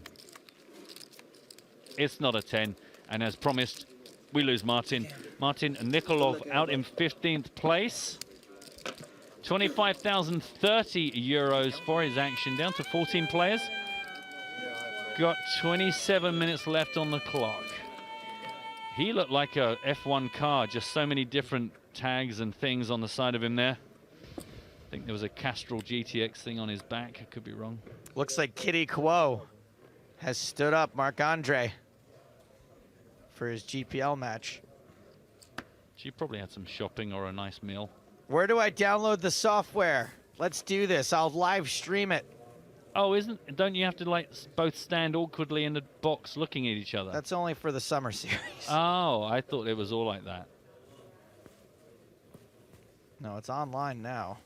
It's not a 10. And as promised, we lose Martin. Martin Nikolov out in 15th place. 25,030 euros for his action, down to 14 players. Got 27 minutes left on the clock. He looked like a F1 car, just so many different tags and things on the side of him there. I think there was a Castrol GTX thing on his back, I could be wrong. Looks like Kitty Quo has stood up Marc-Andre for his GPL match. She probably had some shopping or a nice meal. Where do I download the software? Let's do this. I'll live stream it. Oh, don't you have to like both stand awkwardly in the box looking at each other? That's only for the summer series. Oh, I thought it was all like that. No, it's online now.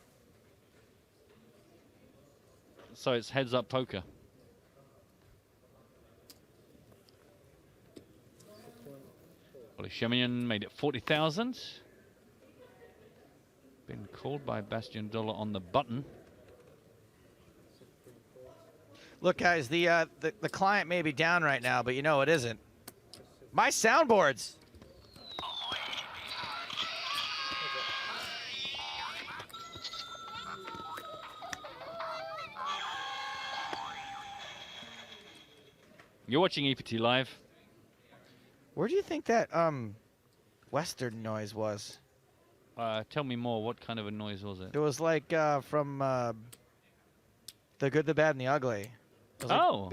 So it's heads up poker. Ollie Shemian made it 40,000. Been called by Bastian Dollar on the button. Look, guys, the client may be down right now, but you know it isn't. My soundboards. You're watching EPT Live. Where do you think that Western noise was? Tell me more. What kind of a noise was it? It was like from The Good, the Bad, and the Ugly. It was like, Oh,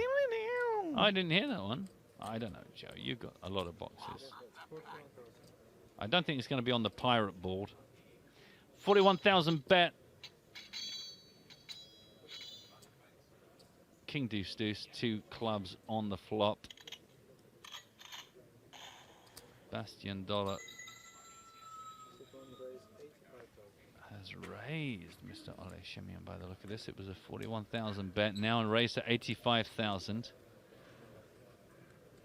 I didn't hear that one. I don't know, Joe. You've got a lot of boxes. I don't think it's going to be on the pirate board. 41,000 bet. King deuce deuce, 2 clubs on the flop. Bastian Dollar has raised Mr. Ole Shemian by the look of this. It was a 41,000 bet, now raised to 85,000.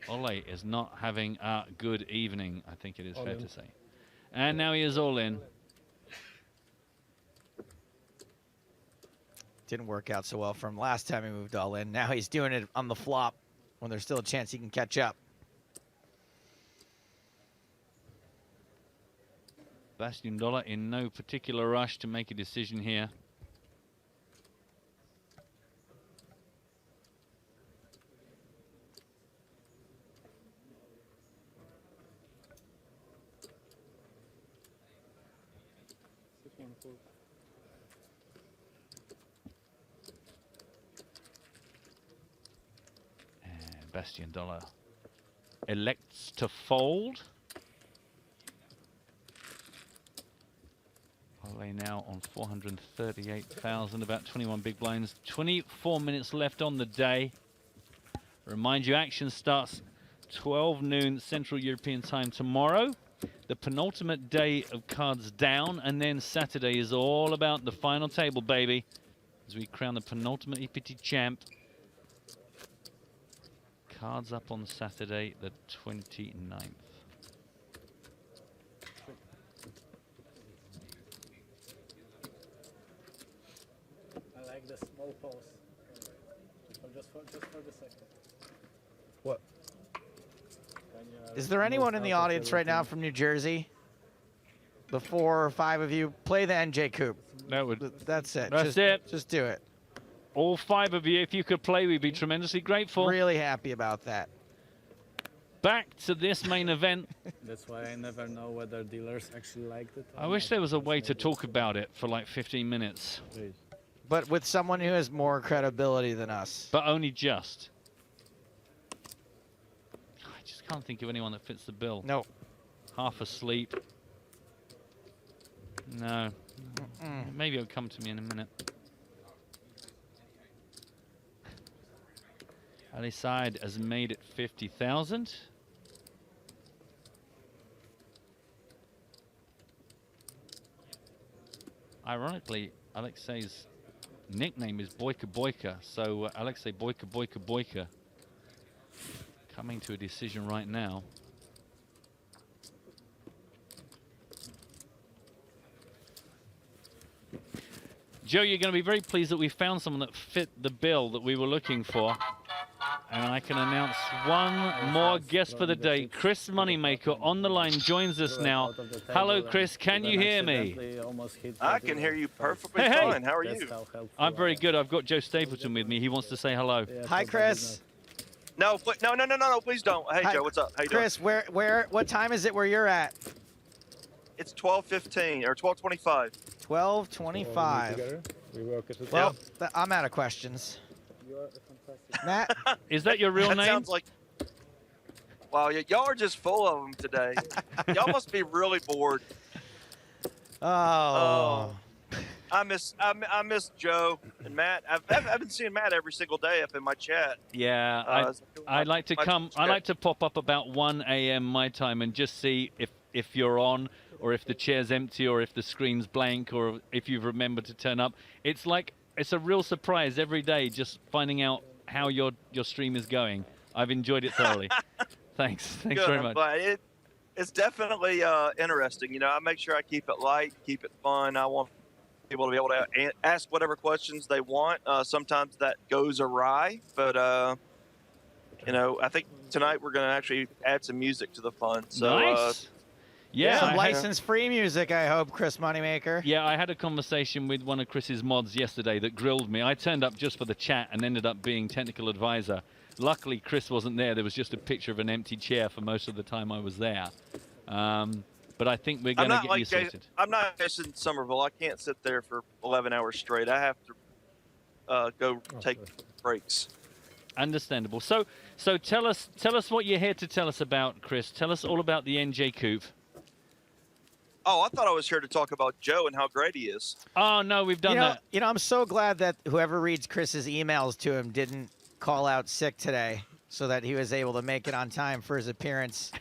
Ole is not having a good evening, I think it is fair to say. And now he is all in. Didn't work out so well for him last time he moved all in. Now he's doing it on the flop when there's still a chance he can catch up. Bastian Dollar in no particular rush to make a decision here. And Bastian Dollar elects to fold. Ole now on 438,000, about 21 big blinds. 24 minutes left on the day. Remind you, action starts 12 noon Central European time tomorrow. The penultimate day of cards down, and then Saturday is all about the final table, baby, as we crown the penultimate EPT champ. Cards up on Saturday, the 29th. The small pause. Just for the second. What? Is there anyone in the audience right now from New Jersey? The 4 or 5 of you, play the NJ Coupe. That would. That's it. That's it. Just do it. All 5 of you, if you could play, we'd be tremendously grateful. Really happy about that. Back to this main event. That's why I never know whether dealers actually liked it. I wish there was a way to talk about it for like 15 minutes. But with someone who has more credibility than us. But only just. I just can't think of anyone that fits the bill. No. Half asleep. No. Maybe it'll come to me in a minute. Ali Said has made it 50,000. Ironically, Alexei's nickname is Boyka Boyka, so Alexei Boyka Boyka Boyka coming to a decision right now. Joe, you're going to be very pleased that we found someone that fit the bill that we were looking for. And I can announce one more guest for the day. Chris Moneymaker on the line joins us now. Hello, Chris. Can you hear me? I can hear you perfectly Hey, fine. How are you? I'm very good. I've got Joe Stapleton with me. He wants to say hello. Hi, Chris. No, please don't. Hey, Joe, what's up? How you Chris, doing? what time is it where you're at? It's 12:15 or 12:25. 12:25. Well, I'm out of questions. Matt? Is that your real That name? sounds like... Wow, y'all are just full of them today. Y'all must be really bored. Oh. I miss Joe and Matt. I've been seeing Matt every single day up in my chat. Yeah, I like to come. I like to pop up about 1 a.m. my time and just see if you're on, or if the chair's empty, or if the screen's blank, or if you've remembered to turn up. It's a real surprise every day, just finding out how your stream is going. I've enjoyed it thoroughly. Thanks Good, very I'm much. glad. It's definitely interesting. You know, I make sure I keep it light, keep it fun. I want people to be able to ask whatever questions they want. Sometimes that goes awry, but you know, I think tonight we're going to actually add some music to the fun. So, Nice. Yeah, Some license-free music, I hope, Chris Moneymaker. Yeah, I had a conversation with one of Chris's mods yesterday that grilled me. I turned up just for the chat and ended up being technical advisor. Luckily, Chris wasn't there. There was just a picture of an empty chair for most of the time I was there. But I think we're going to get you sorted. I'm not Jason Somerville. I can't sit there for 11 hours straight. I have to go take breaks. Understandable. So tell us what you're here to tell us about, Chris. Tell us all about the NJ Coupe. Oh, I thought I was here to talk about Joe and how great he is. Oh, no, we've done that. You know, I'm so glad that whoever reads Chris's emails to him didn't call out sick today so that he was able to make it on time for his appearance.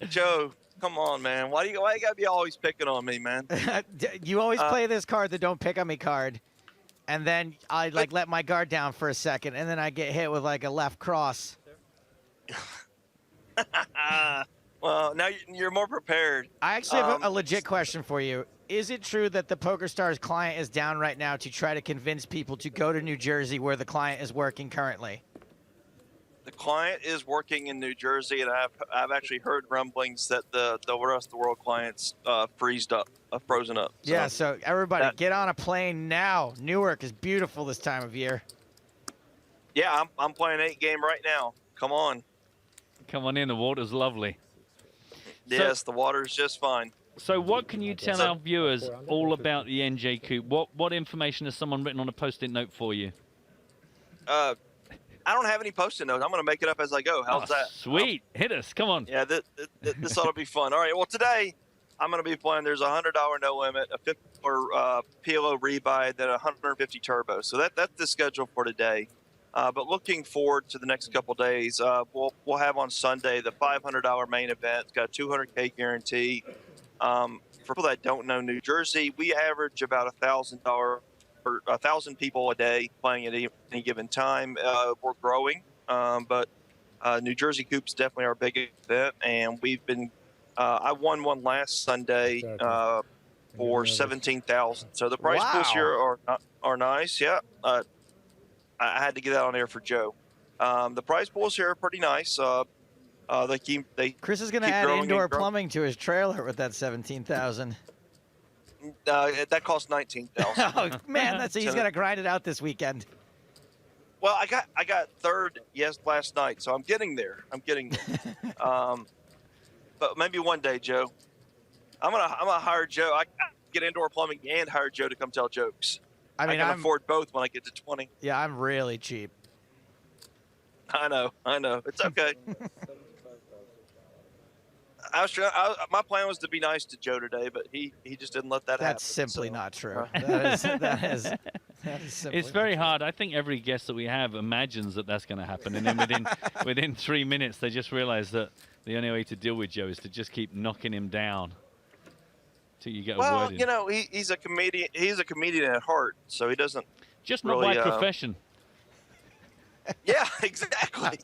Joe, come on, man. Why you gotta be always picking on me, man? You always play this card, the don't pick on me card, and then I let my guard down for a second, and then I get hit with like a left cross. Well, now you're more prepared. I actually have a legit question for you. Is it true that the PokerStars client is down right now to try to convince people to go to New Jersey where the client is working currently? The client is working in New Jersey, and I've actually heard rumblings that the rest of the world clients frozen up. So Yeah, so everybody get on a plane now. Newark is beautiful this time of year. Yeah, I'm playing 8-game right now. Come on. Come on in. The water's lovely. Yes, the water's just fine. So what can you tell our viewers all about the NJ Coupe? What information has someone written on a Post-it note for you? I don't have any Post-it notes. I'm going to make it up as I go. How's that? Sweet. Hit us. Come on. Yeah, this ought to be fun. All right, well, today I'm going to be playing. There's a $100 no limit, a $50 PLO rebuy, then a 150 turbo. So that's the schedule for today. But looking forward to the next couple days, we'll have on Sunday the $500 main event. It's got a $200K guarantee. For people that don't know New Jersey, we average about $1,000 or 1,000 people a day playing at any given time. We're growing, but New Jersey Coupe's definitely our biggest event, and we've been. I won one last Sunday for 17,000. So the prize pools here are nice. Yeah. I had to get that on air for Joe. The prize pools here are pretty nice. Chris is going to add indoor plumbing to his trailer with that 17,000. That costs 19,000. Oh man, he's got to grind it out this weekend. Well, I got third last night, so I'm getting there. But maybe one day, Joe. I'm gonna hire Joe. I get indoor plumbing and hire Joe to come tell jokes. I can afford both when I get to 20. Yeah, I'm really cheap. I know. It's okay. My plan was to be nice to Joe today, but he just didn't let that happen. That's simply so. not true. That is simply It's very hard. I think every guest that we have imagines that that's going to happen, and then within 3 minutes they just realize that the only way to deal with Joe is to just keep knocking him down till you get a word in. Well, you know, he's a comedian. He's a comedian at heart, so he doesn't just really, not by profession. Yeah, exactly.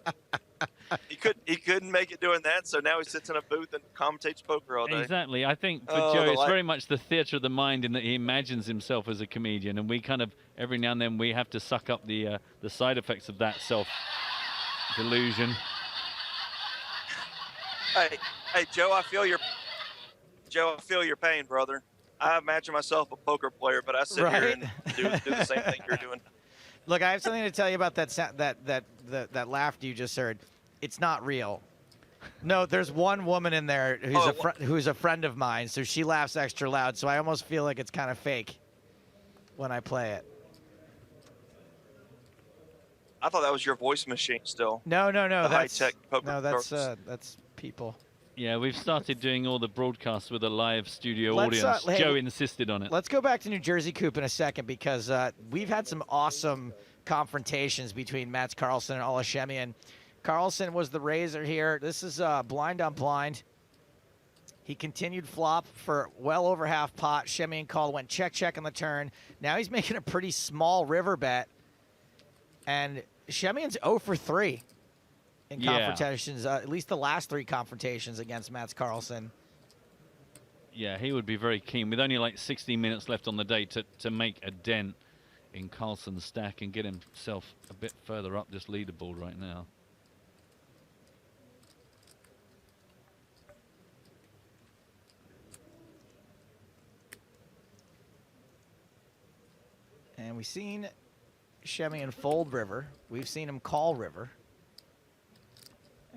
He couldn't make it doing that, so now he sits in a booth and commentates poker all day. Exactly. I think for Joe, it's very much the theater of the mind in that he imagines himself as a comedian, and we kind of every now and then we have to suck up the side effects of that self-delusion. Hey, Joe, I feel your pain, brother. I imagine myself a poker player, but I sit here and do the same thing you're doing. Look, I have something to tell you about that laugh you just heard. It's not real. No, there's one woman in there who's a friend of mine, so she laughs extra loud. So I almost feel like it's kind of fake when I play it. I thought that was your voice machine still. No. That's high-tech poker. No, that's people. Yeah, we've started doing all the broadcasts with a live studio audience. Joe insisted on it. Let's go back to New Jersey Coop in a second because we've had some awesome confrontations between Mats Carlsen and Ola Shemian. Carlsen was the raiser here. This is blind on blind. He continued flop for well over half pot. Shemian called, went check on the turn. Now he's making a pretty small river bet. And Shemian's 0 for 3. In confrontations, at least the last 3 confrontations against Mats Carlsen. Yeah, he would be very keen with only like 16 minutes left on the day to make a dent in Carlsen's stack and get himself a bit further up this leaderboard right now. And we've seen Shemian fold river. We've seen him call river.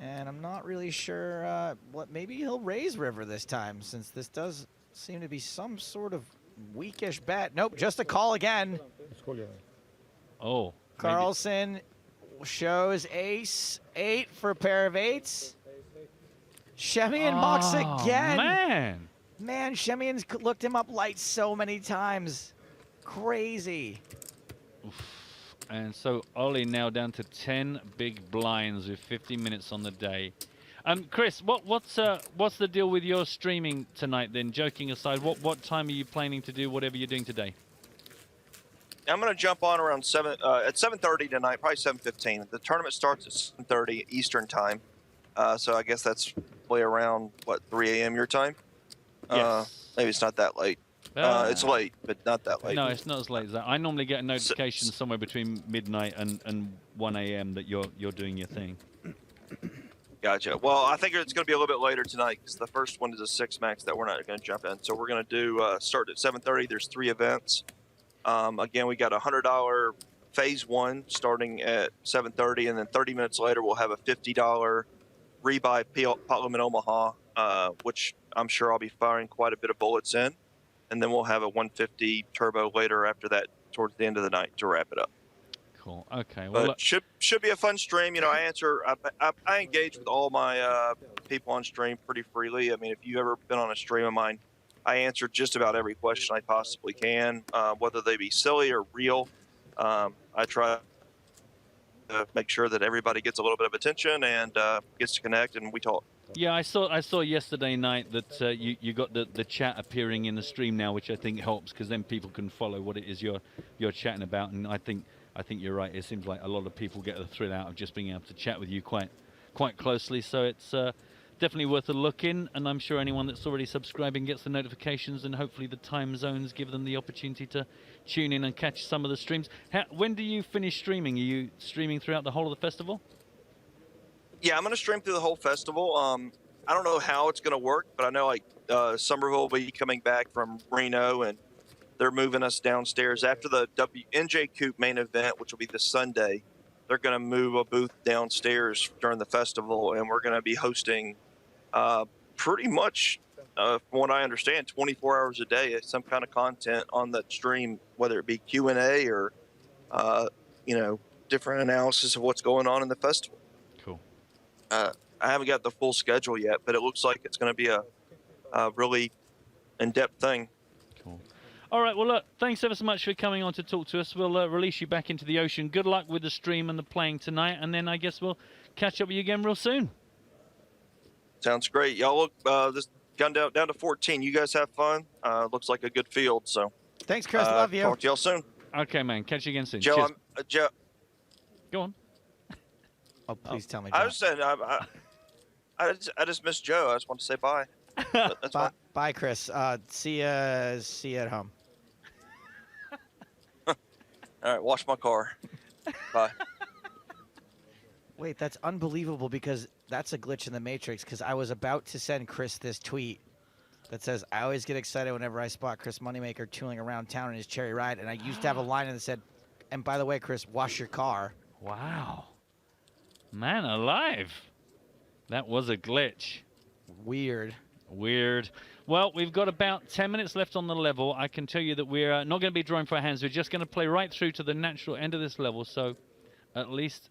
And I'm not really sure maybe he'll raise river this time, since this does seem to be some sort of weakish bet. Nope, just a call again. Oh. Carlsen shows ace 8 for a pair of 8s. Shemian mucks again. Man, Shemian's looked him up light so many times. Crazy. And so Ollie now down to 10 big blinds with 50 minutes on the day. Chris, what's the deal with your streaming tonight then? Joking aside, what time are you planning to do whatever you're doing today? I'm going to jump on around at 7:30 tonight, probably 7:15. The tournament starts at 7:30 Eastern time, so I guess that's probably around 3 a.m. your time. Yes. Maybe it's not that late. It's late, but not that late. No, it's not as late as that. I normally get a notification somewhere between midnight and 1 a.m. that you're doing your thing. Gotcha. Well, I think it's going to be a little bit later tonight because the first one is a 6 max that we're not going to jump in. So we're going to do start at 7:30. There's 3 events. Again, we got a $100 phase 1 starting at 7:30, and then 30 minutes later we'll have a $50 rebuy pot limit Omaha, which I'm sure I'll be firing quite a bit of bullets in. And then we'll have a 150 turbo later after that towards the end of the night to wrap it up. Cool. Okay. Well, but should be a fun stream. You know, I engage with all my people on stream pretty freely. I mean, if you've ever been on a stream of mine, I answer just about every question I possibly can, whether they be silly or real. I try to make sure that everybody gets a little bit of attention and gets to connect, and we talk. yeah, I saw yesterday night that you got the chat appearing in the stream now, which I think helps because then people can follow what it is you're chatting about. And I think you're right. It seems like a lot of people get a thrill out of just being able to chat with you quite closely. So it's definitely worth a look in. And I'm sure anyone that's already subscribing gets the notifications, and hopefully the time zones give them the opportunity to tune in and catch some of the streams. When do you finish streaming? Are you streaming throughout the whole of the festival? Yeah, I'm going to stream through the whole festival. I don't know how it's going to work, but I know like Somerville will be coming back from Reno, and they're moving us downstairs after the NJ Coop main event, which will be this Sunday. They're going to move a booth downstairs during the festival, and we're going to be hosting pretty much, from what I understand, 24 hours a day, some kind of content on the stream, whether it be Q&A or different analysis of what's going on in the festival. Cool. I haven't got the full schedule yet, but it looks like it's going to be a really in-depth thing. Cool. All right, well, look, thanks ever so much for coming on to talk to us. We'll release you back into the ocean. Good luck with the stream and the playing tonight, and then I guess we'll catch up with you again real soon. Sounds great. Y'all look, this gone down to 14. You guys have fun. Looks like a good field, so. Thanks, Chris. Love you. Talk to y'all soon. Okay, man. Catch you again soon. Joe, Cheers. Joe. Go on. Oh, please tell me. I was saying, I just missed Joe. I just want to say bye. That's fine. Bye, Chris. See you at home. All right, wash my car. Bye. Wait, that's unbelievable because that's a glitch in the Matrix because I was about to send Chris this tweet that says, I always get excited whenever I spot Chris Moneymaker tooling around town in his cherry ride. And I used to have a line that said, and by the way, Chris, wash your car. Wow. Man alive. That was a glitch. Weird. Weird. Well, we've got about 10 minutes left on the level. I can tell you that we're not going to be drawing for our hands. We're just going to play right through to the natural end of this level. So at least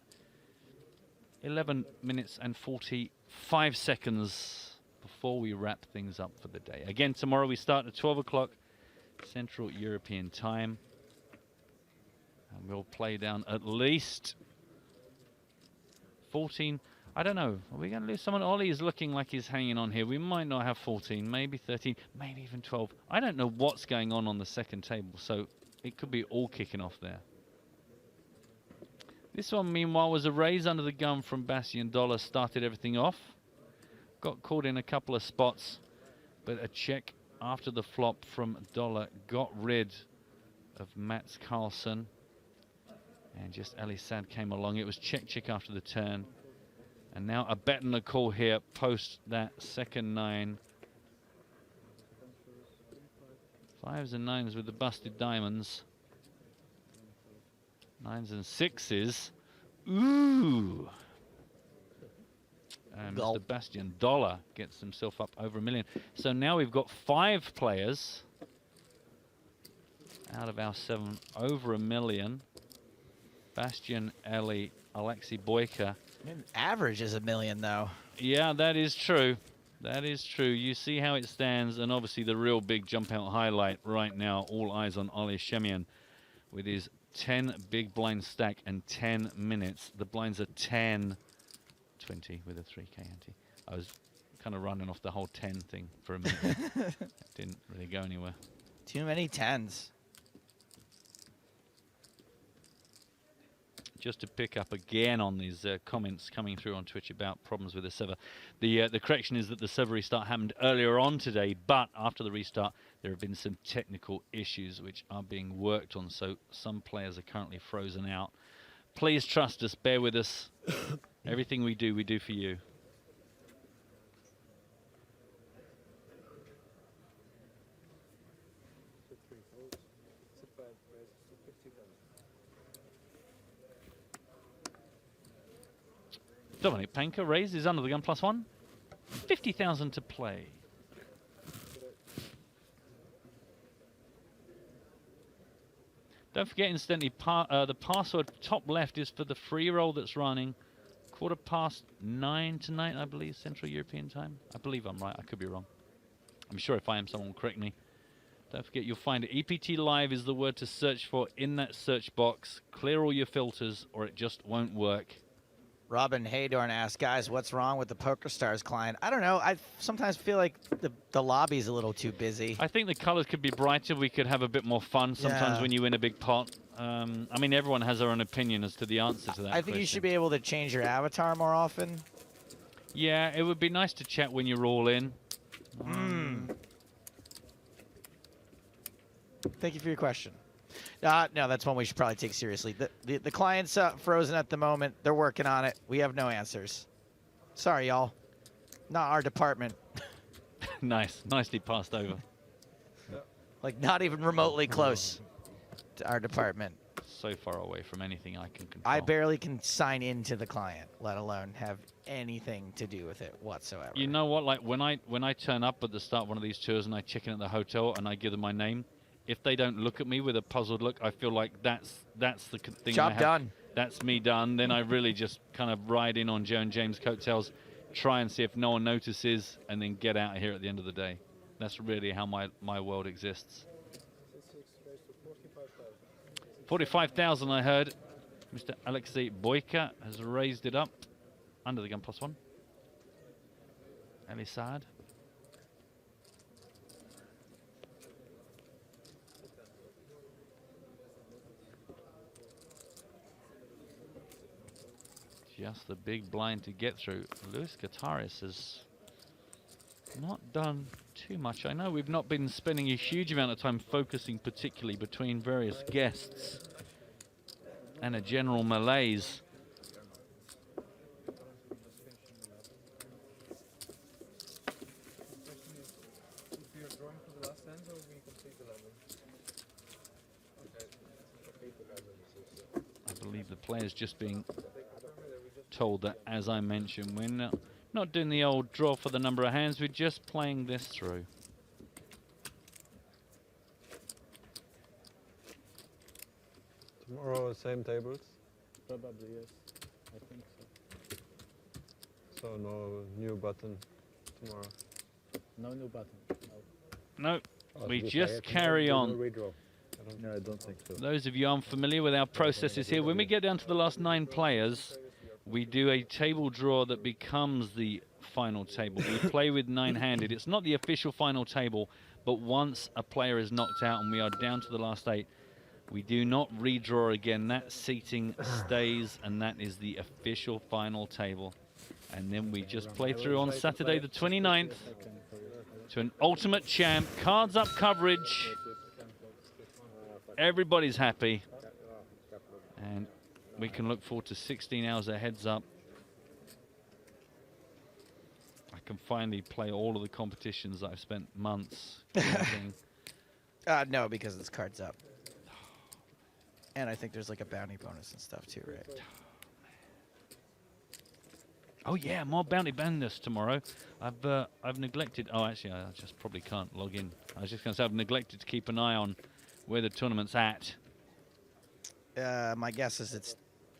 11 minutes and 45 seconds before we wrap things up for the day. Again, tomorrow we start at 12 o'clock Central European time. And we'll play down at least 14. I don't know. Are we going to lose someone? Ollie is looking like he's hanging on here. We might not have 14, maybe 13, maybe even 12. I don't know what's going on the second table, so it could be all kicking off there. This one, meanwhile, was a raise under the gun from Bastian Dollar, started everything off. Got caught in a couple of spots, but a check after the flop from Dollar got rid of Mats Carlsen. And just Ali Sad came along. It was check after the turn. And now a bet and a call here post that second nine. Fives and nines with the busted diamonds. Nines and sixes. Ooh. And Mr. Bastian Dollar gets himself up over $1 million. So now we've got 5 players out of our 7 over $1 million. Bastian, Ellie, Alexei Boyka. I mean, average is $1 million, though. Yeah, that is true. That is true. You see how it stands, and obviously the real big jump-out highlight right now, all eyes on Ollie Shemian with his 10 big blind stack and 10 minutes. The blinds are 10, 20 with a 3K ante. I was kind of running off the whole 10 thing for a minute. It didn't really go anywhere. Too many 10s. Just to pick up again on these comments coming through on Twitch about problems with the server. The correction is that the server restart happened earlier on today, but after the restart, there have been some technical issues which are being worked on, so some players are currently frozen out. Please trust us, bear with us. Everything we do for you. Dominic Panker raises under the gun +1. 50,000 to play. Don't forget, incidentally, the password top left is for the free roll that's running 9:15 tonight, I believe, Central European time. I believe I'm right. I could be wrong. I'm sure if I am, someone will correct me. Don't forget, you'll find EPT Live is the word to search for in that search box. Clear all your filters or it just won't work. Robin Haydorn asked, guys, what's wrong with the PokerStars client? I don't know. I sometimes feel like the lobby's a little too busy. I think the colors could be brighter. We could have a bit more fun sometimes when you win a big pot. I mean, everyone has their own opinion as to the answer to that I think you should be able to change your avatar more often. Yeah, it would be nice to chat when you're all in. Thank you for your question. No, that's one we should probably take seriously. The client's frozen at the moment. They're working on it. We have no answers. Sorry, y'all. Not our department. Nice. Nicely passed over. Like, not even remotely close to our department. So far away from anything I can control. I barely can sign into the client, let alone have anything to do with it whatsoever. You know what? Like, when I turn up at the start of one of these tours and I check in at the hotel and I give them my name, if they don't look at me with a puzzled look, I feel like that's the thing. Job done. That's me done. Then I really just kind of ride in on Joe and James' coattails try and see if no one notices, and then get out of here at the end of the day. That's really how my world exists. 45,000 I heard. Mr. Alexei Boyka has raised it up. Under the gun +1. Elisad. Just the big blind to get through. Luis Gataris has not done too much. I know we've not been spending a huge amount of time focusing particularly between various guests and a general malaise. I believe the players just being told that, as I mentioned, we're not doing the old draw for the number of hands, we're just playing this through. Tomorrow, same tables? Probably, yes. I think so. So no new button tomorrow? No new button. No, we just carry on. No, I don't think so. Those of you unfamiliar with our processes here, when we get down to the last 9 players, we do a table draw that becomes the final table. We play with 9-handed. It's not the official final table, but once a player is knocked out and we are down to the last 8, we do not redraw again. That seating stays, and that is the official final table. And then we just play through on Saturday the 29th to an ultimate champ, cards up coverage. Everybody's happy. And we can look forward to 16 hours of heads up. I can finally play all of the competitions that I've spent months doing. No, because it's cards up. And I think there's like a bounty bonus and stuff too, right? Oh yeah, more bounty bandits tomorrow. I've neglected. Oh, actually, I just probably can't log in. I was just going to say I've neglected to keep an eye on where the tournament's at. My guess is it's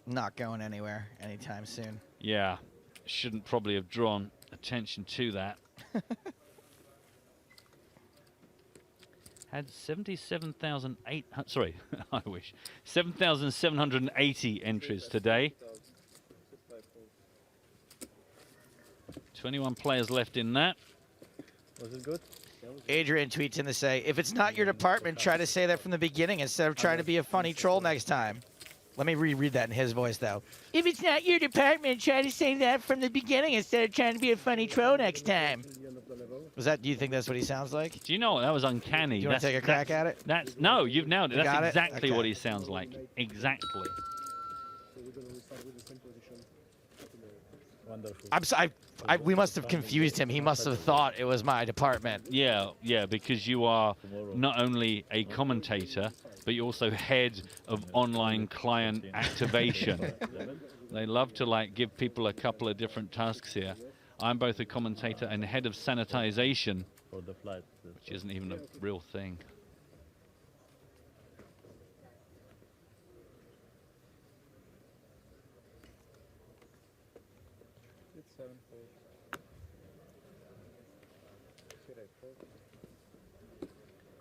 not going anywhere anytime soon. Yeah, shouldn't probably have drawn attention to that. Had 77,800. Sorry, I wish 7,780 entries today. 21 players left in that. Was it good? Adrian tweets in to say, if it's not your department, try to say that from the beginning instead of trying to be a funny troll next time. Let me reread that in his voice, though. If it's not your department, try to say that from the beginning instead of trying to be a funny troll next time. Was that? Do you think that's what he sounds like? Do you know what? That was uncanny. Do you want to take a crack at it? No, you've nailed it. You That's got it? exactly Okay. what he sounds like. Exactly. Wonderful. We must have confused him. He must have thought it was my department. Yeah, because you are not only a commentator, but you're also head of online client activation. They love to give people a couple of different tasks here. I'm both a commentator and head of sanitization, which isn't even a real thing.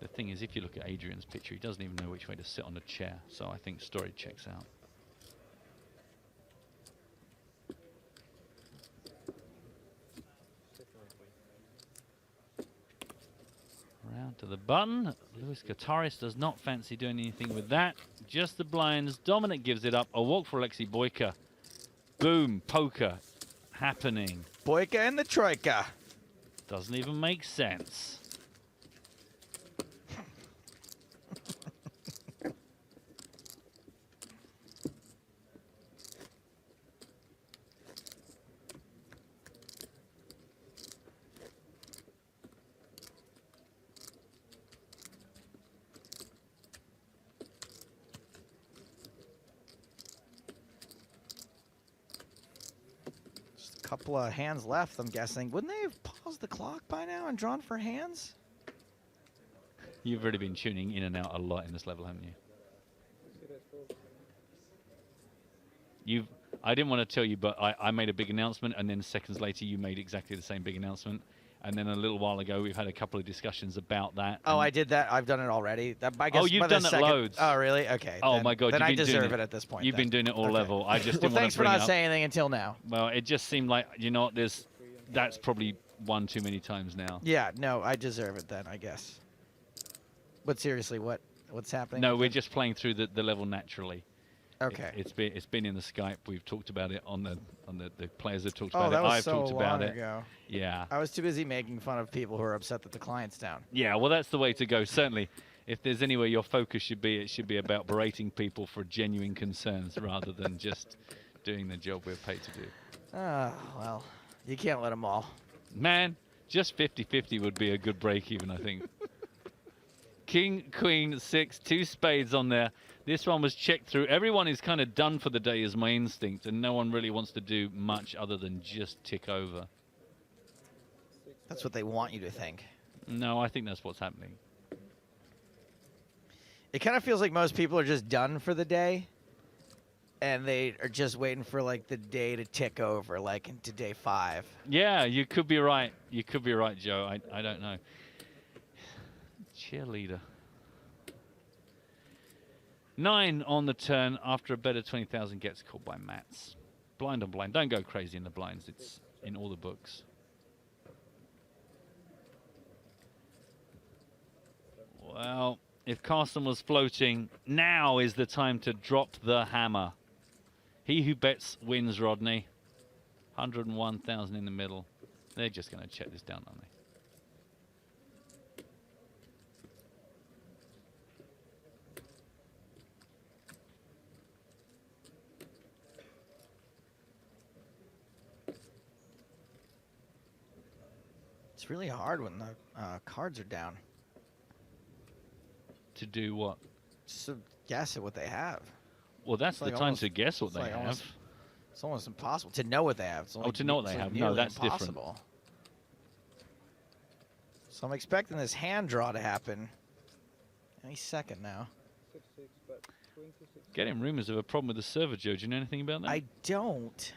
The thing is, if you look at Adrian's picture, he doesn't even know which way to sit on the chair, so I think story checks out. Round to the button. Luis Gataris does not fancy doing anything with that. Just the blinds. Dominic gives it up. A walk for Alexei Boyka. Boom. Poker happening. Boyka and the Troika. Doesn't even make sense. Couple of hands left, I'm guessing. Wouldn't they have paused the clock by now and drawn for hands? You've already been tuning in and out a lot in this level, haven't you? I didn't want to tell you, but I made a big announcement, and then seconds later you made exactly the same big announcement. And then a little while ago, we've had a couple of discussions about that. Oh, I did that. I've done it already. I guess You've done it loads. Oh, really? Okay. Oh, my God. Then I you've been deserve doing it at this point. You've been doing it all level. I just well, didn't thanks for want to not saying anything until now. Well, it just seemed like, you know, that's probably one too many times now. Yeah, no, I deserve it then, I guess. But seriously, what's happening? No, we're just playing through the level naturally. Okay. It's been in the Skype. We've talked about it on the players have talked Oh, about that it. was I've so talked about long it. ago. Yeah. I was too busy making fun of people who are upset that the client's down. Yeah, well, that's the way to go. Certainly, if there's anywhere your focus should be, it should be about berating people for genuine concerns rather than just doing the job we're paid to do. Well, you can't let them all. Man, just 50-50 would be a good break even, I think. King, queen, 6, 2 spades on there. This one was checked through. Everyone is kind of done for the day is my instinct, and no one really wants to do much other than just tick over. That's what they want you to think. No, I think that's what's happening. It kind of feels like most people are just done for the day, and they are just waiting for, like, the day to tick over, like into day 5. Yeah, you could be right. You could be right, Joe. I don't know. Cheerleader. 9 on the turn after a better 20,000 gets called by Mats. Blind on blind. Don't go crazy in the blinds. It's in all the books. Well, if Carson was floating, now is the time to drop the hammer. He who bets wins, Rodney. 101,000 in the middle. They're just going to check this down, aren't they? It's really hard when the cards are down. To do what? Just to guess at what they have. Well, that's It's the like time almost- to guess what it's they like have. almost- It's almost impossible to know what they have. It's Oh, to know what they have. No, that's different. impossible. So I'm expecting this hand draw to happen any second now. Getting rumors of a problem with the server, Joe. Do you know anything about that? I don't.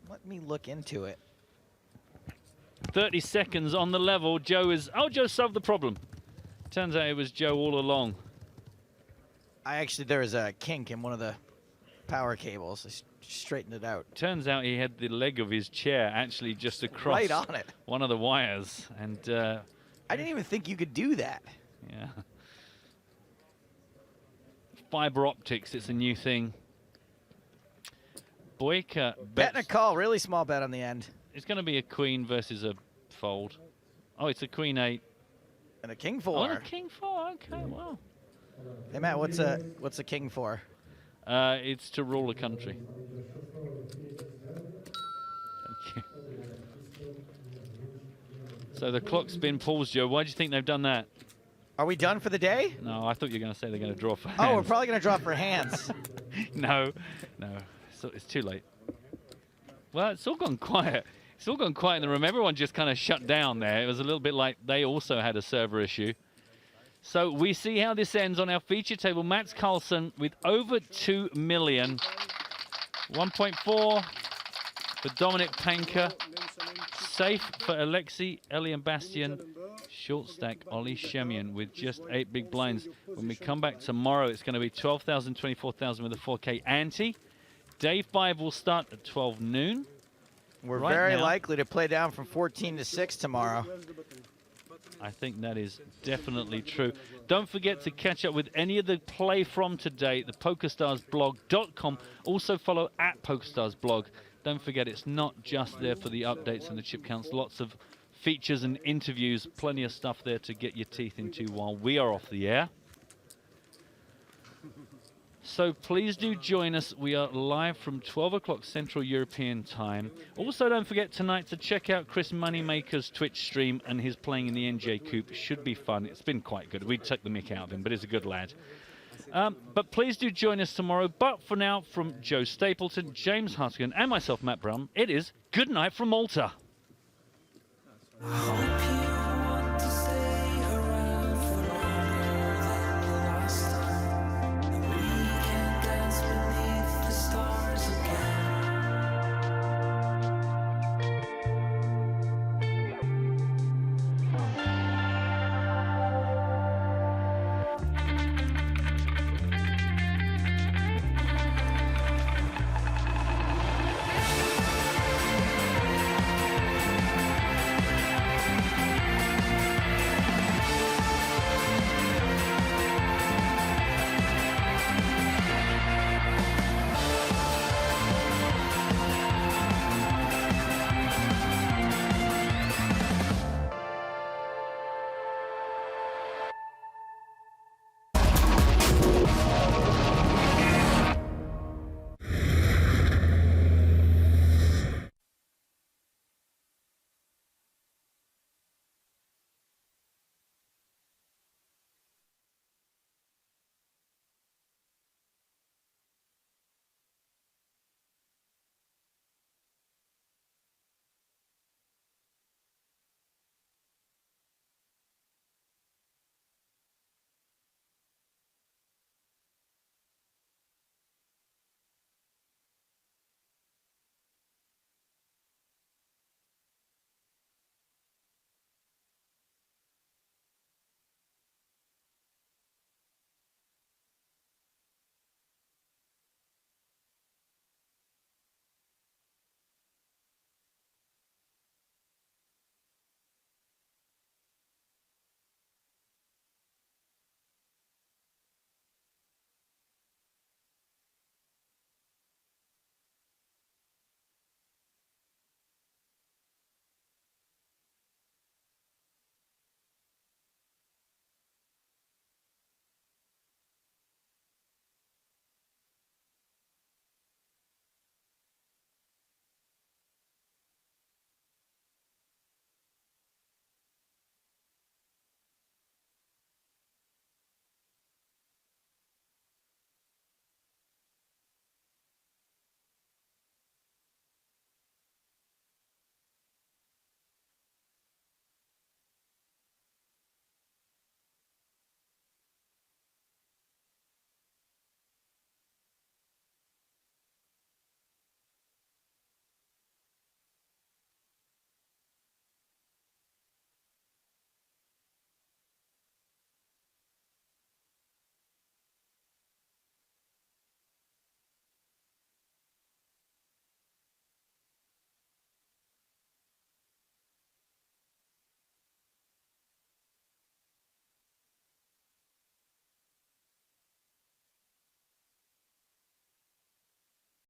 Let me look into it. 30 seconds on the level. Joe solved the problem. Turns out it was Joe all along. There was a kink in one of the power cables. I straightened it out. Turns out he had the leg of his chair actually just across Right on it. one of the wires. And I didn't even think you could do that. yeah. Fiber optics, it's a new thing. Boyka Betting a call, really small bet on the end. It's going to be a queen versus a fold. Oh, it's a queen 8. And a king 4. Oh, and a king 4. Okay, well. Hey, Matt, what's a king for? It's to rule a country. Thank you. So the clock's been paused, Joe. Why do you think they've done that? Are we done for the day? No, I thought you were going to say they're going to draw for hands. Oh, we're probably going to draw for hands. No. So it's too late. Well, it's all gone quiet. It's all gone quiet in the room. Everyone just kind of shut down there. It was a little bit like they also had a server issue. So we see how this ends on our feature table. Mats Carlsen with over 2 million. 1.4 for Dominic Panker. Safe for Alexei Elian-Bastian. Short stack Ollie Shemian with just 8 big blinds. When we come back tomorrow, it's going to be 12,000, 24,000 with a 4K ante. Day 5 will start at 12 noon. We're Right very now, likely to play down from 14 to 6 tomorrow. I think that is definitely true. Don't forget to catch up with any of the play from today, the PokerStarsblog.com. Also follow at PokerStarsblog. Don't forget, it's not just there for the updates and the chip counts. Lots of features and interviews, plenty of stuff there to get your teeth into while we are off the air. So please do join us. We are live from 12 o'clock Central European time. Also, don't forget tonight to check out Chris Moneymaker's Twitch stream and his playing in the NJ Coupe. Should be fun. It's been quite good. We took the mick out of him, but he's a good lad. But please do join us tomorrow. But for now, from Joe Stapleton, James Hartigan, and myself, Matt Brown, it is good night from Malta.